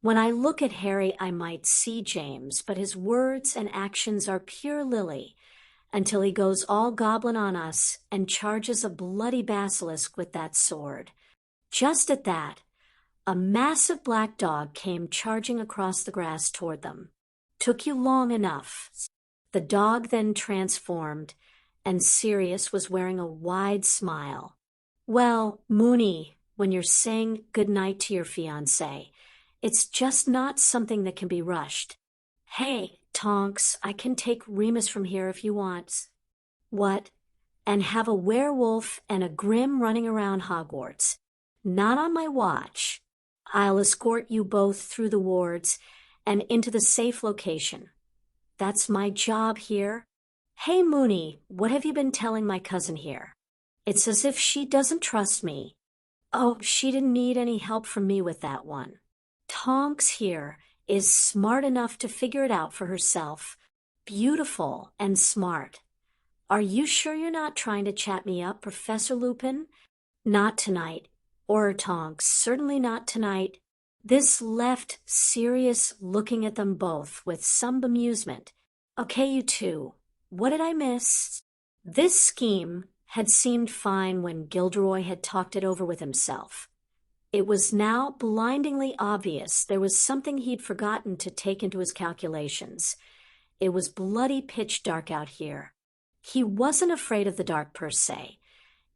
When I look at Harry, I might see James, but his words and actions are pure Lily, until he goes all goblin on us and charges a bloody basilisk with that sword. Just at that, a massive black dog came charging across the grass toward them. Took you long enough. The dog then transformed, and Sirius was wearing a wide smile. Well, Moony, when you're saying goodnight to your fiancé, it's just not something that can be rushed. Hey, Tonks, I can take Remus from here if you want. What? And have a werewolf and a Grim running around Hogwarts. Not on my watch. I'll escort you both through the wards and into the safe location. That's my job here. Hey, Moony, what have you been telling my cousin here? It's as if she doesn't trust me. Oh, she didn't need any help from me with that one. Tonks here is smart enough to figure it out for herself. Beautiful and smart. Are you sure you're not trying to chat me up, Professor Lupin? Not tonight. Or Tonks, certainly not tonight. This left Sirius looking at them both with some bemusement. Okay, you two. What did I miss? This scheme had seemed fine when Gilderoy had talked it over with himself. It was now blindingly obvious there was something he'd forgotten to take into his calculations. It was bloody pitch dark out here. He wasn't afraid of the dark per se.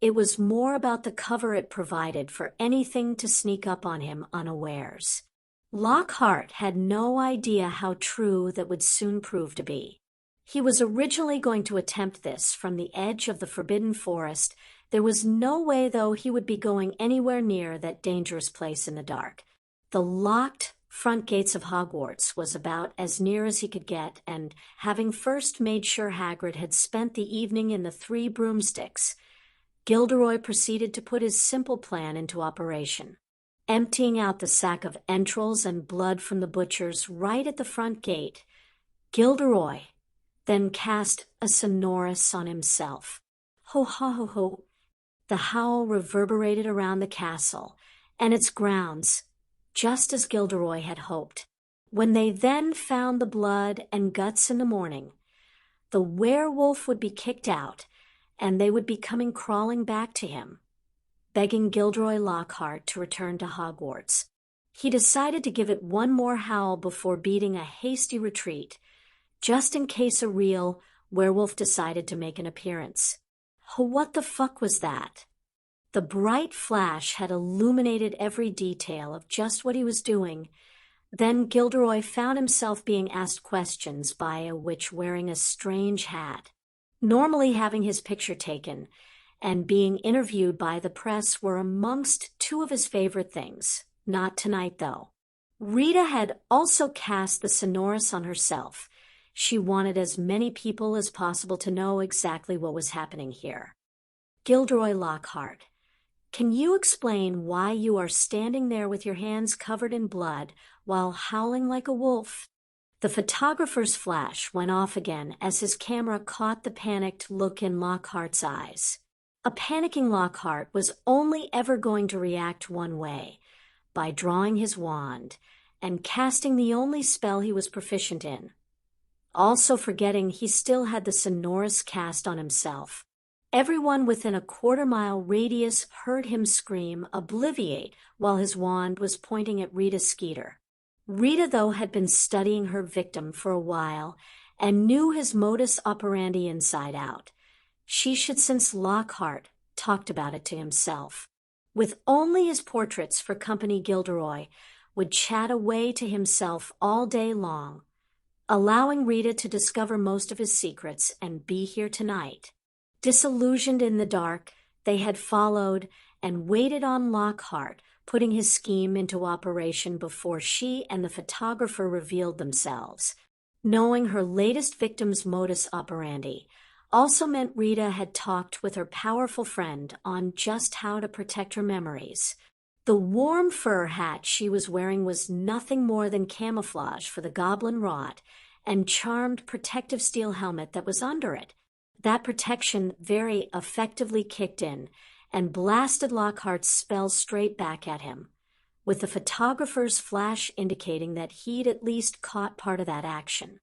It was more about the cover it provided for anything to sneak up on him unawares. Lockhart had no idea how true that would soon prove to be. He was originally going to attempt this from the edge of the Forbidden Forest. There was no way, though, he would be going anywhere near that dangerous place in the dark. The locked front gates of Hogwarts was about as near as he could get, and having first made sure Hagrid had spent the evening in the Three Broomsticks, Gilderoy proceeded to put his simple plan into operation. Emptying out the sack of entrails and blood from the butchers right at the front gate, Gilderoy then cast a sonorous on himself. Ho, ho, ho, ho. The howl reverberated around the castle and its grounds, just as Gilderoy had hoped. When they then found the blood and guts in the morning, the werewolf would be kicked out, and they would be coming crawling back to him, begging Gilderoy Lockhart to return to Hogwarts. He decided to give it one more howl before beating a hasty retreat, just in case a real werewolf decided to make an appearance. What the fuck was that? The bright flash had illuminated every detail of just what he was doing. Then Gilderoy found himself being asked questions by a witch wearing a strange hat. Normally having his picture taken and being interviewed by the press were amongst two of his favorite things. Not tonight, though. Rita had also cast the sonorous on herself. She wanted as many people as possible to know exactly what was happening here. Gilderoy Lockhart, can you explain why you are standing there with your hands covered in blood while howling like a wolf? The photographer's flash went off again as his camera caught the panicked look in Lockhart's eyes. A panicking Lockhart was only ever going to react one way, by drawing his wand and casting the only spell he was proficient in. Also forgetting he still had the sonorous cast on himself. Everyone within a quarter-mile radius heard him scream "Obliviate" while his wand was pointing at Rita Skeeter. Rita, though, had been studying her victim for a while and knew his modus operandi inside out. She should, since Lockhart talked about it to himself. With only his portraits for company, Gilderoy would chat away to himself all day long, allowing Rita to discover most of his secrets and be here tonight. Disillusioned in the dark, They had followed and waited on Lockhart, putting his scheme into operation before she and the photographer revealed themselves. Knowing her latest victim's modus operandi also meant Rita had talked with her powerful friend on just how to protect her memories. The warm fur hat she was wearing was nothing more than camouflage for the goblin-raised and charmed protective steel helmet that was under it. That protection very effectively kicked in and blasted Lockhart's spell straight back at him, with the photographer's flash indicating that he'd at least caught part of that action.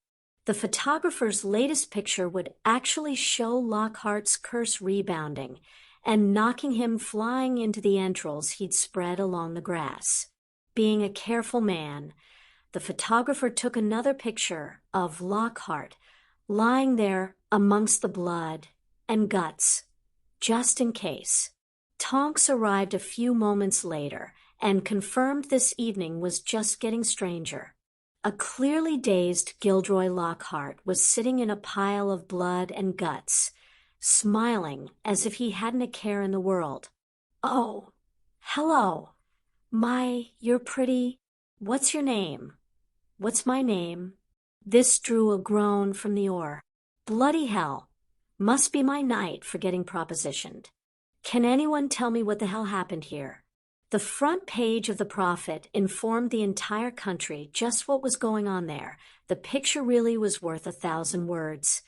The photographer's latest picture would actually show Lockhart's curse rebounding and knocking him flying into the entrails he'd spread along the grass. Being a careful man, the photographer took another picture of Lockhart lying there amongst the blood and guts, just in case. Tonks arrived a few moments later and confirmed this evening was just getting stranger. A clearly dazed Gilderoy Lockhart was sitting in a pile of blood and guts, smiling as if he hadn't a care in the world. "Oh, hello. You're pretty. What's your name?" "What's my name?" This drew a groan from the oar. "Bloody hell. Must be my night for getting propositioned. Can anyone tell me what the hell happened here?" The front page of the Prophet informed the entire country just what was going on there. The picture really was worth 1,000 words.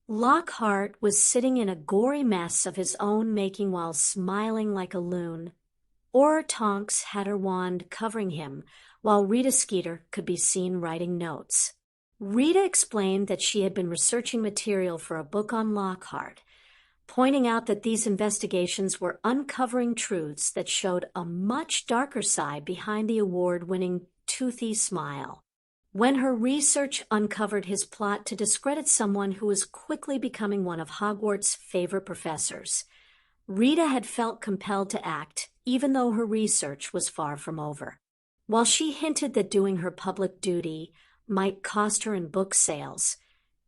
Lockhart was sitting in a gory mess of his own making while smiling like a loon. Tonks had her wand covering him, while Rita Skeeter could be seen writing notes. Rita explained that she had been researching material for a book on Lockhart, pointing out that these investigations were uncovering truths that showed a much darker side behind the award-winning toothy smile. When her research uncovered his plot to discredit someone who was quickly becoming one of Hogwarts' favorite professors, Rita had felt compelled to act, even though her research was far from over. While she hinted that doing her public duty might cost her in book sales,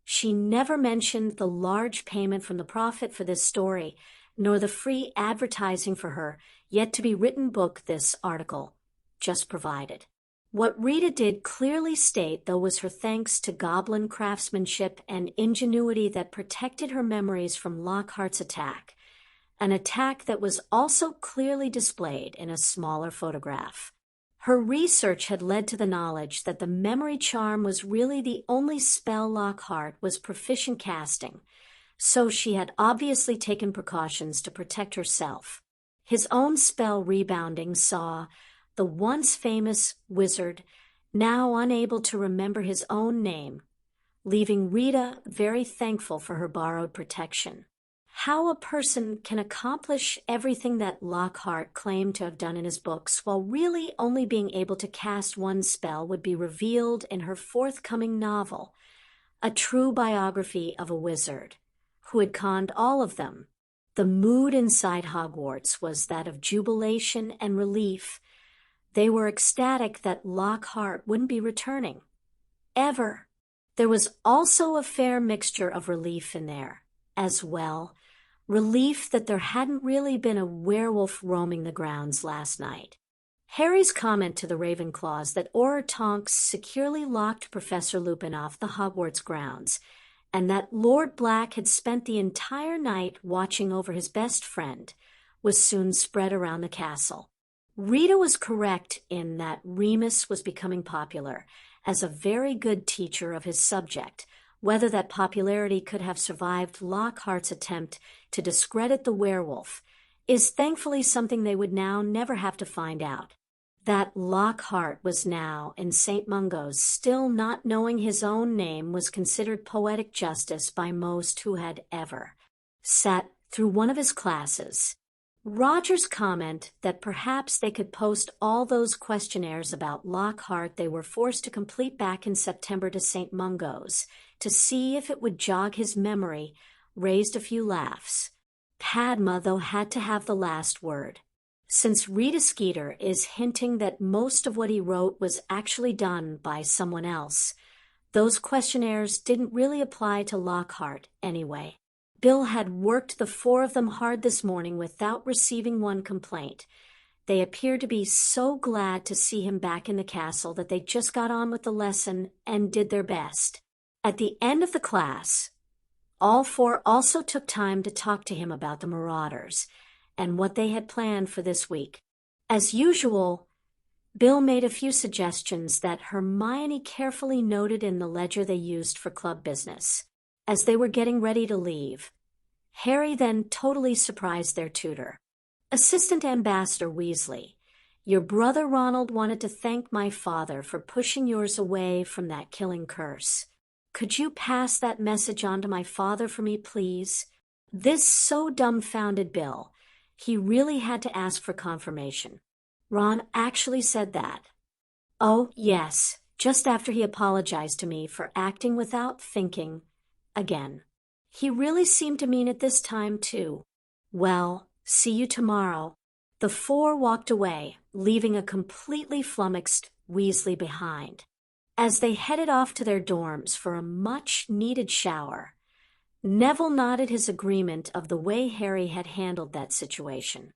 she never mentioned the large payment from the Prophet for this story, nor the free advertising for her yet-to-be-written book this article just provided. What Rita did clearly state, though, was her thanks to goblin craftsmanship and ingenuity that protected her memories from Lockhart's attack, an attack that was also clearly displayed in a smaller photograph. Her research had led to the knowledge that the memory charm was really the only spell Lockhart was proficient casting, so she had obviously taken precautions to protect herself. His own spell rebounding saw the once famous wizard now unable to remember his own name, leaving Rita very thankful for her borrowed protection. How a person can accomplish everything that Lockhart claimed to have done in his books while really only being able to cast one spell would be revealed in her forthcoming novel, a true biography of a wizard who had conned all of them. The mood inside Hogwarts was that of jubilation and relief. They were ecstatic that Lockhart wouldn't be returning. Ever. There was also a fair mixture of relief in there, as well. Relief that there hadn't really been a werewolf roaming the grounds last night. Harry's comment to the Ravenclaws that Tonks securely locked Professor Lupin off the Hogwarts grounds, and that Lord Black had spent the entire night watching over his best friend, was soon spread around the castle. Rita was correct in that Remus was becoming popular as a very good teacher of his subject. Whether that popularity could have survived Lockhart's attempt to discredit the werewolf is thankfully something they would now never have to find out. That Lockhart was now in St. Mungo's, still not knowing his own name, was considered poetic justice by most who had ever sat through one of his classes. Roger's comment that perhaps they could post all those questionnaires about Lockhart they were forced to complete back in September to St. Mungo's to see if it would jog his memory raised a few laughs. Padma, though, had to have the last word. Since Rita Skeeter is hinting that most of what he wrote was actually done by someone else, those questionnaires didn't really apply to Lockhart anyway. Bill had worked the four of them hard this morning without receiving one complaint. They appeared to be so glad to see him back in the castle that they just got on with the lesson and did their best. At the end of the class, all four also took time to talk to him about the Marauders and what they had planned for this week. As usual, Bill made a few suggestions that Hermione carefully noted in the ledger they used for club business. As they were getting ready to leave, Harry then totally surprised their tutor. Assistant Ambassador Weasley, your brother Ronald wanted to thank my father for pushing yours away from that killing curse. Could you pass that message on to my father for me, please? This so dumbfounded Bill, he really had to ask for confirmation. Ron actually said that. Oh, yes, just after he apologized to me for acting without thinking. Again. He really seemed to mean it this time, too. Well, see you tomorrow. The four walked away, leaving a completely flummoxed Weasley behind. As they headed off to their dorms for a much-needed shower, Neville nodded his agreement of the way Harry had handled that situation.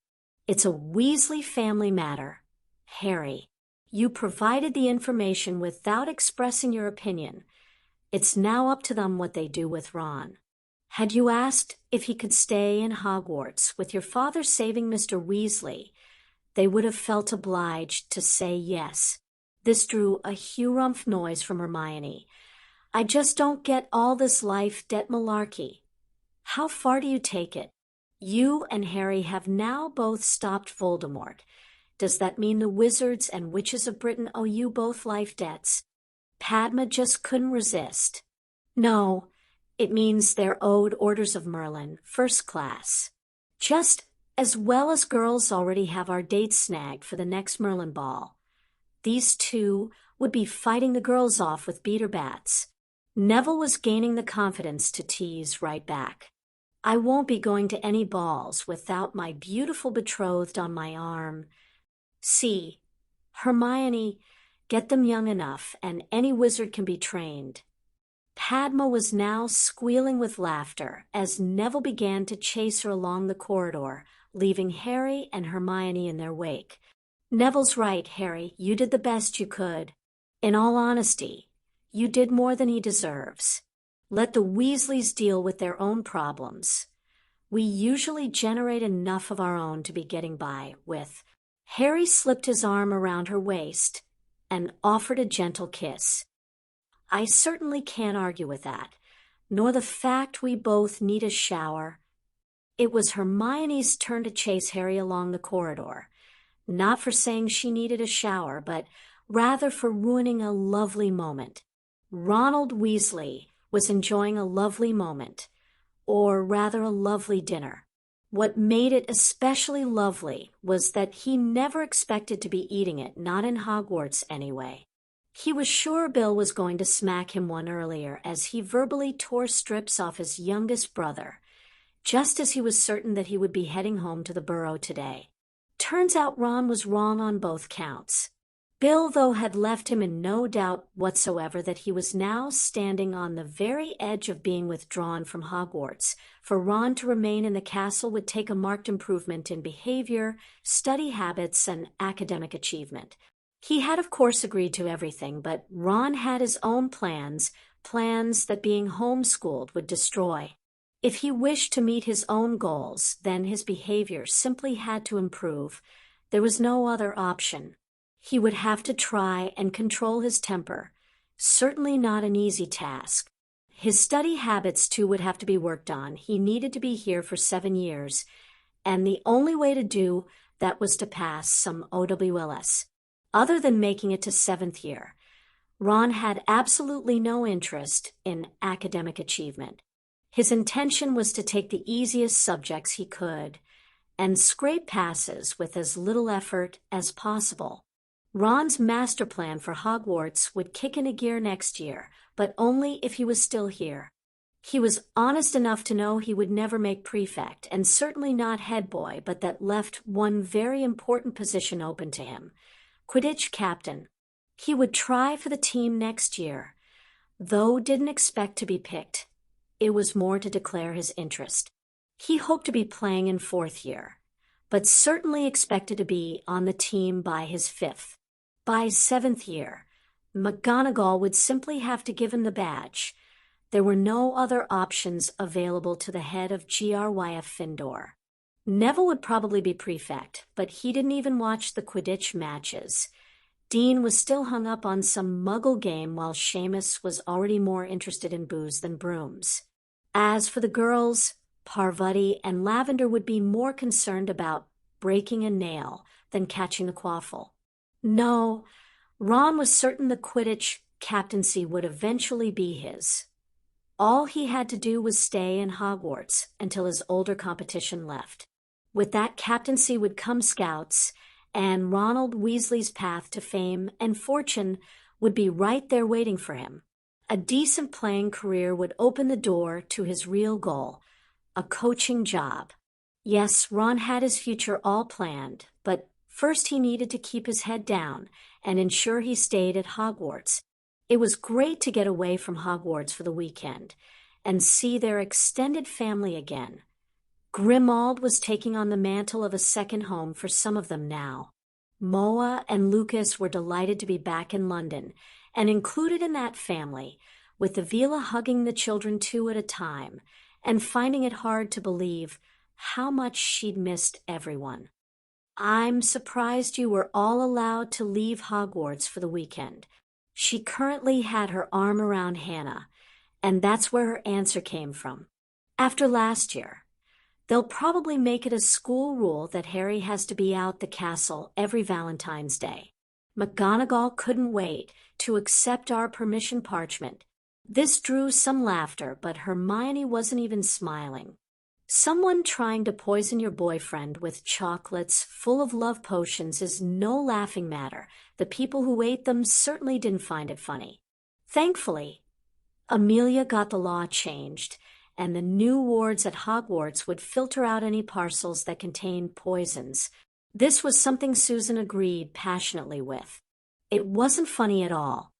It's a Weasley family matter. Harry, you provided the information without expressing your opinion. It's now up to them what they do with Ron. Had you asked if he could stay in Hogwarts with your father saving Mr. Weasley, they would have felt obliged to say yes. This drew a harumph noise from Hermione. I just don't get all this life debt malarkey. How far do you take it? You and Harry have now both stopped Voldemort. Does that mean the wizards and witches of Britain owe you both life debts? Padma just couldn't resist. No, it means they're owed Orders of Merlin, first class. Just as well as girls already have our dates snagged for the next Merlin ball. These two would be fighting the girls off with beater bats. Neville was gaining the confidence to tease right back. I won't be going to any balls without my beautiful betrothed on my arm. See, Hermione, get them young enough, and any wizard can be trained. Padma was now squealing with laughter as Neville began to chase her along the corridor, leaving Harry and Hermione in their wake. Neville's right, Harry. You did the best you could. In all honesty, you did more than he deserves. Let the Weasleys deal with their own problems. We usually generate enough of our own to be getting by with. Harry slipped his arm around her waist and offered a gentle kiss. I certainly can't argue with that, nor the fact we both need a shower. It was Hermione's turn to chase Harry along the corridor, not for saying she needed a shower, but rather for ruining a lovely moment. Ronald Weasley was enjoying a lovely moment, or rather a lovely dinner. What made it especially lovely was that he never expected to be eating it, not in Hogwarts anyway. He was sure Bill was going to smack him one earlier as he verbally tore strips off his youngest brother, just as he was certain that he would be heading home to the Burrow today. Turns out Ron was wrong on both counts. Bill, though, had left him in no doubt whatsoever that he was now standing on the very edge of being withdrawn from Hogwarts. For Ron to remain in the castle would take a marked improvement in behavior, study habits, and academic achievement. He had, of course, agreed to everything, but Ron had his own plans that being homeschooled would destroy. If he wished to meet his own goals, then his behavior simply had to improve. There was no other option. He would have to try and control his temper, certainly not an easy task. His study habits, too, would have to be worked on. He needed to be here for 7 years, and the only way to do that was to pass some OWLS. Other than making it to 7th year, Ron had absolutely no interest in academic achievement. His intention was to take the easiest subjects he could and scrape passes with as little effort as possible. Ron's master plan for Hogwarts would kick into gear next year, but only if he was still here. He was honest enough to know he would never make prefect, and certainly not head boy, but that left one very important position open to him: Quidditch captain. He would try for the team next year, though didn't expect to be picked. it was more to declare his interest. He hoped to be playing in 4th year, but certainly expected to be on the team by his 5th. By 7th year, McGonagall would simply have to give him the badge. There were no other options available to the head of Gryff Findor. Neville would probably be prefect, but he didn't even watch the Quidditch matches. Dean was still hung up on some muggle game while Seamus was already more interested in booze than brooms. As for the girls, Parvati and Lavender would be more concerned about breaking a nail than catching the quaffle. No, Ron was certain the Quidditch captaincy would eventually be his. All he had to do was stay in Hogwarts until his older competition left. With that captaincy would come scouts, and Ronald Weasley's path to fame and fortune would be right there waiting for him. A decent playing career would open the door to his real goal, a coaching job. Yes, Ron had his future all planned, but first he needed to keep his head down and ensure he stayed at Hogwarts. It was great to get away from Hogwarts for the weekend and see their extended family again. Grimmauld was taking on the mantle of a second home for some of them now. Moa and Lucas were delighted to be back in London and included in that family, with Avila hugging the children 2 at a time and finding it hard to believe how much she'd missed everyone. "I'm surprised you were all allowed to leave Hogwarts for the weekend." She currently had her arm around Hannah, and that's where her answer came from. After last year, they'll probably make it a school rule that Harry has to be out the castle every Valentine's Day. McGonagall couldn't wait to accept our permission parchment. This drew some laughter, but Hermione wasn't even smiling. Someone trying to poison your boyfriend with chocolates full of love potions is no laughing matter. The people who ate them certainly didn't find it funny. Thankfully, Amelia got the law changed, and the new wards at Hogwarts would filter out any parcels that contained poisons. This was something Susan agreed passionately with. It wasn't funny at all.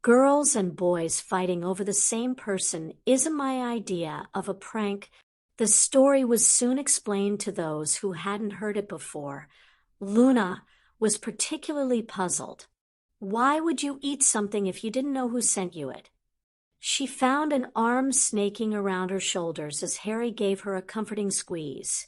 Girls and boys fighting over the same person isn't my idea of a prank. The story was soon explained to those who hadn't heard it before. Luna was particularly puzzled. Why would you eat something if you didn't know who sent you it? She found an arm snaking around her shoulders as Harry gave her a comforting squeeze.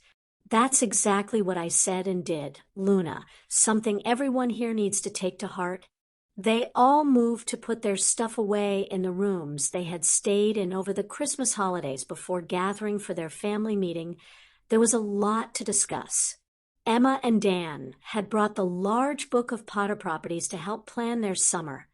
"That's exactly what I said and did, Luna, something everyone here needs to take to heart." They all moved to put their stuff away in the rooms they had stayed in over the Christmas holidays before gathering for their family meeting. There was a lot to discuss. Emma and Dan had brought the large book of Potter properties to help plan their summer.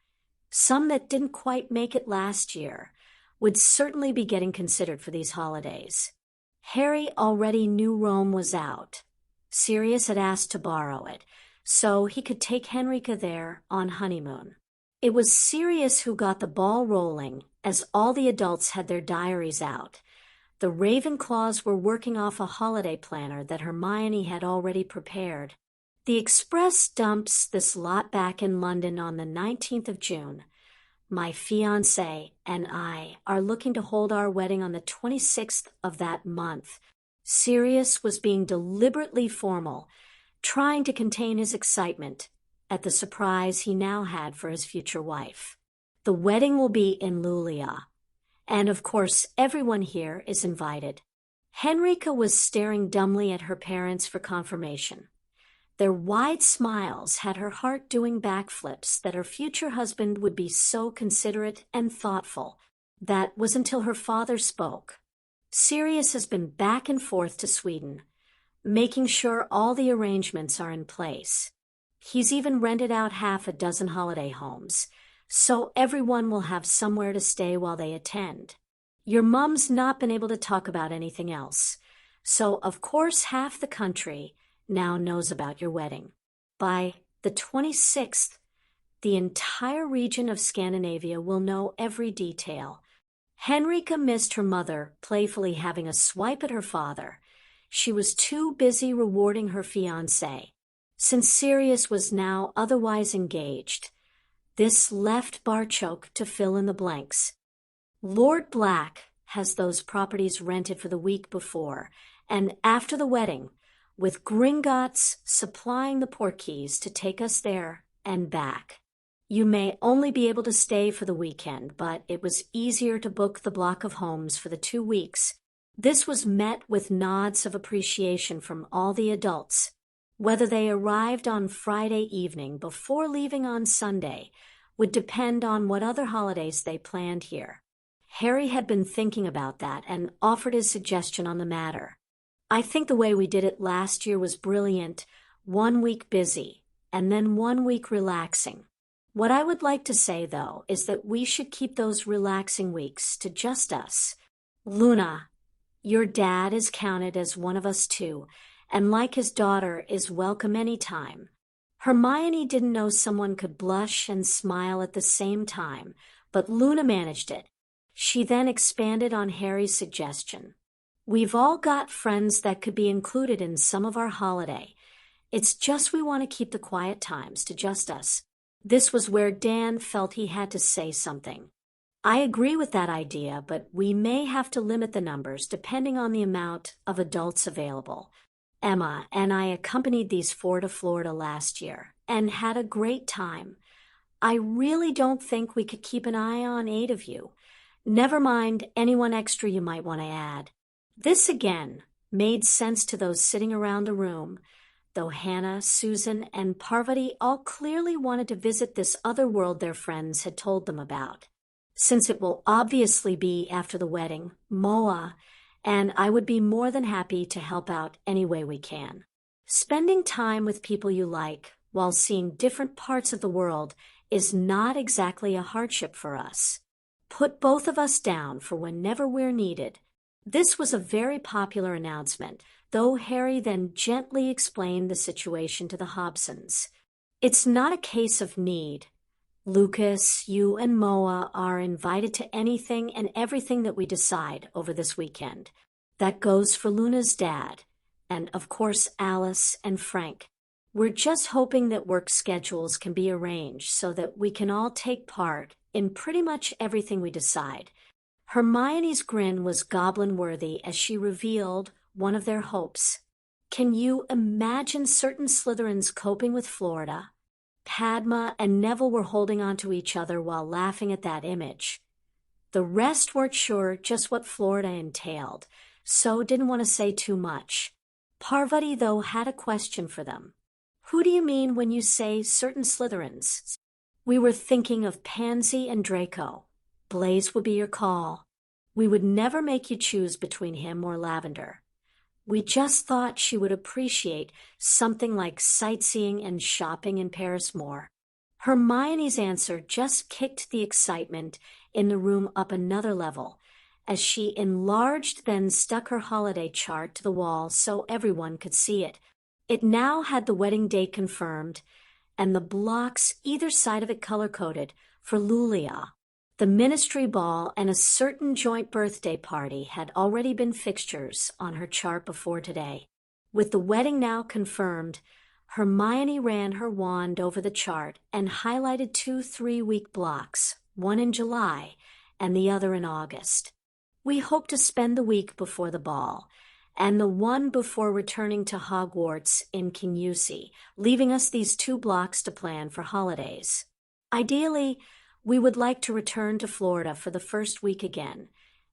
Some that didn't quite make it last year would certainly be getting considered for these holidays. Harry already knew Rome was out. Sirius had asked to borrow it, so he could take Henrika there on honeymoon. It was Sirius who got the ball rolling, as all the adults had their diaries out. The Ravenclaws were working off a holiday planner that Hermione had already prepared. The Express dumps this lot back in London on the 19th of June. My fiancé and I are looking to hold our wedding on the 26th of that month. Sirius was being deliberately formal, trying to contain his excitement at the surprise he now had for his future wife. The wedding will be in Lulia, and of course everyone here is invited. Henrika was staring dumbly at her parents for confirmation. Their wide smiles had her heart doing backflips that her future husband would be so considerate and thoughtful. That was until her father spoke. Sirius has been back and forth to Sweden, making sure all the arrangements are in place. He's even rented out half a dozen holiday homes, so everyone will have somewhere to stay while they attend. Your mom's not been able to talk about anything else, so of course half the country now knows about your wedding. By the 26th, the entire region of Scandinavia will know every detail. Henrika missed her mother playfully having a swipe at her father. She was too busy rewarding her fiancé. Since Sirius was now otherwise engaged, this left Barchoke to fill in the blanks. Lord Black has those properties rented for the week before and after the wedding, with Gringotts supplying the portkeys to take us there and back. You may only be able to stay for the weekend, but it was easier to book the block of homes for the 2 weeks. This was met with nods of appreciation from all the adults. Whether they arrived on Friday evening before leaving on Sunday would depend on what other holidays they planned here. Harry had been thinking about that and offered his suggestion on the matter. I think the way we did it last year was brilliant. 1 week busy, and then 1 week relaxing. What I would like to say, though, is that we should keep those relaxing weeks to just us. Luna, your dad is counted as one of us too, and like his daughter, is welcome any time. Hermione didn't know someone could blush and smile at the same time, but Luna managed it. She then expanded on Harry's suggestion. We've all got friends that could be included in some of our holiday. It's just we want to keep the quiet times to just us. This was where Dan felt he had to say something. I agree with that idea, but we may have to limit the numbers depending on the amount of adults available. Emma and I accompanied these 4 to Florida last year and had a great time. I really don't think we could keep an eye on 8 of you. Never mind anyone extra you might want to add. This again made sense to those sitting around the room, though Hannah, Susan, and Parvati all clearly wanted to visit this other world their friends had told them about. Since it will obviously be after the wedding, Moa and I would be more than happy to help out any way we can. Spending time with people you like while seeing different parts of the world is not exactly a hardship for us. Put both of us down for whenever we're needed. This was a very popular announcement, though Harry then gently explained the situation to the Hobsons. It's not a case of need. Lucas, you and Moa are invited to anything and everything that we decide over this weekend. That goes for Luna's dad, and of course Alice and Frank. We're just hoping that work schedules can be arranged so that we can all take part in pretty much everything we decide. Hermione's grin was goblin-worthy as she revealed one of their hopes. Can you imagine certain Slytherins coping with Florida? Padma and Neville were holding on to each other while laughing at that image. The rest weren't sure just what Florida entailed, so didn't want to say too much. Parvati, though, had a question for them. Who do you mean when you say certain Slytherins? We were thinking of Pansy and Draco. Blaise would be your call. We would never make you choose between him or Lavender. We just thought she would appreciate something like sightseeing and shopping in Paris more. Hermione's answer just kicked the excitement in the room up another level, as she enlarged then stuck her holiday chart to the wall so everyone could see it. It now had the wedding date confirmed, and the blocks either side of it color-coded for Lulia. The ministry ball and a certain joint birthday party had already been fixtures on her chart before today. With the wedding now confirmed, Hermione ran her wand over the chart and highlighted 2 3-week blocks, one in July and the other in August. We hope to spend the week before the ball, and the one before returning to Hogwarts in Kingussie, leaving us these 2 blocks to plan for holidays. Ideally, we would like to return to Florida for the first week again,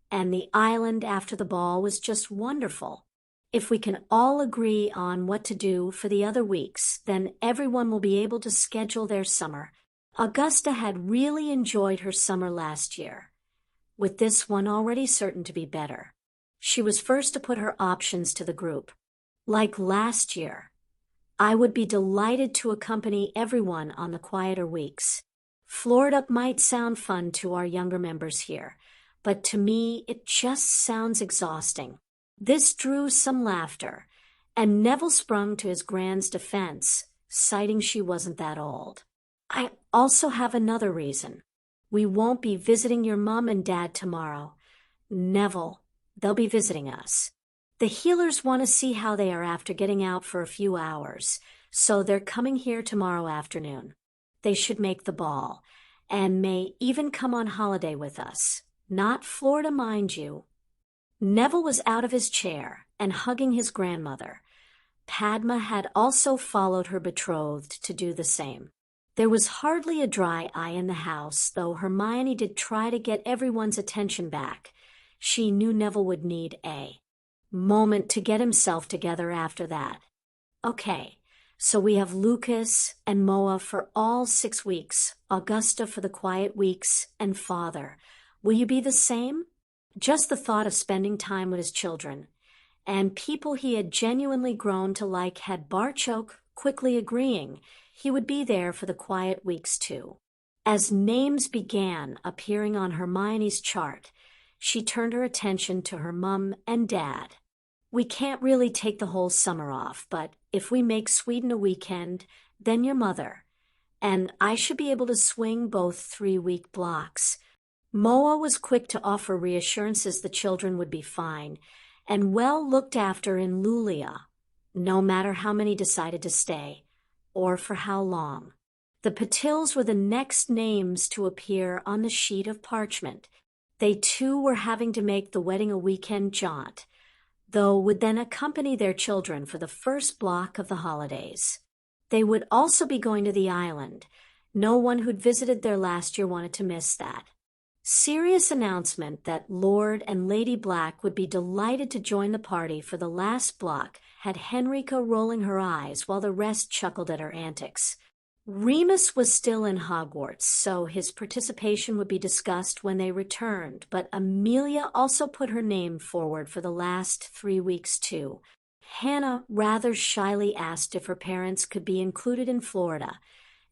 and the island after the ball was just wonderful. If we can all agree on what to do for the other weeks, then everyone will be able to schedule their summer. Augusta had really enjoyed her summer last year, with this one already certain to be better. She was first to put her options to the group. Like last year, I would be delighted to accompany everyone on the quieter weeks. Florida might sound fun to our younger members here, but to me it just sounds exhausting. This drew some laughter, and Neville sprung to his grand's defense, citing she wasn't that old. I also have another reason. We won't be visiting your mom and dad tomorrow. Neville, they'll be visiting us. The healers want to see how they are after getting out for a few hours, so they're coming here tomorrow afternoon. They should make the ball, and may even come on holiday with us. Not Florida, mind you. Neville was out of his chair and hugging his grandmother. Padma had also followed her betrothed to do the same. There was hardly a dry eye in the house, though Hermione did try to get everyone's attention back. She knew Neville would need a moment to get himself together after that. Okay, so we have Lucas and Moa for all 6 weeks, Augusta for the quiet weeks, and Father. Will you be the same? Just the thought of spending time with his children and people he had genuinely grown to like had Barchoke quickly agreeing he would be there for the quiet weeks too. As names began appearing on Hermione's chart, she turned her attention to her mum and dad. We can't really take the whole summer off, but if we make Sweden a weekend, then your mother. And I should be able to swing both 3-week blocks. Moa was quick to offer reassurances the children would be fine and well looked after in Luleå, no matter how many decided to stay, or for how long. The Patils were the next names to appear on the sheet of parchment. They too were having to make the wedding a weekend jaunt, though would then accompany their children for the first block of the holidays. They would also be going to the island. No one who'd visited there last year wanted to miss that. Serious announcement that Lord and Lady Black would be delighted to join the party for the last block had Henrika rolling her eyes while the rest chuckled at her antics. Remus was still in Hogwarts, so his participation would be discussed when they returned, but Amelia also put her name forward for the last 3 weeks too. Hannah rather shyly asked if her parents could be included in Florida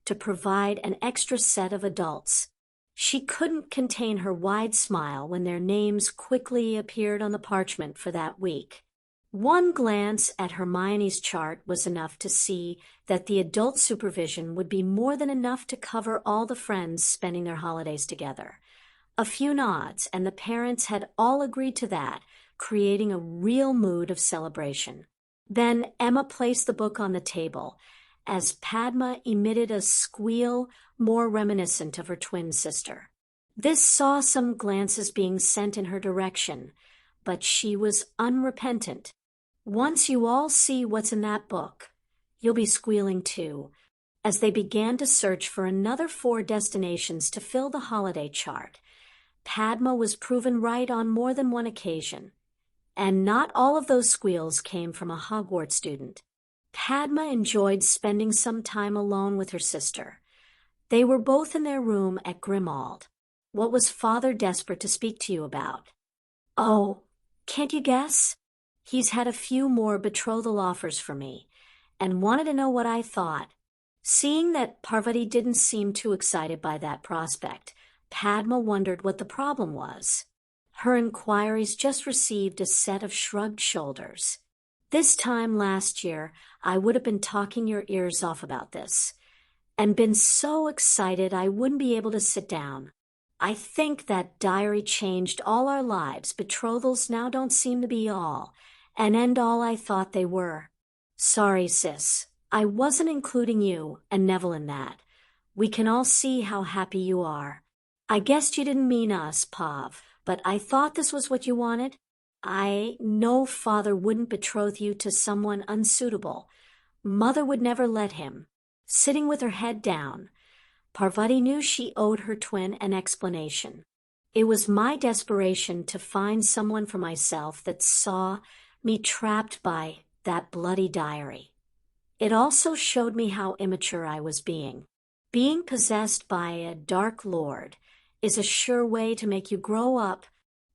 to provide an extra set of adults. She couldn't contain her wide smile when their names quickly appeared on the parchment for that week. One glance at Hermione's chart was enough to see that the adult supervision would be more than enough to cover all the friends spending their holidays together. A few nods, and the parents had all agreed to that, creating a real mood of celebration. Then Emma placed the book on the table, as Padma emitted a squeal more reminiscent of her twin sister. This saw some glances being sent in her direction, but she was unrepentant. Once you all see what's in that book, you'll be squealing too, as they began to search for another 4 destinations to fill the holiday chart. Padma was proven right on more than one occasion, and not all of those squeals came from a Hogwarts student. Padma enjoyed spending some time alone with her sister. They were both in their room at Grimmauld. What was Father desperate to speak to you about? Oh, can't you guess? He's had a few more betrothal offers for me, and wanted to know what I thought. Seeing that Parvati didn't seem too excited by that prospect, Padma wondered what the problem was. Her inquiries just received a set of shrugged shoulders. This time last year, I would have been talking your ears off about this, and been so excited I wouldn't be able to sit down. I think that diary changed all our lives. Betrothals now don't seem to be all, and end all I thought they were. Sorry, sis. I wasn't including you and Neville in that. We can all see how happy you are. I guessed you didn't mean us, Pav, but I thought this was what you wanted. I know Father wouldn't betroth you to someone unsuitable. Mother would never let him. Sitting with her head down, Parvati knew she owed her twin an explanation. It was my desperation to find someone for myself that saw me trapped by that bloody diary. It also showed me how immature I was being. Being possessed by a dark lord is a sure way to make you grow up.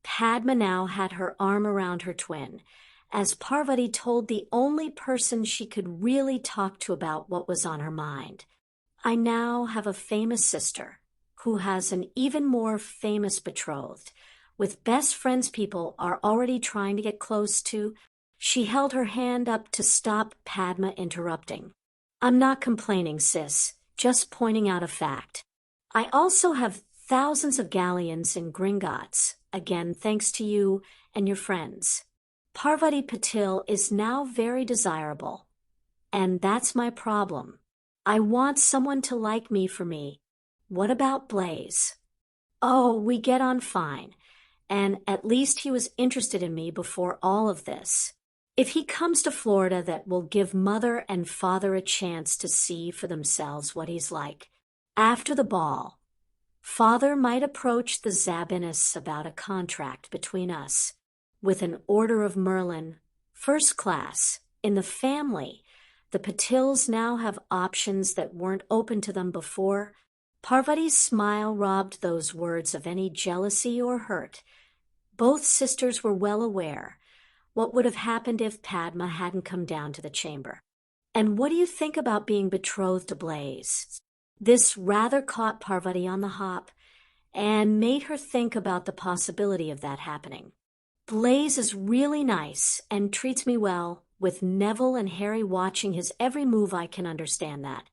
Padma now had her arm around her twin, as Parvati told the only person she could really talk to about what was on her mind. I now have a famous sister who has an even more famous betrothed, with best friends people are already trying to get close to. She held her hand up to stop Padma interrupting. I'm not complaining, sis, just pointing out a fact. I also have thousands of galleons in Gringotts, again thanks to you and your friends. Parvati Patil is now very desirable, and that's my problem. I want someone to like me for me. What about Blaze? Oh, we get on fine. and at least he was interested in me before all of this. If he comes to Florida, that will give mother and father a chance to see for themselves what he's like. After the ball, father might approach the Zabinus about a contract between us. With an Order of Merlin, first class, in the family, the Patils now have options that weren't open to them before. Parvati's smile robbed those words of any jealousy or hurt. Both sisters were well aware what would have happened if Padma hadn't come down to the chamber. And what do you think about being betrothed to Blaze? This rather caught Parvati on the hop and made her think about the possibility of that happening. Blaze is really nice and treats me well. With Neville and Harry watching his every move, I can understand that.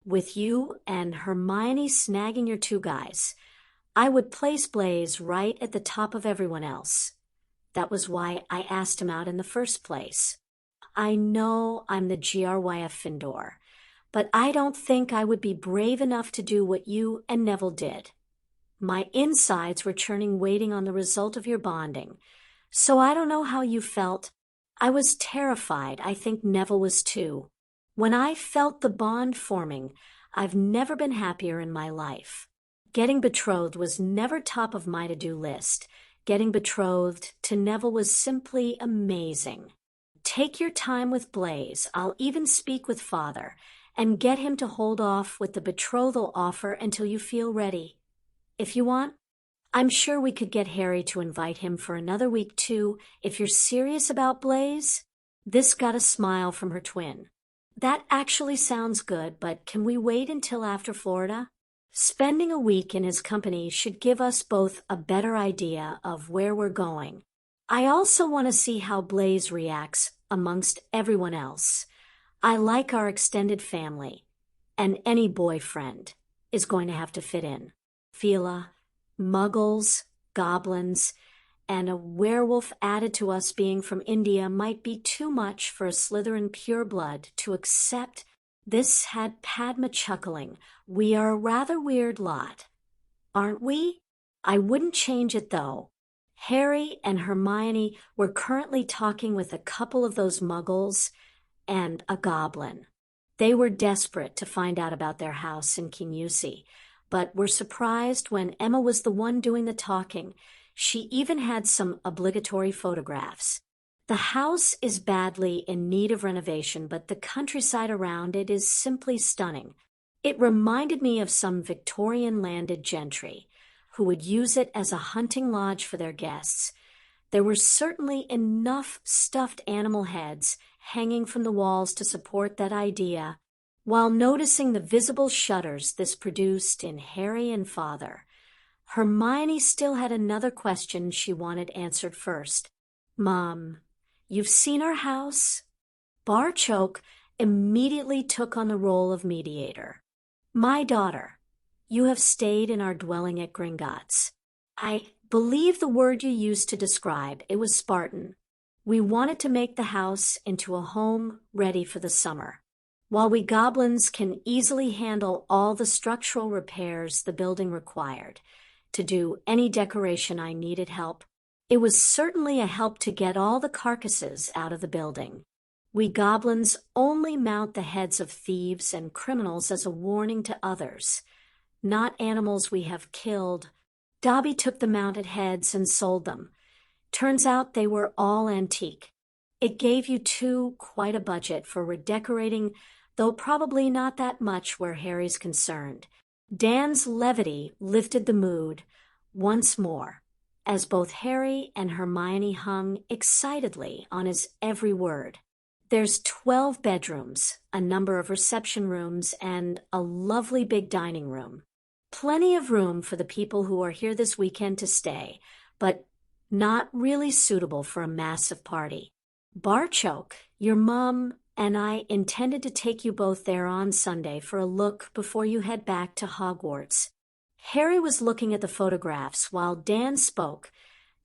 With you and Hermione snagging your two guys, I would place Blaze right at the top of everyone else. That was why I asked him out in the first place. I know I'm the Gryff Findor, but I don't think I would be brave enough to do what you and Neville did. My insides were churning waiting on the result of your bonding, so I don't know how you felt. I was terrified. I think Neville was too. When I felt the bond forming, I've never been happier in my life. Getting betrothed was never top of my to-do list. Getting betrothed to Neville was simply amazing. Take your time with Blaze. I'll even speak with father and get him to hold off with the betrothal offer until you feel ready. If you want, I'm sure we could get Harry to invite him for another week too, if you're serious about Blaze. This got a smile from her twin. That actually sounds good, but can we wait until after Florida? Spending a week in his company should give us both a better idea of where we're going. I also want to see how Blaze reacts amongst everyone else. I like our extended family, and any boyfriend is going to have to fit in. Fila, muggles, goblins, and a werewolf added to us being from India might be too much for a Slytherin pureblood to accept. This had Padma chuckling. We are a rather weird lot, aren't we? I wouldn't change it though. Harry and Hermione were currently talking with a couple of those muggles and a goblin. They were desperate to find out about their house in Kinusi, but were surprised when Emma was the one doing the talking. She even had some obligatory photographs. The house is badly in need of renovation, but the countryside around it is simply stunning. It reminded me of some Victorian landed gentry who would use it as a hunting lodge for their guests. There were certainly enough stuffed animal heads hanging from the walls to support that idea, while noticing the visible shudders this produced in Harry and father. Hermione still had another question she wanted answered first. Mom, you've seen our house? Barchoke immediately took on the role of mediator. My daughter, you have stayed in our dwelling at Gringotts. I believe the word you used to describe, it was Spartan. We wanted to make the house into a home ready for the summer. While we goblins can easily handle all the structural repairs the building required, to do any decoration I needed help, it was certainly a help to get all the carcasses out of the building. We goblins only mount the heads of thieves and criminals as a warning to others, not animals we have killed. Dobby took the mounted heads and sold them. Turns out they were all antique. It gave you two quite a budget for redecorating, though probably not that much where Harry's concerned. Dan's levity lifted the mood once more, as both Harry and Hermione hung excitedly on his every word. There's 12 bedrooms, a number of reception rooms, and a lovely big dining room. Plenty of room for the people who are here this weekend to stay, but not really suitable for a massive party. Barchoke, your mom and I intended to take you both there on Sunday for a look before you head back to Hogwarts. Harry was looking at the photographs while Dan spoke.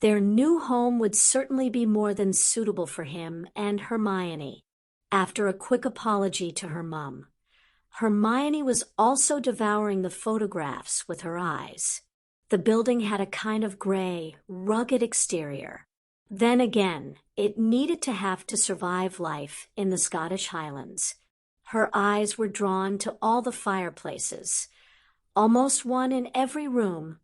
Their new home would certainly be more than suitable for him and Hermione. After a quick apology to her mum, Hermione was also devouring the photographs with her eyes. The building had a kind of gray, rugged exterior. Then again, it needed to have to survive life in the Scottish Highlands. Her eyes were drawn to all the fireplaces, almost one in every room,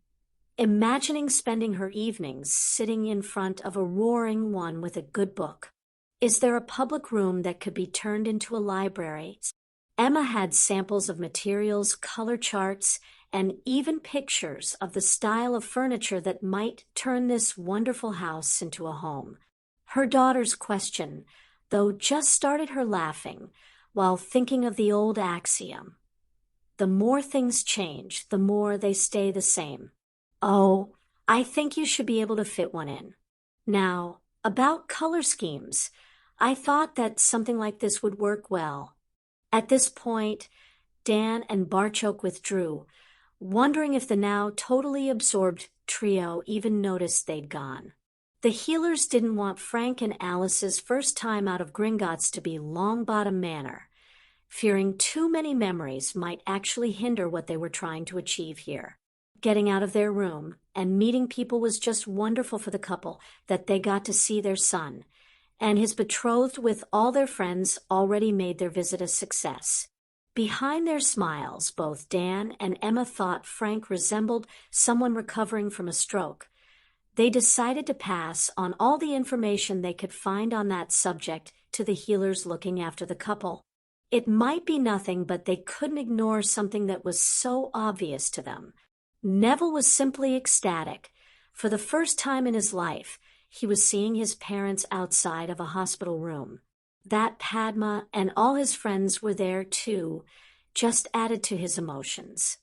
imagining spending her evenings sitting in front of a roaring one with a good book. Is there a public room that could be turned into a library? Emma had samples of materials, color charts, and even pictures of the style of furniture that might turn this wonderful house into a home. Her daughter's question, though, just started her laughing while thinking of the old axiom: the more things change, the more they stay the same. Oh, I think you should be able to fit one in. Now, about color schemes, I thought that something like this would work well. At this point, Dan and Barchoke withdrew, wondering if the now totally absorbed trio even noticed they'd gone. The healers didn't want Frank and Alice's first time out of Gringotts to be Longbottom Manor, fearing too many memories might actually hinder what they were trying to achieve here. Getting out of their room and meeting people was just wonderful for the couple that they got to see their son, and his betrothed with all their friends already made their visit a success. Behind their smiles, both Dan and Emma thought Frank resembled someone recovering from a stroke. They decided to pass on all the information they could find on that subject to the healers looking after the couple. It might be nothing, but they couldn't ignore something that was so obvious to them. Neville was simply ecstatic. For the first time in his life, he was seeing his parents outside of a hospital room. That Padma and all his friends were there too, just added to his emotions.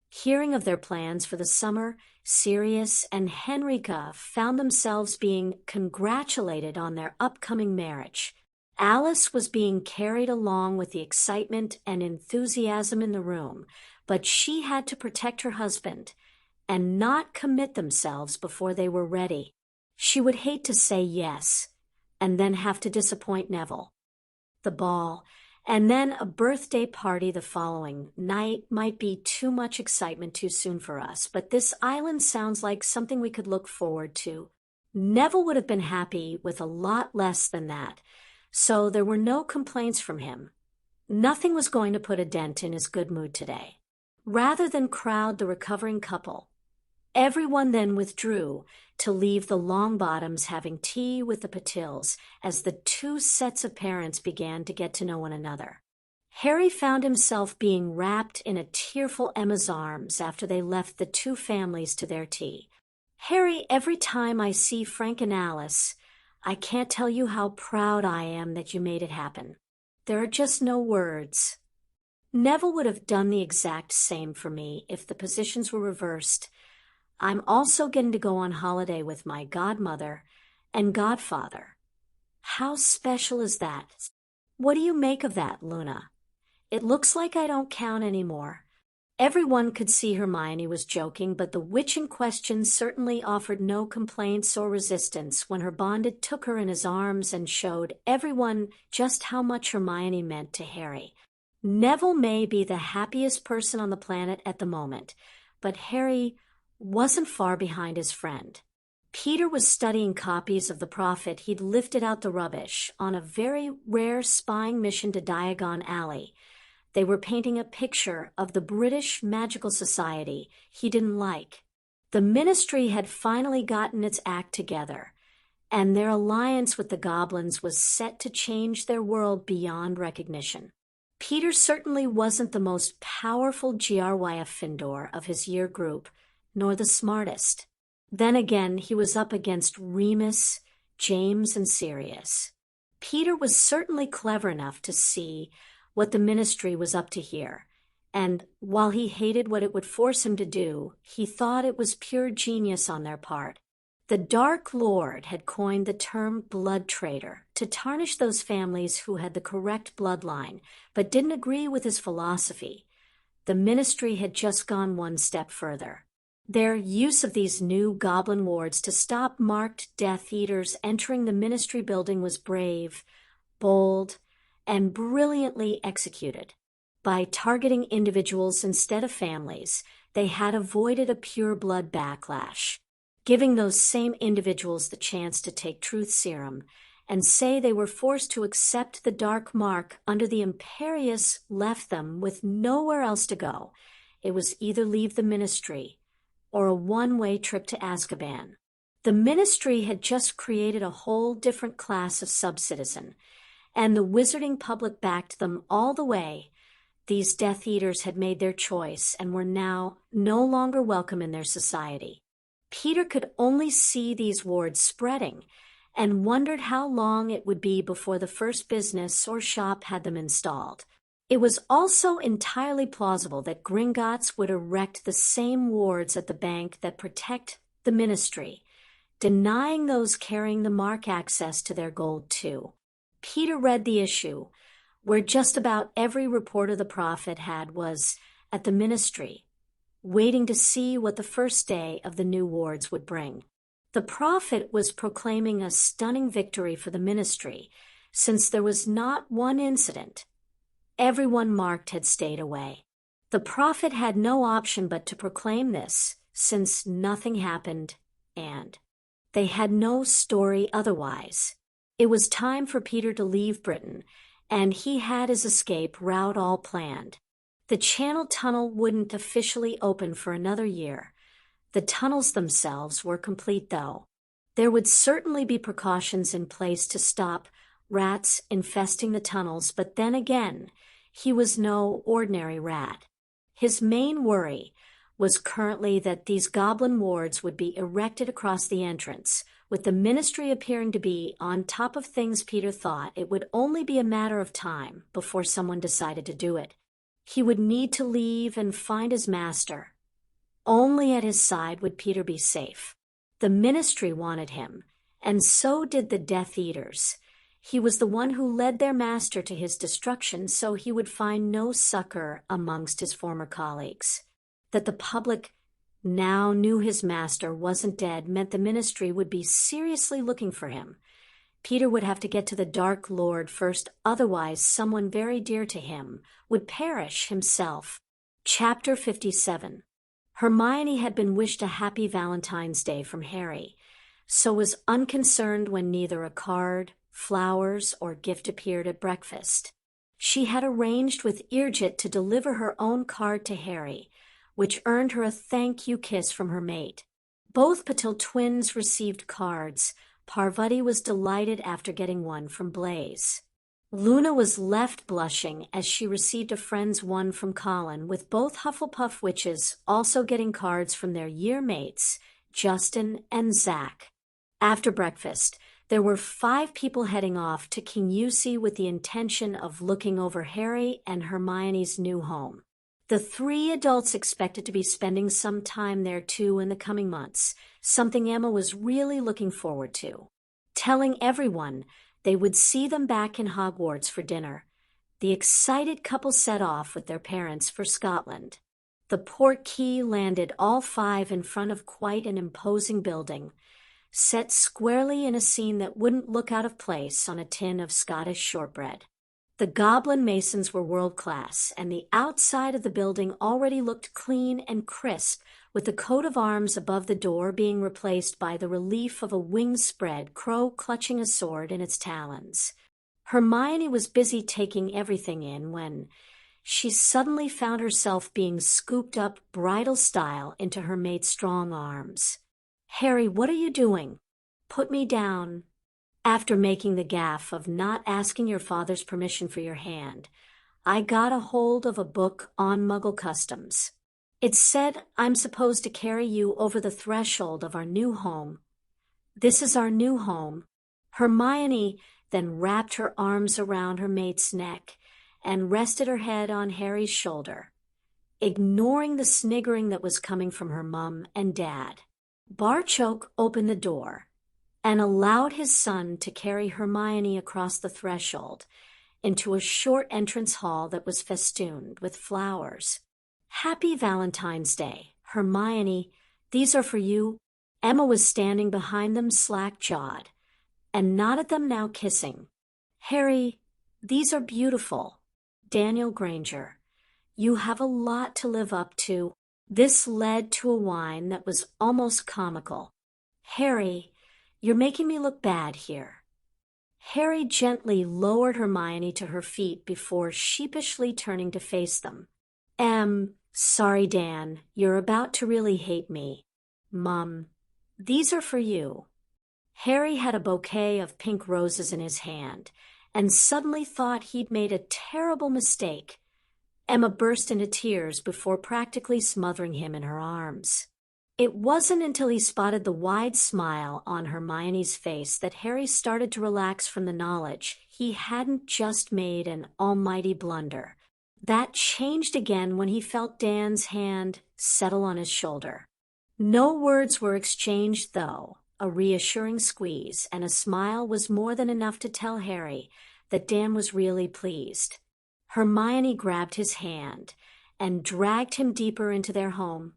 Hearing of their plans for the summer, Sirius and Henrika found themselves being congratulated on their upcoming marriage. Alice was being carried along with the excitement and enthusiasm in the room, but she had to protect her husband and not commit themselves before they were ready. She would hate to say yes and then have to disappoint Neville. The ball, and then a birthday party the following night might be too much excitement too soon for us, but this island sounds like something we could look forward to. Neville would have been happy with a lot less than that, so there were no complaints from him. Nothing was going to put a dent in his good mood today. Rather than crowd the recovering couple, everyone then withdrew to leave the Longbottoms having tea with the Patils as the two sets of parents began to get to know one another. Harry found himself being wrapped in a tearful Emma's arms after they left the two families to their tea. Harry, every time I see Frank and Alice, I can't tell you how proud I am that you made it happen. There are just no words. Neville would have done the exact same for me if the positions were reversed. I'm also getting to go on holiday with my godmother and godfather. How special is that? What do you make of that, Luna? It looks like I don't count anymore. Everyone could see Hermione was joking, but the witch in question certainly offered no complaints or resistance when her bonded took her in his arms and showed everyone just how much Hermione meant to Harry. Neville may be the happiest person on the planet at the moment, but Harry wasn't far behind his friend. Peter was studying copies of the Prophet he'd lifted out the rubbish on a very rare spying mission to Diagon Alley. They were painting a picture of the British Magical Society he didn't like. The Ministry had finally gotten its act together, and their alliance with the goblins was set to change their world beyond recognition. Peter certainly wasn't the most powerful Gryff Findor of his year group, nor the smartest. Then again, he was up against Remus, James, and Sirius. Peter was certainly clever enough to see what the Ministry was up to here, and while he hated what it would force him to do, he thought it was pure genius on their part. The Dark Lord had coined the term blood traitor to tarnish those families who had the correct bloodline, but didn't agree with his philosophy. The Ministry had just gone one step further. Their use of these new goblin wards to stop marked Death Eaters entering the Ministry building was brave, bold, and brilliantly executed. By targeting individuals instead of families, they had avoided a pure-blood backlash, giving those same individuals the chance to take truth serum and say they were forced to accept the dark mark under the imperious left them with nowhere else to go. It was either leave the ministry or a one-way trip to Azkaban. The ministry had just created a whole different class of sub-citizen, and the wizarding public backed them all the way. These Death Eaters had made their choice and were now no longer welcome in their society. Peter could only see these wards spreading and wondered how long it would be before the first business or shop had them installed. It was also entirely plausible that Gringotts would erect the same wards at the bank that protect the ministry, denying those carrying the mark access to their gold too. Peter read the issue, where just about every report of the prophet was at the ministry, waiting to see what the first day of the new wards would bring. The prophet was proclaiming a stunning victory for the ministry, since there was not one incident. Everyone marked had stayed away. The prophet had no option but to proclaim this, since nothing happened, and they had no story otherwise. It was time for Peter to leave Britain, and he had his escape route all planned. The Channel Tunnel wouldn't officially open for another year. The tunnels themselves were complete, though. There would certainly be precautions in place to stop rats infesting the tunnels, but then again, he was no ordinary rat. His main worry was currently that these goblin wards would be erected across the entrance, with the ministry appearing to be on top of things. Peter thought it would only be a matter of time before someone decided to do it. He would need to leave and find his master. Only at his side would Peter be safe. The ministry wanted him, and so did the Death Eaters. He was the one who led their master to his destruction, so he would find no succor amongst his former colleagues. That the public now knew his master wasn't dead meant the ministry would be seriously looking for him. Peter would have to get to the Dark Lord first, otherwise someone very dear to him would perish himself. Chapter 57. Hermione had been wished a happy Valentine's Day from Harry, so was unconcerned when neither a card, flowers, or gift appeared at breakfast. She had arranged with Irjit to deliver her own card to Harry, which earned her a thank-you kiss from her mate. Both Patil twins received cards. Parvati was delighted after getting one from Blaze. Luna was left blushing as she received a friend's one from Colin, with both Hufflepuff witches also getting cards from their year mates, Justin and Zach. After breakfast, there were 5 people heading off to King Yusi with the intention of looking over Harry and Hermione's new home. The 3 adults expected to be spending some time there too in the coming months, something Emma was really looking forward to. Telling everyone they would see them back in Hogwarts for dinner, the excited couple set off with their parents for Scotland. The portkey landed all 5 in front of quite an imposing building, set squarely in a scene that wouldn't look out of place on a tin of Scottish shortbread. The goblin masons were world-class, and the outside of the building already looked clean and crisp, with the coat of arms above the door being replaced by the relief of a wing-spread crow clutching a sword in its talons. Hermione was busy taking everything in when she suddenly found herself being scooped up bridal-style into her mate's strong arms. "Harry, what are you doing?" "Put me down." "After making the gaffe of not asking your father's permission for your hand, I got a hold of a book on Muggle customs. It said I'm supposed to carry you over the threshold of our new home. This is our new home." Hermione then wrapped her arms around her mate's neck and rested her head on Harry's shoulder, ignoring the sniggering that was coming from her mum and dad. Barchoke opened the door and allowed his son to carry Hermione across the threshold into a short entrance hall that was festooned with flowers. "Happy Valentine's Day, Hermione. These are for you." Emma was standing behind them slack-jawed and nodded them now, kissing. "Harry, these are beautiful." "Daniel Granger, you have a lot to live up to." This led to a whine that was almost comical. "Harry, you're making me look bad here." Harry gently lowered Hermione to her feet before sheepishly turning to face them. Sorry, Dan, you're about to really hate me. Mum, these are for you." Harry had a bouquet of pink roses in his hand, and suddenly thought he'd made a terrible mistake. Emma burst into tears before practically smothering him in her arms. It wasn't until he spotted the wide smile on Hermione's face that Harry started to relax from the knowledge he hadn't just made an almighty blunder. That changed again when he felt Dan's hand settle on his shoulder. No words were exchanged, though. A reassuring squeeze and a smile was more than enough to tell Harry that Dan was really pleased. Hermione grabbed his hand and dragged him deeper into their home,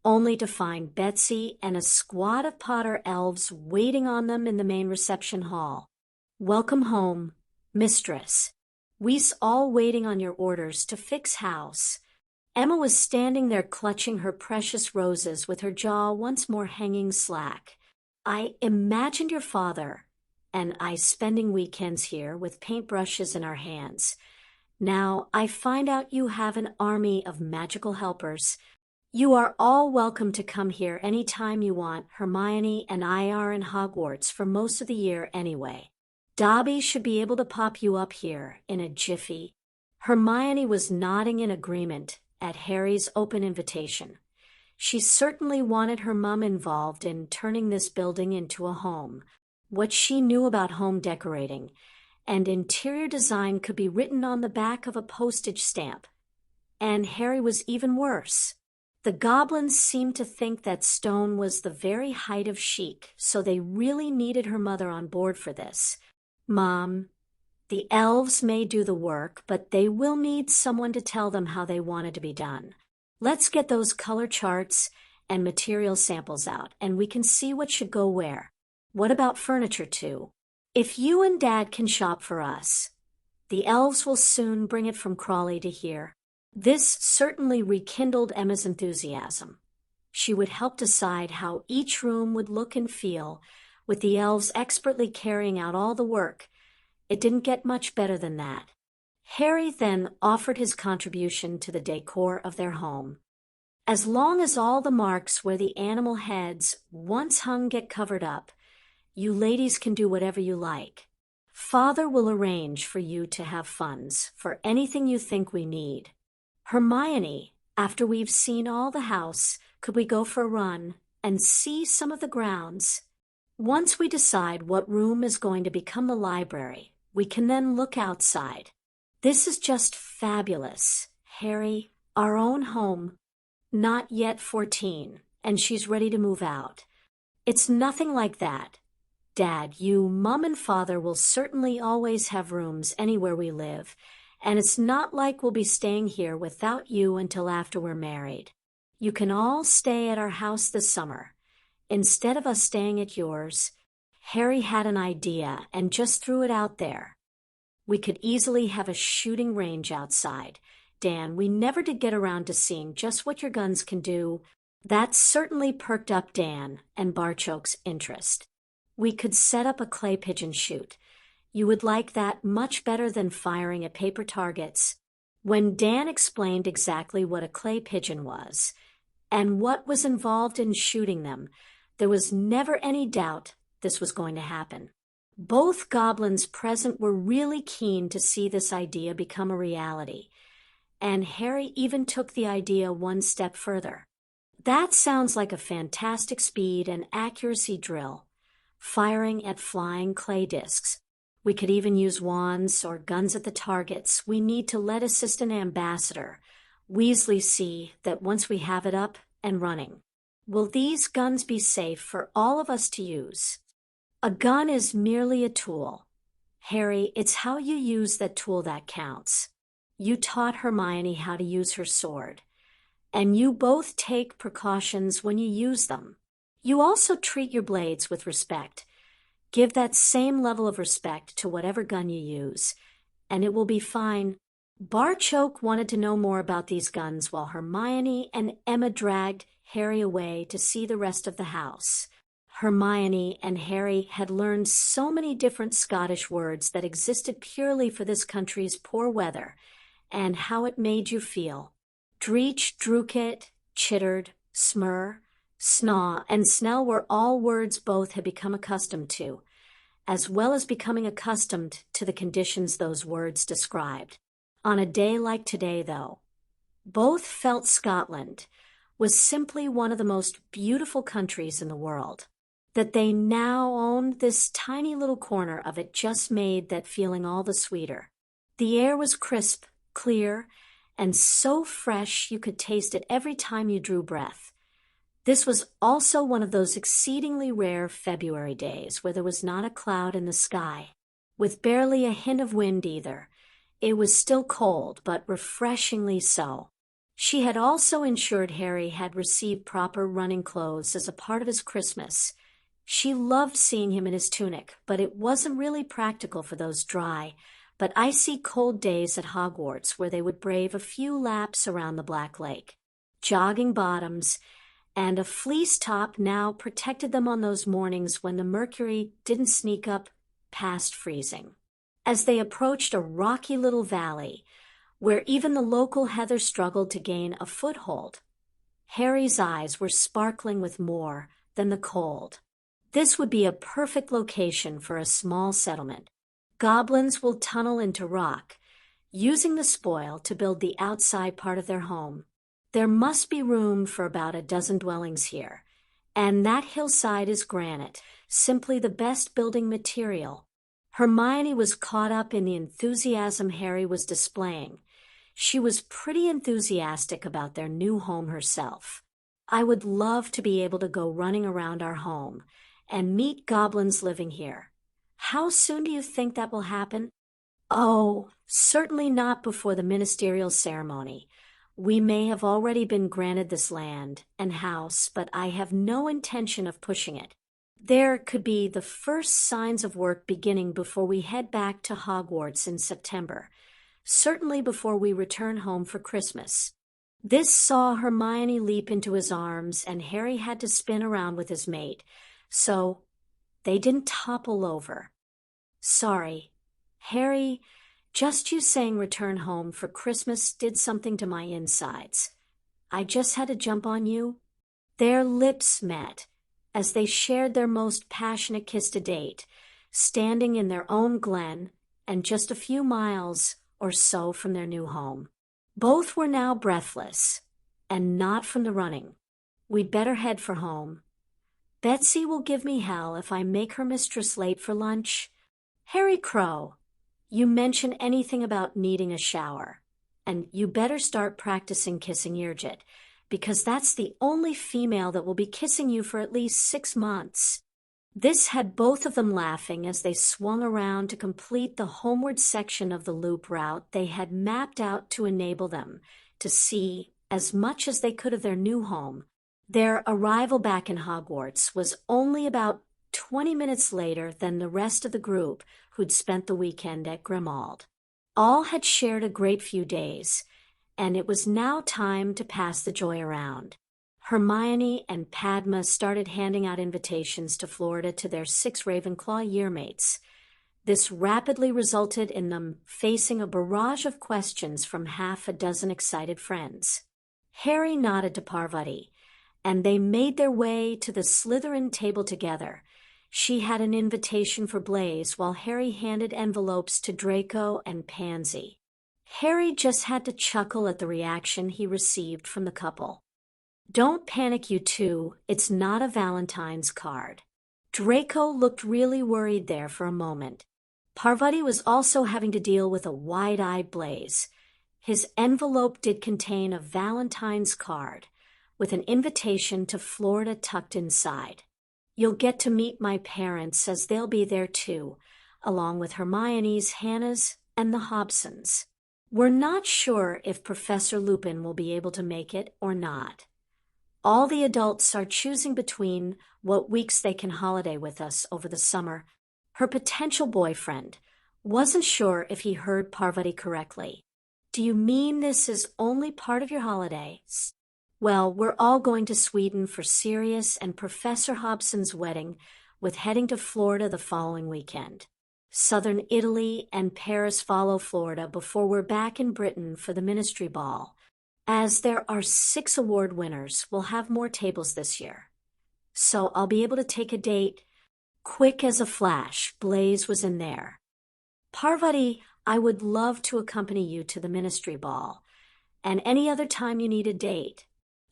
only to find Betsy and a squad of Potter elves waiting on them in the main reception hall. "Welcome home, mistress. We's all waiting on your orders to fix house." Emma was standing there clutching her precious roses with her jaw once more hanging slack. "I imagined your father and I spending weekends here with paintbrushes in our hands. Now I find out you have an army of magical helpers. You are all welcome to come here any time you want. Hermione and I are in Hogwarts for most of the year anyway. Dobby should be able to pop you up here in a jiffy." Hermione was nodding in agreement at Harry's open invitation. She certainly wanted her mum involved in turning this building into a home. What she knew about home decorating and interior design could be written on the back of a postage stamp. And Harry was even worse. The goblins seemed to think that stone was the very height of chic, so they really needed her mother on board for this. "Mom, the elves may do the work, but they will need someone to tell them how they want it to be done. Let's get those color charts and material samples out, and we can see what should go where. What about furniture, too? If you and Dad can shop for us, the elves will soon bring it from Crawley to here." This certainly rekindled Emma's enthusiasm. She would help decide how each room would look and feel, with the elves expertly carrying out all the work. It didn't get much better than that. Harry then offered his contribution to the decor of their home. "As long as all the marks where the animal heads once hung get covered up, you ladies can do whatever you like. Father will arrange for you to have funds for anything you think we need. Hermione, after we've seen all the house, could we go for a run and see some of the grounds? Once we decide what room is going to become the library, we can then look outside. This is just fabulous, Harry, our own home. Not yet 14, and she's ready to move out. It's nothing like that. Dad, you, Mum, and Father will certainly always have rooms anywhere we live, and it's not like we'll be staying here without you until after we're married. You can all stay at our house this summer. Instead of us staying at yours." Harry had an idea and just threw it out there. "We could easily have a shooting range outside. Dan, we never did get around to seeing just what your guns can do." That certainly perked up Dan and Barchoke's interest. "We could set up a clay pigeon shoot. You would like that much better than firing at paper targets." When Dan explained exactly what a clay pigeon was and what was involved in shooting them, there was never any doubt this was going to happen. Both goblins present were really keen to see this idea become a reality, and Harry even took the idea one step further. "That sounds like a fantastic speed and accuracy drill, firing at flying clay discs. We could even use wands or guns at the targets. We need to let Assistant Ambassador Weasley see that once we have it up and running. Will these guns be safe for all of us to use?" "A gun is merely a tool. Harry, it's how you use that tool that counts. You taught Hermione how to use her sword, and you both take precautions when you use them. You also treat your blades with respect. Give that same level of respect to whatever gun you use, and it will be fine." Barchoke wanted to know more about these guns while Hermione and Emma dragged Harry away to see the rest of the house. Hermione and Harry had learned so many different Scottish words that existed purely for this country's poor weather and how it made you feel. Dreech, drookit, chittered, smur, snaw, and snell were all words both had become accustomed to, as well as becoming accustomed to the conditions those words described. On a day like today, though, both felt Scotland was simply one of the most beautiful countries in the world. That they now owned this tiny little corner of it just made that feeling all the sweeter. The air was crisp, clear, and so fresh you could taste it every time you drew breath. This was also one of those exceedingly rare February days where there was not a cloud in the sky, with barely a hint of wind either. It was still cold, but refreshingly so. She had also ensured Harry had received proper running clothes as a part of his Christmas. She loved seeing him in his tunic, but it wasn't really practical for those dry, but icy cold days at Hogwarts where they would brave a few laps around the Black Lake. Jogging bottoms and a fleece top now protected them on those mornings when the mercury didn't sneak up past freezing. As they approached a rocky little valley, where even the local heather struggled to gain a foothold, Harry's eyes were sparkling with more than the cold. This would be a perfect location for a small settlement. Goblins will tunnel into rock, using the spoil to build the outside part of their home. There must be room for about a dozen dwellings here, and that hillside is granite, simply the best building material. Hermione was caught up in the enthusiasm Harry was displaying. She was pretty enthusiastic about their new home herself. I would love to be able to go running around our home and meet goblins living here. How soon do you think that will happen? Oh, certainly not before the ministerial ceremony. We may have already been granted this land and house, but I have no intention of pushing it. There could be the first signs of work beginning before we head back to Hogwarts in September, certainly before we return home for Christmas. This saw Hermione leap into his arms, and Harry had to spin around with his mate, so they didn't topple over. Sorry, Harry, just you saying return home for Christmas did something to my insides. I just had to jump on you. Their lips met as they shared their most passionate kiss to date, standing in their own glen and just a few miles or so from their new home. Both were now breathless, and not from the running. We'd better head for home. Betsy will give me hell if I make her mistress late for lunch. Harry Crow, you mention anything about needing a shower, and you better start practicing kissing Irgit, because that's the only female that will be kissing you for at least 6 months. This had both of them laughing as they swung around to complete the homeward section of the loop route they had mapped out to enable them to see as much as they could of their new home. Their arrival back in Hogwarts was only about 20 minutes later than the rest of the group who'd spent the weekend at Grimmauld. All had shared a great few days, and it was now time to pass the joy around. Hermione and Padma started handing out invitations to Florida to their 6 Ravenclaw yearmates. This rapidly resulted in them facing a barrage of questions from half a dozen excited friends. Harry nodded to Parvati, and they made their way to the Slytherin table together. She had an invitation for Blaise, while Harry handed envelopes to Draco and Pansy. Harry just had to chuckle at the reaction he received from the couple. Don't panic, you two. It's not a Valentine's card. Draco looked really worried there for a moment. Parvati was also having to deal with a wide-eyed Blaise. His envelope did contain a Valentine's card, with an invitation to Florida tucked inside. You'll get to meet my parents, as they'll be there too, along with Hermione's, Hannah's, and the Hobsons. We're not sure if Professor Lupin will be able to make it or not. All the adults are choosing between what weeks they can holiday with us over the summer. Her potential boyfriend wasn't sure if he heard Parvati correctly. Do you mean this is only part of your holidays? Well, we're all going to Sweden for Sirius and Professor Hobson's wedding, with heading to Florida the following weekend. Southern Italy and Paris follow Florida before we're back in Britain for the ministry ball. As there are 6 award winners, we'll have more tables this year. So I'll be able to take a date. Quick as a flash, Blaze was in there. Parvati, I would love to accompany you to the ministry ball, and any other time you need a date.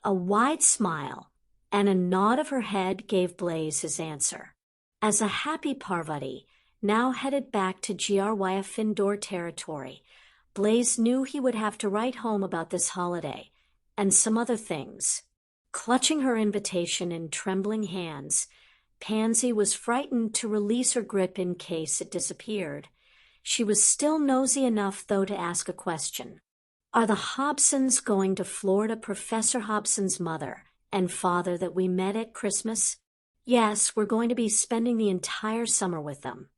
A wide smile and a nod of her head gave Blaze his answer. As a happy Parvati, now headed back to GRY Findor territory, Blaze knew he would have to write home about this holiday, and some other things. Clutching her invitation in trembling hands, Pansy was frightened to release her grip in case it disappeared. She was still nosy enough, though, to ask a question. Are the Hobsons going to Florida? Professor Hobson's mother and father that we met at Christmas? Yes, we're going to be spending the entire summer with them.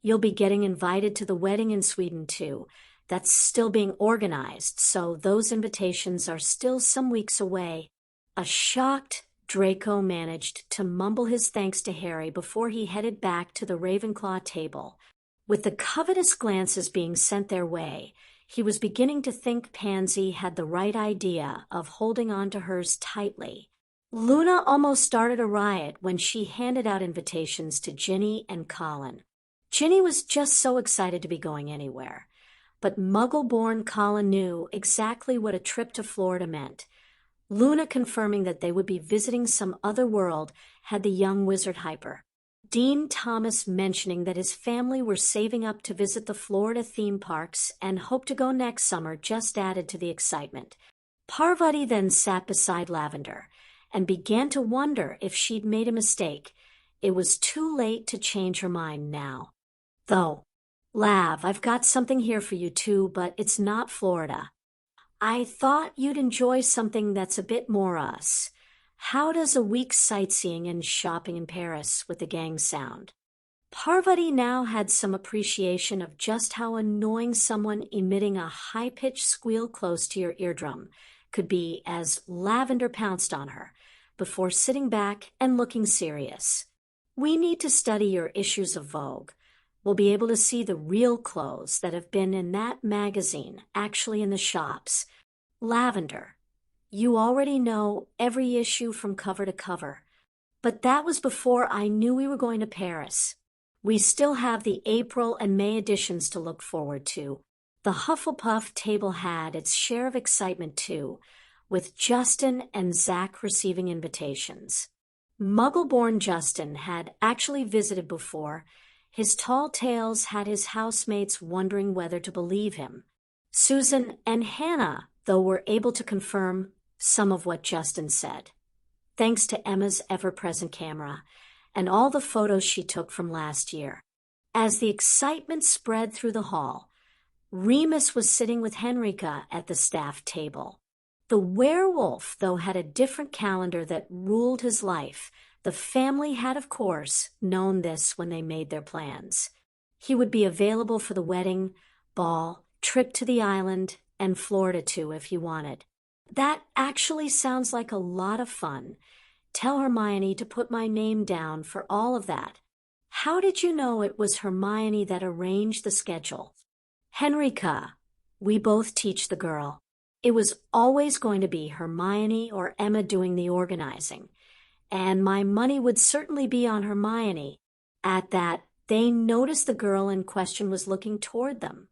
You'll be getting invited to the wedding in Sweden, too. That's still being organized, so those invitations are still some weeks away. A shocked Draco managed to mumble his thanks to Harry before he headed back to the Ravenclaw table. With the covetous glances being sent their way, he was beginning to think Pansy had the right idea of holding on to hers tightly. Luna almost started a riot when she handed out invitations to Ginny and Colin. Ginny was just so excited to be going anywhere, but Muggle-born Colin knew exactly what a trip to Florida meant. Luna confirming that they would be visiting some other world had the young wizard hyper. Dean Thomas mentioning that his family were saving up to visit the Florida theme parks and hoped to go next summer just added to the excitement. Parvati then sat beside Lavender and began to wonder if she'd made a mistake. It was too late to change her mind now. Though, Lav, I've got something here for you too, but it's not Florida. I thought you'd enjoy something that's a bit more us. How does a week's sightseeing and shopping in Paris with the gang sound? Parvati now had some appreciation of just how annoying someone emitting a high-pitched squeal close to your eardrum could be as Lavender pounced on her, before sitting back and looking serious. We need to study your issues of Vogue. We'll be able to see the real clothes that have been in that magazine actually in the shops. Lavender, you already know every issue from cover to cover. But that was before I knew we were going to Paris. We still have the April and May editions to look forward to. The Hufflepuff table had its share of excitement too, with Justin and Zach receiving invitations. Muggle-born Justin had actually visited before. His tall tales had his housemates wondering whether to believe him. Susan and Hannah, though, were able to confirm some of what Justin said, thanks to Emma's ever-present camera and all the photos she took from last year. As the excitement spread through the hall, Remus was sitting with Henrika at the staff table. The werewolf, though, had a different calendar that ruled his life. The family had, of course, known this when they made their plans. He would be available for the wedding, ball, trip to the island, and Florida too if he wanted. That actually sounds like a lot of fun. Tell Hermione to put my name down for all of that. How did you know it was Hermione that arranged the schedule? Henrika, we both teach the girl. It was always going to be Hermione or Emma doing the organizing, and my money would certainly be on Hermione. At that, they noticed the girl in question was looking toward them.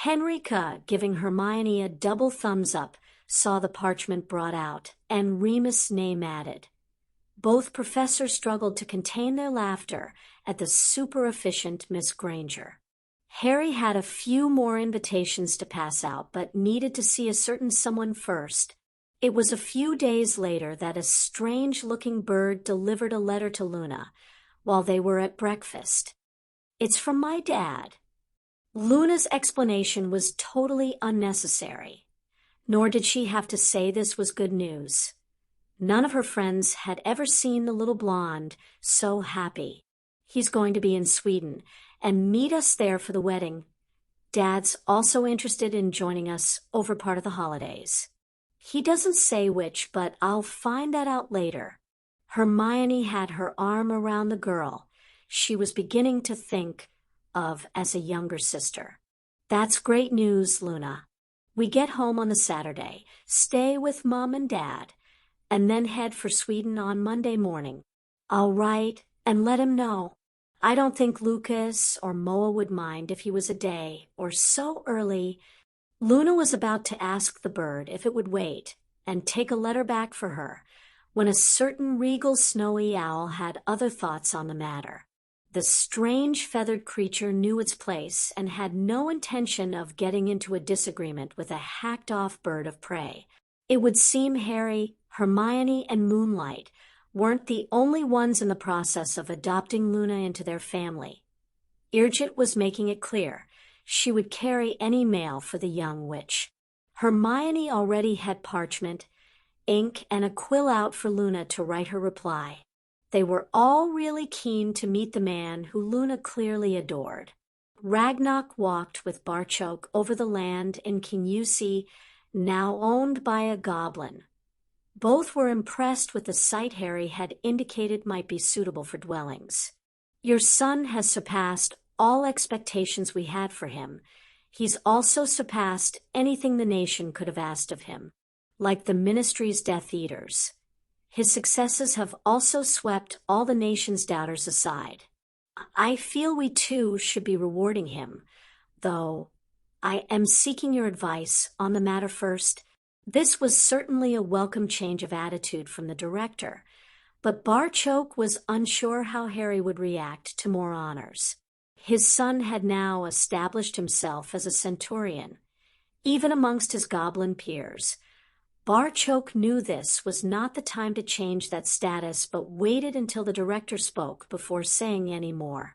Henrika, giving Hermione a double thumbs up, saw the parchment brought out and Remus' name added. Both professors struggled to contain their laughter at the super-efficient Miss Granger. Harry had a few more invitations to pass out, but needed to see a certain someone first. It was a few days later that a strange-looking bird delivered a letter to Luna while they were at breakfast. It's from my dad. Luna's explanation was totally unnecessary, nor did she have to say this was good news. None of her friends had ever seen the little blonde so happy. He's going to be in Sweden and meet us there for the wedding. Dad's also interested in joining us over part of the holidays. He doesn't say which, but I'll find that out later. Hermione had her arm around the girl she was beginning to think of as a younger sister. That's great news, Luna. We get home on the Saturday, stay with Mom and Dad, and then head for Sweden on Monday morning. I'll write and let him know. I don't think Lucas or Moa would mind if he was a day or so early. Luna was about to ask the bird if it would wait and take a letter back for her when a certain regal snowy owl had other thoughts on the matter. The strange feathered creature knew its place and had no intention of getting into a disagreement with a hacked-off bird of prey. It would seem Harry, Hermione, and Moonlight weren't the only ones in the process of adopting Luna into their family. Irgit was making it clear she would carry any mail for the young witch. Hermione already had parchment, ink, and a quill out for Luna to write her reply. They were all really keen to meet the man who Luna clearly adored. Ragnarok walked with Barchoke over the land in Kinusi, now owned by a goblin. Both were impressed with the site Harry had indicated might be suitable for dwellings. Your son has surpassed all expectations we had for him. He's also surpassed anything the nation could have asked of him, like the Ministry's Death Eaters. His successes have also swept all the nation's doubters aside. I feel we too should be rewarding him, though I am seeking your advice on the matter first. This was certainly a welcome change of attitude from the director, but Barchoke was unsure how Harry would react to more honors. His son had now established himself as a centurion, even amongst his goblin peers. Barchoke knew this was not the time to change that status, but waited until the director spoke before saying any more.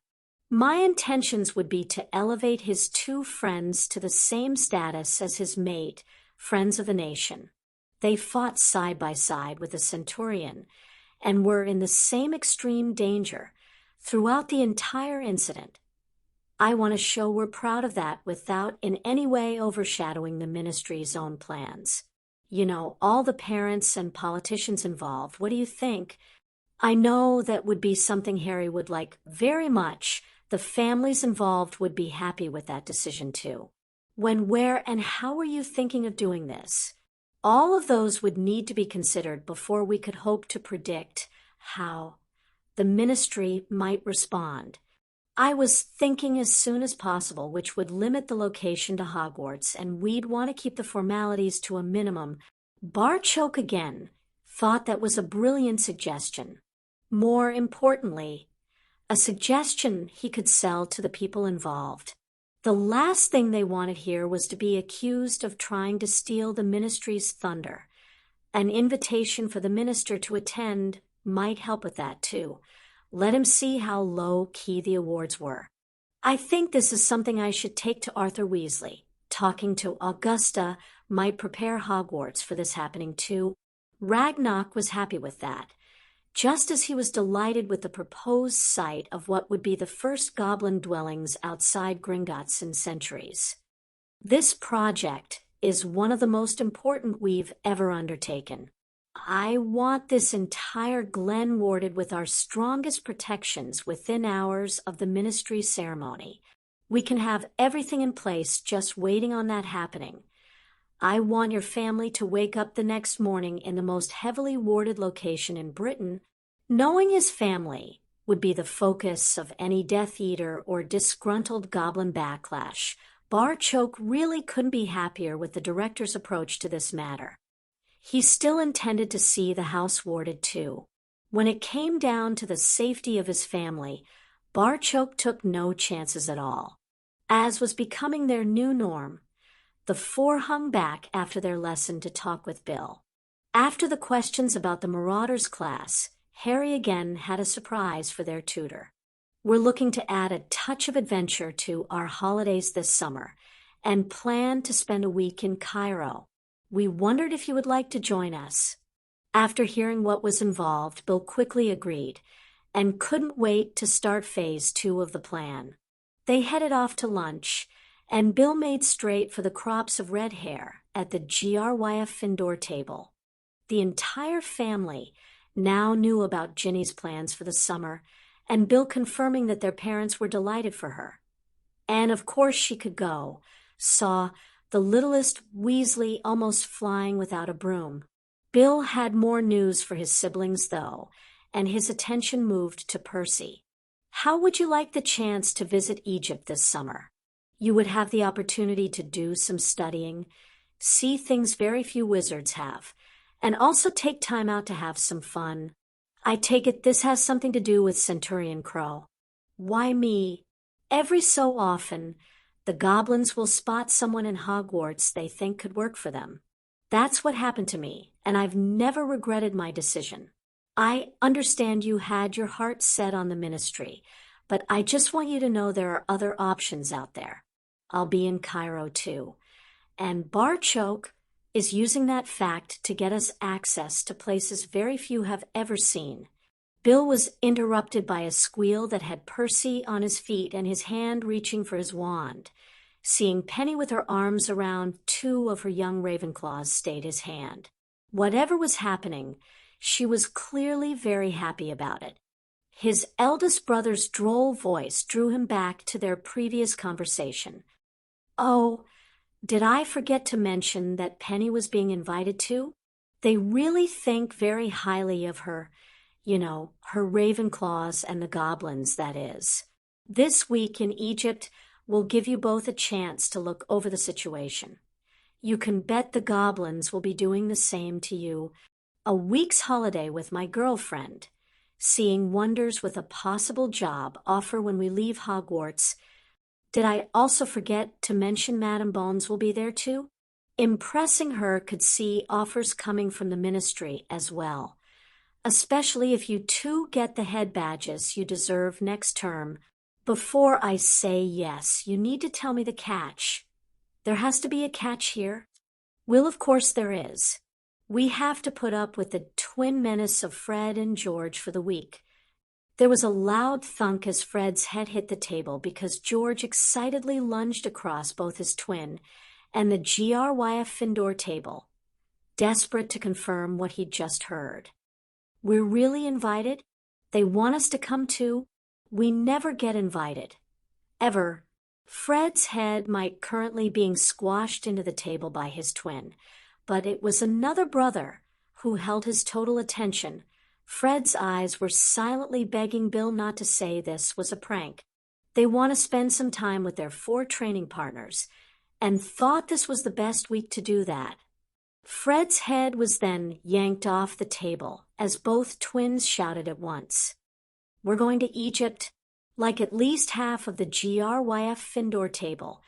My intentions would be to elevate his two friends to the same status as his mate, friends of the nation. They fought side by side with a centurion and were in the same extreme danger throughout the entire incident. I want to show we're proud of that without in any way overshadowing the ministry's own plans. You know, all the parents and politicians involved. What do you think? I know that would be something Harry would like very much. The families involved would be happy with that decision too. When, where, and how were you thinking of doing this? All of those would need to be considered before we could hope to predict how the ministry might respond. I was thinking as soon as possible, which would limit the location to Hogwarts, and we'd want to keep the formalities to a minimum. Barchoke again thought that was a brilliant suggestion. More importantly, a suggestion he could sell to the people involved. The last thing they wanted here was to be accused of trying to steal the ministry's thunder. An invitation for the minister to attend might help with that too. Let him see how low-key the awards were. I think this is something I should take to Arthur Weasley. Talking to Augusta might prepare Hogwarts for this happening too. Ragnarok was happy with that, just as he was delighted with the proposed site of what would be the first goblin dwellings outside Gringotts in centuries. This project is one of the most important we've ever undertaken. I want this entire glen warded with our strongest protections within hours of the ministry ceremony. We can have everything in place just waiting on that happening. I want your family to wake up the next morning in the most heavily warded location in Britain. Knowing his family would be the focus of any Death Eater or disgruntled goblin backlash. Barchoke really couldn't be happier with the director's approach to this matter. He still intended to see the house warded too. When it came down to the safety of his family, Barchoke took no chances at all. As was becoming their new norm, the four hung back after their lesson to talk with Bill. After the questions about the Marauders class, Harry again had a surprise for their tutor. We're looking to add a touch of adventure to our holidays this summer and plan to spend a week in Cairo. We wondered if you would like to join us. After hearing what was involved, Bill quickly agreed and couldn't wait to start phase 2 of the plan. They headed off to lunch, and Bill made straight for the crops of red hair at the Gryff Findor table. The entire family now knew about Ginny's plans for the summer, and Bill confirming that their parents were delighted for her. And of course she could go, saw the littlest Weasley almost flying without a broom. Bill had more news for his siblings, though, and his attention moved to Percy. How would you like the chance to visit Egypt this summer? You would have the opportunity to do some studying, see things very few wizards have, and also take time out to have some fun. I take it this has something to do with Centurion Crow. Why me? Every so often, the goblins will spot someone in Hogwarts they think could work for them. That's what happened to me, and I've never regretted my decision. I understand you had your heart set on the ministry, but I just want you to know there are other options out there. I'll be in Cairo too, and Barchoke is using that fact to get us access to places very few have ever seen. Bill was interrupted by a squeal that had Percy on his feet and his hand reaching for his wand. Seeing Penny with her arms around two of her young Ravenclaws stayed his hand. Whatever was happening, she was clearly very happy about it. His eldest brother's droll voice drew him back to their previous conversation. Oh, did I forget to mention that Penny was being invited too? They really think very highly of her. You know, her Ravenclaws and the goblins, that is. This week in Egypt will give you both a chance to look over the situation. You can bet the goblins will be doing the same to you. A week's holiday with my girlfriend, seeing wonders with a possible job offer when we leave Hogwarts. Did I also forget to mention Madame Bones will be there too? Impressing her could see offers coming from the ministry as well. Especially if you two get the head badges you deserve next term. Before I say yes, you need to tell me the catch. There has to be a catch here. Well, of course there is. We have to put up with the twin menace of Fred and George for the week. There was a loud thunk as Fred's head hit the table because George excitedly lunged across both his twin and the Gryff Findor table, desperate to confirm what he'd just heard. We're really invited? They want us to come too? We never get invited. Ever. Fred's head might currently being squashed into the table by his twin, but it was another brother who held his total attention. Fred's eyes were silently begging Bill not to say this was a prank. They want to spend some time with their 4 training partners, and thought this was the best week to do that. Fred's head was then yanked off the table as both twins shouted at once. We're going to Egypt. Like at least half of the Gryff Findor table,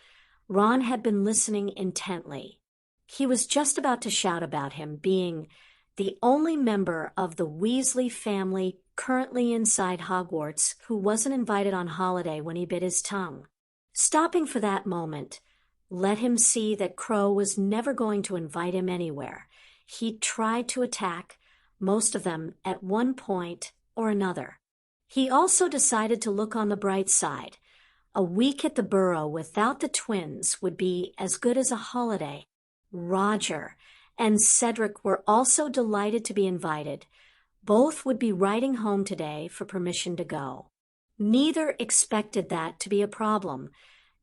Ron had been listening intently. He was just about to shout about him being the only member of the Weasley family currently inside Hogwarts who wasn't invited on holiday when he bit his tongue. Stopping for that moment, let him see that Crow was never going to invite him anywhere. He tried to attack, most of them at one point or another. He also decided to look on the bright side. A week at the Burrow without the twins would be as good as a holiday. Roger and Cedric were also delighted to be invited. Both would be writing home today for permission to go. Neither expected that to be a problem.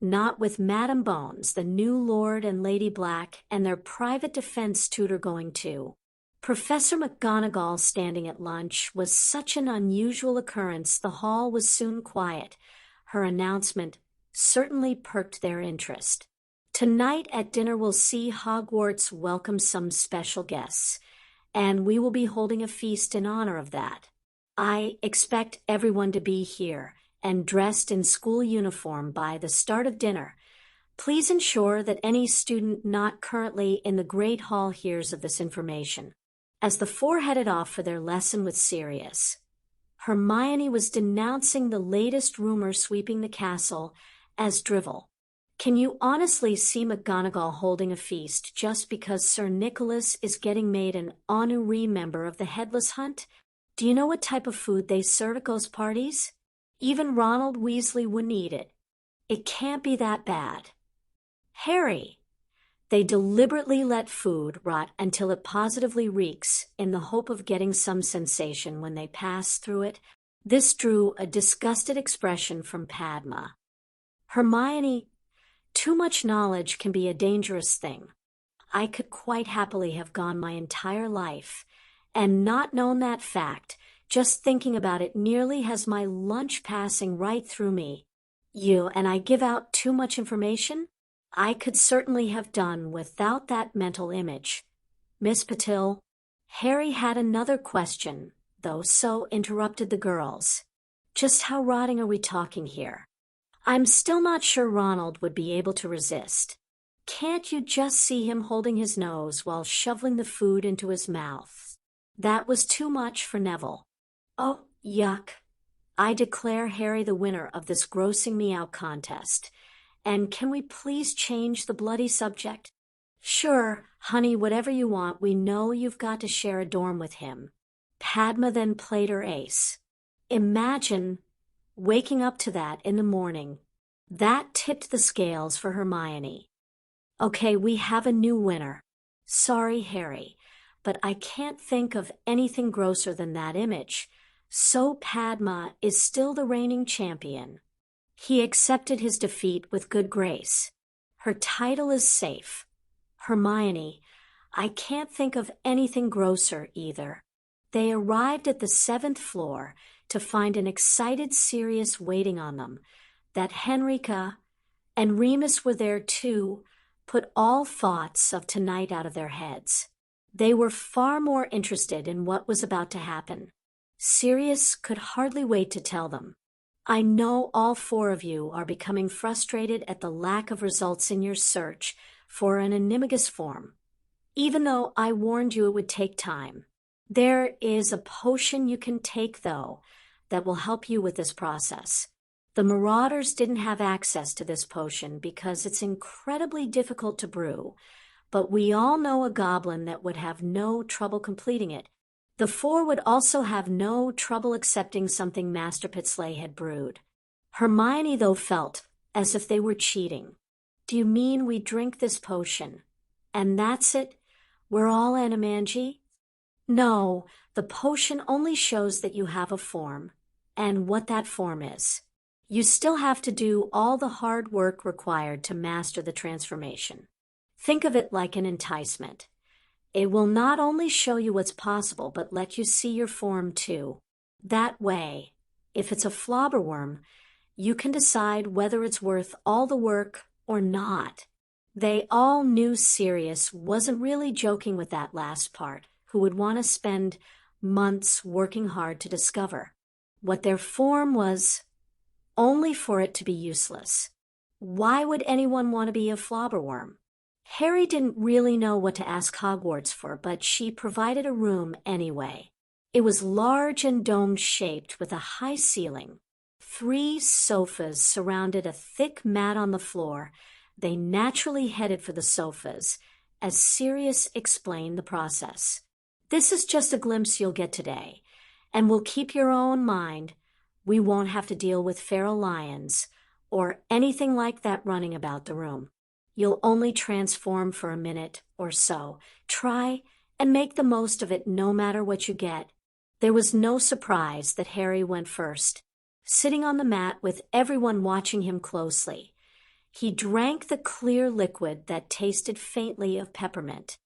Not with Madame Bones, the new Lord and Lady Black, and their private defense tutor going too. Professor McGonagall standing at lunch was such an unusual occurrence the hall was soon quiet. Her announcement certainly perked their interest. Tonight at dinner we'll see Hogwarts welcome some special guests, and we will be holding a feast in honor of that. I expect everyone to be here and dressed in school uniform by the start of dinner. Please ensure that any student not currently in the Great Hall hears of this information. As the 4 headed off for their lesson with Sirius, Hermione was denouncing the latest rumor sweeping the castle as drivel. Can you honestly see McGonagall holding a feast just because Sir Nicholas is getting made an honorary member of the Headless Hunt? Do you know what type of food they serve at those parties? Even Ronald Weasley wouldn't eat it. It can't be that bad. Harry. They deliberately let food rot until it positively reeks in the hope of getting some sensation when they pass through it. This drew a disgusted expression from Padma. Hermione, too much knowledge can be a dangerous thing. I could quite happily have gone my entire life and not known that fact. Just thinking about it nearly has my lunch passing right through me. You and I give out too much information? I could certainly have done without that mental image. Miss Patil, Harry had another question, though, so interrupted the girls. Just how rotting are we talking here? I'm still not sure Ronald would be able to resist. Can't you just see him holding his nose while shoveling the food into his mouth? That was too much for Neville. Oh, yuck. I declare Harry the winner of this grossing me out contest. And can we please change the bloody subject? Sure, honey, whatever you want. We know you've got to share a dorm with him. Padma then played her ace. Imagine waking up to that in the morning. That tipped the scales for Hermione. Okay, we have a new winner. Sorry, Harry, but I can't think of anything grosser than that image. So Padma is still the reigning champion. He accepted his defeat with good grace. Her title is safe. Hermione, I can't think of anything grosser either. They arrived at the 7th floor to find an excited Sirius waiting on them. That Henrika and Remus were there too put all thoughts of tonight out of their heads. They were far more interested in what was about to happen. Sirius could hardly wait to tell them. I know all 4 of you are becoming frustrated at the lack of results in your search for an Animagus form, even though I warned you it would take time. There is a potion you can take, though, that will help you with this process. The Marauders didn't have access to this potion because it's incredibly difficult to brew, but we all know a goblin that would have no trouble completing it. The 4 would also have no trouble accepting something Master Pitsley had brewed. Hermione, though, felt as if they were cheating. Do you mean we drink this potion, and that's it? We're all Animagi? No, the potion only shows that you have a form, and what that form is. You still have to do all the hard work required to master the transformation. Think of it like an enticement. It will not only show you what's possible, but let you see your form too. That way, if it's a flobberworm, you can decide whether it's worth all the work or not. They all knew Sirius wasn't really joking with that last part, who would want to spend months working hard to discover what their form was, only for it to be useless. Why would anyone want to be a flobberworm? Harry didn't really know what to ask Hogwarts for, but she provided a room anyway. It was large and dome-shaped with a high ceiling. 3 sofas surrounded a thick mat on the floor. They naturally headed for the sofas, as Sirius explained the process. This is just a glimpse you'll get today, and will keep your own mind. We won't have to deal with feral lions or anything like that running about the room. You'll only transform for a minute or so. Try and make the most of it no matter what you get. There was no surprise that Harry went first, sitting on the mat with everyone watching him closely. He drank the clear liquid that tasted faintly of peppermint.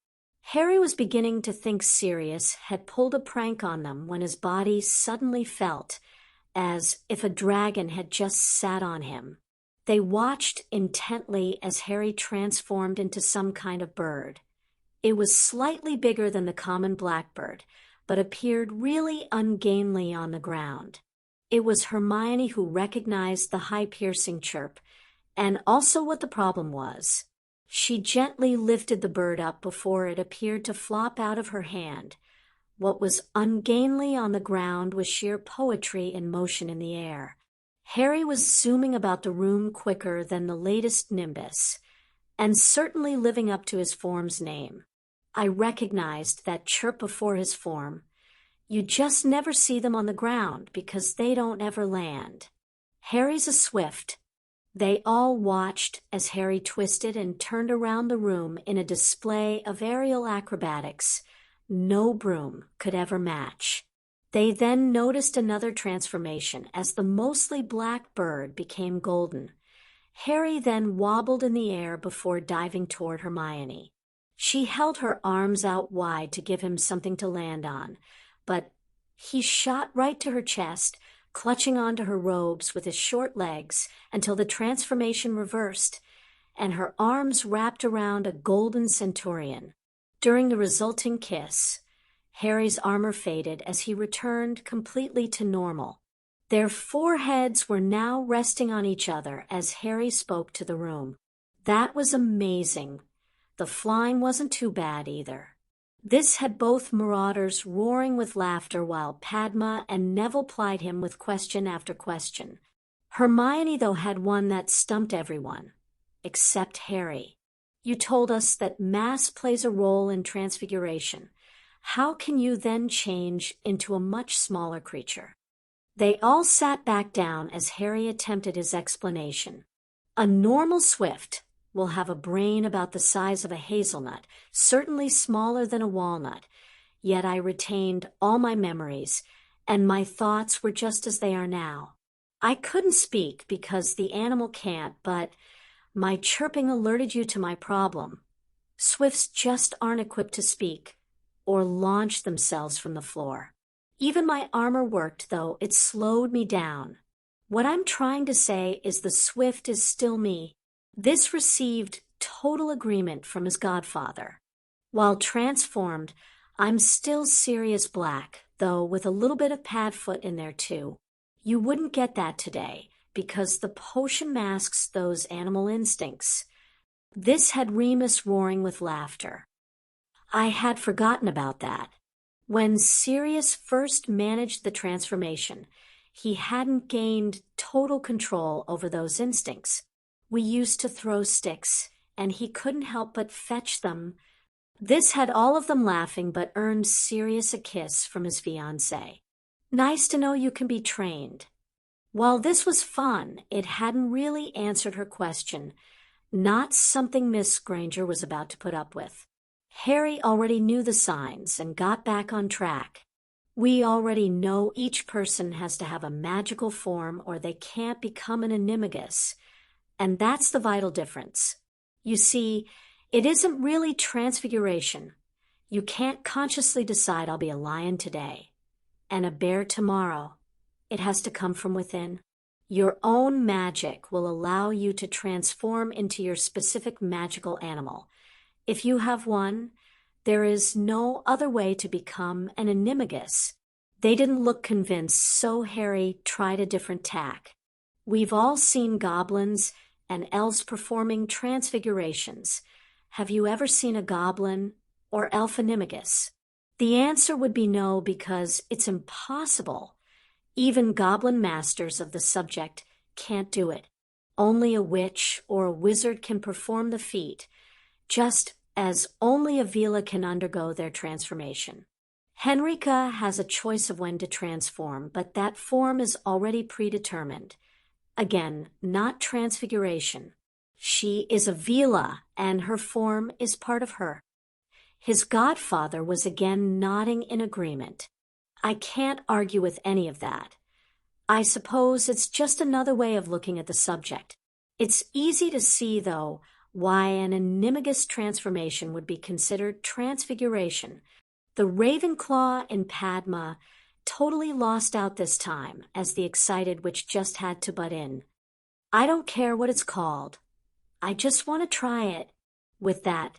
Harry was beginning to think Sirius had pulled a prank on them when his body suddenly felt as if a dragon had just sat on him. They watched intently as Harry transformed into some kind of bird. It was slightly bigger than the common blackbird, but appeared really ungainly on the ground. It was Hermione who recognized the high piercing chirp, and also what the problem was. She gently lifted the bird up before it appeared to flop out of her hand. What was ungainly on the ground was sheer poetry in motion in the air. Harry was zooming about the room quicker than the latest nimbus, and certainly living up to his form's name. I recognized that chirp before his form. You just never see them on the ground because they don't ever land. Harry's a swift. They all watched as Harry twisted and turned around the room in a display of aerial acrobatics no broom could ever match. They then noticed another transformation as the mostly black bird became golden. Harry then wobbled in the air before diving toward Hermione. She held her arms out wide to give him something to land on, but he shot right to her chest, clutching onto her robes with his short legs until the transformation reversed, and her arms wrapped around a golden centurion. During the resulting kiss, Harry's armor faded as he returned completely to normal. Their foreheads were now resting on each other as Harry spoke to the room. That was amazing. The flying wasn't too bad either. This had both marauders roaring with laughter while Padma and Neville plied him with question after question. Hermione, though, had one that stumped everyone, except Harry. You told us that mass plays a role in transfiguration. How can you then change into a much smaller creature? They all sat back down as Harry attempted his explanation. A normal Swift will have a brain about the size of a hazelnut, certainly smaller than a walnut, yet I retained all my memories, and my thoughts were just as they are now. I couldn't speak because the animal can't, but my chirping alerted you to my problem. Swifts just aren't equipped to speak or launch themselves from the floor. Even my armor worked, though it slowed me down. What I'm trying to say is the Swift is still me. This received total agreement from his godfather. While transformed, I'm still Sirius Black, though with a little bit of Padfoot in there too. You wouldn't get that today, because the potion masks those animal instincts. This had Remus roaring with laughter. I had forgotten about that. When Sirius first managed the transformation, he hadn't gained total control over those instincts. We used to throw sticks, and he couldn't help but fetch them. This had all of them laughing, but earned Sirius a kiss from his fiancée. Nice to know you can be trained. While this was fun, it hadn't really answered her question, not something Miss Granger was about to put up with. Harry already knew the signs and got back on track. We already know each person has to have a magical form or they can't become an animagus. And that's the vital difference. You see, it isn't really transfiguration. You can't consciously decide I'll be a lion today and a bear tomorrow. It has to come from within. Your own magic will allow you to transform into your specific magical animal. If you have one, there is no other way to become an animagus. They didn't look convinced, so Harry tried a different tack. We've all seen goblins and elves performing transfigurations. Have you ever seen a goblin or elf animagus? The answer would be no, because it's impossible. Even goblin masters of the subject can't do it. Only a witch or a wizard can perform the feat, just as only a Vila can undergo their transformation. Henrika has a choice of when to transform, but that form is already predetermined. Again, not transfiguration. She is a Vila, and her form is part of her. His godfather was again nodding in agreement. I can't argue with any of that. I suppose it's just another way of looking at the subject. It's easy to see, though, why an animagus transformation would be considered transfiguration. The Ravenclaw in Padma totally lost out this time, as the excited witch just had to butt in. I don't care what it's called. I just want to try it. With that,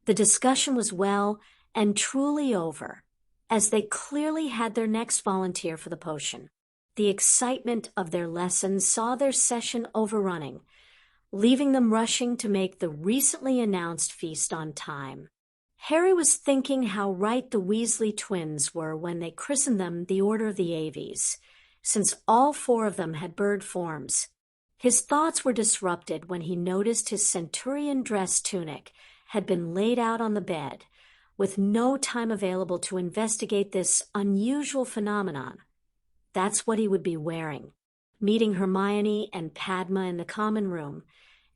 the discussion was well and truly over, as they clearly had their next volunteer for the potion. The excitement of their lessons saw their session overrunning, leaving them rushing to make the recently announced feast on time. Harry was thinking how right the Weasley twins were when they christened them the Order of the Avies, since all four of them had bird forms. His thoughts were disrupted when he noticed his centurion dress tunic had been laid out on the bed, with no time available to investigate this unusual phenomenon. That's what he would be wearing. Meeting Hermione and Padma in the common room,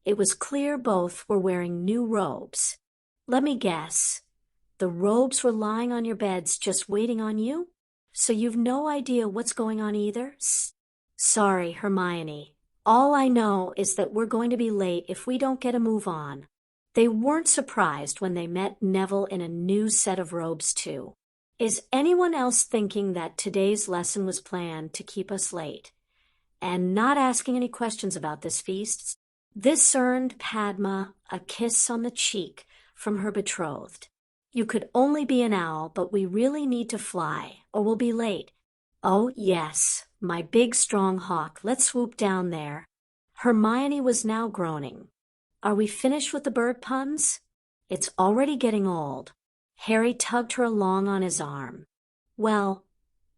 it was clear both were wearing new robes. Let me guess, the robes were lying on your beds just waiting on you? So you've no idea what's going on either? Sorry, Hermione. All I know is that we're going to be late if we don't get a move on. They weren't surprised when they met Neville in a new set of robes too. Is anyone else thinking that today's lesson was planned to keep us late? And not asking any questions about this feast? This earned Padma a kiss on the cheek from her betrothed. You could only be an owl, but we really need to fly, or we'll be late. Oh, yes, my big strong hawk, let's swoop down there. Hermione was now groaning. Are we finished with the bird puns? It's already getting old. Harry tugged her along on his arm. Well,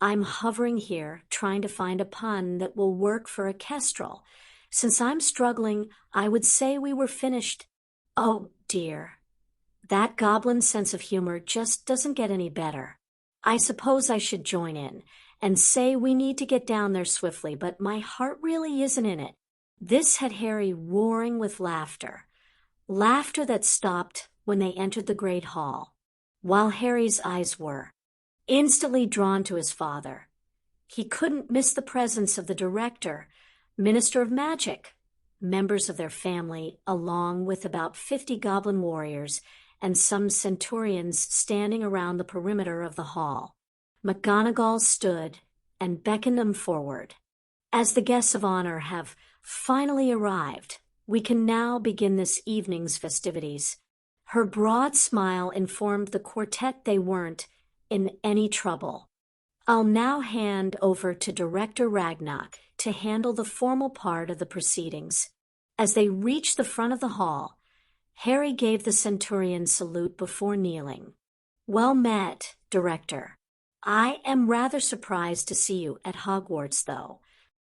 I'm hovering here, trying to find a pun that will work for a kestrel. Since I'm struggling, I would say we were finished. Oh, dear. That goblin sense of humor just doesn't get any better. I suppose I should join in and say we need to get down there swiftly, but my heart really isn't in it. This had Harry roaring with laughter. Laughter that stopped when they entered the great hall, while Harry's eyes were instantly drawn to his father. He couldn't miss the presence of the director, Minister of Magic, members of their family, along with about 50 goblin warriors and some centurions standing around the perimeter of the hall. McGonagall stood and beckoned them forward. As the guests of honor have finally arrived, we can now begin this evening's festivities. Her broad smile informed the quartet they weren't in any trouble. I'll now hand over to Director Ragnarok to handle the formal part of the proceedings. As they reached the front of the hall, Harry gave the centurion salute before kneeling. Well met, Director. I am rather surprised to see you at Hogwarts, though.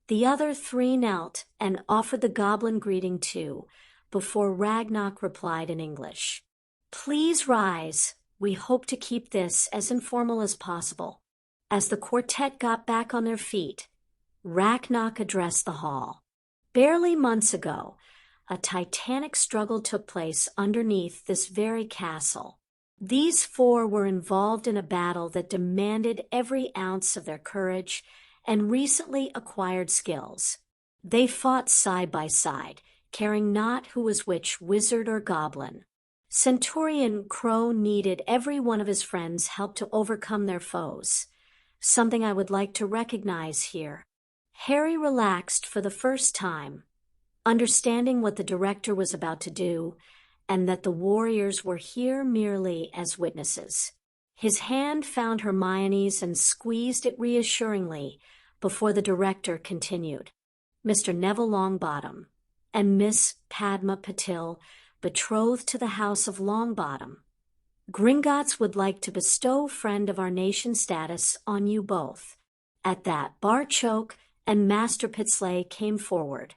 The other three knelt and offered the goblin greeting too, before Ragnarok replied in English. Please rise. We hope to keep this as informal as possible. As the quartet got back on their feet, Ragnarok addressed the hall. Barely months ago, a titanic struggle took place underneath this very castle. These four were involved in a battle that demanded every ounce of their courage and recently acquired skills. They fought side by side, caring not who was which, wizard or goblin. Centurion Crow needed every one of his friends' help to overcome their foes, something I would like to recognize here. Harry relaxed for the first time, understanding what the director was about to do, and that the warriors were here merely as witnesses. His hand found Hermione's and squeezed it reassuringly before the director continued. Mr. Neville Longbottom and Miss Padma Patil, betrothed to the House of Longbottom, Gringotts would like to bestow Friend of Our Nation status on you both. At that, Barchoke and Master Pitsley came forward.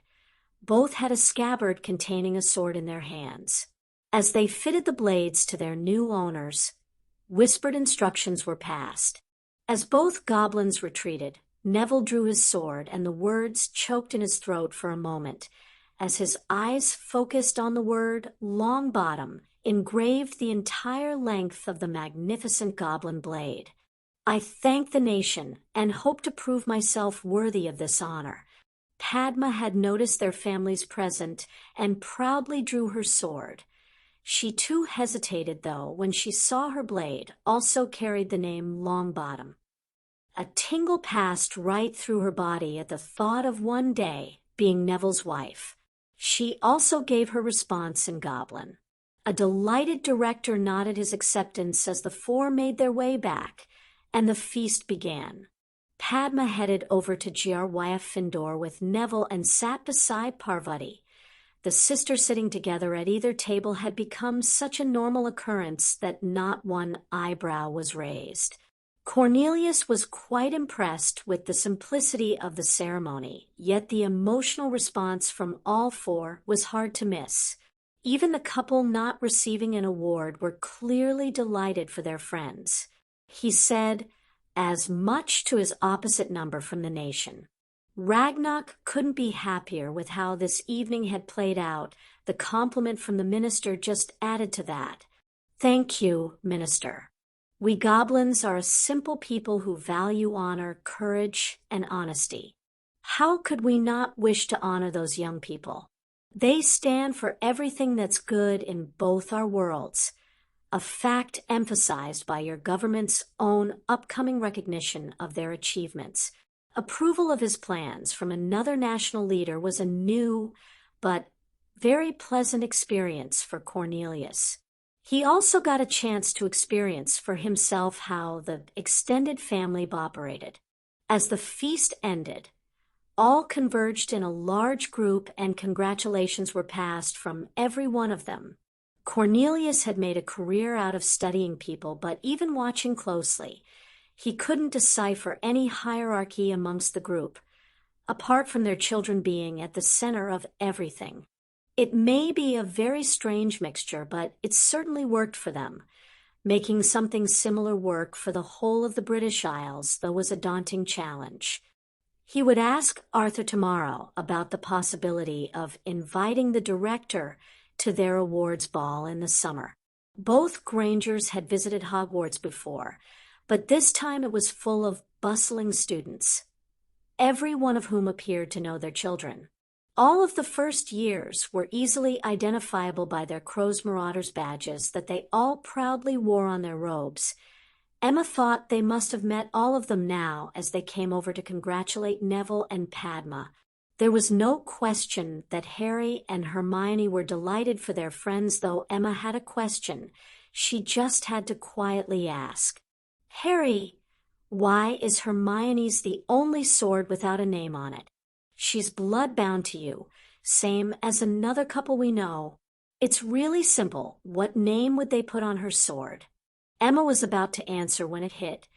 Both had a scabbard containing a sword in their hands. As they fitted the blades to their new owners, whispered instructions were passed. As both goblins retreated, Neville drew his sword, and the words choked in his throat for a moment, as his eyes focused on the word Longbottom, engraved the entire length of the magnificent goblin blade. I thank the nation and hope to prove myself worthy of this honor. Padma had noticed their families present and proudly drew her sword. She too hesitated, though, when she saw her blade also carried the name Longbottom. A tingle passed right through her body at the thought of one day being Neville's wife. She also gave her response in Goblin. A delighted director nodded his acceptance as the four made their way back, and the feast began. Padma headed over to Gyarwaya Findor with Neville and sat beside Parvati. The sisters sitting together at either table had become such a normal occurrence that not one eyebrow was raised. Cornelius was quite impressed with the simplicity of the ceremony, yet the emotional response from all four was hard to miss. Even the couple not receiving an award were clearly delighted for their friends. He said, as much to his opposite number from the nation. Ragnock couldn't be happier with how this evening had played out. The compliment from the minister just added to that. Thank you, Minister. We goblins are a simple people who value honor, courage, and honesty. How could we not wish to honor those young people? They stand for everything that's good in both our worlds, a fact emphasized by your government's own upcoming recognition of their achievements. Approval of his plans from another national leader was a new but very pleasant experience for Cornelius. He also got a chance to experience for himself how the extended family operated. As the feast ended, all converged in a large group and congratulations were passed from every one of them. Cornelius had made a career out of studying people, but even watching closely, he couldn't decipher any hierarchy amongst the group, apart from their children being at the center of everything. It may be a very strange mixture, but it certainly worked for them. Making something similar work for the whole of the British Isles, though, was a daunting challenge. He would ask Arthur tomorrow about the possibility of inviting the director to their awards ball in the summer. Both Grangers had visited Hogwarts before, but this time it was full of bustling students, every one of whom appeared to know their children. All of the first years were easily identifiable by their Crow's Marauders badges that they all proudly wore on their robes. Emma thought they must have met all of them now as they came over to congratulate Neville and Padma. There was no question that Harry and Hermione were delighted for their friends, though Emma had a question she just had to quietly ask. Harry, why is Hermione's the only sword without a name on it? She's blood-bound to you, same as another couple we know. It's really simple. What name would they put on her sword? Emma was about to answer when it hit.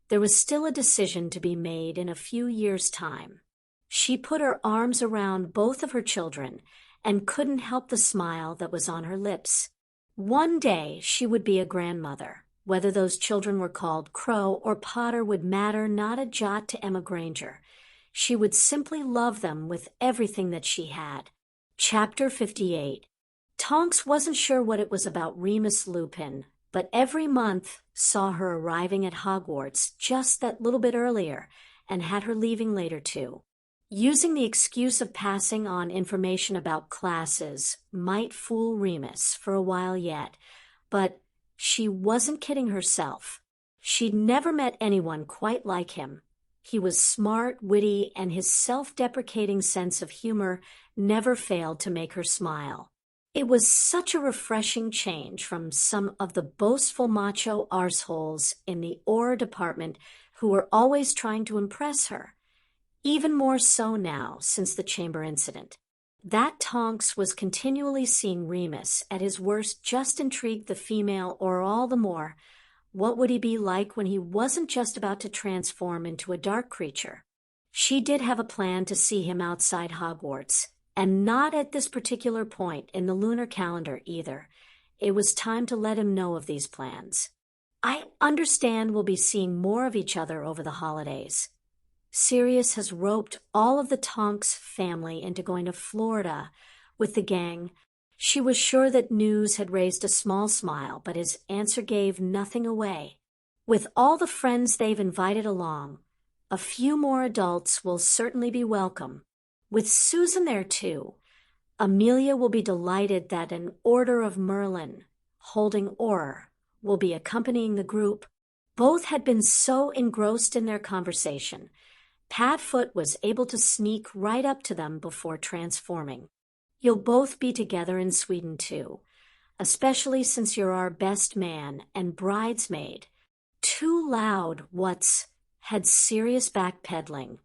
There was still a decision to be made in a few years' time. She put her arms around both of her children and couldn't help the smile that was on her lips. One day she would be a grandmother. Whether those children were called Crow or Potter would matter not a jot to Emma Granger. She would simply love them with everything that she had. Chapter 58. Tonks wasn't sure what it was about Remus Lupin, but every month saw her arriving at Hogwarts just that little bit earlier and had her leaving later too. Using the excuse of passing on information about classes might fool Remus for a while yet, but she wasn't kidding herself. She'd never met anyone quite like him. He was smart, witty, and his self-deprecating sense of humor never failed to make her smile. It was such a refreshing change from some of the boastful macho arseholes in the Aura department who were always trying to impress her. Even more so now since the chamber incident. That Tonks was continually seeing Remus at his worst just intrigued the female, or all the more. What would he be like when he wasn't just about to transform into a dark creature? She did have a plan to see him outside Hogwarts, and not at this particular point in the lunar calendar either. It was time to let him know of these plans. I understand we'll be seeing more of each other over the holidays. Sirius has roped all of the Tonks family into going to Florida with the gang. She was sure that news had raised a small smile, but his answer gave nothing away. With all the friends they've invited along, a few more adults will certainly be welcome. With Susan there too, Amelia will be delighted that an Order of Merlin, holding Auror, will be accompanying the group. Both had been so engrossed in their conversation, Padfoot was able to sneak right up to them before transforming. You'll both be together in Sweden too, especially since you're our best man and bridesmaid. Too loud, what's had Sirius backpedaling.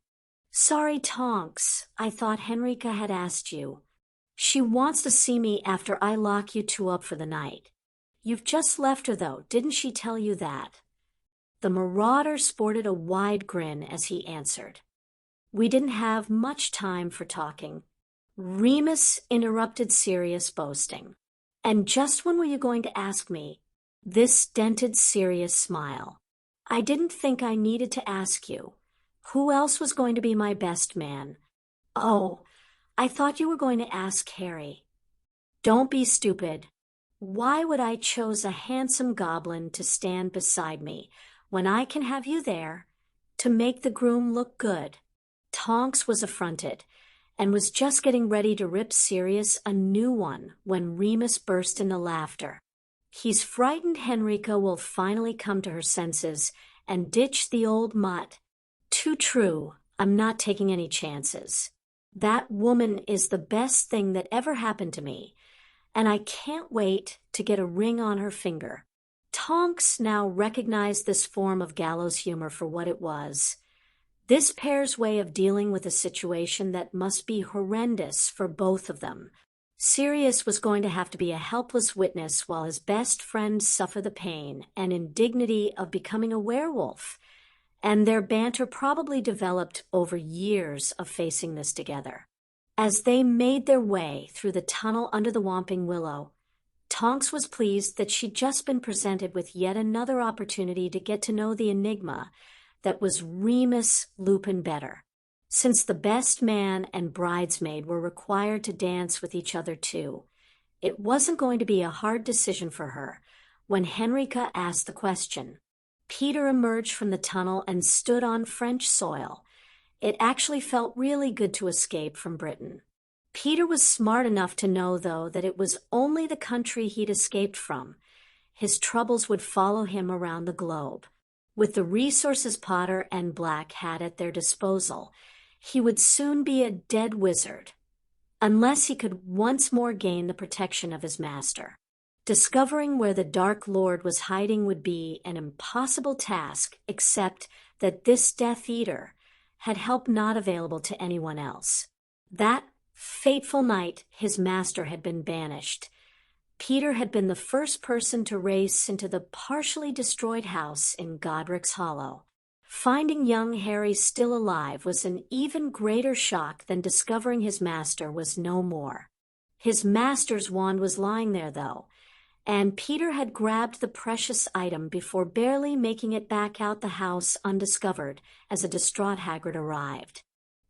Sorry, Tonks, I thought Henrika had asked you. She wants to see me after I lock you two up for the night. You've just left her though, didn't she tell you that? The marauder sported a wide grin as he answered. We didn't have much time for talking. Remus interrupted Sirius boasting. And just when were you going to ask me? This dented Sirius smile. I didn't think I needed to ask you. Who else was going to be my best man? Oh, I thought you were going to ask Harry. Don't be stupid. Why would I choose a handsome goblin to stand beside me when I can have you there to make the groom look good? Tonks was affronted and was just getting ready to rip Sirius a new one when Remus burst into laughter. He's frightened Henrica will finally come to her senses and ditch the old mutt. Too true, I'm not taking any chances. That woman is the best thing that ever happened to me, and I can't wait to get a ring on her finger. Tonks now recognized this form of gallows humor for what it was. This pair's way of dealing with a situation that must be horrendous for both of them. Sirius was going to have to be a helpless witness while his best friend suffered the pain and indignity of becoming a werewolf, and their banter probably developed over years of facing this together. As they made their way through the tunnel under the Whomping Willow, Tonks was pleased that she'd just been presented with yet another opportunity to get to know the enigma that was Remus Lupin better, since the best man and bridesmaid were required to dance with each other too. It wasn't going to be a hard decision for her when Henrica asked the question. Peter emerged from the tunnel and stood on French soil. It actually felt really good to escape from Britain. Peter was smart enough to know, though, that it was only the country he'd escaped from. His troubles would follow him around the globe. With the resources Potter and Black had at their disposal, he would soon be a dead wizard, unless he could once more gain the protection of his master. Discovering where the Dark Lord was hiding would be an impossible task, except that this Death Eater had help not available to anyone else. That fateful night his master had been banished. Peter had been the first person to race into the partially destroyed house in Godric's Hollow. Finding young Harry still alive was an even greater shock than discovering his master was no more. His master's wand was lying there, though, and Peter had grabbed the precious item before barely making it back out the house undiscovered as a distraught Hagrid arrived.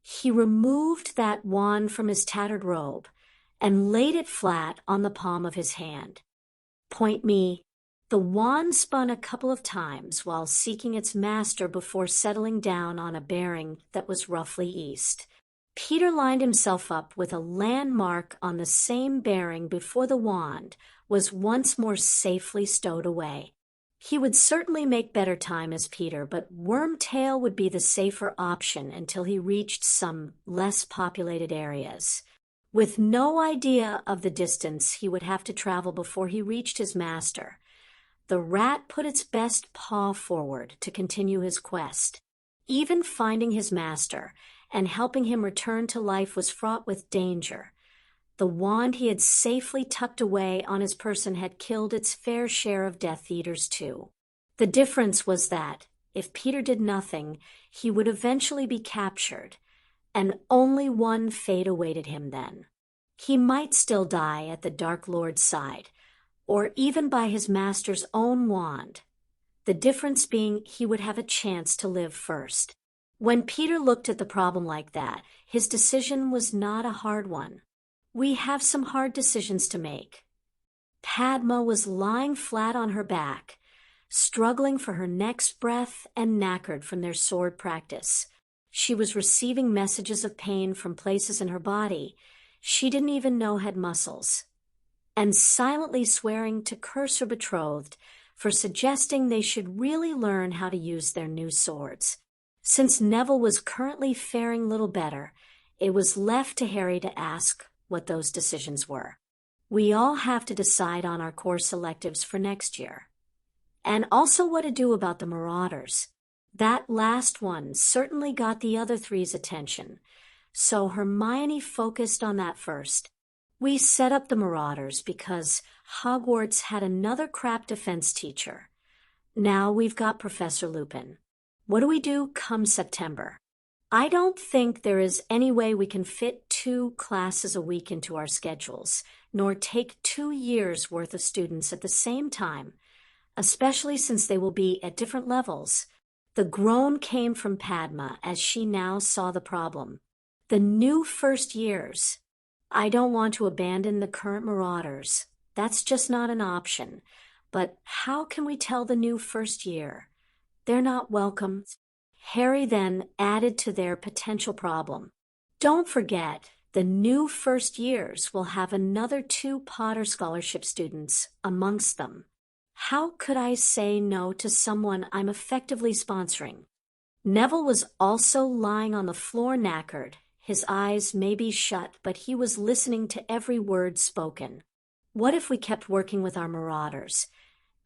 He removed that wand from his tattered robe and laid it flat on the palm of his hand. Point me. The wand spun a couple of times while seeking its master before settling down on a bearing that was roughly east. Peter lined himself up with a landmark on the same bearing before the wand was once more safely stowed away. He would certainly make better time as Peter, but Wormtail would be the safer option until he reached some less populated areas. With no idea of the distance he would have to travel before he reached his master, the rat put its best paw forward to continue his quest. Even finding his master and helping him return to life was fraught with danger. The wand he had safely tucked away on his person had killed its fair share of Death Eaters too. The difference was that, if Peter did nothing, he would eventually be captured, and only one fate awaited him then. He might still die at the Dark Lord's side, or even by his master's own wand, the difference being he would have a chance to live first. When Peter looked at the problem like that, his decision was not a hard one. We have some hard decisions to make. Padma was lying flat on her back, struggling for her next breath and knackered from their sword practice. She was receiving messages of pain from places in her body she didn't even know had muscles, and silently swearing to curse her betrothed for suggesting they should really learn how to use their new swords. Since Neville was currently faring little better, it was left to Harry to ask what those decisions were. We all have to decide on our course electives for next year. And also what to do about the Marauders. That last one certainly got the other three's attention, so Hermione focused on that first. We set up the Marauders because Hogwarts had another crap defense teacher. Now we've got Professor Lupin. What do we do come September? I don't think there is any way we can fit 2 classes a week into our schedules, nor take 2 years' worth of students at the same time, especially since they will be at different levels. The groan came from Padma as she now saw the problem. The new first years. I don't want to abandon the current marauders. That's just not an option. But how can we tell the new first year? They're not welcome. Harry then added to their potential problem. Don't forget, the new first years will have another 2 Potter Scholarship students amongst them. How could I say no to someone I'm effectively sponsoring? Neville was also lying on the floor knackered. His eyes may be shut, but he was listening to every word spoken. What if we kept working with our marauders,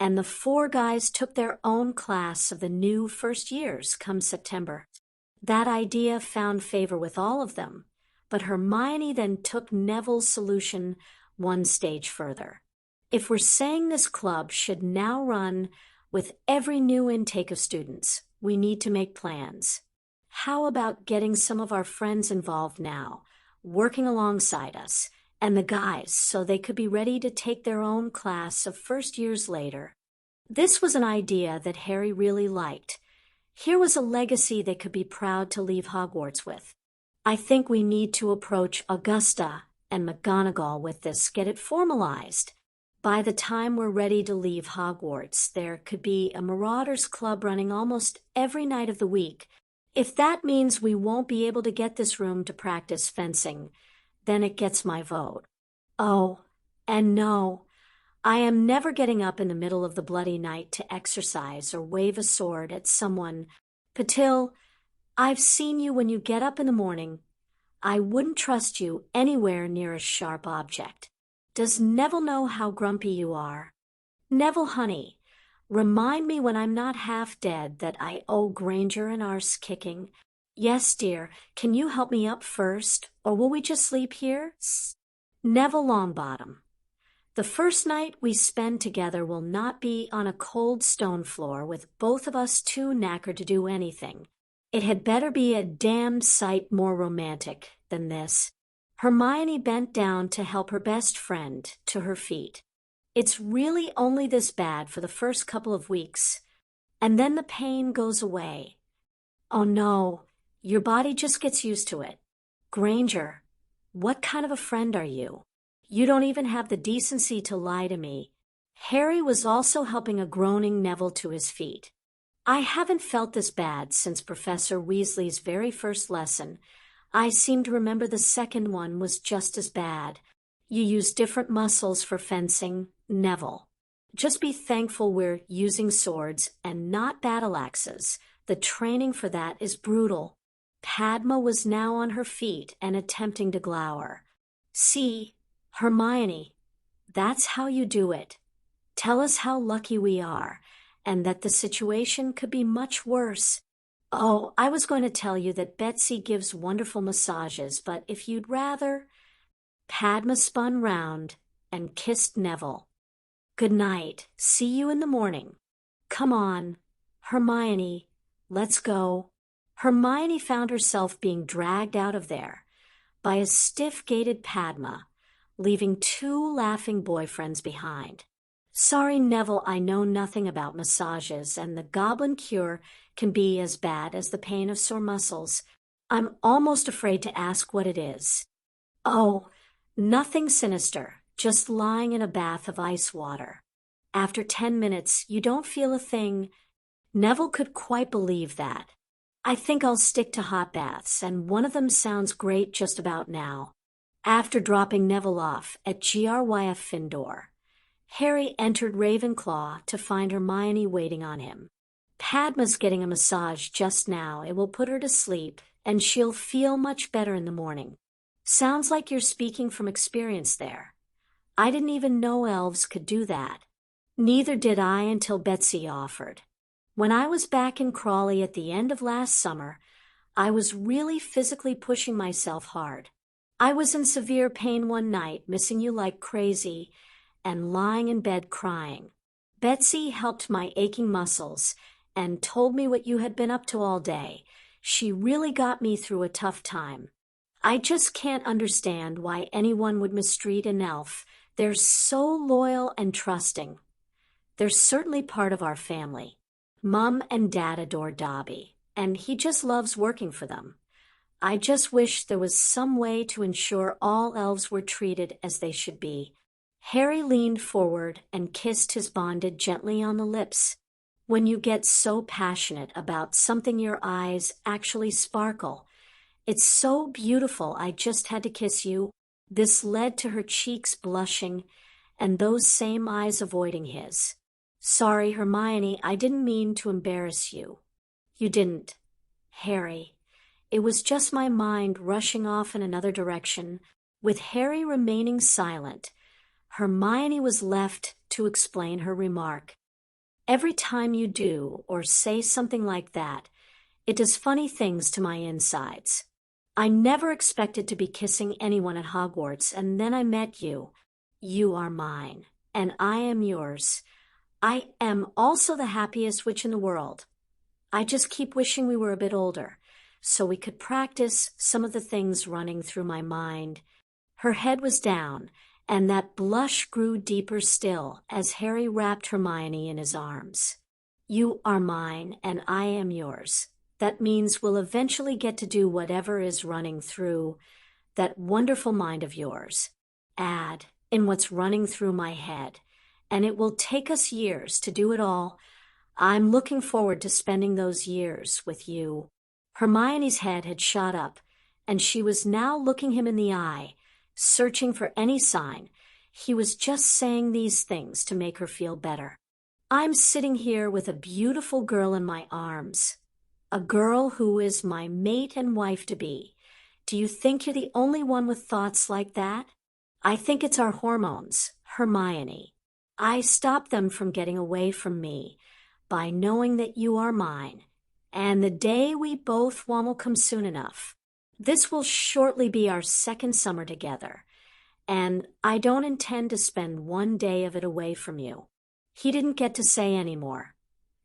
and the 4 guys took their own class of the new first years come September? That idea found favor with all of them, but Hermione then took Neville's solution one stage further. If we're saying this club should now run with every new intake of students, we need to make plans. How about getting some of our friends involved now, working alongside us, and the guys so they could be ready to take their own class of first years later? This was an idea that Harry really liked. Here was a legacy they could be proud to leave Hogwarts with. I think we need to approach Augusta and McGonagall with this, get it formalized. By the time we're ready to leave Hogwarts, there could be a Marauders Club running almost every night of the week. If that means we won't be able to get this room to practice fencing, then it gets my vote. Oh, and no, I am never getting up in the middle of the bloody night to exercise or wave a sword at someone. Patil, I've seen you when you get up in the morning. I wouldn't trust you anywhere near a sharp object. Does Neville know how grumpy you are? Neville, honey, remind me when I'm not half dead that I owe Granger an arse kicking. Yes, dear, can you help me up first, or will we just sleep here? Neville Longbottom, the first night we spend together will not be on a cold stone floor with both of us too knackered to do anything. It had better be a damned sight more romantic than this. Hermione bent down to help her best friend to her feet. It's really only this bad for the first couple of weeks, and then the pain goes away. Oh no, your body just gets used to it. Granger, what kind of a friend are you? You don't even have the decency to lie to me. Harry was also helping a groaning Neville to his feet. I haven't felt this bad since Professor Weasley's very first lesson. I seem to remember the second one was just as bad. You use different muscles for fencing, Neville. Just be thankful we're using swords and not battle axes. The training for that is brutal. Padma was now on her feet and attempting to glower. See, Hermione, that's how you do it. Tell us how lucky we are, and that the situation could be much worse. Oh, I was going to tell you that Betsy gives wonderful massages, but if you'd rather... Padma spun round and kissed Neville. Good night. See you in the morning. Come on, Hermione, let's go. Hermione found herself being dragged out of there by a stiff-gaited Padma, leaving 2 laughing boyfriends behind. Sorry, Neville, I know nothing about massages, and the goblin cure can be as bad as the pain of sore muscles. I'm almost afraid to ask what it is. Oh, nothing sinister, just lying in a bath of ice water. After 10 minutes, you don't feel a thing. Neville could quite believe that. I think I'll stick to hot baths, and one of them sounds great just about now. After dropping Neville off at Gryff Findor, Harry entered Ravenclaw to find Hermione waiting on him. Padma's getting a massage just now. It will put her to sleep, and she'll feel much better in the morning. Sounds like you're speaking from experience there. I didn't even know elves could do that. Neither did I until Betsy offered. When I was back in Crawley at the end of last summer, I was really physically pushing myself hard. I was in severe pain one night, missing you like crazy, and lying in bed crying. Betsy helped my aching muscles and told me what you had been up to all day. She really got me through a tough time. I just can't understand why anyone would mistreat an elf. They're so loyal and trusting. They're certainly part of our family. Mom and Dad adore Dobby, and he just loves working for them. I just wish there was some way to ensure all elves were treated as they should be. Harry leaned forward and kissed his bonded gently on the lips. When you get so passionate about something, your eyes actually sparkle. It's so beautiful, I just had to kiss you. This led to her cheeks blushing and those same eyes avoiding his. Sorry, Hermione, I didn't mean to embarrass you. You didn't, Harry. It was just my mind rushing off in another direction. With Harry remaining silent, Hermione was left to explain her remark. Every time you do or say something like that, it does funny things to my insides. I never expected to be kissing anyone at Hogwarts, and then I met you. You are mine, and I am yours. I am also the happiest witch in the world. I just keep wishing we were a bit older, so we could practice some of the things running through my mind. Her head was down, and that blush grew deeper still as Harry wrapped Hermione in his arms. You are mine, and I am yours. That means we'll eventually get to do whatever is running through that wonderful mind of yours. Add in what's running through my head, and it will take us years to do it all. I'm looking forward to spending those years with you. Hermione's head had shot up, and she was now looking him in the eye, searching for any sign. He was just saying these things to make her feel better. I'm sitting here with a beautiful girl in my arms. A girl who is my mate and wife-to-be. Do you think you're the only one with thoughts like that? I think it's our hormones, Hermione. I stop them from getting away from me by knowing that you are mine. And the day we both want will come soon enough. This will shortly be our second summer together, and I don't intend to spend one day of it away from you. He didn't get to say any more.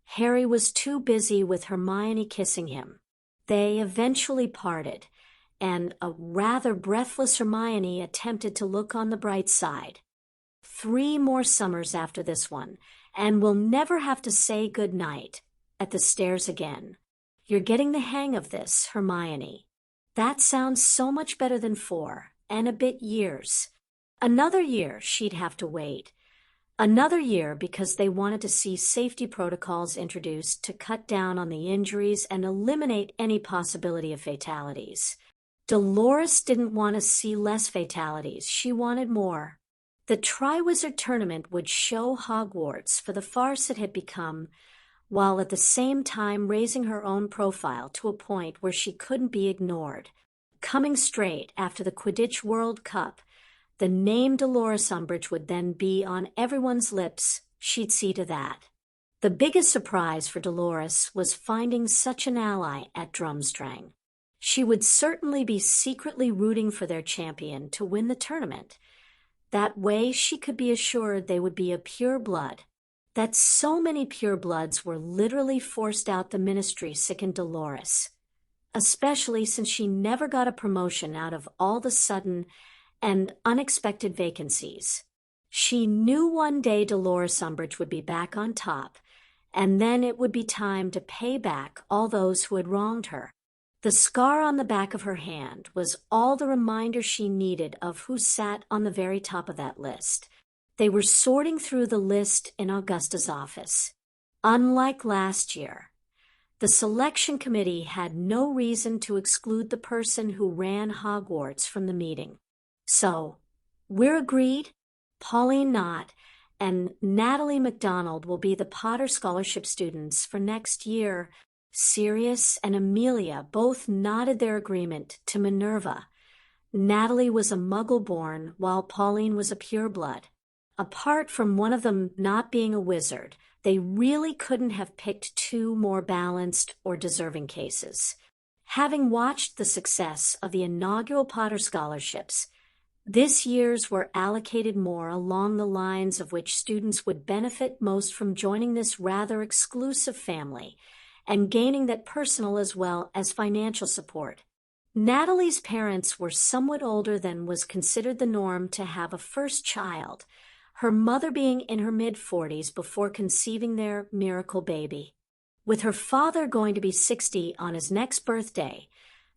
Harry was too busy with Hermione kissing him. They eventually parted, and a rather breathless Hermione attempted to look on the bright side. 3 more summers after this one, and we'll never have to say good night at the stairs again. You're getting the hang of this, Hermione. That sounds so much better than 4 and a bit years. Another year she'd have to wait. Another year because they wanted to see safety protocols introduced to cut down on the injuries and eliminate any possibility of fatalities. Dolores didn't want to see less fatalities. She wanted more. The Triwizard Tournament would show Hogwarts for the farce it had become, while at the same time raising her own profile to a point where she couldn't be ignored. Coming straight after the Quidditch World Cup, the name Dolores Umbridge would then be on everyone's lips. She'd see to that. The biggest surprise for Dolores was finding such an ally at Drumstrang. She would certainly be secretly rooting for their champion to win the tournament. That way she could be assured they would be a pure blood. That so many purebloods were literally forced out the ministry sickened Dolores, especially since she never got a promotion out of all the sudden and unexpected vacancies. She knew one day Dolores Umbridge would be back on top, and then it would be time to pay back all those who had wronged her. The scar on the back of her hand was all the reminder she needed of who sat on the very top of that list. They were sorting through the list in Augusta's office. Unlike last year, the selection committee had no reason to exclude the person who ran Hogwarts from the meeting. So, we're agreed. Pauline Nott and Natalie MacDonald will be the Potter Scholarship students for next year. Sirius and Amelia both nodded their agreement to Minerva. Natalie was a Muggle-born, while Pauline was a pureblood. Apart from one of them not being a wizard, they really couldn't have picked 2 more balanced or deserving cases. Having watched the success of the inaugural Potter Scholarships, this year's were allocated more along the lines of which students would benefit most from joining this rather exclusive family and gaining that personal as well as financial support. Natalie's parents were somewhat older than was considered the norm to have a first child, her mother being in her mid-40s before conceiving their miracle baby. With her father going to be 60 on his next birthday,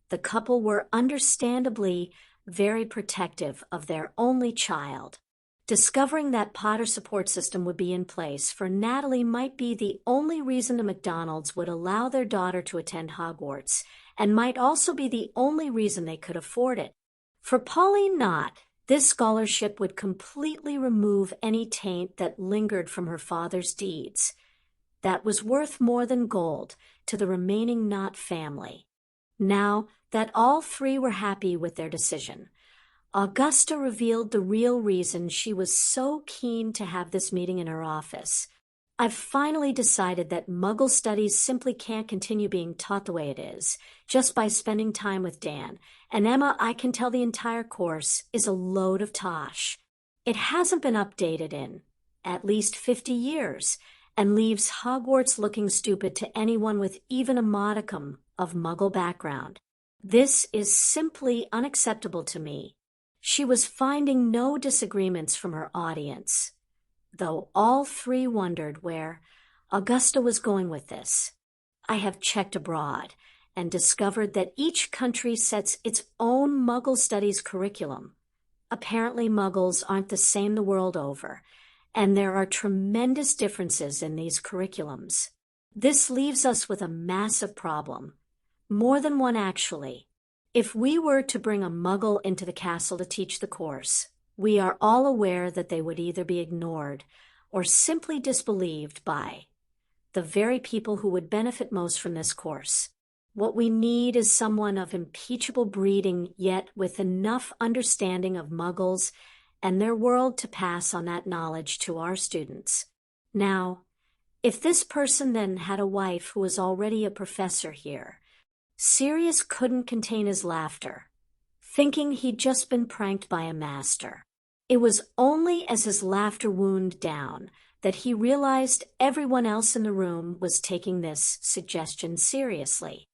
the couple were understandably very protective of their only child. Discovering that Potter support system would be in place for Natalie might be the only reason the McDonalds would allow their daughter to attend Hogwarts, and might also be the only reason they could afford it. For Pauline Nott, this scholarship would completely remove any taint that lingered from her father's deeds. That was worth more than gold to the remaining Nott family. Now that all three were happy with their decision, Augusta revealed the real reason she was so keen to have this meeting in her office. I've finally decided that Muggle studies simply can't continue being taught the way it is, just by spending time with Dan. And Emma, I can tell the entire course is a load of tosh. It hasn't been updated in at least 50 years, and leaves Hogwarts looking stupid to anyone with even a modicum of Muggle background. This is simply unacceptable to me. She was finding no disagreements from her audience, though all three wondered where Augusta was going with this. I have checked abroad and discovered that each country sets its own Muggle studies curriculum. Apparently Muggles aren't the same the world over, and there are tremendous differences in these curriculums. This leaves us with a massive problem. More than one, actually. If we were to bring a Muggle into the castle to teach the course, we are all aware that they would either be ignored or simply disbelieved by the very people who would benefit most from this course. What we need is someone of impeachable breeding, yet with enough understanding of Muggles and their world to pass on that knowledge to our students. Now, if this person then had a wife who was already a professor here, Sirius couldn't contain his laughter, thinking he'd just been pranked by a master. It was only as his laughter wound down that he realized everyone else in the room was taking this suggestion seriously.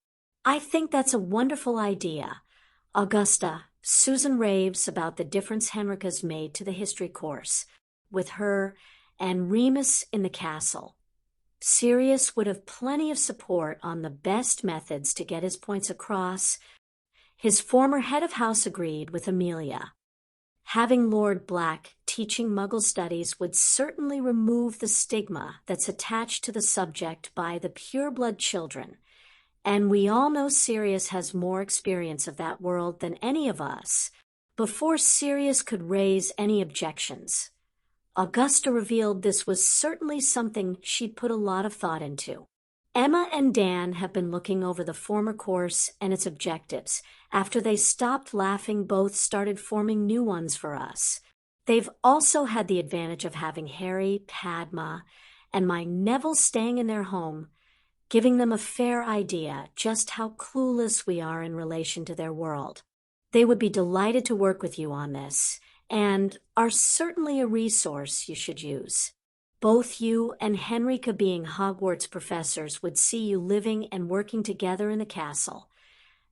I think that's a wonderful idea. Augusta, Susan raves about the difference Henrika's made to the history course, with her and Remus in the castle. Sirius would have plenty of support on the best methods to get his points across. His former head of house agreed with Amelia. Having Lord Black teaching Muggle studies would certainly remove the stigma that's attached to the subject by the pureblood children, and we all know Sirius has more experience of that world than any of us. Before Sirius could raise any objections, Augusta revealed this was certainly something she'd put a lot of thought into. Emma and Dan have been looking over the former course and its objectives. After they stopped laughing, both started forming new ones for us. They've also had the advantage of having Harry, Padma, and my Neville staying in their home, giving them a fair idea just how clueless we are in relation to their world. They would be delighted to work with you on this, and are certainly a resource you should use. Both you and Henrika, being Hogwarts professors, would see you living and working together in the castle,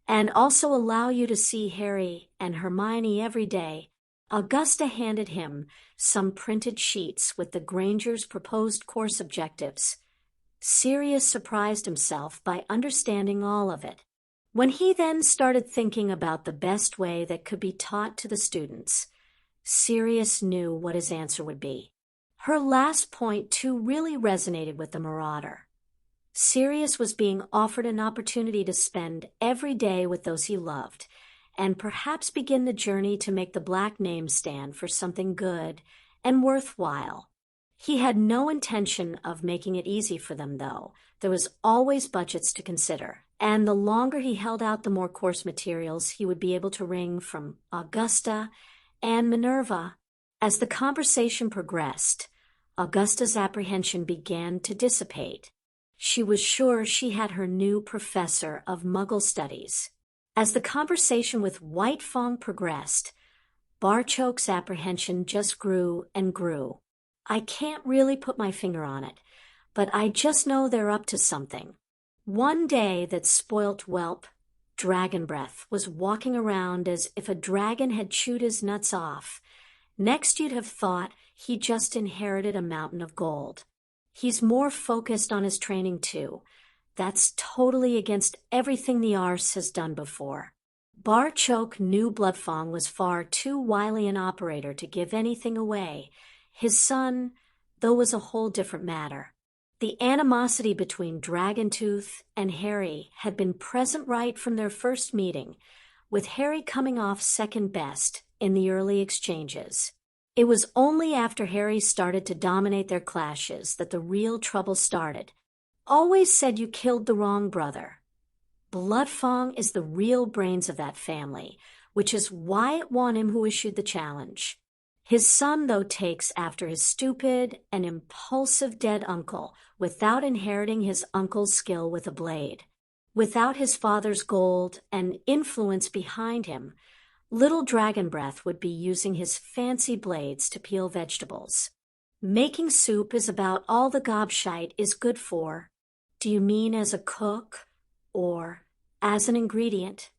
and also allow you to see Harry and Hermione every day. Augusta handed him some printed sheets with the Grangers' proposed course objectives. Sirius surprised himself by understanding all of it. When he then started thinking about the best way that could be taught to the students, Sirius knew what his answer would be. Her last point, too, really resonated with the Marauder. Sirius was being offered an opportunity to spend every day with those he loved, and perhaps begin the journey to make the Black name stand for something good and worthwhile. He had no intention of making it easy for them, though. There was always budgets to consider, and the longer he held out, the more course materials he would be able to wring from Augusta and Minerva. As the conversation progressed, Augusta's apprehension began to dissipate. She was sure she had her new professor of Muggle studies. As the conversation with White Fong progressed, Barchoke's apprehension just grew and grew. I can't really put my finger on it, but I just know they're up to something. One day that spoilt whelp, Dragon Breath, was walking around as if a dragon had chewed his nuts off. Next you'd have thought he just inherited a mountain of gold. He's more focused on his training too, That's totally against everything the arse has done before. Barchoke knew Bloodfong was far too wily an operator to give anything away. His son, though, was a whole different matter. The animosity between Dragontooth and Harry had been present right from their first meeting, with Harry coming off second best in the early exchanges. It was only after Harry started to dominate their clashes that the real trouble started. Always said you killed the wrong brother. Bloodfong is the real brains of that family, which is why it won him who issued the challenge. His son, though, takes after his stupid and impulsive dead uncle without inheriting his uncle's skill with a blade. Without his father's gold and influence behind him, little Dragon Breath would be using his fancy blades to peel vegetables. Making soup is about all the gobshite is good for. Do you mean as a cook or as an ingredient?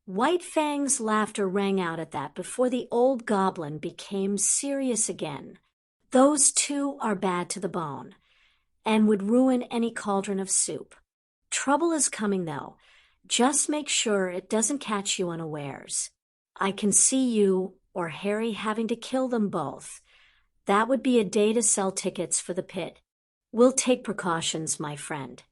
White Fang's laughter rang out at that before the old goblin became serious again. Those two are bad to the bone and would ruin any cauldron of soup. Trouble is coming, though. Just make sure it doesn't catch you unawares. I can see you or Harry having to kill them both. That would be a day to sell tickets for the pit. We'll take precautions, my friend.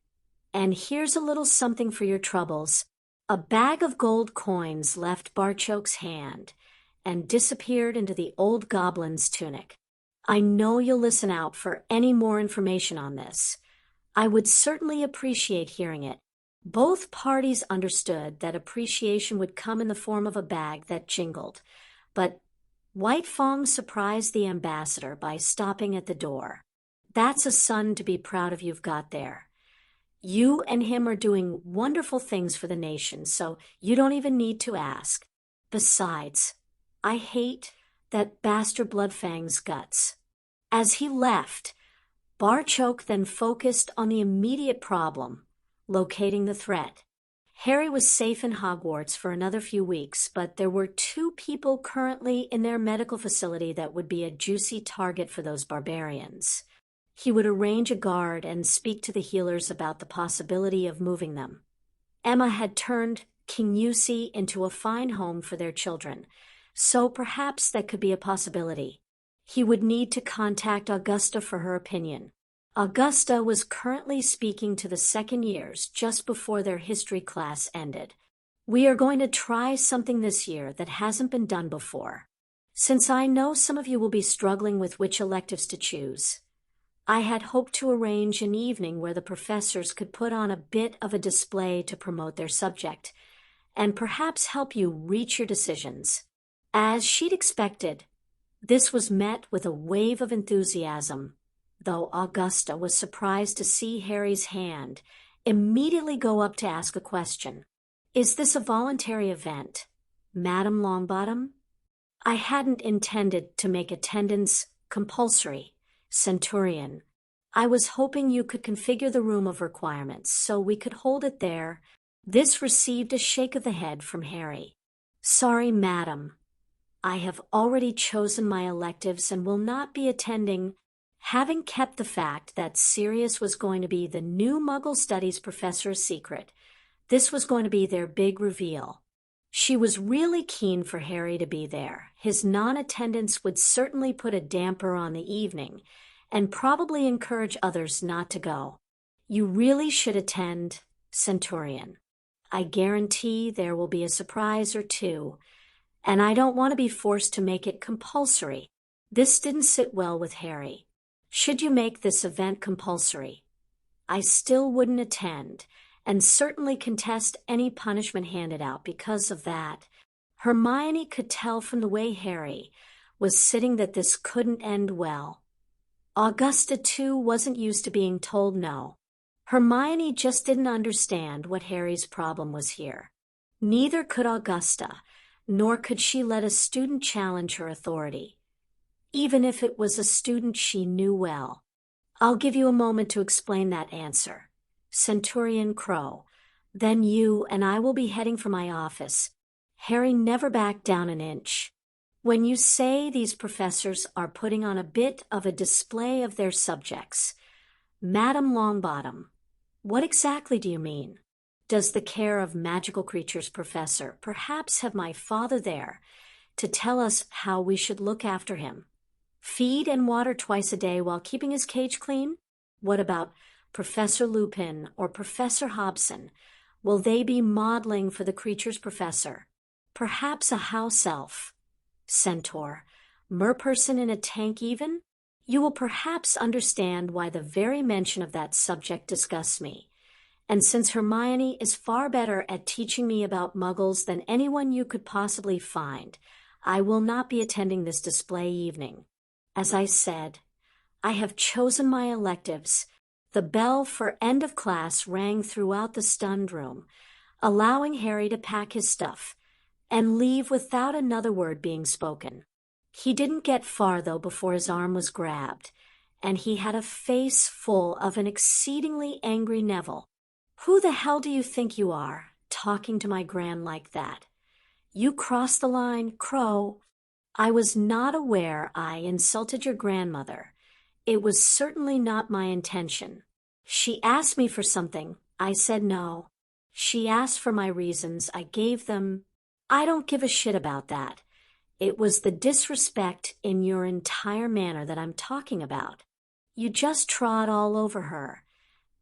And here's a little something for your troubles. A bag of gold coins left Barchoke's hand and disappeared into the old goblin's tunic. I know you'll listen out for any more information on this. I would certainly appreciate hearing it. Both parties understood that appreciation would come in the form of a bag that jingled, but White Fang surprised the ambassador by stopping at the door. That's a son to be proud of you've got there. You and him are doing wonderful things for the nation, so you don't even need to ask. Besides, I hate that bastard Bloodfang's guts. As he left, Barchoke then focused on the immediate problem, locating the threat. Harry was safe in Hogwarts for another few weeks, but there were 2 people currently in their medical facility that would be a juicy target for those barbarians. He would arrange a guard and speak to the healers about the possibility of moving them. Emma had turned King Yusi into a fine home for their children, so perhaps that could be a possibility. He would need to contact Augusta for her opinion. Augusta was currently speaking to the second years just before their history class ended. We are going to try something this year that hasn't been done before. Since I know some of you will be struggling with which electives to choose, I had hoped to arrange an evening where the professors could put on a bit of a display to promote their subject, and perhaps help you reach your decisions. As she'd expected, this was met with a wave of enthusiasm, though Augusta was surprised to see Harry's hand immediately go up to ask a question. Is this a voluntary event, Madam Longbottom? I hadn't intended to make attendance compulsory, Centurion. I was hoping you could configure the room of requirements so we could hold it there. This received a shake of the head from Harry. Sorry, madam. I have already chosen my electives and will not be attending. Having kept the fact that Sirius was going to be the new Muggle Studies professor a secret, this was going to be their big reveal. She was really keen for Harry to be there. His non-attendance would certainly put a damper on the evening, and probably encourage others not to go. You really should attend, Centurion. I guarantee there will be a surprise or two, and I don't want to be forced to make it compulsory. This didn't sit well with Harry. Should you make this event compulsory, I still wouldn't attend, and certainly contest any punishment handed out because of that. Hermione could tell from the way Harry was sitting that this couldn't end well. Augusta, too, wasn't used to being told no. Hermione just didn't understand what Harry's problem was here. Neither could Augusta, nor could she let a student challenge her authority, even if it was a student she knew well. I'll give you a moment to explain that answer, Centurion Crow. Then you and I will be heading for my office. Harry never backed down an inch. When you say these professors are putting on a bit of a display of their subjects, Madam Longbottom, What exactly do you mean? Does the care of magical creatures professor perhaps have my father there to tell us how we should look after him? Feed and water twice a day while keeping his cage clean? What about Professor Lupin or Professor Hobson? Will they be modeling for the creature's professor? Perhaps a house elf, centaur, merperson in a tank even? You will perhaps understand why the very mention of that subject disgusts me. And since Hermione is far better at teaching me about muggles than anyone you could possibly find, I will not be attending this display evening. As I said, I have chosen my electives. The bell for end of class rang throughout the stunned room, allowing Harry to pack his stuff and leave without another word being spoken. He didn't get far, though, before his arm was grabbed, and he had a face full of an exceedingly angry Neville. "Who the hell do you think you are, talking to my gran like that? You crossed the line, Crow. I was not aware I insulted your grandmother. It was certainly not my intention. She asked me for something. I said no. She asked for my reasons. I gave them. I don't give a shit about that. It was the disrespect in your entire manner that I'm talking about. You just trod all over her,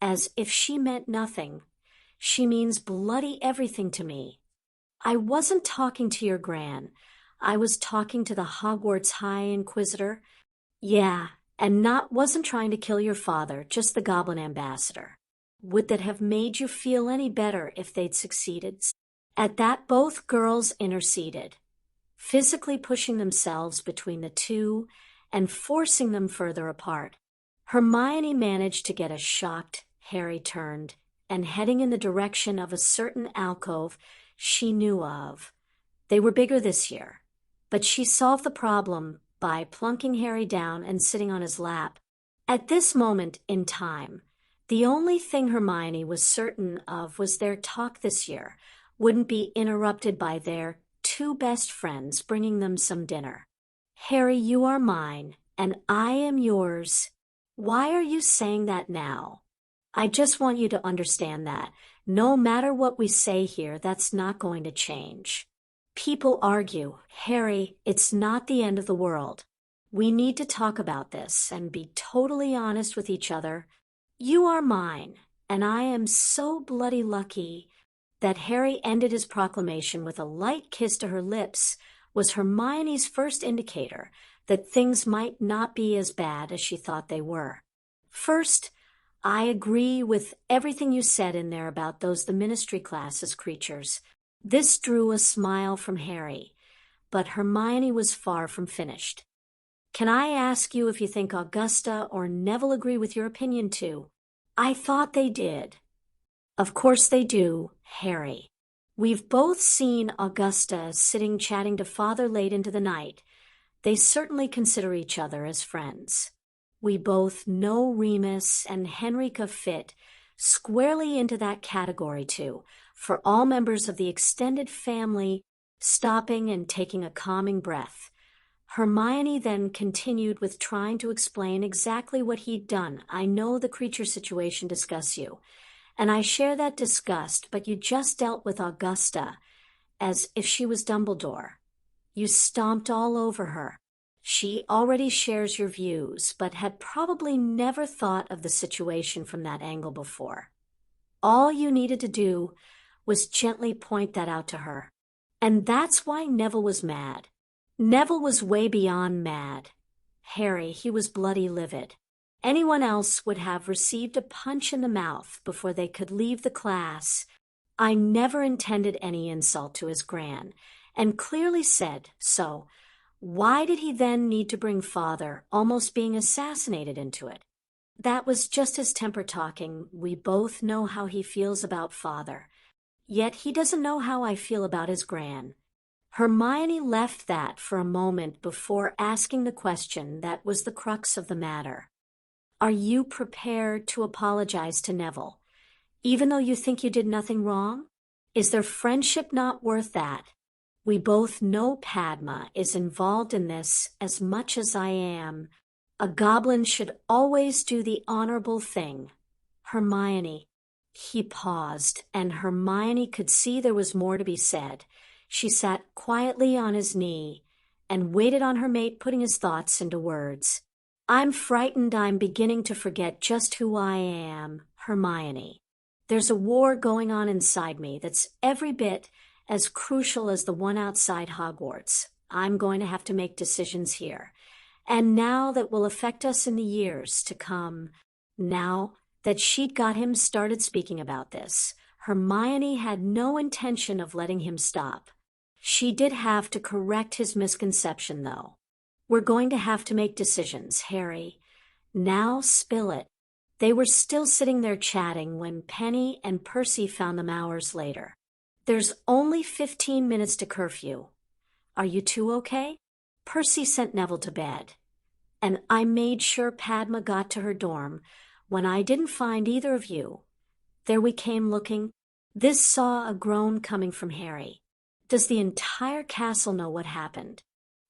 as if she meant nothing. She means bloody everything to me. I wasn't talking to your gran. I was talking to the Hogwarts High Inquisitor. Yeah, and Nott wasn't trying to kill your father, just the Goblin Ambassador. Would that have made you feel any better if they'd succeeded?" At that, both girls interceded, physically pushing themselves between the two and forcing them further apart. Hermione managed to get a shocked Harry turned and heading in the direction of a certain alcove she knew of. They were bigger this year, but she solved the problem by plunking Harry down and sitting on his lap. At this moment in time, the only thing Hermione was certain of was their talk this year wouldn't be interrupted by their two best friends bringing them some dinner. "Harry, you are mine, and I am yours." Why are you saying that now? I just want you to understand that, no matter what we say here, that's not going to change. People argue, "Harry, it's not the end of the world. We need to talk about this and be totally honest with each other. You are mine, and I am so bloody lucky." That Harry ended his proclamation with a light kiss to her lips was Hermione's first indicator that things might not be as bad as she thought they were. "First, I agree with everything you said in there about the ministry classes creatures." This drew a smile from Harry, but Hermione was far from finished. "Can I ask you if you think Augusta or Neville agree with your opinion too?" "I thought they did." "Of course they do, Harry. We've both seen Augusta sitting chatting to Father late into the night. They certainly consider each other as friends. We both know Remus and Henrica fit squarely into that category too, for all members of the extended family stopping and taking a calming breath." Hermione then continued with trying to explain exactly what he'd done. "I know the creature situation disgusts you, and I share that disgust, but you just dealt with Augusta as if she was Dumbledore. You stomped all over her. She already shares your views, but had probably never thought of the situation from that angle before. All you needed to do was gently point that out to her. And that's why Neville was mad. Neville was way beyond mad. Harry, he was bloody livid. Anyone else would have received a punch in the mouth before they could leave the class. I never intended any insult to his gran, and clearly said so. Why did he then need to bring Father, almost being assassinated, into it? That was just his temper talking. We both know how he feels about Father. Yet he doesn't know how I feel about his gran." Hermione left that for a moment before asking the question that was the crux of the matter. "Are you prepared to apologize to Neville, even though you think you did nothing wrong? Is their friendship not worth that? We both know Padma is involved in this as much as I am. A goblin should always do the honorable thing." "Hermione, He paused, and Hermione could see there was more to be said. She sat quietly on his knee and waited on her mate putting his thoughts into words. I'm frightened I'm beginning to forget just who I am, Hermione. There's a war going on inside me that's every bit as crucial as the one outside Hogwarts. I'm going to have to make decisions here. And now that will affect us in the years to come. Now that she'd got him started speaking about this, Hermione had no intention of letting him stop. She did have to correct his misconception, though. We're going to have to make decisions, Harry. Now spill it. They were still sitting there chatting when Penny and Percy found them hours later. There's only 15 minutes to curfew. Are you two okay? Percy sent Neville to bed. And I made sure Padma got to her dorm when I didn't find either of you. There we came looking. This saw a groan coming from Harry. Does the entire castle know what happened?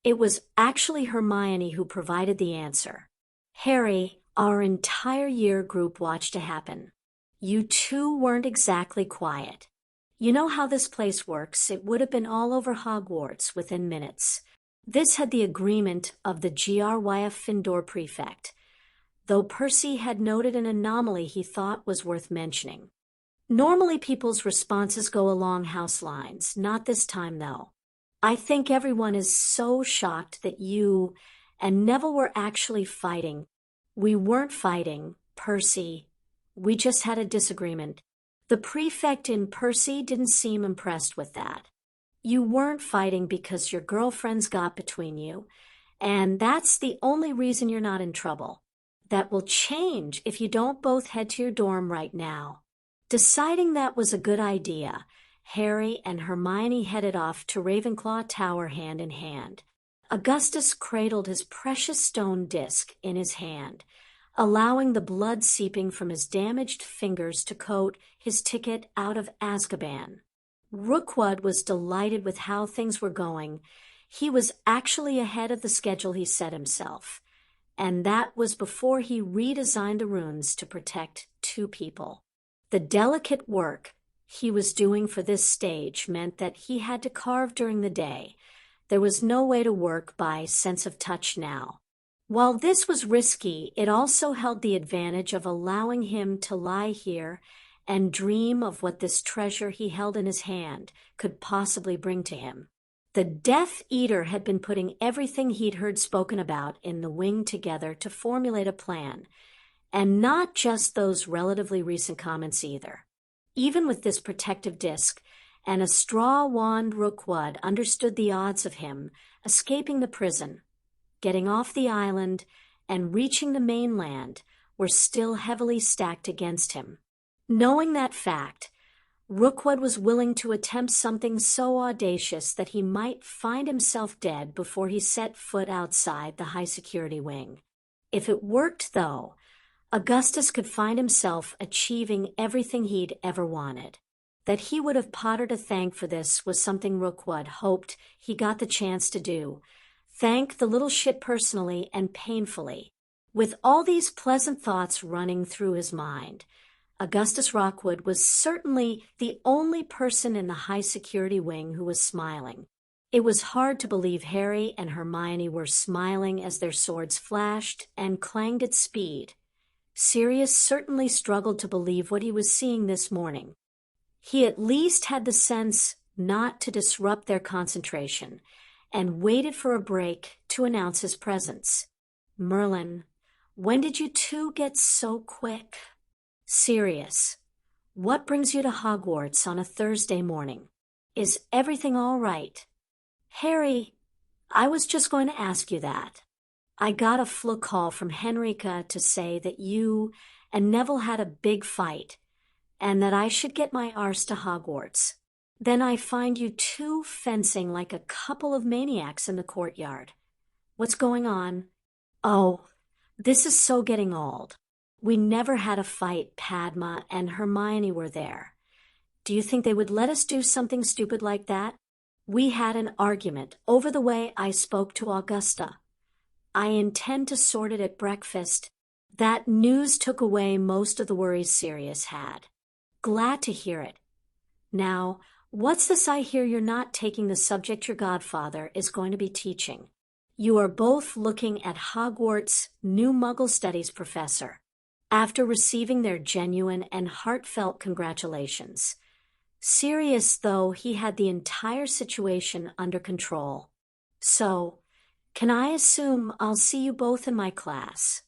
It was actually Hermione who provided the answer. Harry, our entire year group watched it happen. You two weren't exactly quiet. You know how this place works. It would have been all over Hogwarts within minutes. This had the agreement of the Gryff Findor prefect, though Percy had noted an anomaly he thought was worth mentioning. Normally people's responses go along house lines, not this time though. I think everyone is so shocked that you and Neville were actually fighting. We weren't fighting, Percy. We just had a disagreement. The prefect in Percy didn't seem impressed with that. You weren't fighting because your girlfriends got between you, and that's the only reason you're not in trouble. That will change if you don't both head to your dorm right now. Deciding that was a good idea, Harry and Hermione headed off to Ravenclaw Tower hand in hand. Augustus cradled his precious stone disc in his hand, allowing the blood seeping from his damaged fingers to coat his ticket out of Azkaban. Rookwood was delighted with how things were going. He was actually ahead of the schedule he set himself, and that was before he redesigned the runes to protect two people. The delicate work he was doing for this stage meant that he had to carve during the day. There was no way to work by sense of touch now. While this was risky, it also held the advantage of allowing him to lie here and dream of what this treasure he held in his hand could possibly bring to him. The Death Eater had been putting everything he'd heard spoken about in the wing together to formulate a plan, and not just those relatively recent comments either. Even with this protective disc and a straw wand, Rookwood understood the odds of him escaping the prison, getting off the island, and reaching the mainland were still heavily stacked against him. Knowing that fact, Rookwood was willing to attempt something so audacious that he might find himself dead before he set foot outside the high-security wing. If it worked, though, Augustus could find himself achieving everything he'd ever wanted. That he would have Potter to thank for this was something Rookwood hoped he got the chance to do. Thank the little shit personally and painfully. With all these pleasant thoughts running through his mind, Augustus Rookwood was certainly the only person in the high-security wing who was smiling. It was hard to believe Harry and Hermione were smiling as their swords flashed and clanged at speed. Sirius certainly struggled to believe what he was seeing this morning. He at least had the sense not to disrupt their concentration, and waited for a break to announce his presence. Merlin, when did you two get so quick? Sirius, what brings you to Hogwarts on a Thursday morning? Is everything all right? Harry, I was just going to ask you that. I got a fluke call from Henrika to say that you and Neville had a big fight, and that I should get my arse to Hogwarts. Then I find you two fencing like a couple of maniacs in the courtyard. What's going on? Oh, this is so getting old. We never had a fight. Padma and Hermione were there. Do you think they would let us do something stupid like that? We had an argument over the way I spoke to Augusta. I intend to sort it at breakfast. That news took away most of the worries Sirius had. Glad to hear it. Now, what's this I hear you're not taking the subject your godfather is going to be teaching? You are both looking at Hogwarts' new Muggle Studies professor, after receiving their genuine and heartfelt congratulations. Sirius, though, he had the entire situation under control. So, can I assume I'll see you both in my class?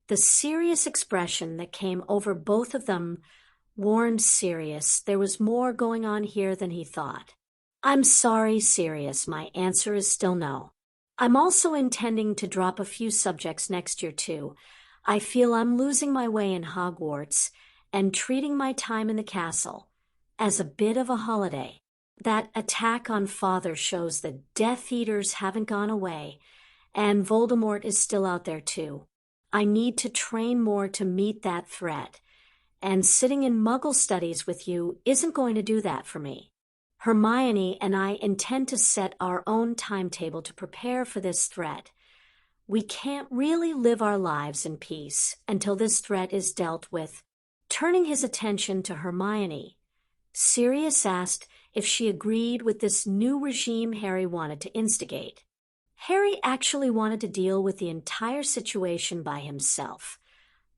The serious expression that came over both of them warned Sirius there was more going on here than he thought. I'm sorry, Sirius, my answer is still no. I'm also intending to drop a few subjects next year too. I feel I'm losing my way in Hogwarts and treating my time in the castle as a bit of a holiday. That attack on Father shows the Death Eaters haven't gone away, and Voldemort is still out there too. I need to train more to meet that threat, and sitting in Muggle Studies with you isn't going to do that for me. Hermione and I intend to set our own timetable to prepare for this threat. We can't really live our lives in peace until this threat is dealt with. Turning his attention to Hermione, Sirius asked if she agreed with this new regime Harry wanted to instigate. Harry actually wanted to deal with the entire situation by himself.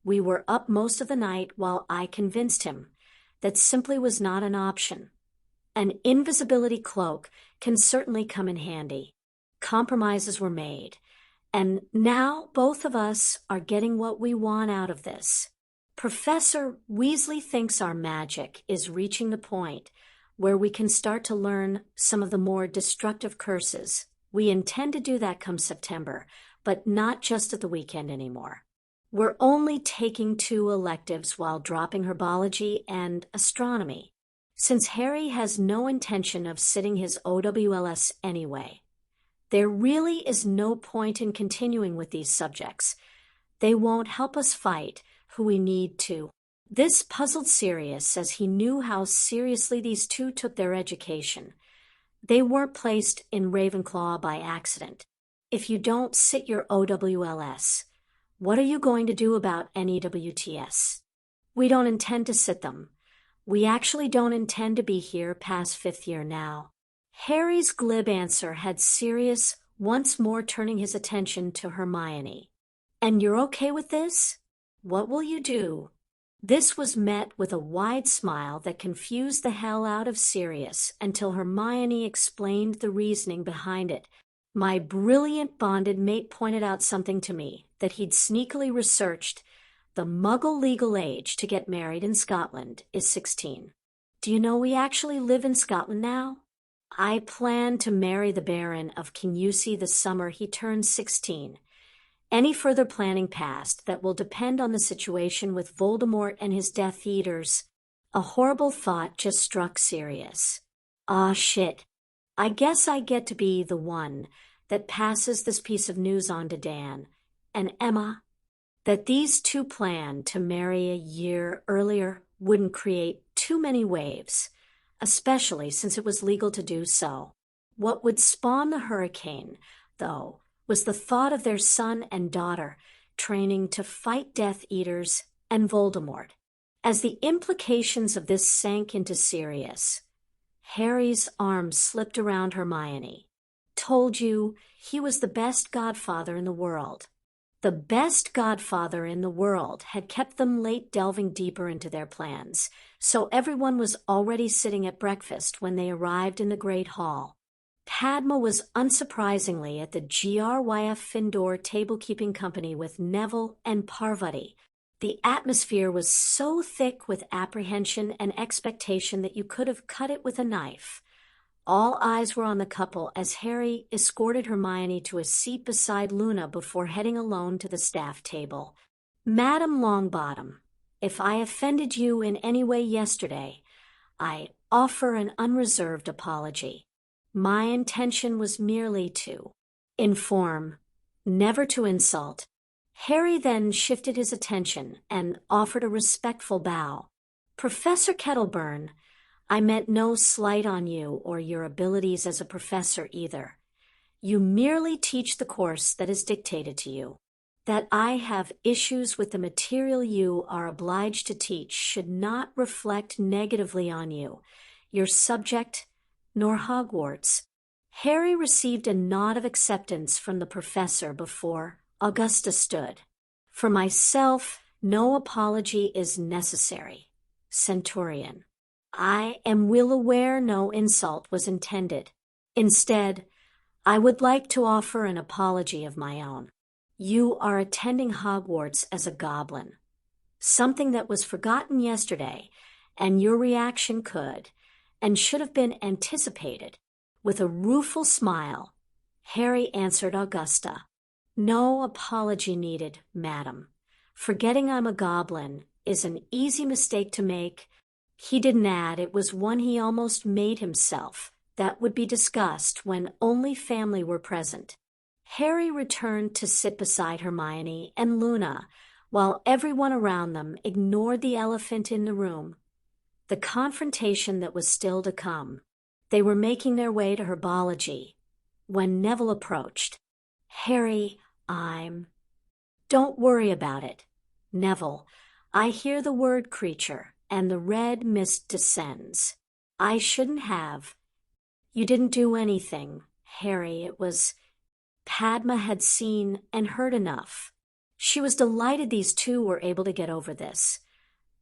We were up most of the night while I convinced him that simply was not an option. An invisibility cloak can certainly come in handy. Compromises were made, and now both of us are getting what we want out of this. Professor Weasley thinks our magic is reaching the point where we can start to learn some of the more destructive curses. We intend to do that come September, but not just at the weekend anymore. We're only taking 2 electives while dropping herbology and astronomy, since Harry has no intention of sitting his OWLS anyway. There really is no point in continuing with these subjects. They won't help us fight who we need to. This puzzled Sirius as he knew how seriously these two took their education. They weren't placed in Ravenclaw by accident. If you don't sit your OWLS, what are you going to do about NEWTS? We don't intend to sit them. We actually don't intend to be here past 5th year now. Harry's glib answer had Sirius once more turning his attention to Hermione. And you're okay with this? What will you do? This was met with a wide smile that confused the hell out of Sirius until Hermione explained the reasoning behind it. My brilliant bonded mate pointed out something to me that he'd sneakily researched. The Muggle legal age to get married in Scotland is 16. Do you know we actually live in Scotland now? I plan to marry the Baron of Kinusey the summer he turns 16. Any further planning past that will depend on the situation with Voldemort and his Death Eaters. A horrible thought just struck Sirius. Ah, shit. I guess I get to be the one that passes this piece of news on to Dan and Emma. That these two planned to marry a year earlier wouldn't create too many waves, especially since it was legal to do so. What would spawn the hurricane, though, was the thought of their son and daughter training to fight Death Eaters and Voldemort. As the implications of this sank into Sirius, Harry's arm slipped around Hermione. Told you he was the best godfather in the world. The best godfather in the world had kept them late delving deeper into their plans, so everyone was already sitting at breakfast when they arrived in the Great Hall. Padma was unsurprisingly at the GRYF Findor table-keeping company with Neville and Parvati. The atmosphere was so thick with apprehension and expectation that you could have cut it with a knife. All eyes were on the couple as Harry escorted Hermione to a seat beside Luna before heading alone to the staff table. Madam Longbottom, if I offended you in any way yesterday, I offer an unreserved apology. My intention was merely to inform, never to insult. Harry then shifted his attention and offered a respectful bow. Professor Kettleburn, I meant no slight on you or your abilities as a professor either. You merely teach the course that is dictated to you. That I have issues with the material you are obliged to teach should not reflect negatively on you, your subject, nor Hogwarts. Harry received a nod of acceptance from the professor before Augusta stood. For myself, no apology is necessary. Centurion. I am well aware no insult was intended. Instead, I would like to offer an apology of my own. You are attending Hogwarts as a goblin, something that was forgotten yesterday, and your reaction could and should have been anticipated. With a rueful smile, Harry answered Augusta. No apology needed, madam. Forgetting I'm a goblin is an easy mistake to make. He didn't add it was one he almost made himself. That would be discussed when only family were present. Harry returned to sit beside Hermione and Luna, while everyone around them ignored the elephant in the room, the confrontation that was still to come. They were making their way to herbology when Neville approached. Harry, Don't worry about it. Neville, I hear the word creature, and the red mist descends. I shouldn't have. You didn't do anything, Harry. It was... Padma had seen and heard enough. She was delighted these two were able to get over this.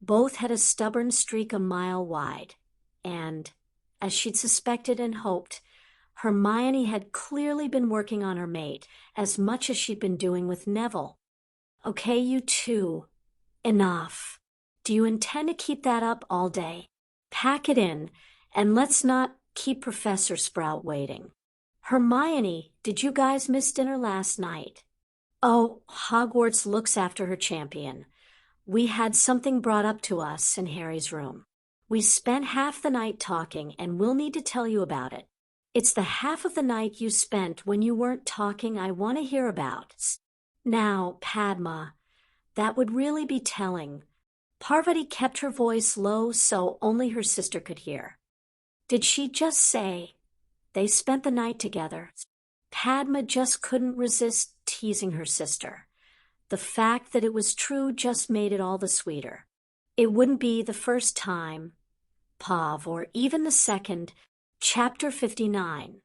Both had a stubborn streak a mile wide, and, as she'd suspected and hoped, Hermione had clearly been working on her mate as much as she'd been doing with Neville. Okay, you two. Enough. Do you intend to keep that up all day? Pack it in, and let's not keep Professor Sprout waiting. Hermione, did you guys miss dinner last night? Oh, Hogwarts looks after her champion. We had something brought up to us in Harry's room. We spent half the night talking, and we'll need to tell you about it. It's the half of the night you spent when you weren't talking I want to hear about. Now, Padma, that would really be telling. Parvati kept her voice low so only her sister could hear. Did she just say they spent the night together? Padma just couldn't resist teasing her sister. The fact that it was true just made it all the sweeter. It wouldn't be the first time, Pav, or even the second. Chapter 59.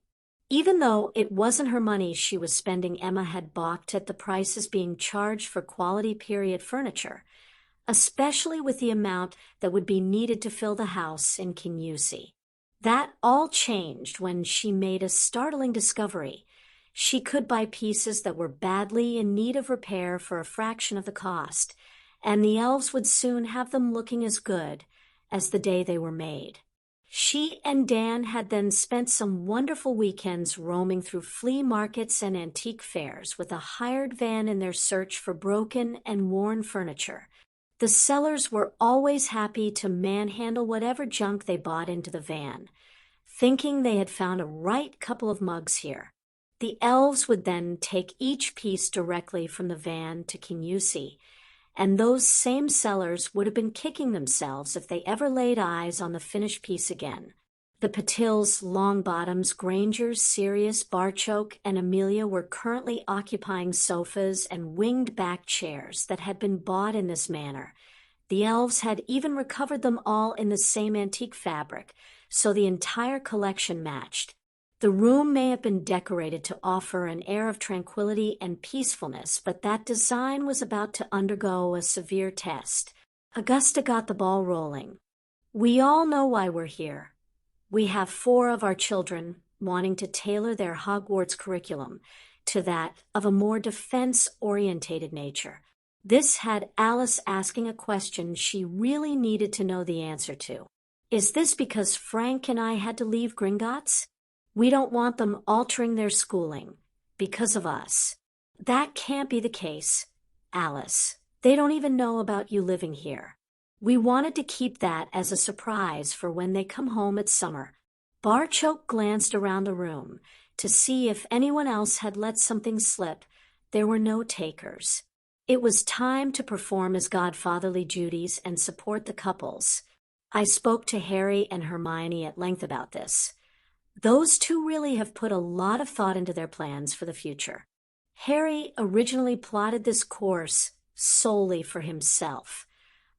Even though it wasn't her money she was spending, Emma had balked at the prices being charged for quality period furniture, especially with the amount that would be needed to fill the house in Kinyusi. That all changed when she made a startling discovery. She could buy pieces that were badly in need of repair for a fraction of the cost, and the elves would soon have them looking as good as the day they were made. She and Dan had then spent some wonderful weekends roaming through flea markets and antique fairs with a hired van in their search for broken and worn furniture. The sellers were always happy to manhandle whatever junk they bought into the van, thinking they had found a right couple of mugs here. The elves would then take each piece directly from the van to Kinyusi, and those same sellers would have been kicking themselves if they ever laid eyes on the finished piece again. The Patils, Longbottoms, Grangers, Sirius, Barchoke, and Amelia were currently occupying sofas and winged-back chairs that had been bought in this manner. The elves had even recovered them all in the same antique fabric, so the entire collection matched. The room may have been decorated to offer an air of tranquility and peacefulness, but that design was about to undergo a severe test. Augusta got the ball rolling. We all know why we're here. We have 4 of our children wanting to tailor their Hogwarts curriculum to that of a more defense-orientated nature. This had Alice asking a question she really needed to know the answer to. Is this because Frank and I had to leave Gringotts? We don't want them altering their schooling because of us. That can't be the case, Alice. They don't even know about you living here. We wanted to keep that as a surprise for when they come home at summer. Barchoke glanced around the room to see if anyone else had let something slip. There were no takers. It was time to perform his godfatherly duties and support the couples. I spoke to Harry and Hermione at length about this. Those two really have put a lot of thought into their plans for the future. Harry originally plotted this course solely for himself.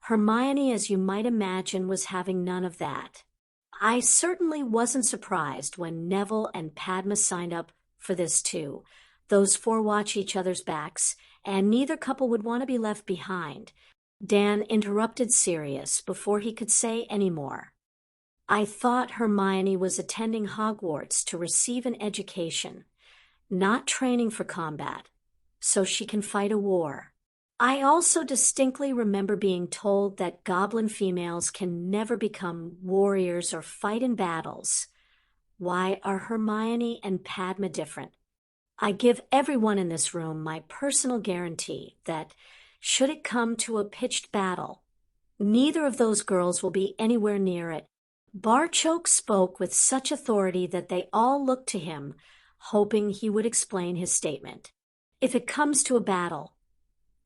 Hermione, as you might imagine, was having none of that. I certainly wasn't surprised when Neville and Padma signed up for this too. Those four watch each other's backs, and neither couple would want to be left behind. Dan interrupted Sirius before he could say any more. I thought Hermione was attending Hogwarts to receive an education, not training for combat, so she can fight a war. I also distinctly remember being told that goblin females can never become warriors or fight in battles. Why are Hermione and Padma different? I give everyone in this room my personal guarantee that, should it come to a pitched battle, neither of those girls will be anywhere near it. Barchoke spoke with such authority that they all looked to him, hoping he would explain his statement. If it comes to a battle,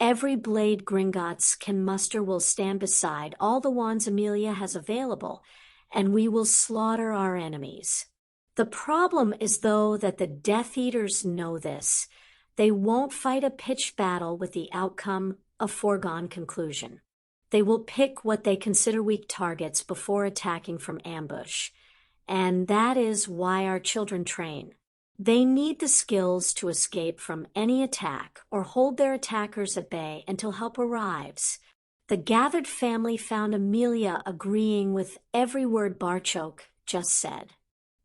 every blade Gringotts can muster will stand beside all the wands Amelia has available, and we will slaughter our enemies. The problem is, though, that the Death Eaters know this. They won't fight a pitched battle with the outcome a foregone conclusion. They will pick what they consider weak targets before attacking from ambush. And that is why our children train. They need the skills to escape from any attack or hold their attackers at bay until help arrives. The gathered family found Amelia agreeing with every word Barchoke just said.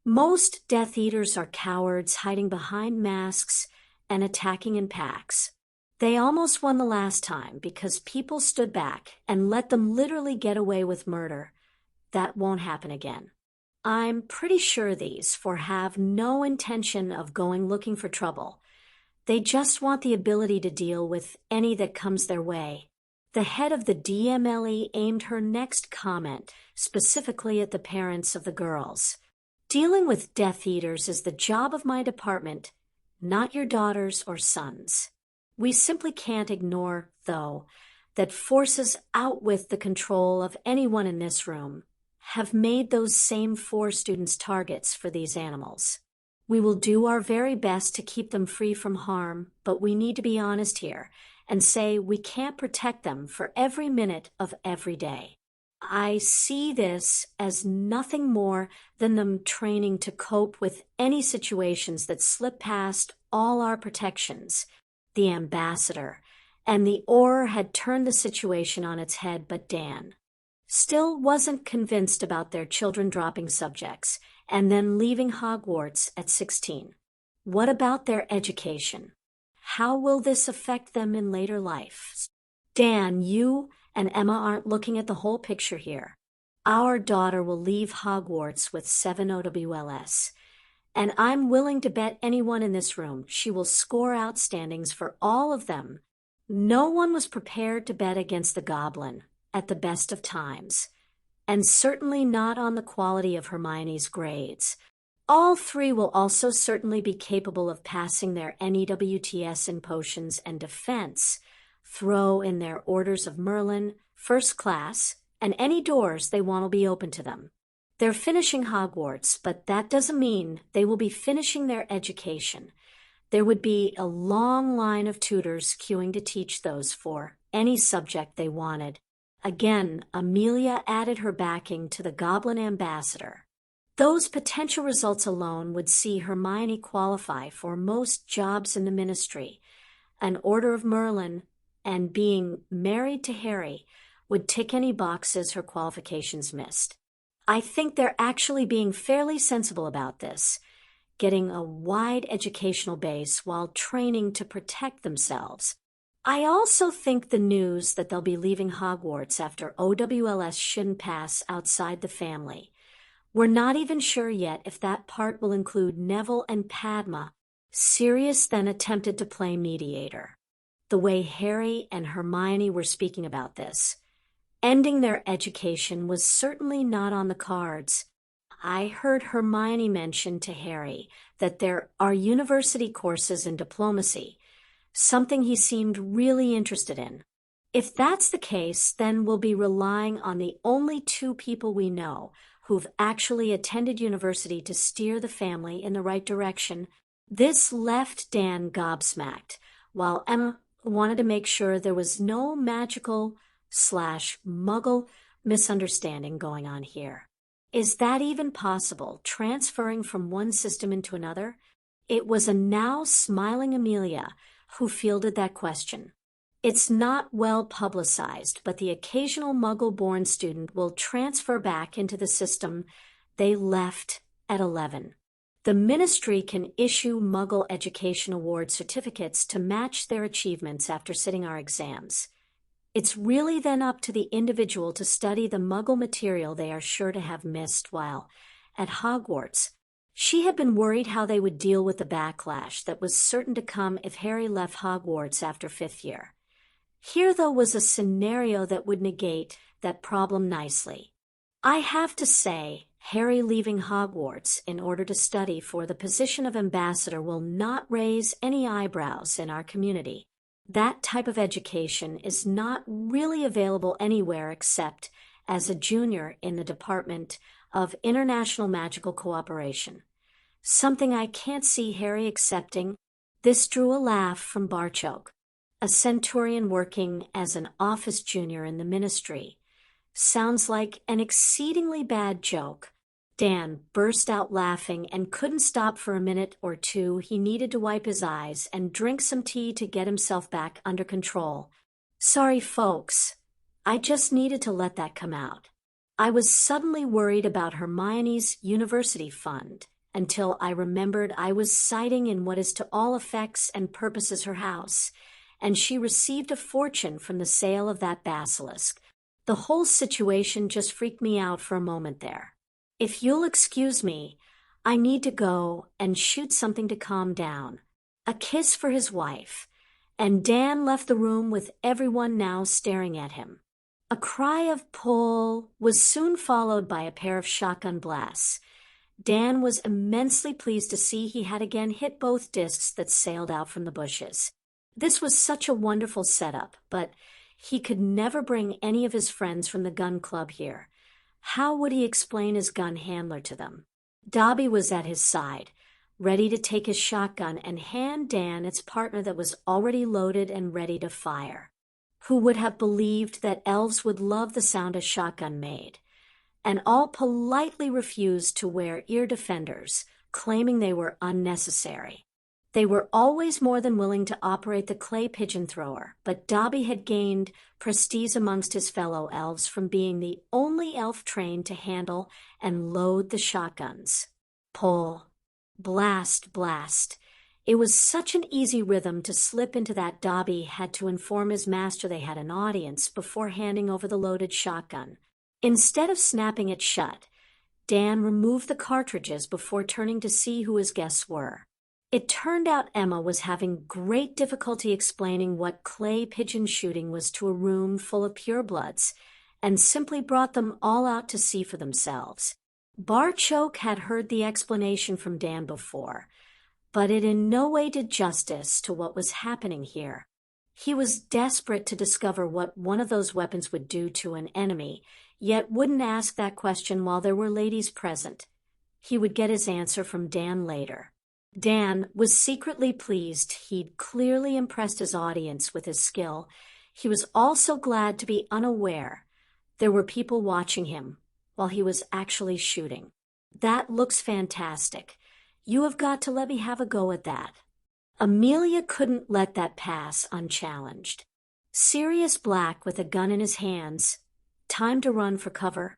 Most Death Eaters are cowards hiding behind masks and attacking in packs. They almost won the last time because people stood back and let them literally get away with murder. That won't happen again. I'm pretty sure these four have no intention of going looking for trouble. They just want the ability to deal with any that comes their way. The head of the DMLE aimed her next comment specifically at the parents of the girls. Dealing with Death Eaters is the job of my department, not your daughters or sons. We simply can't ignore, though, that forces outwith the control of anyone in this room have made those same four students targets for these animals. We will do our very best to keep them free from harm, but we need to be honest here and say we can't protect them for every minute of every day. I see this as nothing more than them training to cope with any situations that slip past all our protections. The ambassador, and the Auror had turned the situation on its head, but Dan still wasn't convinced about their children dropping subjects and then leaving Hogwarts at 16. What about their education? How will this affect them in later life? Dan, you and Emma aren't looking at the whole picture here. Our daughter will leave Hogwarts with 7 OWLS. And I'm willing to bet anyone in this room she will score outstandings for all of them. No one was prepared to bet against the Goblin at the best of times, and certainly not on the quality of Hermione's grades. All three will also certainly be capable of passing their NEWTS in potions and defense, throw in their Orders of Merlin, first class, and any doors they want will be open to them. They're finishing Hogwarts, but that doesn't mean they will be finishing their education. There would be a long line of tutors queuing to teach those for any subject they wanted. Again, Amelia added her backing to the Goblin ambassador. Those potential results alone would see Hermione qualify for most jobs in the ministry. An Order of Merlin and being married to Harry would tick any boxes her qualifications missed. I think they're actually being fairly sensible about this, getting a wide educational base while training to protect themselves. I also think the news that they'll be leaving Hogwarts after OWLS shouldn't pass outside the family. We're not even sure yet if that part will include Neville and Padma. Sirius then attempted to play mediator. The way Harry and Hermione were speaking about this, ending their education was certainly not on the cards. I heard Hermione mention to Harry that there are university courses in diplomacy, something he seemed really interested in. If that's the case, then we'll be relying on the only two people we know who've actually attended university to steer the family in the right direction. This left Dan gobsmacked, while Emma wanted to make sure there was no magical/muggle misunderstanding going on here. Is that even possible, transferring from one system into another? It was a now smiling Amelia who fielded that question. It's not well publicized, but the occasional Muggle-born student will transfer back into the system they left at 11. The Ministry can issue Muggle Education Award certificates to match their achievements after sitting our exams. It's really then up to the individual to study the Muggle material they are sure to have missed while at Hogwarts. She had been worried how they would deal with the backlash that was certain to come if Harry left Hogwarts after 5th year. Here, though, was a scenario that would negate that problem nicely. I have to say, Harry leaving Hogwarts in order to study for the position of ambassador will not raise any eyebrows in our community. That type of education is not really available anywhere except as a junior in the Department of International Magical Cooperation. Something I can't see Harry accepting. This drew a laugh from Barchoke, a centurion working as an office junior in the Ministry. Sounds like an exceedingly bad joke. Dan burst out laughing and couldn't stop for a minute or two. He needed to wipe his eyes and drink some tea to get himself back under control. Sorry, folks. I just needed to let that come out. I was suddenly worried about Hermione's university fund until I remembered I was siding in what is to all effects and purposes her house, and she received a fortune from the sale of that basilisk. The whole situation just freaked me out for a moment there. If you'll excuse me, I need to go and shoot something to calm down. A kiss for his wife. And Dan left the room with everyone now staring at him. A cry of pull was soon followed by a pair of shotgun blasts. Dan was immensely pleased to see he had again hit both discs that sailed out from the bushes. This was such a wonderful setup, but he could never bring any of his friends from the gun club here. How would he explain his gun handler to them? Dobby was at his side, ready to take his shotgun and hand Dan its partner that was already loaded and ready to fire. Who would have believed that elves would love the sound a shotgun made? And all politely refused to wear ear defenders, claiming they were unnecessary. They were always more than willing to operate the clay pigeon thrower, but Dobby had gained prestige amongst his fellow elves from being the only elf trained to handle and load the shotguns. Pull, blast, blast. It was such an easy rhythm to slip into that Dobby had to inform his master they had an audience before handing over the loaded shotgun. Instead of snapping it shut, Dan removed the cartridges before turning to see who his guests were. It turned out Emma was having great difficulty explaining what clay pigeon shooting was to a room full of purebloods, and simply brought them all out to see for themselves. Barchoke had heard the explanation from Dan before, but it in no way did justice to what was happening here. He was desperate to discover what one of those weapons would do to an enemy, yet wouldn't ask that question while there were ladies present. He would get his answer from Dan later. Dan was secretly pleased. He'd clearly impressed his audience with his skill. He was also glad to be unaware there were people watching him while he was actually shooting. That looks fantastic. You have got to let me have a go at that. Amelia couldn't let that pass unchallenged. Sirius Black with a gun in his hands. Time to run for cover.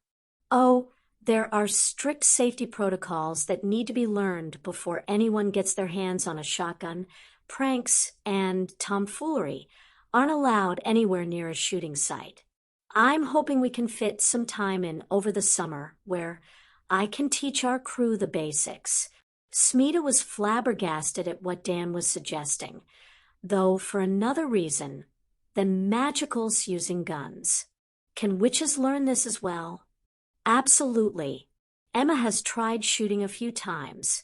Oh, there are strict safety protocols that need to be learned before anyone gets their hands on a shotgun. Pranks and tomfoolery aren't allowed anywhere near a shooting site. I'm hoping we can fit some time in over the summer where I can teach our crew the basics. Smeeta was flabbergasted at what Dan was suggesting, though for another reason than magicals using guns. Can witches learn this as well? Absolutely. Emma has tried shooting a few times.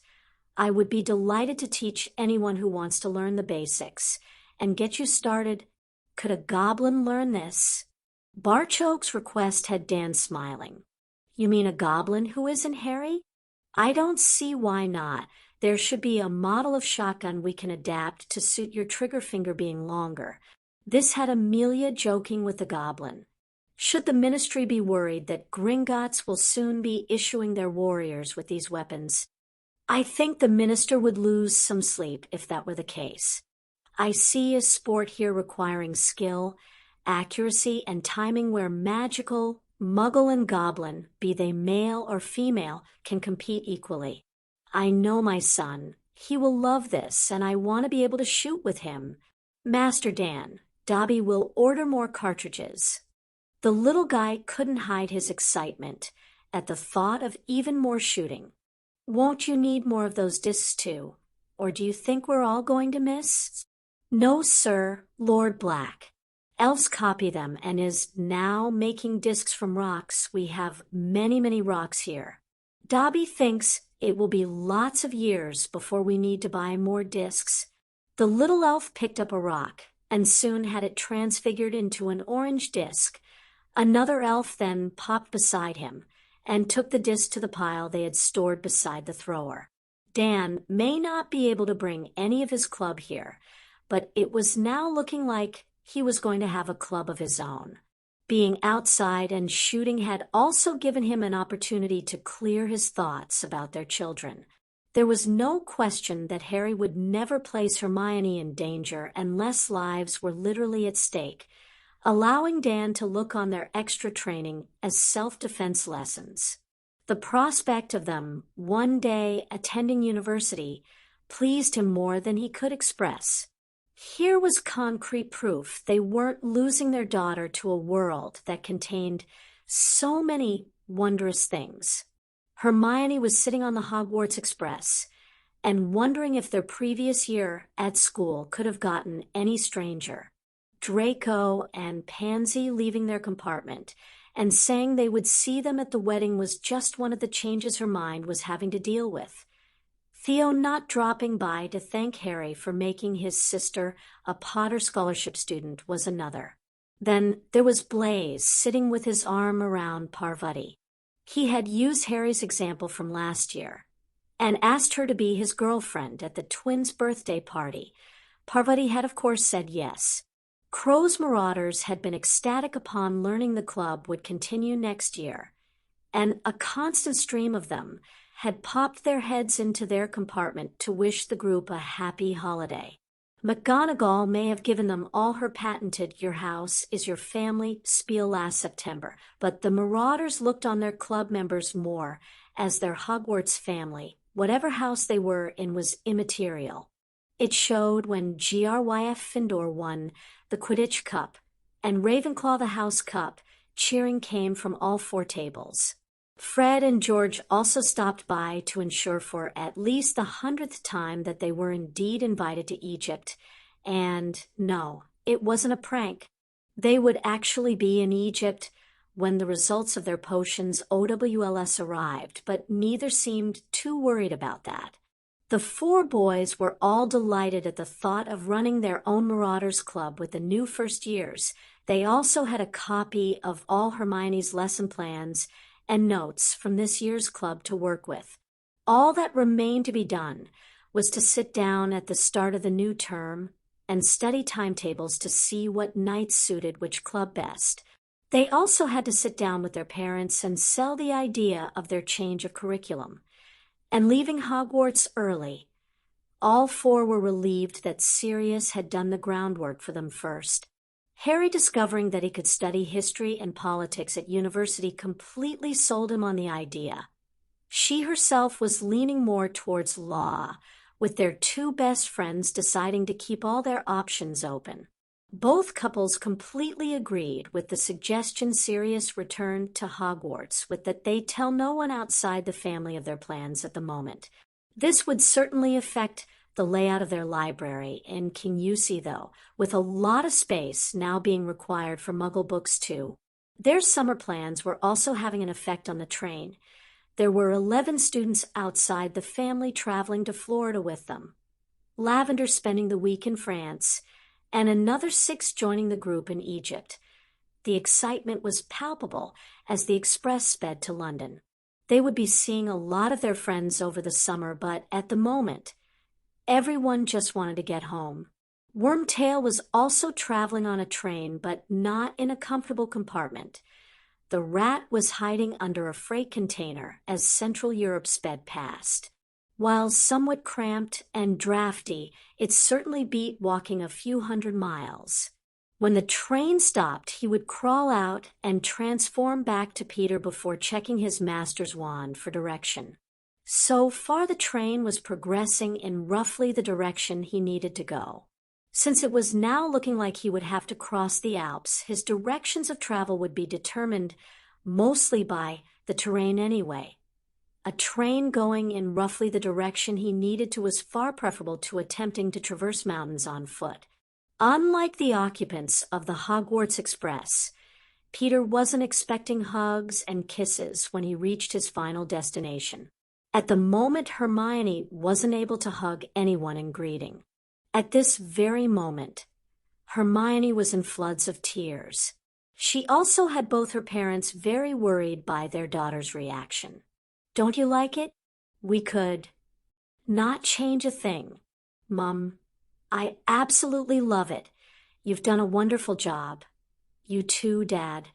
I would be delighted to teach anyone who wants to learn the basics and get you started. Could a goblin learn this? Barchoke's request had Dan smiling. You mean a goblin who isn't Harry? I don't see why not. There should be a model of shotgun we can adapt to suit your trigger finger being longer. This had Amelia joking with the goblin. Should the ministry be worried that Gringotts will soon be issuing their warriors with these weapons? I think the minister would lose some sleep if that were the case. I see a sport here requiring skill, accuracy, and timing where magical, muggle and goblin, be they male or female, can compete equally. I know my son. He will love this, and I want to be able to shoot with him. Master Dan, Dobby will order more cartridges. The little guy couldn't hide his excitement at the thought of even more shooting. Won't you need more of those discs too? Or do you think we're all going to miss? No, sir, Lord Black. Elves copy them and is now making discs from rocks. We have many, many rocks here. Dobby thinks it will be lots of years before we need to buy more discs. The little elf picked up a rock and soon had it transfigured into an orange disc. Another elf then popped beside him and took the disc to the pile they had stored beside the thrower. Dan may not be able to bring any of his club here, but it was now looking like he was going to have a club of his own. Being outside and shooting had also given him an opportunity to clear his thoughts about their children. There was no question that Harry would never place Hermione in danger unless lives were literally at stake, allowing Dan to look on their extra training as self-defense lessons. The prospect of them one day attending university pleased him more than he could express. Here was concrete proof they weren't losing their daughter to a world that contained so many wondrous things. Hermione was sitting on the Hogwarts Express and wondering if their previous year at school could have gotten any stranger. Draco and Pansy leaving their compartment and saying they would see them at the wedding was just one of the changes her mind was having to deal with. Theo not dropping by to thank Harry for making his sister a Potter Scholarship student was another. Then there was Blaise sitting with his arm around Parvati. He had used Harry's example from last year and asked her to be his girlfriend at the twins' birthday party. Parvati had of course said yes. Crow's Marauders had been ecstatic upon learning the club would continue next year, and a constant stream of them had popped their heads into their compartment to wish the group a happy holiday. McGonagall may have given them all her patented "your house is your family" spiel last September, but the Marauders looked on their club members more as their Hogwarts family. Whatever house they were in was immaterial. It showed when Gryff Findor won the Quidditch Cup and Ravenclaw the House Cup. Cheering came from all four tables. Fred and George also stopped by to ensure for at least the 100th time that they were indeed invited to Egypt. And no, it wasn't a prank. They would actually be in Egypt when the results of their potions OWLS arrived, but neither seemed too worried about that. The four boys were all delighted at the thought of running their own Marauders Club with the new first years. They also had a copy of all Hermione's lesson plans and notes from this year's club to work with. All that remained to be done was to sit down at the start of the new term and study timetables to see what nights suited which club best. They also had to sit down with their parents and sell the idea of their change of curriculum. And leaving Hogwarts early, all four were relieved that Sirius had done the groundwork for them first. Harry, discovering that he could study history and politics at university, completely sold him on the idea. She herself was leaning more towards law, with their two best friends deciding to keep all their options open. Both couples completely agreed with the suggestion Sirius return to Hogwarts, with that they tell no one outside the family of their plans at the moment. This would certainly affect the layout of their library in King Yusi, though, with a lot of space now being required for Muggle books too. Their summer plans were also having an effect on the train. There were 11 students outside the family traveling to Florida with them, Lavender spending the week in France, and another 6 joining the group in Egypt. The excitement was palpable as the express sped to London. They would be seeing a lot of their friends over the summer, but at the moment, everyone just wanted to get home. Wormtail was also traveling on a train, but not in a comfortable compartment. The rat was hiding under a freight container as Central Europe sped past. While somewhat cramped and drafty, it certainly beat walking a few hundred miles. When the train stopped, he would crawl out and transform back to Peter before checking his master's wand for direction. So far the train was progressing in roughly the direction he needed to go. Since it was now looking like he would have to cross the Alps, his directions of travel would be determined mostly by the terrain anyway. A train going in roughly the direction he needed to was far preferable to attempting to traverse mountains on foot. Unlike the occupants of the Hogwarts Express, Peter wasn't expecting hugs and kisses when he reached his final destination. At the moment, Hermione wasn't able to hug anyone in greeting. At this very moment, Hermione was in floods of tears. She also had both her parents very worried by their daughter's reaction. "Don't you like it? We could not change a thing. Mum, I absolutely love it. You've done a wonderful job. You too, Dad.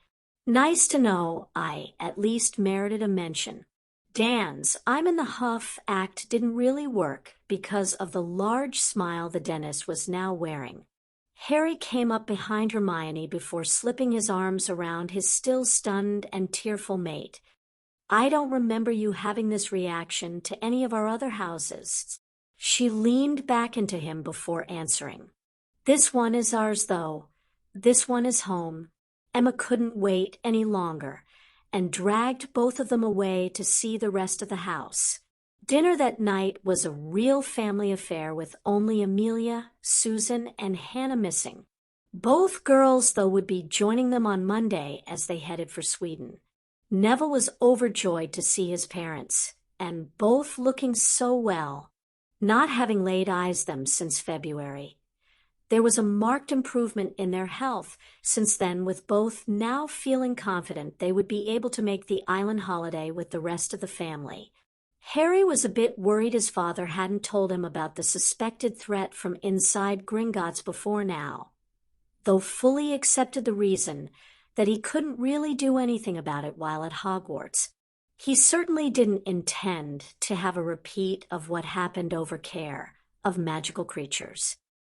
Nice to know I at least merited a mention." Dan's "I'm in the huff" act didn't really work because of the large smile the dentist was now wearing. Harry came up behind Hermione before slipping his arms around his still stunned and tearful mate. "I don't remember you having this reaction to any of our other houses." She leaned back into him before answering. "This one is ours, though. This one is home." Emma couldn't wait any longer and dragged both of them away to see the rest of the house. Dinner that night was a real family affair with only Amelia, Susan, and Hannah missing. Both girls, though, would be joining them on Monday as they headed for Sweden. Neville was overjoyed to see his parents, and both looking so well, not having laid eyes them since February. There was a marked improvement in their health since then, with both now feeling confident they would be able to make the island holiday with the rest of the family. Harry was a bit worried his father hadn't told him about the suspected threat from inside Gringotts before now, though fully accepted the reason that he couldn't really do anything about it while at Hogwarts. He certainly didn't intend to have a repeat of what happened over care of magical creatures.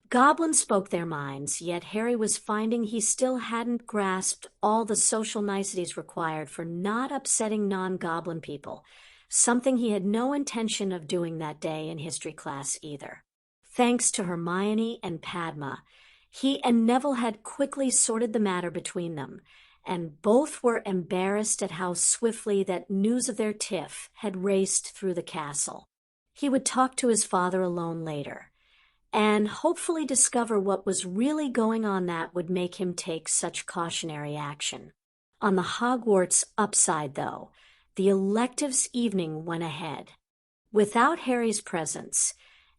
Goblins spoke their minds, yet Harry was finding he still hadn't grasped all the social niceties required for not upsetting non-goblin people, something he had no intention of doing that day in history class either. Thanks to Hermione and Padma, he and Neville had quickly sorted the matter between them, and both were embarrassed at how swiftly that news of their tiff had raced through the castle. He would talk to his father alone later, and hopefully discover what was really going on that would make him take such cautionary action. On the Hogwarts upside, though, the electives evening went ahead. Without Harry's presence,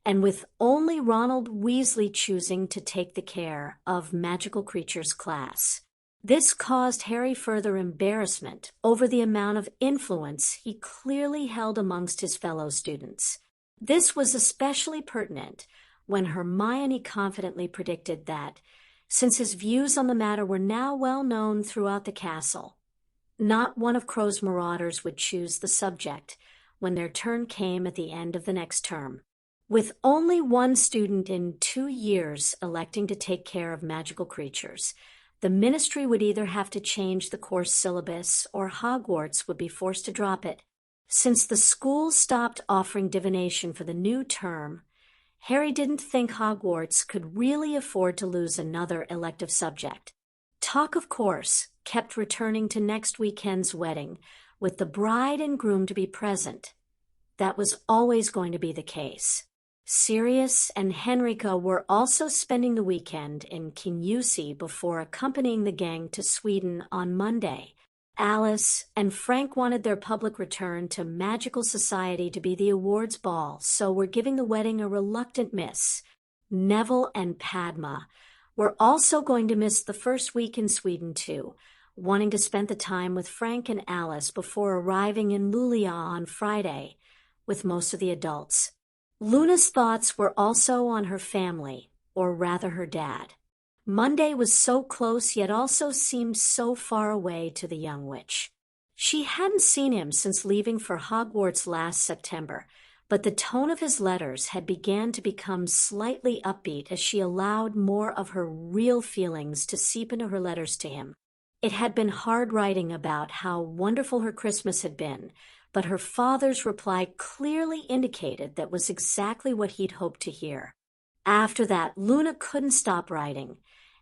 and with only Ronald Weasley choosing to take the care of magical creatures class, this caused Harry further embarrassment over the amount of influence he clearly held amongst his fellow students. This was especially pertinent when Hermione confidently predicted that, since his views on the matter were now well known throughout the castle, not one of Crow's marauders would choose the subject when their turn came at the end of the next term. With only one student in 2 years electing to take care of magical creatures, the ministry would either have to change the course syllabus or Hogwarts would be forced to drop it. Since the school stopped offering divination for the new term, Harry didn't think Hogwarts could really afford to lose another elective subject. Talk, of course, kept returning to next weekend's wedding, with the bride and groom to be present. That was always going to be the case. Sirius and Henrika were also spending the weekend in Kinusi before accompanying the gang to Sweden on Monday. Alice and Frank wanted their public return to Magical Society to be the awards ball, so were giving the wedding a reluctant miss. Neville and Padma were also going to miss the first week in Sweden too, wanting to spend the time with Frank and Alice before arriving in Lulia on Friday with most of the adults. Luna's thoughts were also on her family, or rather her dad. Monday was so close yet also seemed so far away to the young witch. She hadn't seen him since leaving for Hogwarts last September, but the tone of his letters had begun to become slightly upbeat as she allowed more of her real feelings to seep into her letters to him. It had been hard writing about how wonderful her Christmas had been, but her father's reply clearly indicated that was exactly what he'd hoped to hear. After that, Luna couldn't stop writing,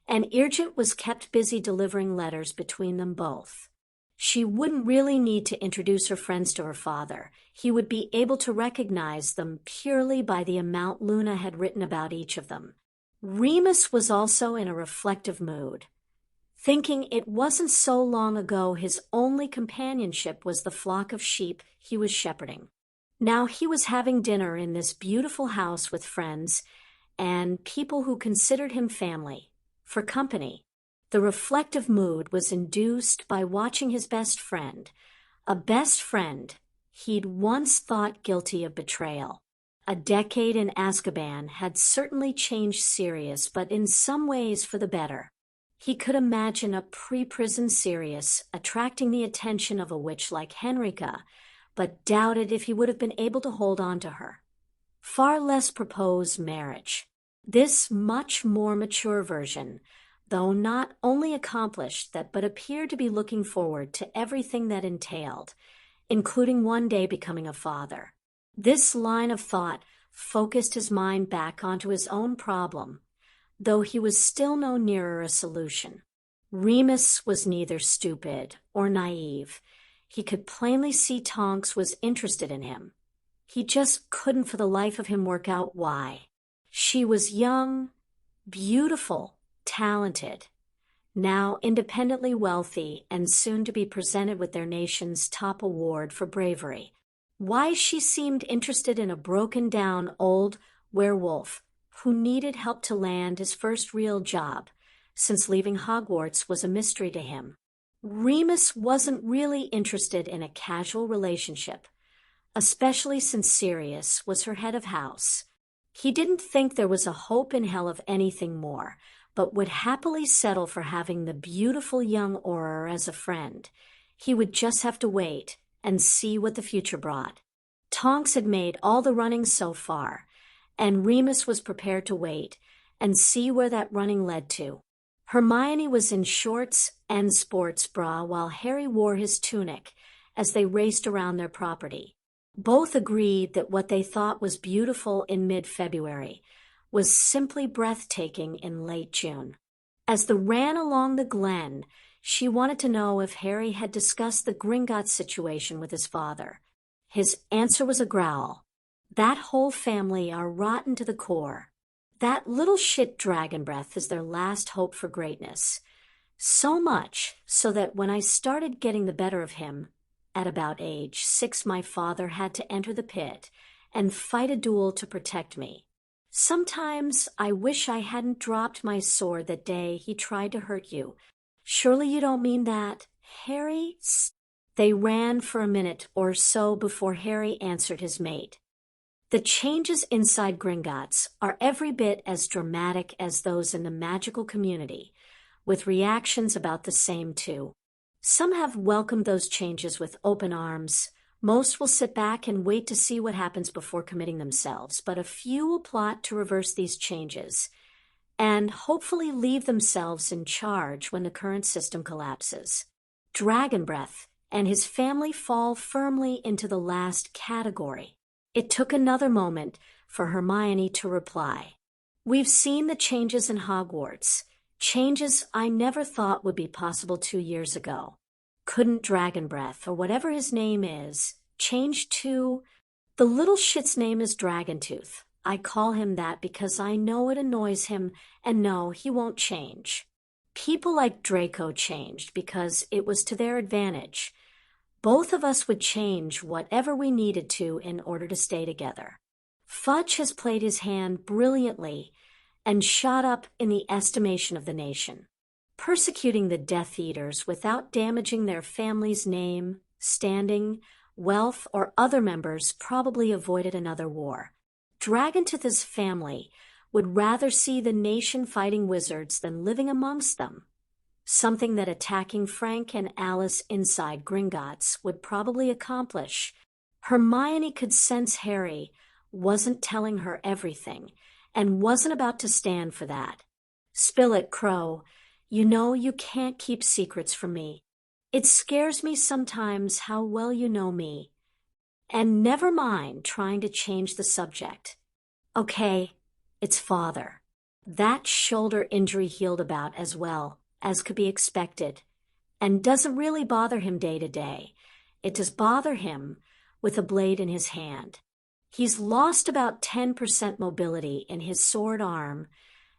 and Irgit was kept busy delivering letters between them both. She wouldn't really need to introduce her friends to her father. He would be able to recognize them purely by the amount Luna had written about each of them. Remus was also in a reflective mood, thinking it wasn't so long ago his only companionship was the flock of sheep he was shepherding. Now he was having dinner in this beautiful house with friends and people who considered him family, for company. The reflective mood was induced by watching his best friend, a best friend he'd once thought guilty of betrayal. A decade in Azkaban had certainly changed Sirius, but in some ways for the better. He could imagine a pre-prison Sirius attracting the attention of a witch like Henrika, but doubted if he would have been able to hold on to her. Far less propose marriage. This much more mature version, though not only accomplished that but appeared to be looking forward to everything that entailed, including one day becoming a father. This line of thought focused his mind back onto his own problem, though he was still no nearer a solution. Remus was neither stupid or naive. He could plainly see Tonks was interested in him. He just couldn't for the life of him work out why. She was young, beautiful, talented, now independently wealthy and soon to be presented with their nation's top award for bravery. Why she seemed interested in a broken-down old werewolf who needed help to land his first real job, since leaving Hogwarts was a mystery to him. Remus wasn't really interested in a casual relationship, especially since Sirius was her head of house. He didn't think there was a hope in hell of anything more, but would happily settle for having the beautiful young Auror as a friend. He would just have to wait and see what the future brought. Tonks had made all the running so far, and Remus was prepared to wait and see where that running led to. Hermione was in shorts and sports bra while Harry wore his tunic as they raced around their property. Both agreed that what they thought was beautiful in mid-February was simply breathtaking in late June. As they ran along the glen, she wanted to know if Harry had discussed the Gringotts situation with his father. His answer was a growl. That whole family are rotten to the core. That little shit dragon breath is their last hope for greatness. So much so that when I started getting the better of him, at about age 6, my father had to enter the pit and fight a duel to protect me. Sometimes I wish I hadn't dropped my sword that day he tried to hurt you. Surely you don't mean that, Harry? They ran for a minute or so before Harry answered his mate. The changes inside Gringotts are every bit as dramatic as those in the magical community, with reactions about the same too. Some have welcomed those changes with open arms. Most will sit back and wait to see what happens before committing themselves, but a few will plot to reverse these changes and hopefully leave themselves in charge when the current system collapses. Dragon Breath and his family fall firmly into the last category. It took another moment for Hermione to reply. We've seen the changes in Hogwarts, changes I never thought would be possible 2 years ago. Couldn't Dragon Breath, or whatever his name is, change to... The little shit's name is Dragontooth. I call him that because I know it annoys him, and no, he won't change. People like Draco changed because it was to their advantage. Both of us would change whatever we needed to in order to stay together. Fudge has played his hand brilliantly and shot up in the estimation of the nation. Persecuting the Death Eaters without damaging their family's name, standing, wealth, or other members probably avoided another war. Dragontith's family would rather see the nation fighting wizards than living amongst them, something that attacking Frank and Alice inside Gringotts would probably accomplish. Hermione could sense Harry wasn't telling her everything and wasn't about to stand for that. "Spill it, Crow. You know you can't keep secrets from me. It scares me sometimes how well you know me. And never mind trying to change the subject. Okay, it's father." That shoulder injury healed about as well as could be expected, and doesn't really bother him day to day. It does bother him with a blade in his hand. He's lost about 10% mobility in his sword arm,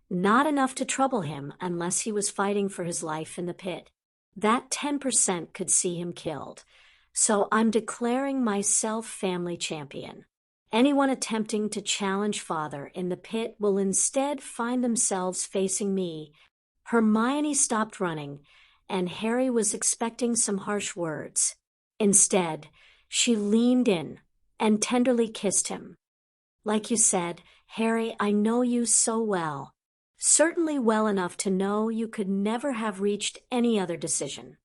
not enough to trouble him unless he was fighting for his life in the pit. That 10% could see him killed, so I'm declaring myself family champion. Anyone attempting to challenge father in the pit will instead find themselves facing me. Hermione stopped running, and Harry was expecting some harsh words. Instead, she leaned in and tenderly kissed him. "Like you said, Harry, I know you so well. Certainly well enough to know you could never have reached any other decision.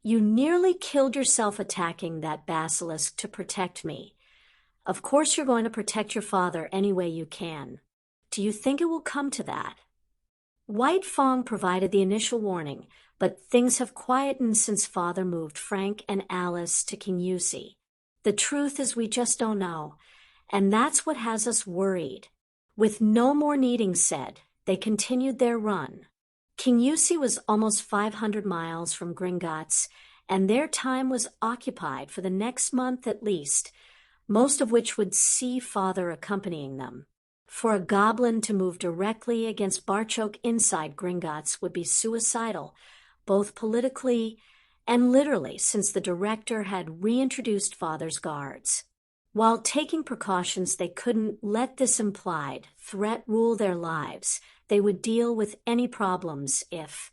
You nearly killed yourself attacking that basilisk to protect me. Of course you're going to protect your father any way you can. Do you think it will come to that?" White Fang provided the initial warning, but things have quietened since father moved Frank and Alice to King Yusi. The truth is we just don't know, and that's what has us worried. With no more needing said, they continued their run. King Yusi was almost 500 miles from Gringotts, and their time was occupied for the next month at least, most of which would see father accompanying them. For a goblin to move directly against Barchoke inside Gringotts would be suicidal, both politically and literally, since the director had reintroduced father's guards. While taking precautions, they couldn't let this implied threat rule their lives. They would deal with any problems if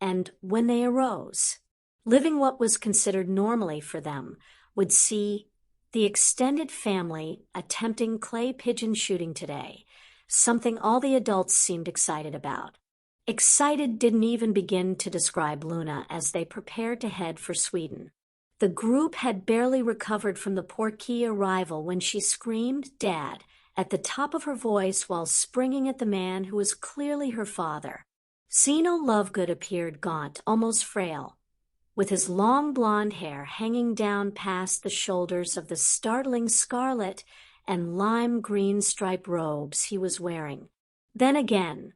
and when they arose. Living what was considered normally for them would see the extended family attempting clay pigeon shooting today, something all the adults seemed excited about. Excited didn't even begin to describe Luna as they prepared to head for Sweden. The group had barely recovered from the Portkey arrival when she screamed "Dad" at the top of her voice while springing at the man who was clearly her father. Zeno Lovegood appeared gaunt, almost frail, with his long blonde hair hanging down past the shoulders of the startling scarlet and lime green striped robes he was wearing. Then again,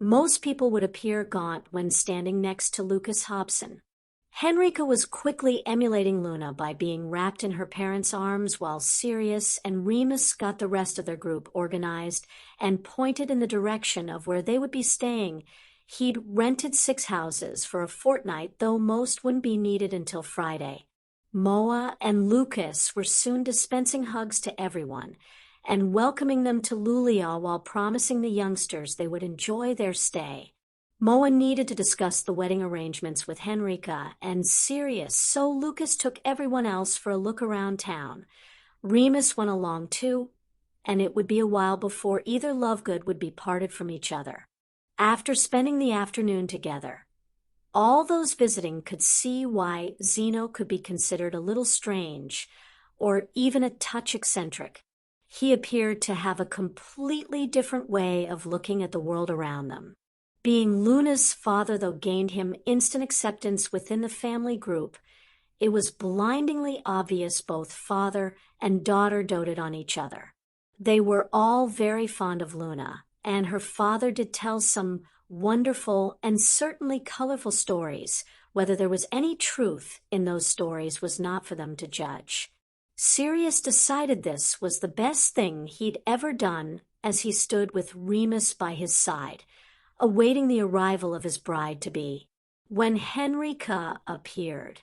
most people would appear gaunt when standing next to Lucas Hobson. Henrika was quickly emulating Luna by being wrapped in her parents' arms while Sirius and Remus got the rest of their group organized and pointed in the direction of where they would be staying. He'd rented 6 houses for a fortnight, though most wouldn't be needed until Friday. Moa and Lucas were soon dispensing hugs to everyone and welcoming them to Lulia while promising the youngsters they would enjoy their stay. Moa needed to discuss the wedding arrangements with Henrika and Sirius, so Lucas took everyone else for a look around town. Remus went along too, and it would be a while before either Lovegood would be parted from each other. After spending the afternoon together, all those visiting could see why Zeno could be considered a little strange, or even a touch eccentric. He appeared to have a completely different way of looking at the world around them. Being Luna's father, though, gained him instant acceptance within the family group, it was blindingly obvious both father and daughter doted on each other. They were all very fond of Luna, and her father did tell some wonderful and certainly colorful stories. Whether there was any truth in those stories was not for them to judge. Sirius decided this was the best thing he'd ever done as he stood with Remus by his side, awaiting the arrival of his bride-to-be. When Henrika appeared,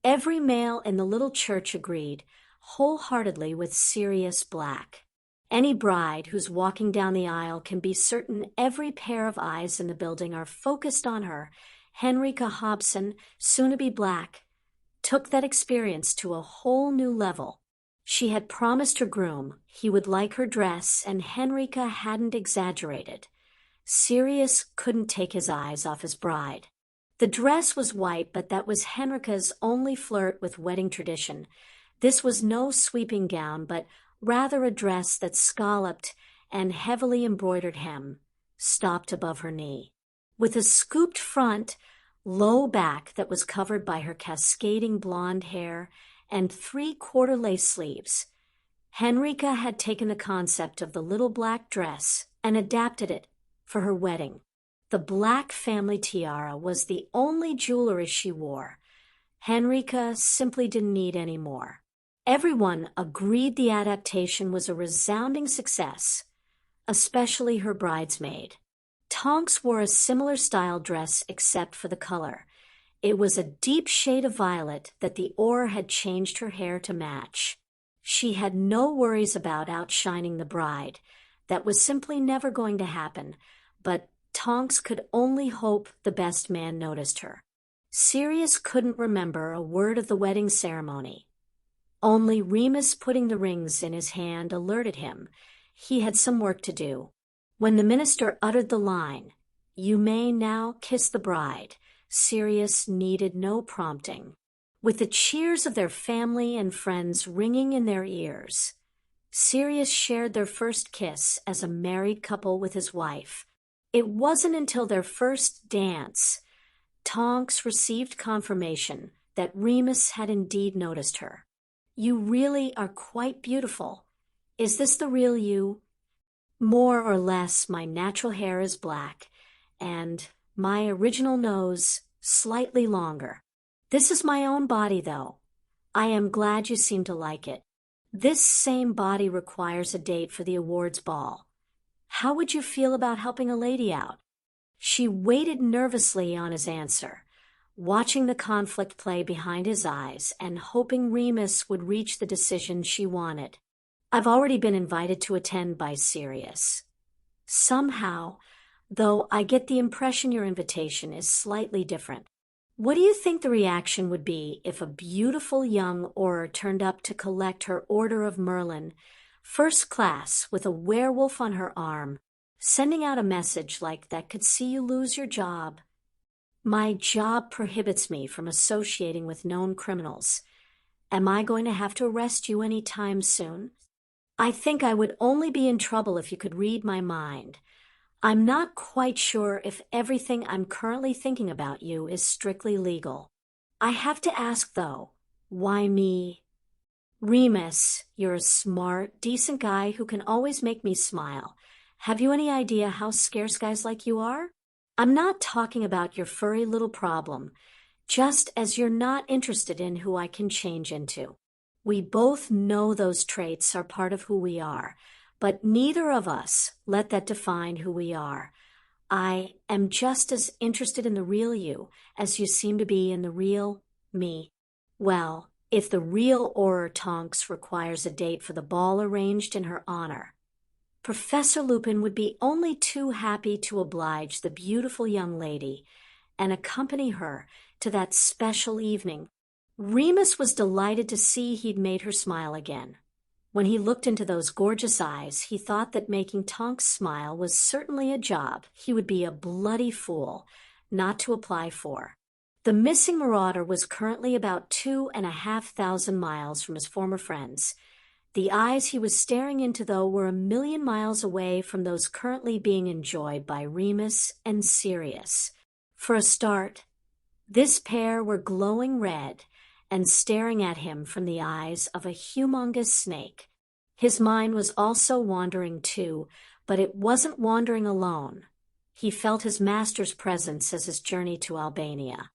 every male in the little church agreed wholeheartedly with Sirius Black. Any bride who's walking down the aisle can be certain every pair of eyes in the building are focused on her, Henrika Hobson, soon-to-be Black, took that experience to a whole new level. She had promised her groom he would like her dress, and Henrika hadn't exaggerated. Sirius couldn't take his eyes off his bride. The dress was white, but that was Henrika's only flirt with wedding tradition. This was no sweeping gown, but rather a dress that scalloped and heavily embroidered hem stopped above her knee. With a scooped front, low back that was covered by her cascading blonde hair and 3/4 lace sleeves, Henrika had taken the concept of the little black dress and adapted it for her wedding. The black family tiara was the only jewelry she wore. Henrika simply didn't need any more. Everyone agreed the adaptation was a resounding success, especially her bridesmaid. Tonks wore a similar style dress except for the color. It was a deep shade of violet that the Auror had changed her hair to match. She had no worries about outshining the bride. That was simply never going to happen, but Tonks could only hope the best man noticed her. Sirius couldn't remember a word of the wedding ceremony. Only Remus putting the rings in his hand alerted him he had some work to do. When the minister uttered the line, "You may now kiss the bride," Sirius needed no prompting. With the cheers of their family and friends ringing in their ears, Sirius shared their first kiss as a married couple with his wife. It wasn't until their first dance Tonks received confirmation that Remus had indeed noticed her. "You really are quite beautiful. Is this the real you? More or less, my natural hair is black, and my original nose slightly longer. This is my own body, though. I am glad you seem to like it. This same body requires a date for the awards ball. How would you feel about helping a lady out?" She waited nervously on his answer, watching the conflict play behind his eyes and hoping Remus would reach the decision she wanted. "I've already been invited to attend by Sirius. Somehow, though, I get the impression your invitation is slightly different. What do you think the reaction would be if a beautiful young Auror turned up to collect her Order of Merlin, first class, with a werewolf on her arm, sending out a message like that could see you lose your job? My job prohibits me from associating with known criminals. Am I going to have to arrest you any time soon? I think I would only be in trouble if you could read my mind. I'm not quite sure if everything I'm currently thinking about you is strictly legal. I have to ask, though, why me? Remus, you're a smart, decent guy who can always make me smile. Have you any idea how scarce guys like you are? I'm not talking about your furry little problem, just as you're not interested in who I can change into. We both know those traits are part of who we are, but neither of us let that define who we are. I am just as interested in the real you as you seem to be in the real me. Well, if the real Auror Tonks requires a date for the ball arranged in her honor, Professor Lupin would be only too happy to oblige the beautiful young lady and accompany her to that special evening. Remus was delighted to see he'd made her smile again. When he looked into those gorgeous eyes, he thought that making Tonks smile was certainly a job he would be a bloody fool not to apply for. The missing marauder was currently about 2,500 miles from his former friends. The eyes he was staring into, though, were 1,000,000 miles away from those currently being enjoyed by Remus and Sirius. For a start, this pair were glowing red and staring at him from the eyes of a humongous snake. His mind was also wandering too, but it wasn't wandering alone. He felt his master's presence as his journey to Albania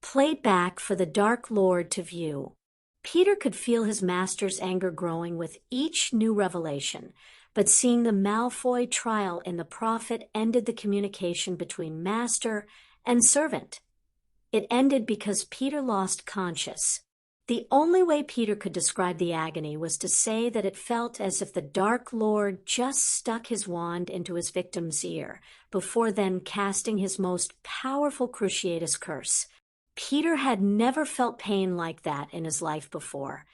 played back for the Dark Lord to view. Peter could feel his master's anger growing with each new revelation, but seeing the Malfoy trial in the Prophet ended the communication between master and servant. It ended because Peter lost conscience. The only way Peter could describe the agony was to say that it felt as if the Dark Lord just stuck his wand into his victim's ear, before then casting his most powerful Cruciatus curse. Peter had never felt pain like that in his life before,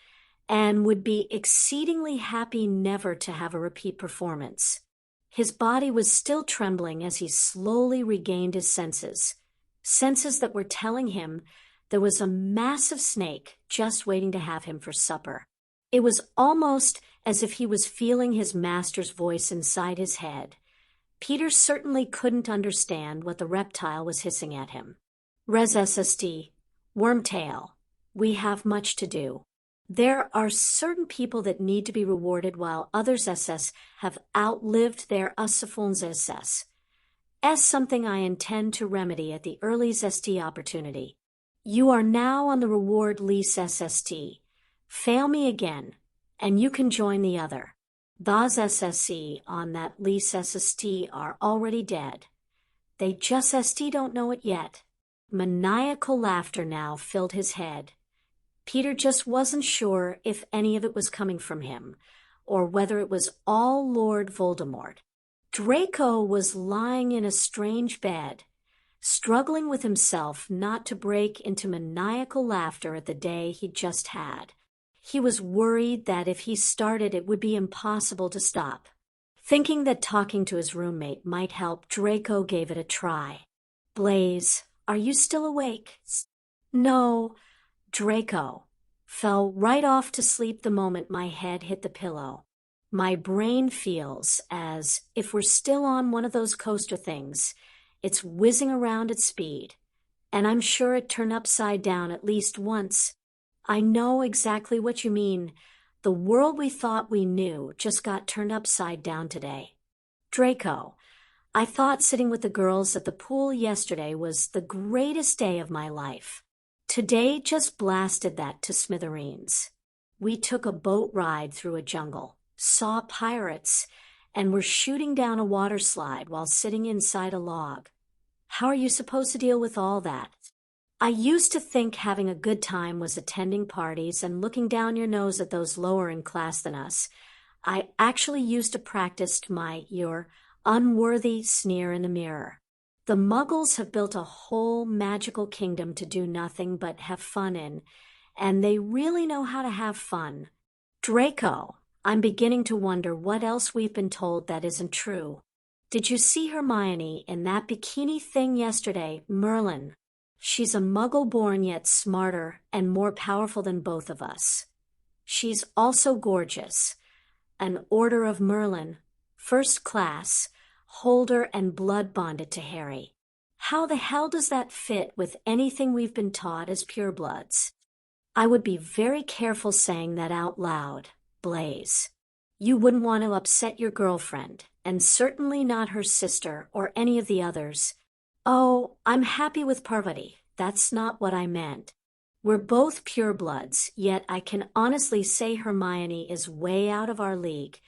and would be exceedingly happy never to have a repeat performance. His body was still trembling as he slowly regained his senses that were telling him there was a massive snake just waiting to have him for supper. It was almost as if he was feeling his master's voice inside his head. Peter certainly couldn't understand what the reptile was hissing at him. Res SSD, Wormtail, we have much to do. There are certain people that need to be rewarded while others SS have outlived their Usifons SS. As something I intend to remedy at the earliest ST opportunity. You are now on the reward lease SST. Fail me again, and you can join the other. Those SSC on that lease SST are already dead. They just ST don't know it yet. Maniacal laughter now filled his head. Peter just wasn't sure if any of it was coming from him, or whether it was all Lord Voldemort. Draco was lying in a strange bed, struggling with himself not to break into maniacal laughter at the day he'd just had. He was worried that if he started it would be impossible to stop. Thinking that talking to his roommate might help, Draco gave it a try. Blaze, are you still awake? No. Draco fell right off to sleep the moment my head hit the pillow. My brain feels as if we're still on one of those coaster things. It's whizzing around at speed, and I'm sure it turned upside down at least once. I know exactly what you mean. The world we thought we knew just got turned upside down today. Draco, I thought sitting with the girls at the pool yesterday was the greatest day of my life. Today just blasted that to smithereens. We took a boat ride through a jungle, saw pirates, and were shooting down a water slide while sitting inside a log. How are you supposed to deal with all that? I used to think having a good time was attending parties and looking down your nose at those lower in class than us. I actually used to practice your unworthy sneer in the mirror. The Muggles have built a whole magical kingdom to do nothing but have fun in, and they really know how to have fun. Draco, I'm beginning to wonder what else we've been told that isn't true. Did you see Hermione in that bikini thing yesterday, Merlin? She's a Muggle-born yet smarter and more powerful than both of us. She's also gorgeous. An Order of Merlin, first class, holder and blood bonded to Harry. How the hell does that fit with anything we've been taught as purebloods? I would be very careful saying that out loud, Blaze. You wouldn't want to upset your girlfriend, and certainly not her sister or any of the others. Oh, I'm happy with Parvati. That's not what I meant. We're both purebloods, yet I can honestly say Hermione is way out of our league,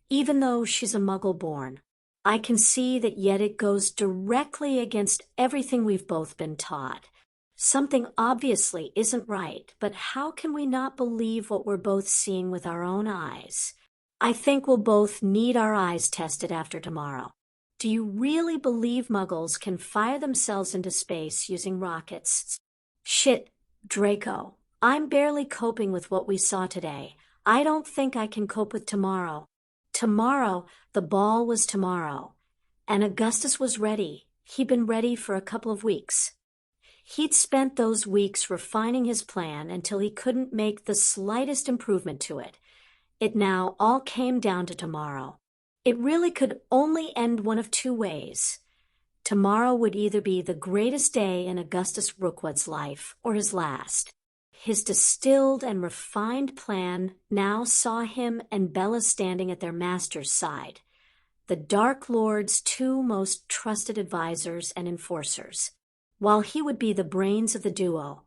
even though she's a Muggle-born. I can see that yet it goes directly against everything we've both been taught. Something obviously isn't right, but how can we not believe what we're both seeing with our own eyes? I think we'll both need our eyes tested after tomorrow. Do you really believe Muggles can fire themselves into space using rockets? Shit, Draco. I'm barely coping with what we saw today. I don't think I can cope with tomorrow. Tomorrow, the ball was tomorrow. And Augustus was ready. He'd been ready for a couple of weeks. He'd spent those weeks refining his plan until he couldn't make the slightest improvement to it. It now all came down to tomorrow. It really could only end one of two ways. Tomorrow would either be the greatest day in Augustus Rookwood's life or his last. His distilled and refined plan now saw him and Bella standing at their master's side, the Dark Lord's two most trusted advisors and enforcers. While he would be the brains of the duo,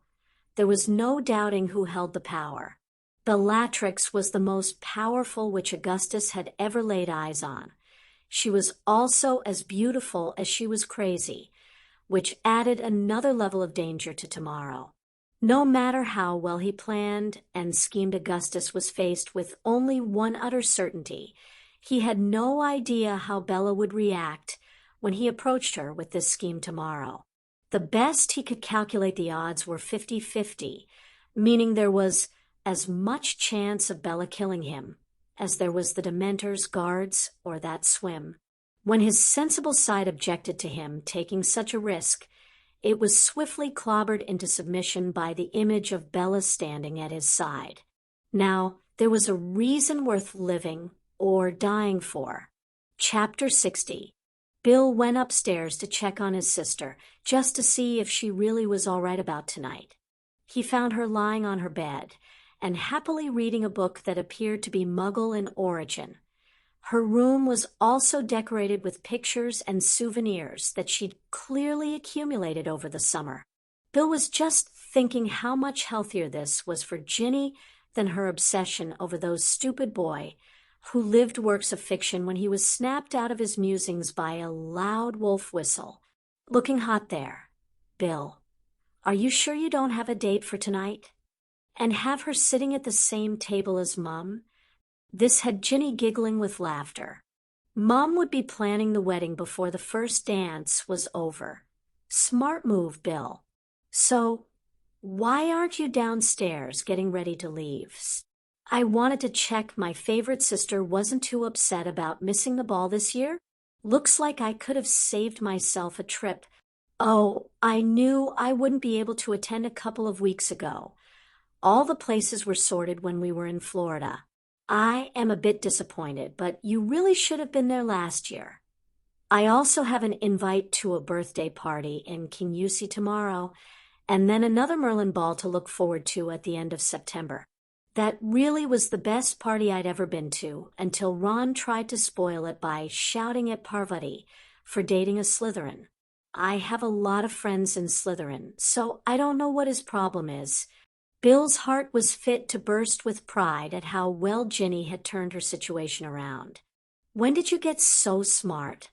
there was no doubting who held the power. Bellatrix was the most powerful which Augustus had ever laid eyes on. She was also as beautiful as she was crazy, which added another level of danger to tomorrow. No matter how well he planned and schemed, Augustus was faced with only one utter certainty. He had no idea how Bella would react when he approached her with this scheme tomorrow. The best he could calculate the odds were 50-50, meaning there was as much chance of Bella killing him as there was the Dementor's guards or that swim. When his sensible side objected to him taking such a risk, it was swiftly clobbered into submission by the image of Bella standing at his side. Now, there was a reason worth living or dying for. Chapter 60. Bill went upstairs to check on his sister, just to see if she really was all right about tonight. He found her lying on her bed and happily reading a book that appeared to be Muggle in origin. Her room was also decorated with pictures and souvenirs that she'd clearly accumulated over the summer. Bill was just thinking how much healthier this was for Ginny than her obsession over those stupid boy who lived works of fiction when he was snapped out of his musings by a loud wolf whistle. Looking hot there. Bill, are you sure you don't have a date for tonight? And have her sitting at the same table as Mum? This had Ginny giggling with laughter. Mom would be planning the wedding before the first dance was over. Smart move, Bill. So, why aren't you downstairs getting ready to leave? I wanted to check my favorite sister wasn't too upset about missing the ball this year. Looks like I could have saved myself a trip. Oh, I knew I wouldn't be able to attend a couple of weeks ago. All the places were sorted when we were in Florida. I am a bit disappointed, but you really should have been there last year. I also have an invite to a birthday party in Kingusi tomorrow, and then another Merlin ball to look forward to at the end of September. That really was the best party I'd ever been to, until Ron tried to spoil it by shouting at Parvati for dating a Slytherin. I have a lot of friends in Slytherin, so I don't know what his problem is. Bill's heart was fit to burst with pride at how well Ginny had turned her situation around. When did you get so smart?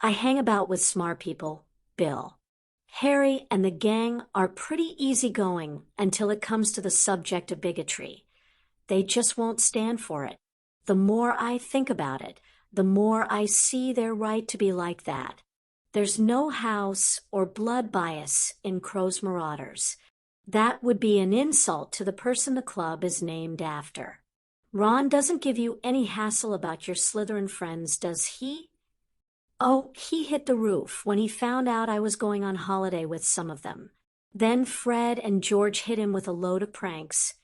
I hang about with smart people, Bill. Harry and the gang are pretty easygoing until it comes to the subject of bigotry. They just won't stand for it. The more I think about it, the more I see their right to be like that. There's no house or blood bias in Crow's Marauders. That would be an insult to the person the club is named after. Ron doesn't give you any hassle about your Slytherin friends, does he? Oh, he hit the roof when he found out I was going on holiday with some of them. Then Fred and George hit him with a load of pranks.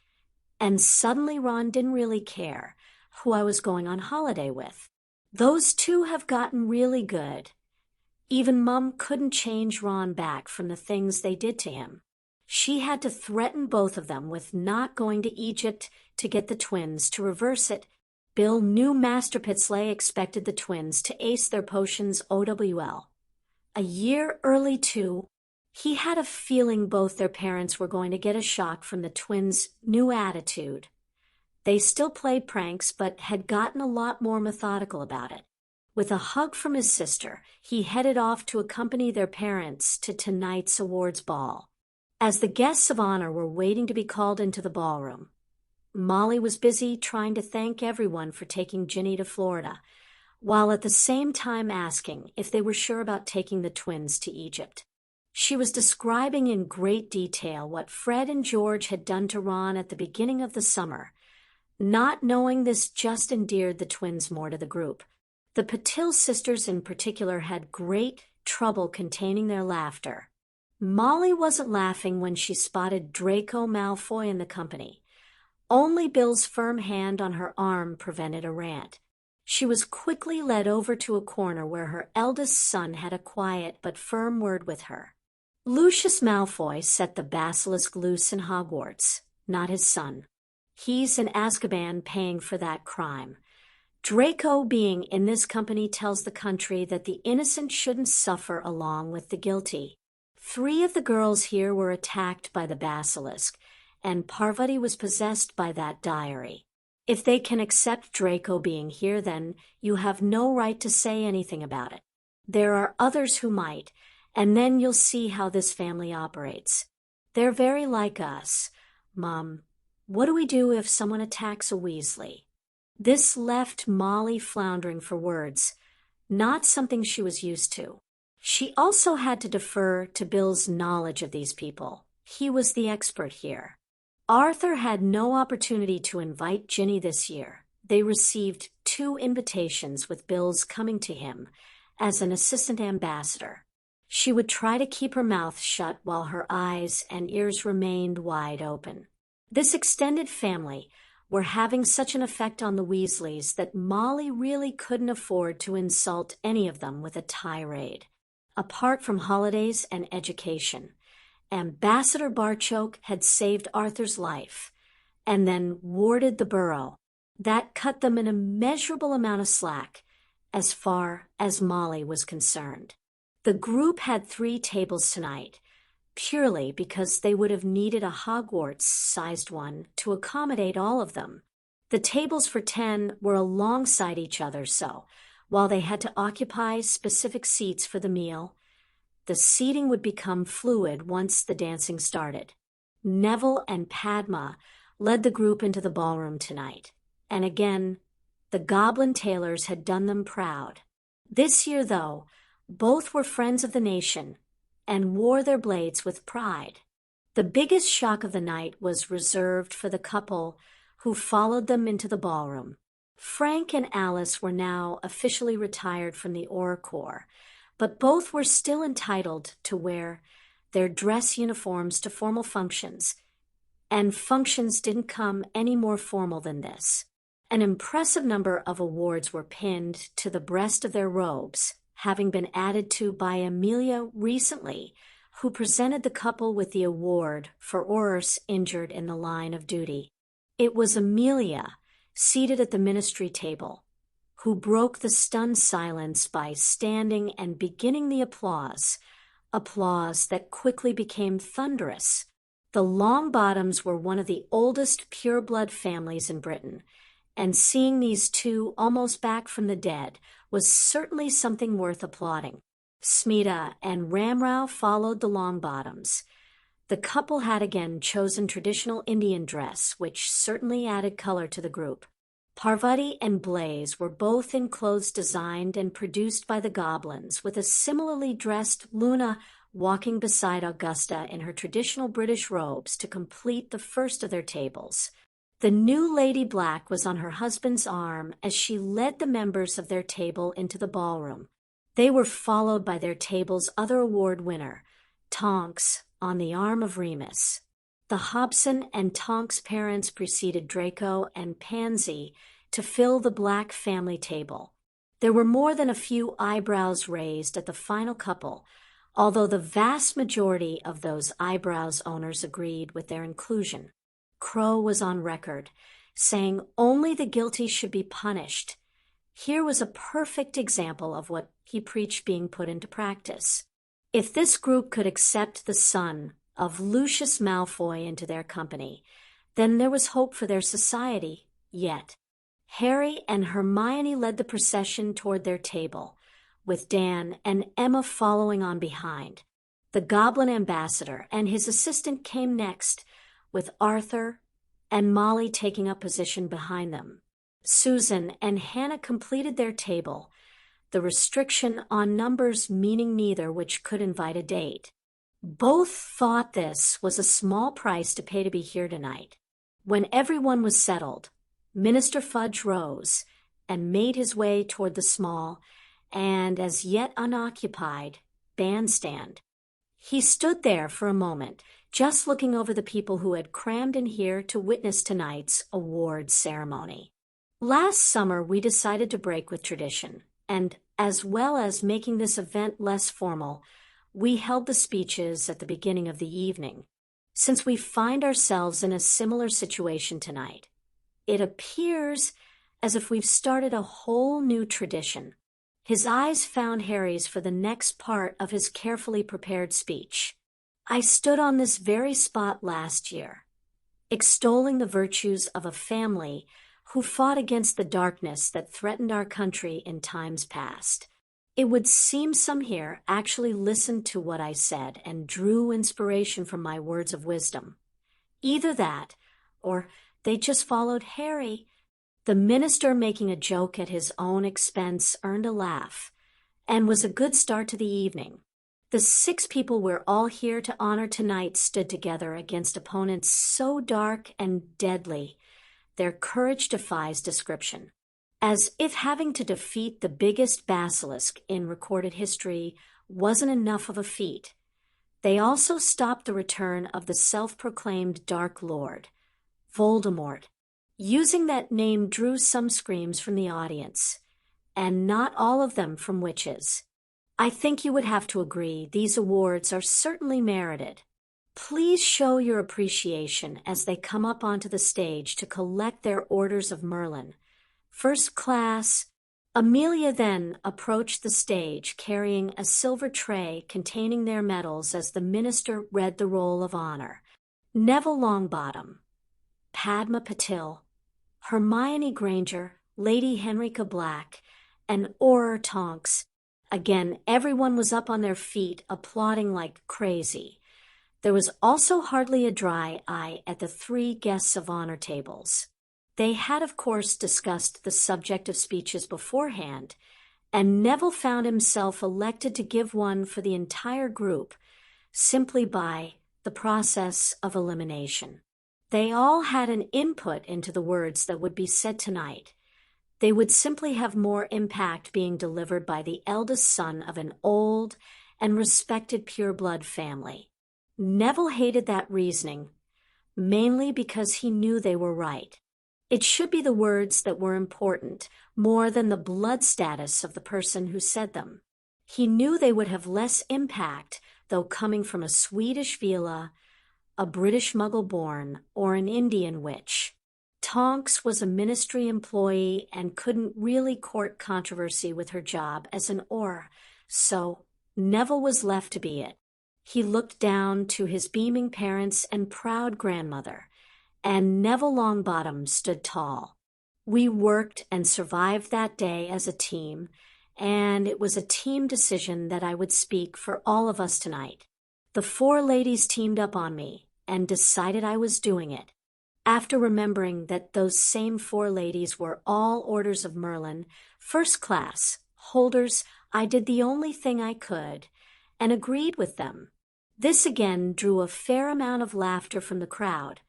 And suddenly Ron didn't really care who I was going on holiday with. Those two have gotten really good. Even Mum couldn't change Ron back from the things they did to him. She had to threaten both of them with not going to Egypt to get the twins to reverse it. Bill knew Master Pitsley expected the twins to ace their potions OWL. A year early, too. He had a feeling both their parents were going to get a shock from the twins' new attitude. They still played pranks, but had gotten a lot more methodical about it. With a hug from his sister, he headed off to accompany their parents to tonight's awards ball. As the guests of honor were waiting to be called into the ballroom, Molly was busy trying to thank everyone for taking Ginny to Florida, while at the same time asking if they were sure about taking the twins to Egypt. She was describing in great detail what Fred and George had done to Ron at the beginning of the summer. Not knowing this just endeared the twins more to the group. The Patil sisters in particular had great trouble containing their laughter. Molly wasn't laughing when she spotted Draco Malfoy in the company. Only Bill's firm hand on her arm prevented a rant. She was quickly led over to a corner where her eldest son had a quiet but firm word with her. Lucius Malfoy set the basilisk loose in Hogwarts, not his son. He's in Azkaban paying for that crime. Draco being in this company tells the country that the innocent shouldn't suffer along with the guilty. 3 of the girls here were attacked by the basilisk, and Parvati was possessed by that diary. If they can accept Draco being here, then you have no right to say anything about it. There are others who might, and then you'll see how this family operates. They're very like us. Mom, what do we do if someone attacks a Weasley? This left Molly floundering for words, not something she was used to. She also had to defer to Bill's knowledge of these people. He was the expert here. Arthur had no opportunity to invite Ginny this year. They received 2 invitations with Bill's coming to him as an assistant ambassador. She would try to keep her mouth shut while her eyes and ears remained wide open. This extended family were having such an effect on the Weasleys that Molly really couldn't afford to insult any of them with a tirade. Apart from holidays and education, Ambassador Barchoke had saved Arthur's life and then warded the borough. That cut them an immeasurable amount of slack as far as Molly was concerned. The group had 3 tables tonight, purely because they would have needed a Hogwarts-sized one to accommodate all of them. The tables for 10 were alongside each other, so while they had to occupy specific seats for the meal, the seating would become fluid once the dancing started. Neville and Padma led the group into the ballroom tonight, and again, the Goblin Tailors had done them proud. This year, though, both were friends of the nation and wore their blades with pride. The biggest shock of the night was reserved for the couple who followed them into the ballroom. Frank and Alice were now officially retired from the Auror Corps, but both were still entitled to wear their dress uniforms to formal functions, and functions didn't come any more formal than this. An impressive number of awards were pinned to the breast of their robes, having been added to by Amelia recently, who presented the couple with the award for Aurors injured in the line of duty. It was Amelia, seated at the ministry table, who broke the stunned silence by standing and beginning the applause that quickly became thunderous. The Longbottoms were one of the oldest pure-blood families in Britain, and seeing these 2 almost back from the dead was certainly something worth applauding. Smita and Ramrao followed the Longbottoms. The couple had again chosen traditional Indian dress, which certainly added color to the group. Parvati and Blaze were both in clothes designed and produced by the Goblins, with a similarly dressed Luna walking beside Augusta in her traditional British robes to complete the first of their tables. The new Lady Black was on her husband's arm as she led the members of their table into the ballroom. They were followed by their table's other award winner, Tonks, on the arm of Remus. The Hobson and Tonks parents preceded Draco and Pansy to fill the Black family table. There were more than a few eyebrows raised at the final couple, although the vast majority of those eyebrows owners agreed with their inclusion. Crow was on record, saying only the guilty should be punished. Here was a perfect example of what he preached being put into practice. If this group could accept the son of Lucius Malfoy into their company, then there was hope for their society yet. Harry and Hermione led the procession toward their table, with Dan and Emma following on behind. The Goblin Ambassador and his assistant came next, with Arthur and Molly taking up position behind them. Susan and Hannah completed their table, the restriction on numbers meaning neither which could invite a date. Both thought this was a small price to pay to be here tonight. When everyone was settled, Minister Fudge rose and made his way toward the small and as yet unoccupied bandstand. He stood there for a moment, just looking over the people who had crammed in here to witness tonight's award ceremony. Last summer, we decided to break with tradition, and as well as making this event less formal, we held the speeches at the beginning of the evening. Since we find ourselves in a similar situation tonight, it appears as if we've started a whole new tradition. His eyes found Harry's for the next part of his carefully prepared speech. I stood on this very spot last year, extolling the virtues of a family who fought against the darkness that threatened our country in times past. It would seem some here actually listened to what I said and drew inspiration from my words of wisdom. Either that, or they just followed Harry. The minister, making a joke at his own expense, earned a laugh, and was a good start to the evening. The 6 people we're all here to honor tonight stood together against opponents so dark and deadly, their courage defies description. As if having to defeat the biggest basilisk in recorded history wasn't enough of a feat, they also stopped the return of the self-proclaimed Dark Lord, Voldemort. Using that name drew some screams from the audience, and not all of them from witches. I think you would have to agree these awards are certainly merited. Please show your appreciation as they come up onto the stage to collect their Orders of Merlin. First class. Amelia then approached the stage carrying a silver tray containing their medals as the minister read the roll of honor. Neville Longbottom, Padma Patil, Hermione Granger, Lady Henrika Black, and Auror Tonks. Again, everyone was up on their feet, applauding like crazy. There was also hardly a dry eye at the 3 guests of honor tables. They had, of course, discussed the subject of speeches beforehand, and Neville found himself elected to give one for the entire group, simply by the process of elimination. They all had an input into the words that would be said tonight. They would simply have more impact being delivered by the eldest son of an old and respected pureblood family. Neville hated that reasoning, mainly because he knew they were right. It should be the words that were important, more than the blood status of the person who said them. He knew they would have less impact, though coming from a Swedish villa, a British muggle-born, or an Indian witch. Tonks was a ministry employee and couldn't really court controversy with her job as an Auror, so Neville was left to be it. He looked down to his beaming parents and proud grandmother, and Neville Longbottom stood tall. We worked and survived that day as a team, and it was a team decision that I would speak for all of us tonight. The 4 ladies teamed up on me and decided I was doing it. After remembering that those same 4 ladies were all Orders of Merlin, first class, holders, I did the only thing I could, and agreed with them. This again drew a fair amount of laughter from the crowd,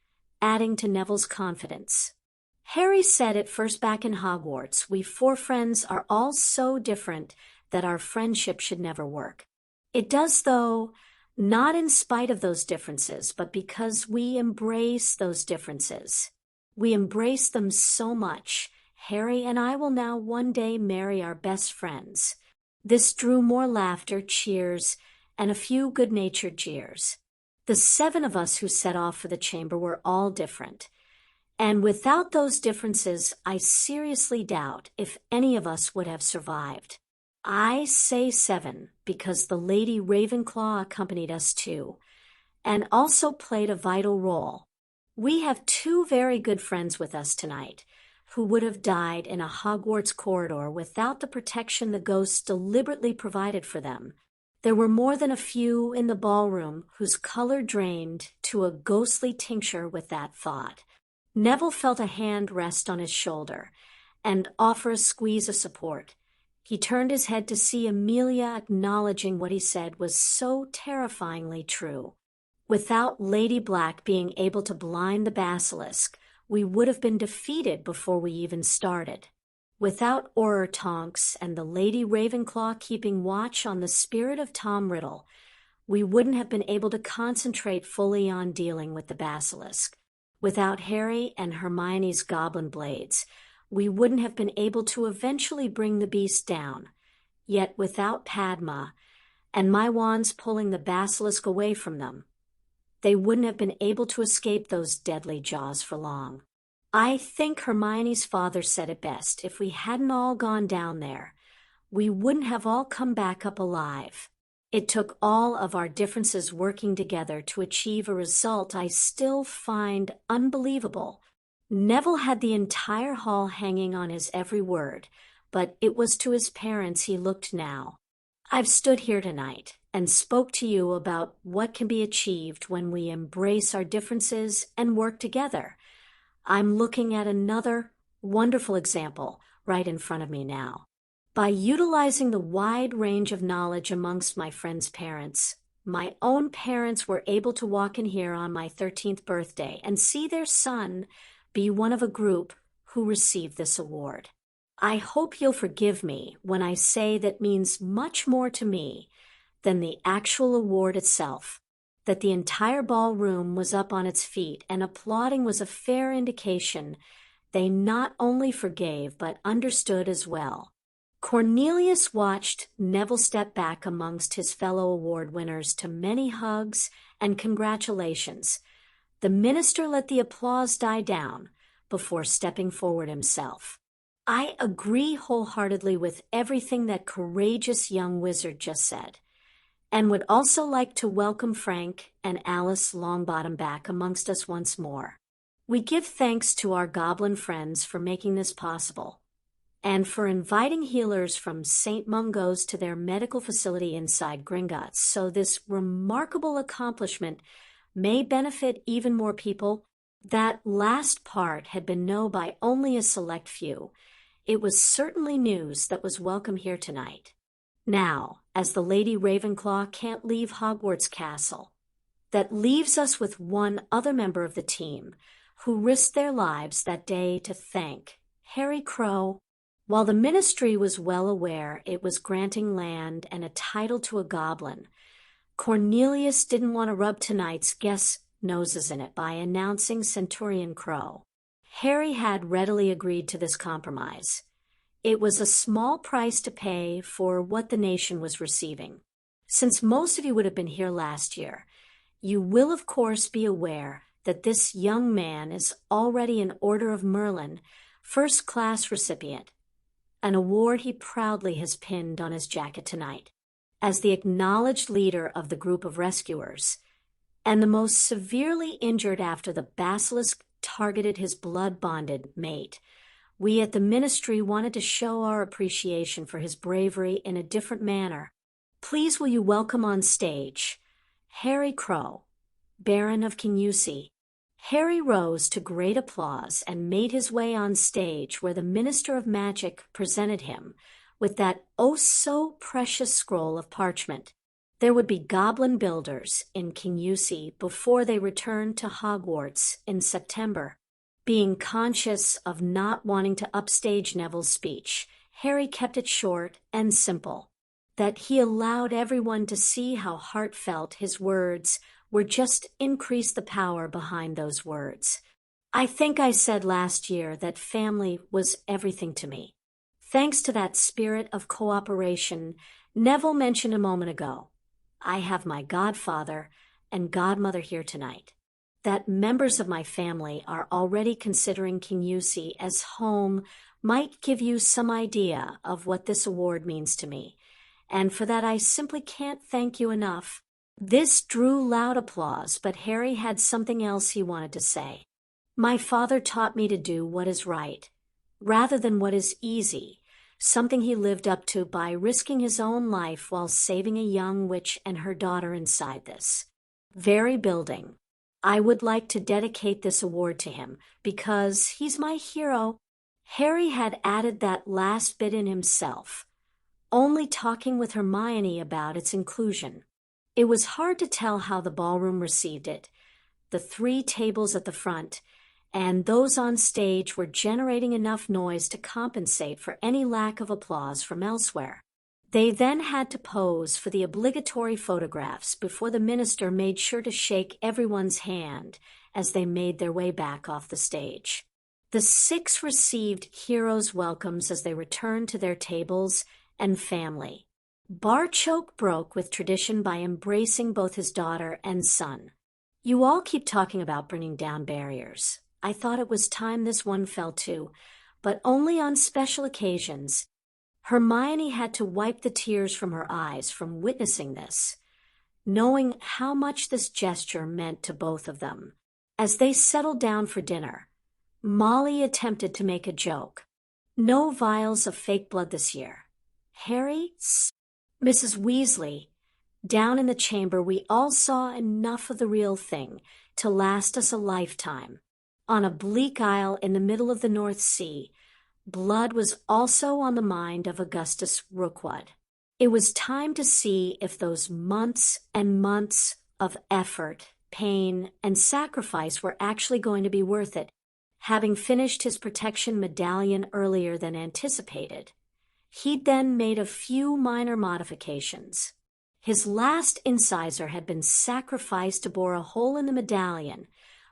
adding to Neville's confidence. Harry said at first back in Hogwarts, we 4 friends are all so different that our friendship should never work. It does, though, not in spite of those differences, but because we embrace those differences. We embrace them so much. Harry and I will now one day marry our best friends. This drew more laughter, cheers, and a few good-natured jeers. The 7 of us who set off for the chamber were all different. And without those differences, I seriously doubt if any of us would have survived. I say 7 because the Lady Ravenclaw accompanied us too, and also played a vital role. We have 2 very good friends with us tonight, who would have died in a Hogwarts corridor without the protection the ghosts deliberately provided for them. There were more than a few in the ballroom whose color drained to a ghostly tincture with that thought. Neville felt a hand rest on his shoulder and offer a squeeze of support. He turned his head to see Amelia acknowledging what he said was so terrifyingly true. Without Lady Black being able to blind the basilisk, we would have been defeated before we even started. Without Auror Tonks and the Lady Ravenclaw keeping watch on the spirit of Tom Riddle, we wouldn't have been able to concentrate fully on dealing with the basilisk. Without Harry and Hermione's goblin blades, we wouldn't have been able to eventually bring the beast down. Yet without Padma and my wands pulling the basilisk away from them, they wouldn't have been able to escape those deadly jaws for long. I think Hermione's father said it best. If we hadn't all gone down there, we wouldn't have all come back up alive. It took all of our differences working together to achieve a result I still find unbelievable. Neville had the entire hall hanging on his every word, but it was to his parents he looked now. I've stood here tonight and spoke to you about what can be achieved when we embrace our differences and work together. I'm looking at another wonderful example right in front of me now. By utilizing the wide range of knowledge amongst my friends' parents, my own parents were able to walk in here on my 13th birthday and see their son be one of a group who received this award. I hope you'll forgive me when I say that means much more to me than the actual award itself, that the entire ballroom was up on its feet and applauding was a fair indication they not only forgave but understood as well. Cornelius watched Neville step back amongst his fellow award winners to many hugs and congratulations. The minister let the applause die down before stepping forward himself. I agree wholeheartedly with everything that courageous young wizard just said, and would also like to welcome Frank and Alice Longbottom back amongst us once more. We give thanks to our goblin friends for making this possible, and for inviting healers from St. Mungo's to their medical facility inside Gringotts, so this remarkable accomplishment may benefit even more people. That last part had been known by only a select few. It was certainly news that was welcome here tonight. Now, as the Lady Ravenclaw can't leave Hogwarts Castle, that leaves us with one other member of the team who risked their lives that day to thank Harry Crow. While the ministry was well aware it was granting land and a title to a goblin, Cornelius didn't want to rub tonight's guests' noses in it by announcing Centurion Crow. Harry had readily agreed to this compromise. It was a small price to pay for what the nation was receiving. Since most of you would have been here last year, you will of course be aware that this young man is already an Order of Merlin first-class recipient, an award he proudly has pinned on his jacket tonight. As the acknowledged leader of the group of rescuers, and the most severely injured after the basilisk targeted his blood-bonded mate, we at the ministry wanted to show our appreciation for his bravery in a different manner. Please will you welcome on stage Harry Crow, Baron of Kinusi. Harry rose to great applause and made his way on stage where the Minister of Magic presented him with that oh-so-precious scroll of parchment. There would be goblin builders in Kinusi before they returned to Hogwarts in September. Being conscious of not wanting to upstage Neville's speech, Harry kept it short and simple, that he allowed everyone to see how heartfelt his words were, just increase the power behind those words. I think I said last year that family was everything to me. Thanks to that spirit of cooperation Neville mentioned a moment ago, I have my godfather and godmother here tonight. That members of my family are already considering Kinusi as home might give you some idea of what this award means to me, and for that I simply can't thank you enough. This drew loud applause, but Harry had something else he wanted to say. My father taught me to do what is right, rather than what is easy, something he lived up to by risking his own life while saving a young witch and her daughter inside this very building. I would like to dedicate this award to him, because he's my hero. Harry had added that last bit in himself, only talking with Hermione about its inclusion. It was hard to tell how the ballroom received it. The 3 tables at the front and those on stage were generating enough noise to compensate for any lack of applause from elsewhere. They then had to pose for the obligatory photographs before the minister made sure to shake everyone's hand as they made their way back off the stage. The 6 received heroes' welcomes as they returned to their tables and family. Barchoke broke with tradition by embracing both his daughter and son. You all keep talking about bringing down barriers. I thought it was time this one fell too, but only on special occasions. Hermione had to wipe the tears from her eyes from witnessing this, knowing how much this gesture meant to both of them. As they settled down for dinner, Molly attempted to make a joke. No vials of fake blood this year. Harry? Mrs. Weasley. Down in the chamber, we all saw enough of the real thing to last us a lifetime. On a bleak isle in the middle of the North Sea, blood was also on the mind of Augustus Rookwood. It was time to see if those months and months of effort, pain, and sacrifice were actually going to be worth it. Having finished his protection medallion earlier than anticipated, he'd then made a few minor modifications. His last incisor had been sacrificed to bore a hole in the medallion,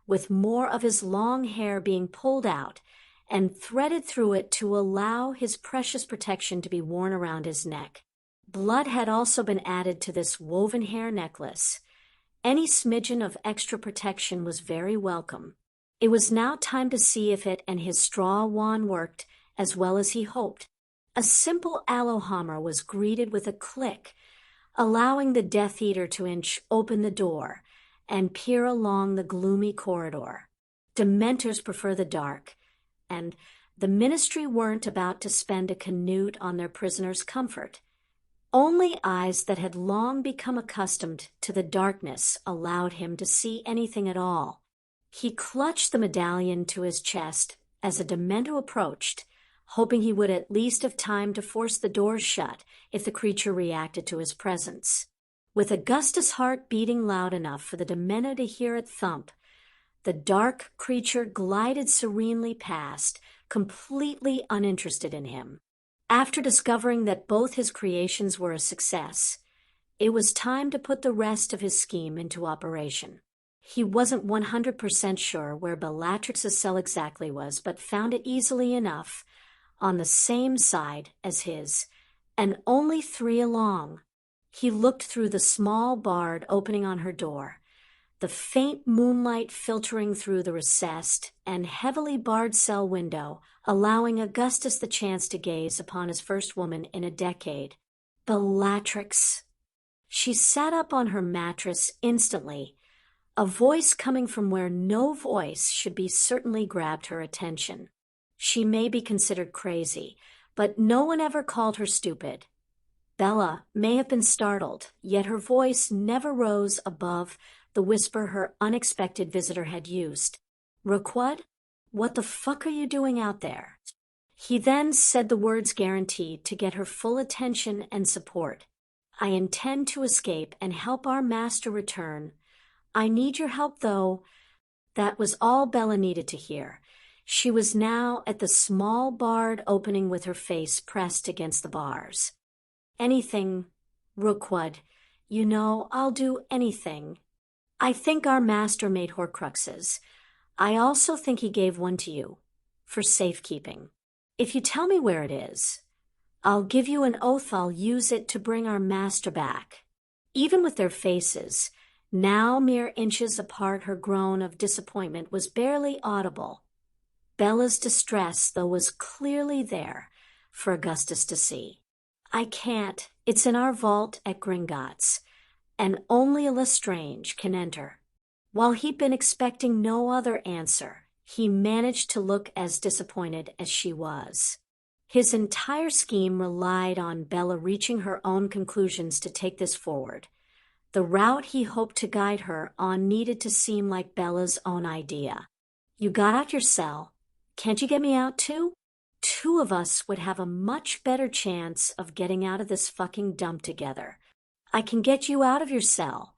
with more of his long hair being pulled out and threaded through it to allow his precious protection to be worn around his neck. Blood had also been added to this woven hair necklace. Any smidgen of extra protection was very welcome. It was now time to see if it and his straw wand worked as well as he hoped. A simple aloe hammer was greeted with a click, allowing the Death Eater to inch open the door and peer along the gloomy corridor. Dementors prefer the dark, and the Ministry weren't about to spend a canute on their prisoners' comfort. Only eyes that had long become accustomed to the darkness allowed him to see anything at all. He clutched the medallion to his chest as a Demento approached, hoping he would at least have time to force the doors shut if the creature reacted to his presence. With Augustus' heart beating loud enough for the Demento to hear it thump, the dark creature glided serenely past, completely uninterested in him. After discovering that both his creations were a success, it was time to put the rest of his scheme into operation. He wasn't 100% sure where Bellatrix's cell exactly was, but found it easily enough on the same side as his, and only 3 along. He looked through the small barred opening on her door, the faint moonlight filtering through the recessed and heavily barred cell window, allowing Augustus the chance to gaze upon his first woman in a decade. Bellatrix. She sat up on her mattress instantly. A voice coming from where no voice should be certainly grabbed her attention. She may be considered crazy, but no one ever called her stupid. Bella may have been startled, yet her voice never rose above the whisper her unexpected visitor had used. "Rookwood, what the fuck are you doing out there?" He then said the words guaranteed to get her full attention and support. "I intend to escape and help our master return. I need your help, though." That was all Bella needed to hear. She was now at the small barred opening with her face pressed against the bars. "Anything, Rookwood. You know, I'll do anything. I think our master made Horcruxes. I also think he gave one to you, for safekeeping. If you tell me where it is, I'll give you an oath I'll use it to bring our master back." Even with their faces, now mere inches apart, her groan of disappointment was barely audible. Bella's distress, though, was clearly there for Augustus to see. "I can't. It's in our vault at Gringotts, and only a Lestrange can enter." While he'd been expecting no other answer, he managed to look as disappointed as she was. His entire scheme relied on Bella reaching her own conclusions to take this forward. The route he hoped to guide her on needed to seem like Bella's own idea. "You got out your cell. Can't you get me out too? 2 of us would have a much better chance of getting out of this fucking dump together. I can get you out of your cell.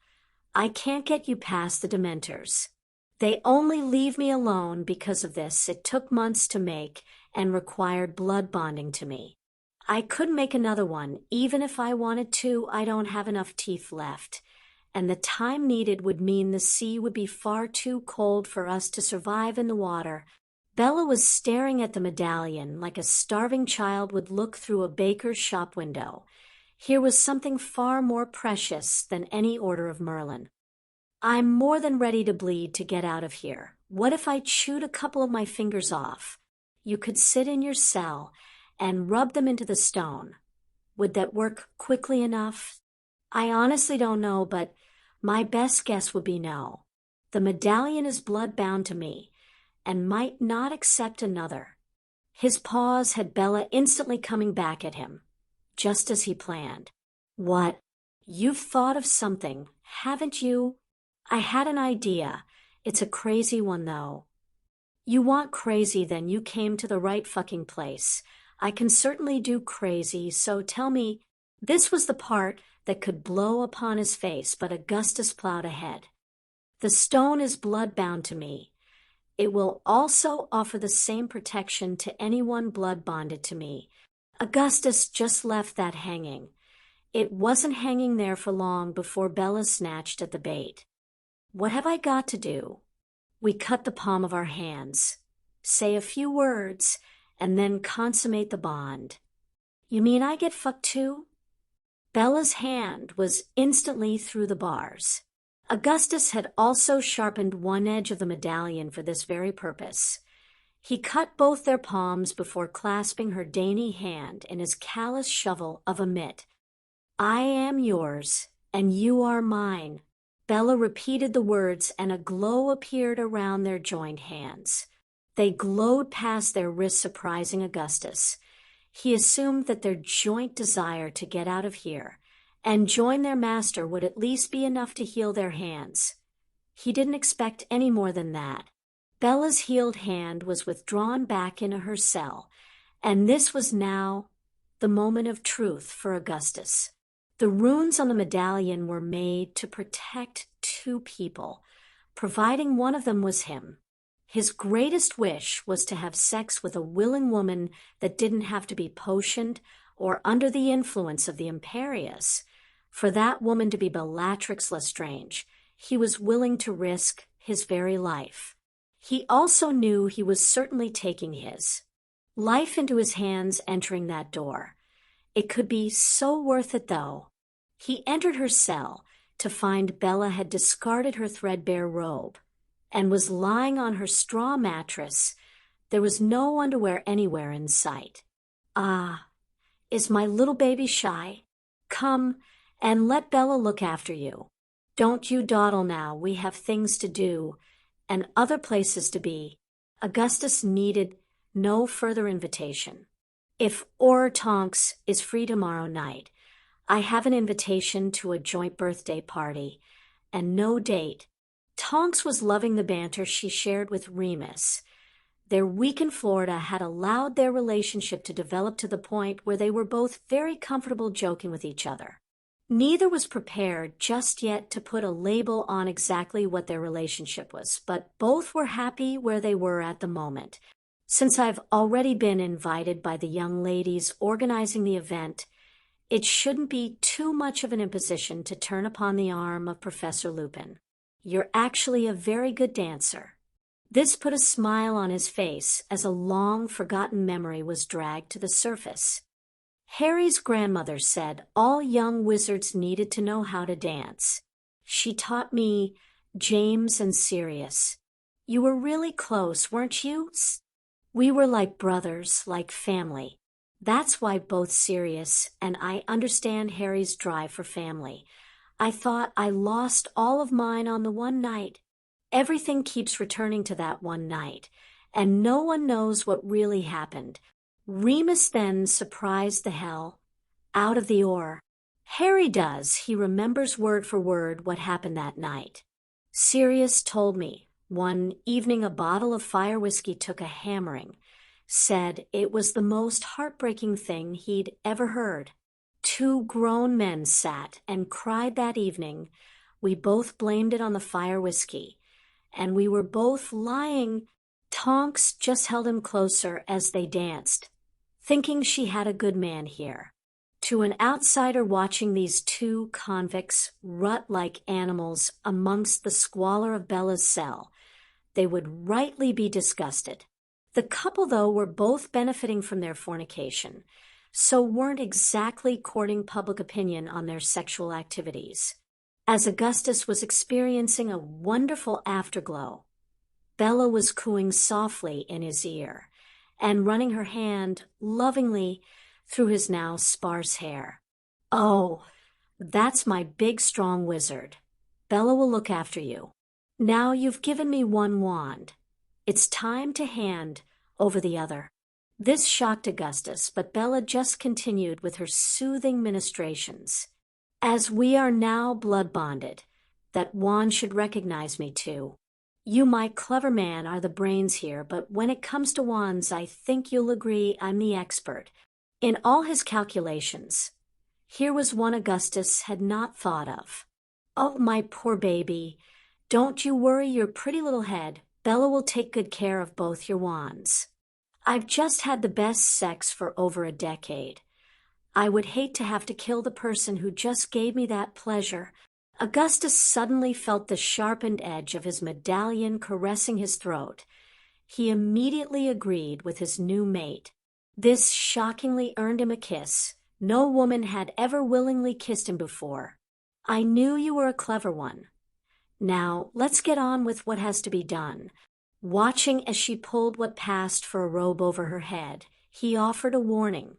I can't get you past the Dementors. They only leave me alone because of this. It took months to make and required blood bonding to me. I couldn't make another one. Even if I wanted to, I don't have enough teeth left. And the time needed would mean the sea would be far too cold for us to survive in the water." Bella was staring at the medallion like a starving child would look through a baker's shop window. Here was something far more precious than any order of Merlin. "I'm more than ready to bleed to get out of here. What if I chewed a couple of my fingers off? You could sit in your cell and rub them into the stone. Would that work quickly enough?" "I honestly don't know, but my best guess would be no. The medallion is blood-bound to me, and might not accept another. His pause had Bella instantly coming back at him, just as he planned. What? You've thought of something, haven't you? I had an idea. It's a crazy one, though. You want crazy, then you came to the right fucking place. I can certainly do crazy, so tell me. This was the part that could blow upon his face, but Augustus plowed ahead. The stone is blood-bound to me. It will also offer the same protection to anyone blood-bonded to me. Augustus just left that hanging. It wasn't hanging there for long before Bella snatched at the bait. What have I got to do? We cut the palm of our hands, say a few words, and then consummate the bond. You mean I get fucked too? Bella's hand was instantly through the bars. Augustus had also sharpened one edge of the medallion for this very purpose. He cut both their palms before clasping her dainty hand in his callous shovel of a mitt. I am yours, and you are mine. Bella repeated the words, and a glow appeared around their joined hands. They glowed past their wrists, surprising Augustus. He assumed that their joint desire to get out of here and join their master would at least be enough to heal their hands. He didn't expect any more than that. Bella's healed hand was withdrawn back into her cell, and this was now the moment of truth for Augustus. The runes on the medallion were made to protect two people, providing one of them was him. His greatest wish was to have sex with a willing woman that didn't have to be potioned or under the influence of the Imperious. For that woman to be Bellatrix Lestrange, he was willing to risk his very life. He also knew he was certainly taking his life into his hands entering that door. It could be so worth it, though. He entered her cell to find Bella had discarded her threadbare robe and was lying on her straw mattress. There was no underwear anywhere in sight. Ah, is my little baby shy? Come and let Bella look after you. Don't you dawdle now, we have things to do and other places to be. Augustus needed no further invitation. If Tonks is free tomorrow night, I have an invitation to a joint birthday party, and no date. Tonks was loving the banter she shared with Remus. Their week in Florida had allowed their relationship to develop to the point where they were both very comfortable joking with each other. Neither was prepared just yet to put a label on exactly what their relationship was, but both were happy where they were at the moment. Since I've already been invited by the young ladies organizing the event, it shouldn't be too much of an imposition to turn upon the arm of Professor Lupin. You're actually a very good dancer. This put a smile on his face as a long-forgotten memory was dragged to the surface. Harry's grandmother said all young wizards needed to know how to dance. She taught me James and Sirius. You were really close, weren't you? We were like brothers, like family. That's why both Sirius and I understand Harry's drive for family. I thought I lost all of mine on the one night. Everything keeps returning to that one night, and no one knows what really happened. Remus then surprised the hell out of the ore. Harry does. He remembers word for word what happened that night. Sirius told me one evening a bottle of fire whiskey took a hammering. Said it was the most heartbreaking thing he'd ever heard. Two grown men sat and cried that evening. We both blamed it on the fire whiskey, and we were both lying. Tonks just held him closer as they danced, thinking she had a good man here. To an outsider watching these two convicts rut like animals amongst the squalor of Bella's cell, they would rightly be disgusted. The couple, though, were both benefiting from their fornication, so weren't exactly courting public opinion on their sexual activities. As Augustus was experiencing a wonderful afterglow, Bella was cooing softly in his ear and running her hand lovingly through his now sparse hair. Oh, that's my big, strong wizard. Bella will look after you. Now you've given me one wand. It's time to hand over the other. This shocked Augustus, but Bella just continued with her soothing ministrations. As we are now blood bonded, that wand should recognize me too. You, my clever man, are the brains here, but when it comes to wands, I think you'll agree I'm the expert. In all his calculations, here was one Augustus had not thought of. Oh, my poor baby, don't you worry your pretty little head. Bella will take good care of both your wands. I've just had the best sex for over a decade. I would hate to have to kill the person who just gave me that pleasure. Augustus suddenly felt the sharpened edge of his medallion caressing his throat. He immediately agreed with his new mate. This shockingly earned him a kiss. No woman had ever willingly kissed him before. I knew you were a clever one. Now, let's get on with what has to be done. Watching as she pulled what passed for a robe over her head, he offered a warning.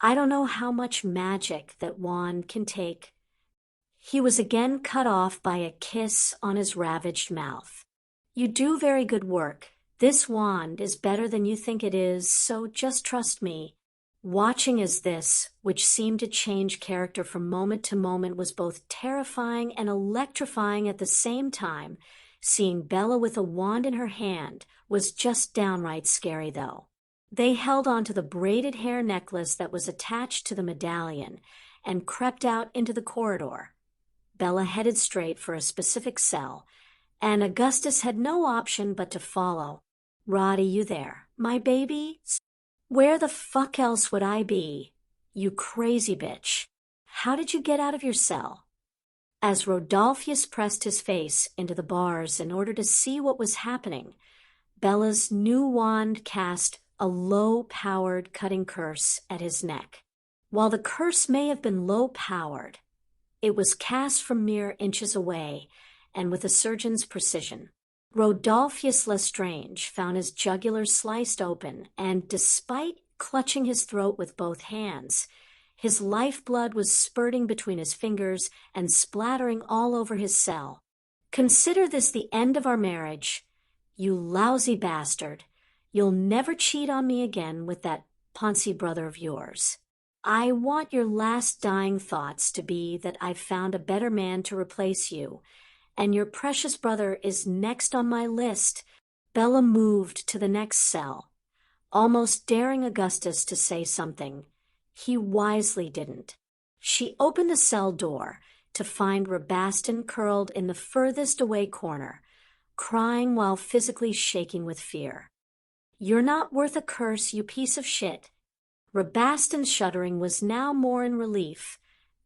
I don't know how much magic that wand can take. He was again cut off by a kiss on his ravaged mouth. You do very good work. This wand is better than you think it is, so just trust me. Watching as this, which seemed to change character from moment to moment, was both terrifying and electrifying at the same time. Seeing Bella with a wand in her hand was just downright scary, though. They held on to the braided hair necklace that was attached to the medallion and crept out into the corridor. Bella headed straight for a specific cell, and Augustus had no option but to follow. Roddy, you there, my baby? Where the fuck else would I be? You crazy bitch. How did you get out of your cell? As Rodolphus pressed his face into the bars in order to see what was happening, Bella's new wand cast a low-powered cutting curse at his neck. While the curse may have been low-powered, it was cast from mere inches away and with a surgeon's precision. Rodolphus Lestrange found his jugular sliced open, and despite clutching his throat with both hands, his lifeblood was spurting between his fingers and splattering all over his cell. Consider this the end of our marriage. You lousy bastard. You'll never cheat on me again with that Ponzi brother of yours. I want your last dying thoughts to be that I've found a better man to replace you, and your precious brother is next on my list. Bella moved to the next cell, almost daring Augustus to say something. He wisely didn't. She opened the cell door to find Rabaston curled in the furthest away corner, crying while physically shaking with fear. You're not worth a curse, you piece of shit. Rabaston's shuddering was now more in relief.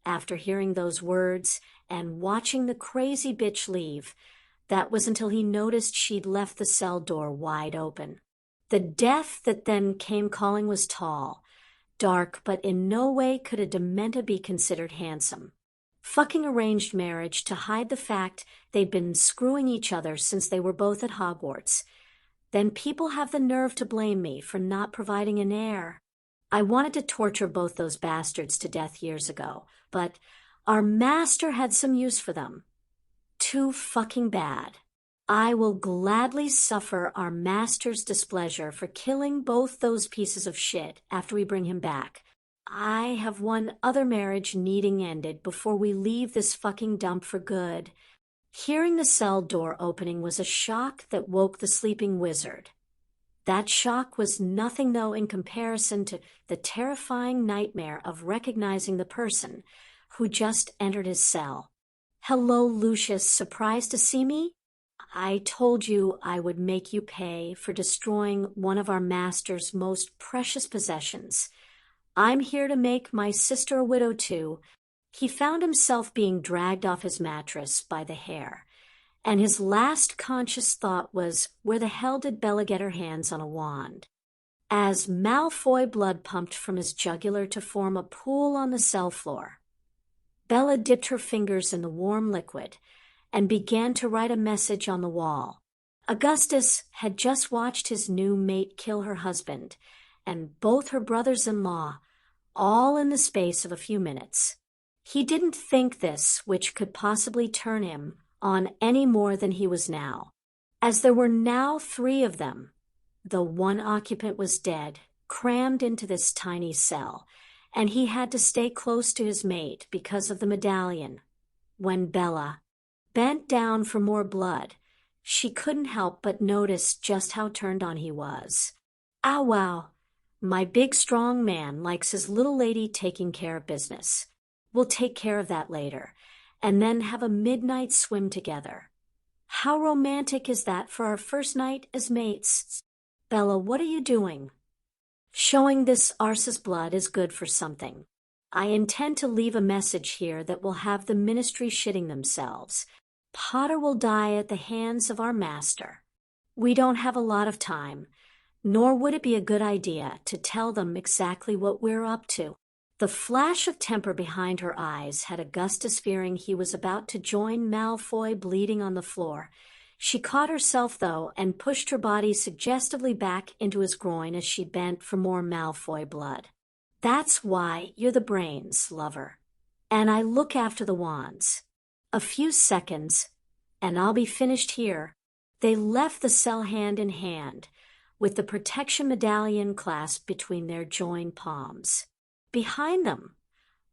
After hearing those words and watching the crazy bitch leave, that was until he noticed she'd left the cell door wide open. The death that then came calling was tall, dark, but in no way could a Dementa be considered handsome. Fucking arranged marriage to hide the fact they'd been screwing each other since they were both at Hogwarts. Then people have the nerve to blame me for not providing an heir. I wanted to torture both those bastards to death years ago, but our master had some use for them. Too fucking bad. I will gladly suffer our master's displeasure for killing both those pieces of shit after we bring him back. I have one other marriage needing ended before we leave this fucking dump for good. Hearing the cell door opening was a shock that woke the sleeping wizard. That shock was nothing, though, in comparison to the terrifying nightmare of recognizing the person who just entered his cell. Hello, Lucius, surprised to see me? I told you I would make you pay for destroying one of our master's most precious possessions. I'm here to make my sister a widow too. He found himself being dragged off his mattress by the hair, and his last conscious thought was, where the hell did Bella get her hands on a wand? As Malfoy blood pumped from his jugular to form a pool on the cell floor, Bella dipped her fingers in the warm liquid and began to write a message on the wall. Augustus had just watched his new mate kill her husband and both her brothers-in-law, all in the space of a few minutes. He didn't think this, which could possibly turn him on any more than he was now. As there were now 3 of them, though one occupant was dead, crammed into this tiny cell, and he had to stay close to his mate because of the medallion. When Bella bent down for more blood, she couldn't help but notice just how turned on he was. Ah, wow. My big strong man likes his little lady taking care of business. We'll take care of that later, and then have a midnight swim together. How romantic is that for our first night as mates? Bella, what are you doing? Showing this arse's blood is good for something. I intend to leave a message here that will have the ministry shitting themselves. Potter will die at the hands of our master. We don't have a lot of time, nor would it be a good idea to tell them exactly what we're up to. The flash of temper behind her eyes had Augustus fearing he was about to join Malfoy bleeding on the floor. She caught herself, though, and pushed her body suggestively back into his groin as she bent for more Malfoy blood. That's why you're the brains, lover. And I look after the wands. A few seconds, and I'll be finished here. They left the cell hand in hand, with the protection medallion clasped between their joined palms. Behind them,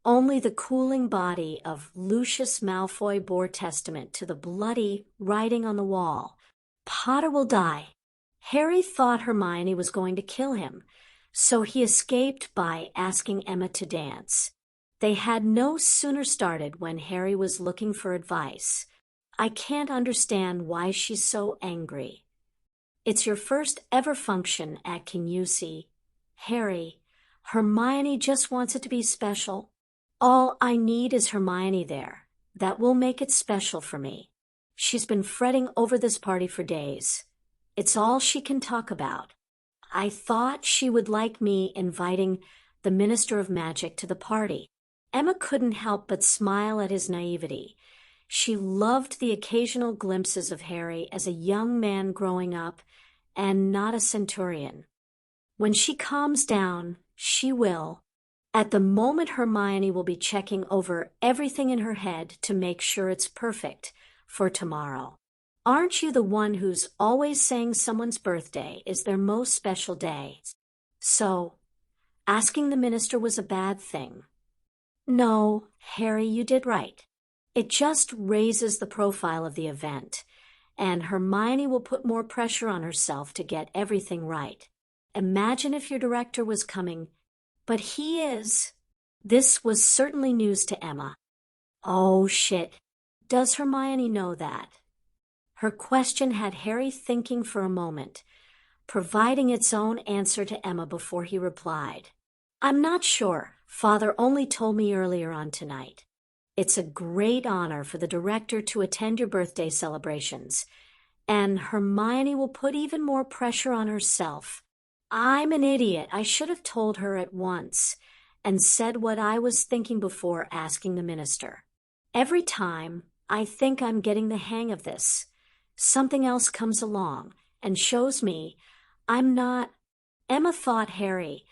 only the cooling body of Lucius Malfoy bore testament to the bloody writing on the wall. Potter will die. Harry thought Hermione was going to kill him, so he escaped by asking Emma to dance. They had no sooner started when Harry was looking for advice. I can't understand why she's so angry. It's your first ever function at Kinusi. Harry, Hermione just wants it to be special. All I need is Hermione there. That will make it special for me. She's been fretting over this party for days. It's all she can talk about. I thought she would like me inviting the Minister of Magic to the party. Emma couldn't help but smile at his naivety. She loved the occasional glimpses of Harry as a young man growing up and not a centurion. When she calms down, she will. At the moment, Hermione will be checking over everything in her head to make sure it's perfect for tomorrow. Aren't you the one who's always saying someone's birthday is their most special day? So, asking the minister was a bad thing. No, Harry, you did right. It just raises the profile of the event, and Hermione will put more pressure on herself to get everything right. Imagine if your director was coming, but he is. This was certainly news to Emma. Oh, shit. Does Hermione know that? Her question had Harry thinking for a moment, providing its own answer to Emma before he replied. I'm not sure. Father only told me earlier on tonight. It's a great honor for the director to attend your birthday celebrations, and Hermione will put even more pressure on herself. I'm an idiot. I should have told her at once and said what I was thinking before asking the minister. Every time I think I'm getting the hang of this, something else comes along and shows me I'm not. Emma thought Harry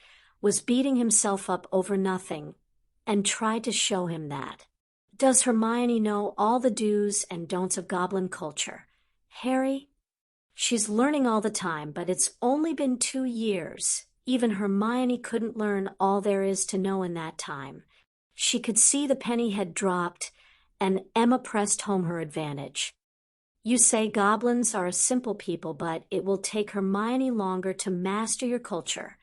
was beating himself up over nothing and tried to show him that. Does Hermione know all the do's and don'ts of goblin culture? Harry? She's learning all the time, but it's only been 2 years. Even Hermione couldn't learn all there is to know in that time. She could see the penny had dropped, and Emma pressed home her advantage. You say goblins are a simple people, but it will take Hermione longer to master your culture.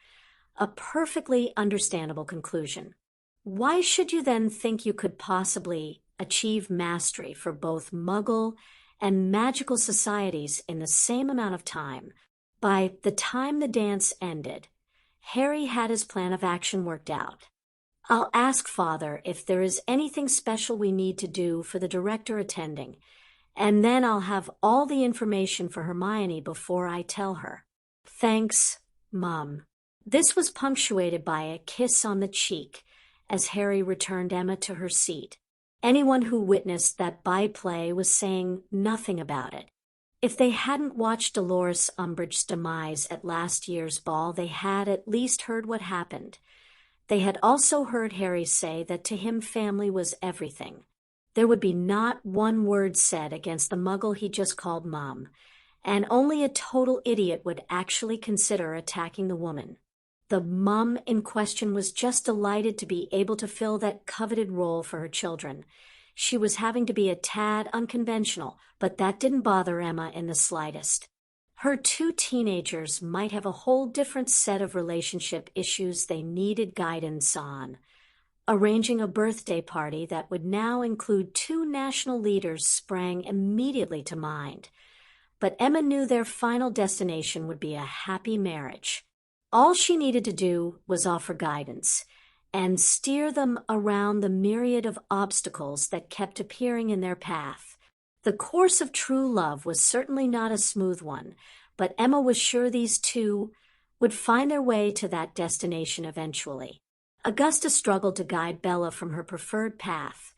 A perfectly understandable conclusion. Why should you then think you could possibly achieve mastery for both Muggle and magical societies in the same amount of time? By the time the dance ended, Harry had his plan of action worked out. I'll ask Father if there is anything special we need to do for the director attending, and then I'll have all the information for Hermione before I tell her. Thanks, Mum. This was punctuated by a kiss on the cheek as Harry returned Emma to her seat. Anyone who witnessed that byplay was saying nothing about it. If they hadn't watched Dolores Umbridge's demise at last year's ball, they had at least heard what happened. They had also heard Harry say that to him family was everything. There would be not one word said against the Muggle he just called Mom, and only a total idiot would actually consider attacking the woman. The mum in question was just delighted to be able to fill that coveted role for her children. She was having to be a tad unconventional, but that didn't bother Emma in the slightest. Her two teenagers might have a whole different set of relationship issues they needed guidance on. Arranging a birthday party that would now include two national leaders sprang immediately to mind. But Emma knew their final destination would be a happy marriage. All she needed to do was offer guidance and steer them around the myriad of obstacles that kept appearing in their path. The course of true love was certainly not a smooth one, but Emma was sure these two would find their way to that destination eventually. Augusta struggled to guide Bella from her preferred path,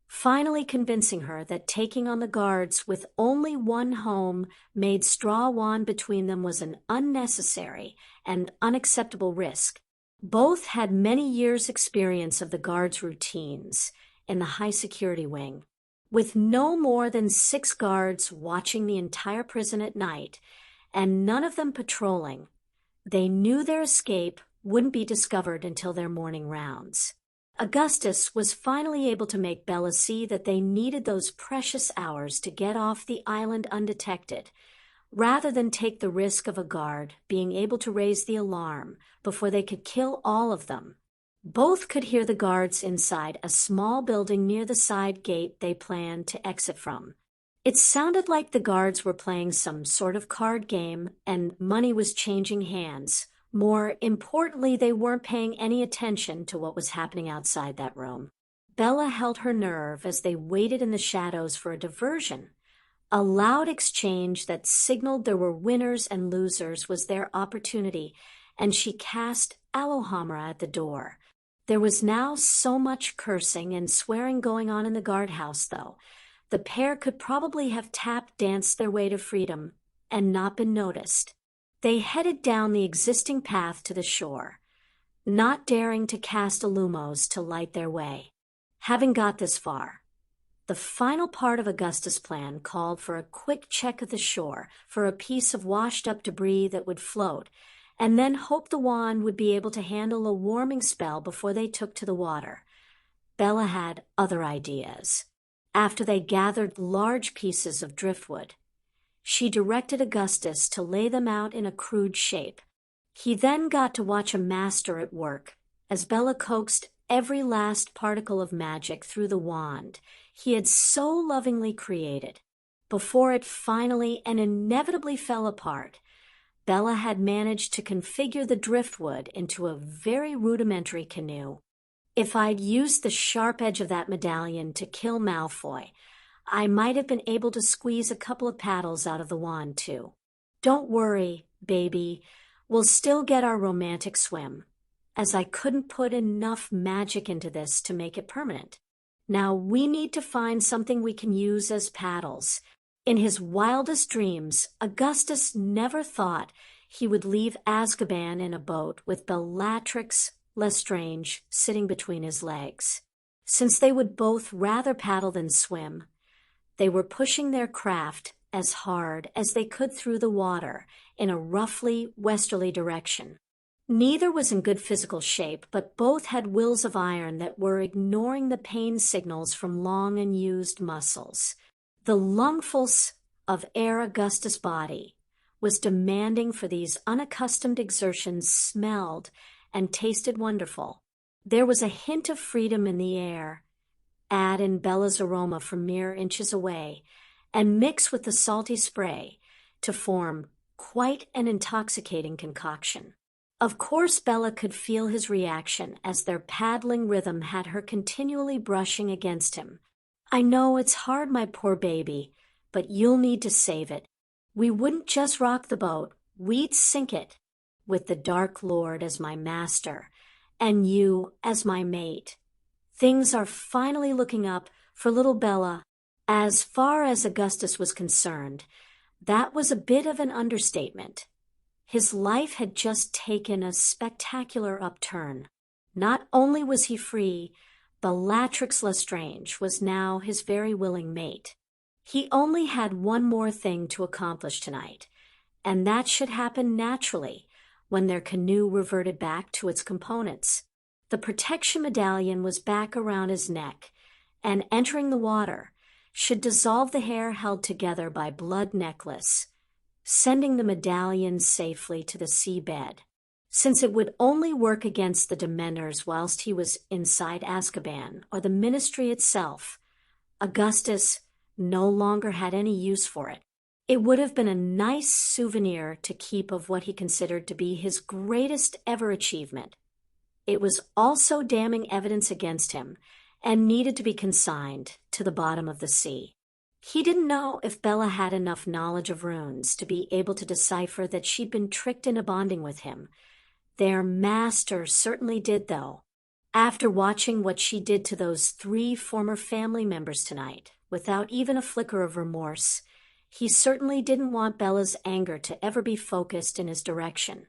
finally convincing her that taking on the guards with only one home-made straw wand between them was an unnecessary and unacceptable risk. Both had many years' experience of the guards' routines in the high-security wing. With no more than 6 guards watching the entire prison at night, and none of them patrolling, they knew their escape wouldn't be discovered until their morning rounds. Augustus was finally able to make Bella see that they needed those precious hours to get off the island undetected, rather than take the risk of a guard being able to raise the alarm before they could kill all of them. Both could hear the guards inside a small building near the side gate they planned to exit from. It sounded like the guards were playing some sort of card game and money was changing hands. More importantly, they weren't paying any attention to what was happening outside that room. Bella held her nerve as they waited in the shadows for a diversion. A loud exchange that signaled there were winners and losers was their opportunity, and she cast Alohomora at the door. There was now so much cursing and swearing going on in the guardhouse, though. The pair could probably have tap-danced their way to freedom and not been noticed. They headed down the existing path to the shore, not daring to cast illumos to light their way. Having got this far, the final part of Augusta's plan called for a quick check of the shore for a piece of washed-up debris that would float, and then hope the wand would be able to handle a warming spell before they took to the water. Bella had other ideas. After they gathered large pieces of driftwood, she directed Augustus to lay them out in a crude shape. He then got to watch a master at work as Bella coaxed every last particle of magic through the wand he had so lovingly created. Before it finally and inevitably fell apart, Bella had managed to configure the driftwood into a very rudimentary canoe. If I'd used the sharp edge of that medallion to kill Malfoy, I might have been able to squeeze a couple of paddles out of the wand, too. Don't worry, baby, we'll still get our romantic swim, as I couldn't put enough magic into this to make it permanent. Now we need to find something we can use as paddles. In his wildest dreams, Augustus never thought he would leave Azkaban in a boat with Bellatrix Lestrange sitting between his legs. Since they would both rather paddle than swim, they were pushing their craft as hard as they could through the water in a roughly westerly direction. Neither was in good physical shape, but both had wills of iron that were ignoring the pain signals from long unused muscles. The lungfuls of air Augustus' body was demanding for these unaccustomed exertions smelled and tasted wonderful. There was a hint of freedom in the air. Add in Bella's aroma from mere inches away, and mix with the salty spray to form quite an intoxicating concoction. Of course, Bella could feel his reaction as their paddling rhythm had her continually brushing against him. I know it's hard, my poor baby, but you'll need to save it. We wouldn't just rock the boat, we'd sink it, with the Dark Lord as my master, and you as my mate. Things are finally looking up for little Bella. As far as Augustus was concerned, that was a bit of an understatement. His life had just taken a spectacular upturn. Not only was he free, Bellatrix Lestrange was now his very willing mate. He only had one more thing to accomplish tonight, and that should happen naturally when their canoe reverted back to its components. The protection medallion was back around his neck, and entering the water should dissolve the hair held together by blood necklace, sending the medallion safely to the seabed. Since it would only work against the Dementors whilst he was inside Azkaban or the Ministry itself, Augustus no longer had any use for it. It would have been a nice souvenir to keep of what he considered to be his greatest ever achievement. It was also damning evidence against him and needed to be consigned to the bottom of the sea. He didn't know if Bella had enough knowledge of runes to be able to decipher that she'd been tricked into bonding with him. Their master certainly did, though. After watching what she did to those 3 former family members tonight, without even a flicker of remorse, he certainly didn't want Bella's anger to ever be focused in his direction.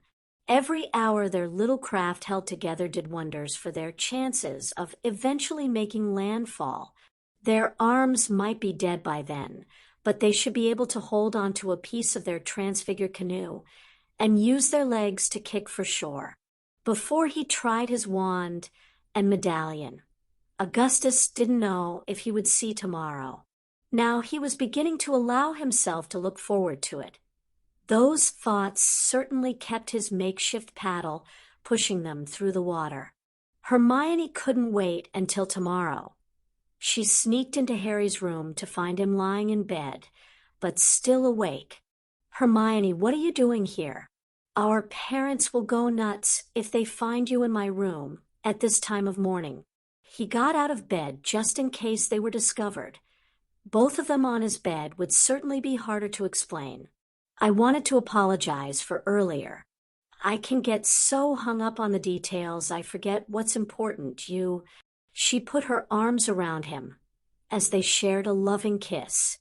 Every hour their little craft held together did wonders for their chances of eventually making landfall. Their arms might be dead by then, but they should be able to hold onto a piece of their transfigured canoe and use their legs to kick for shore. Before he tried his wand and medallion, Augustus didn't know if he would see tomorrow. Now he was beginning to allow himself to look forward to it. Those thoughts certainly kept his makeshift paddle pushing them through the water. Hermione couldn't wait until tomorrow. She sneaked into Harry's room to find him lying in bed, but still awake. "Hermione, what are you doing here? Our parents will go nuts if they find you in my room at this time of morning." He got out of bed just in case they were discovered. Both of them on his bed would certainly be harder to explain. "I wanted to apologize for earlier. I can get so hung up on the details I forget what's important. She put her arms around him as they shared a loving kiss.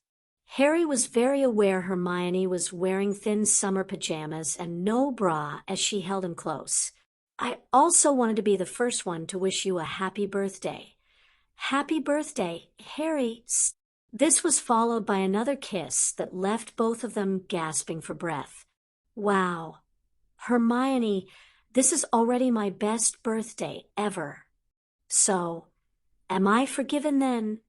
Harry was very aware Hermione was wearing thin summer pajamas and no bra as she held him close. "I also wanted to be the first one to wish you a happy birthday." "Happy birthday, Harry." This was followed by another kiss that left both of them gasping for breath. "Wow. Hermione, this is already my best birthday ever. So, am I forgiven then?"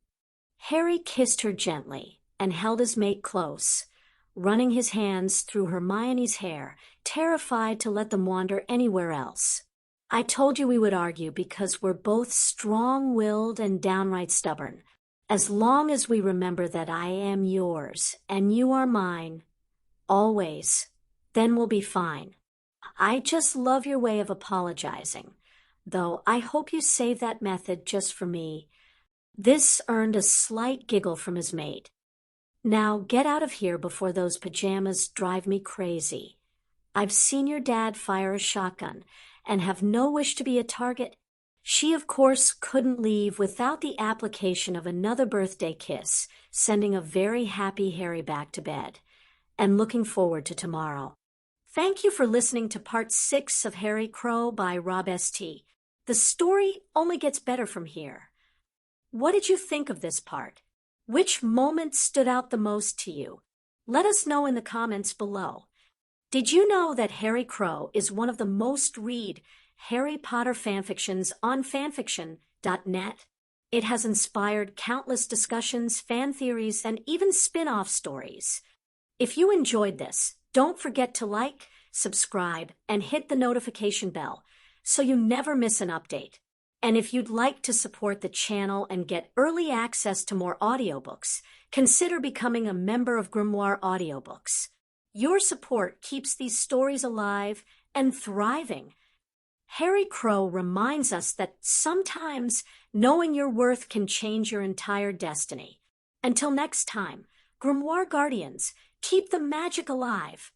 Harry kissed her gently and held his mate close, running his hands through Hermione's hair, terrified to let them wander anywhere else. "I told you we would argue because we're both strong-willed and downright stubborn. As long as we remember that I am yours and you are mine, always, then we'll be fine. I just love your way of apologizing, though I hope you save that method just for me." This earned a slight giggle from his mate. "Now get out of here before those pajamas drive me crazy. I've seen your dad fire a shotgun and have no wish to be a target." She, of course, couldn't leave without the application of another birthday kiss, sending a very happy Harry back to bed, and looking forward to tomorrow. Thank you for listening to Part 6 of Harry Crow by RobSt. The story only gets better from here. What did you think of this part? Which moment stood out the most to you? Let us know in the comments below. Did you know that Harry Crow is one of the most read Harry Potter fanfictions on fanfiction.net? It has inspired countless discussions, fan theories, and even spin-off stories. If you enjoyed this, don't forget to like, subscribe, and hit the notification bell so you never miss an update. And if you'd like to support the channel and get early access to more audiobooks, consider becoming a member of Grimoire Audiobooks. Your support keeps these stories alive and thriving. Harry Crow reminds us that sometimes knowing your worth can change your entire destiny. Until next time, Grimoire Guardians, keep the magic alive.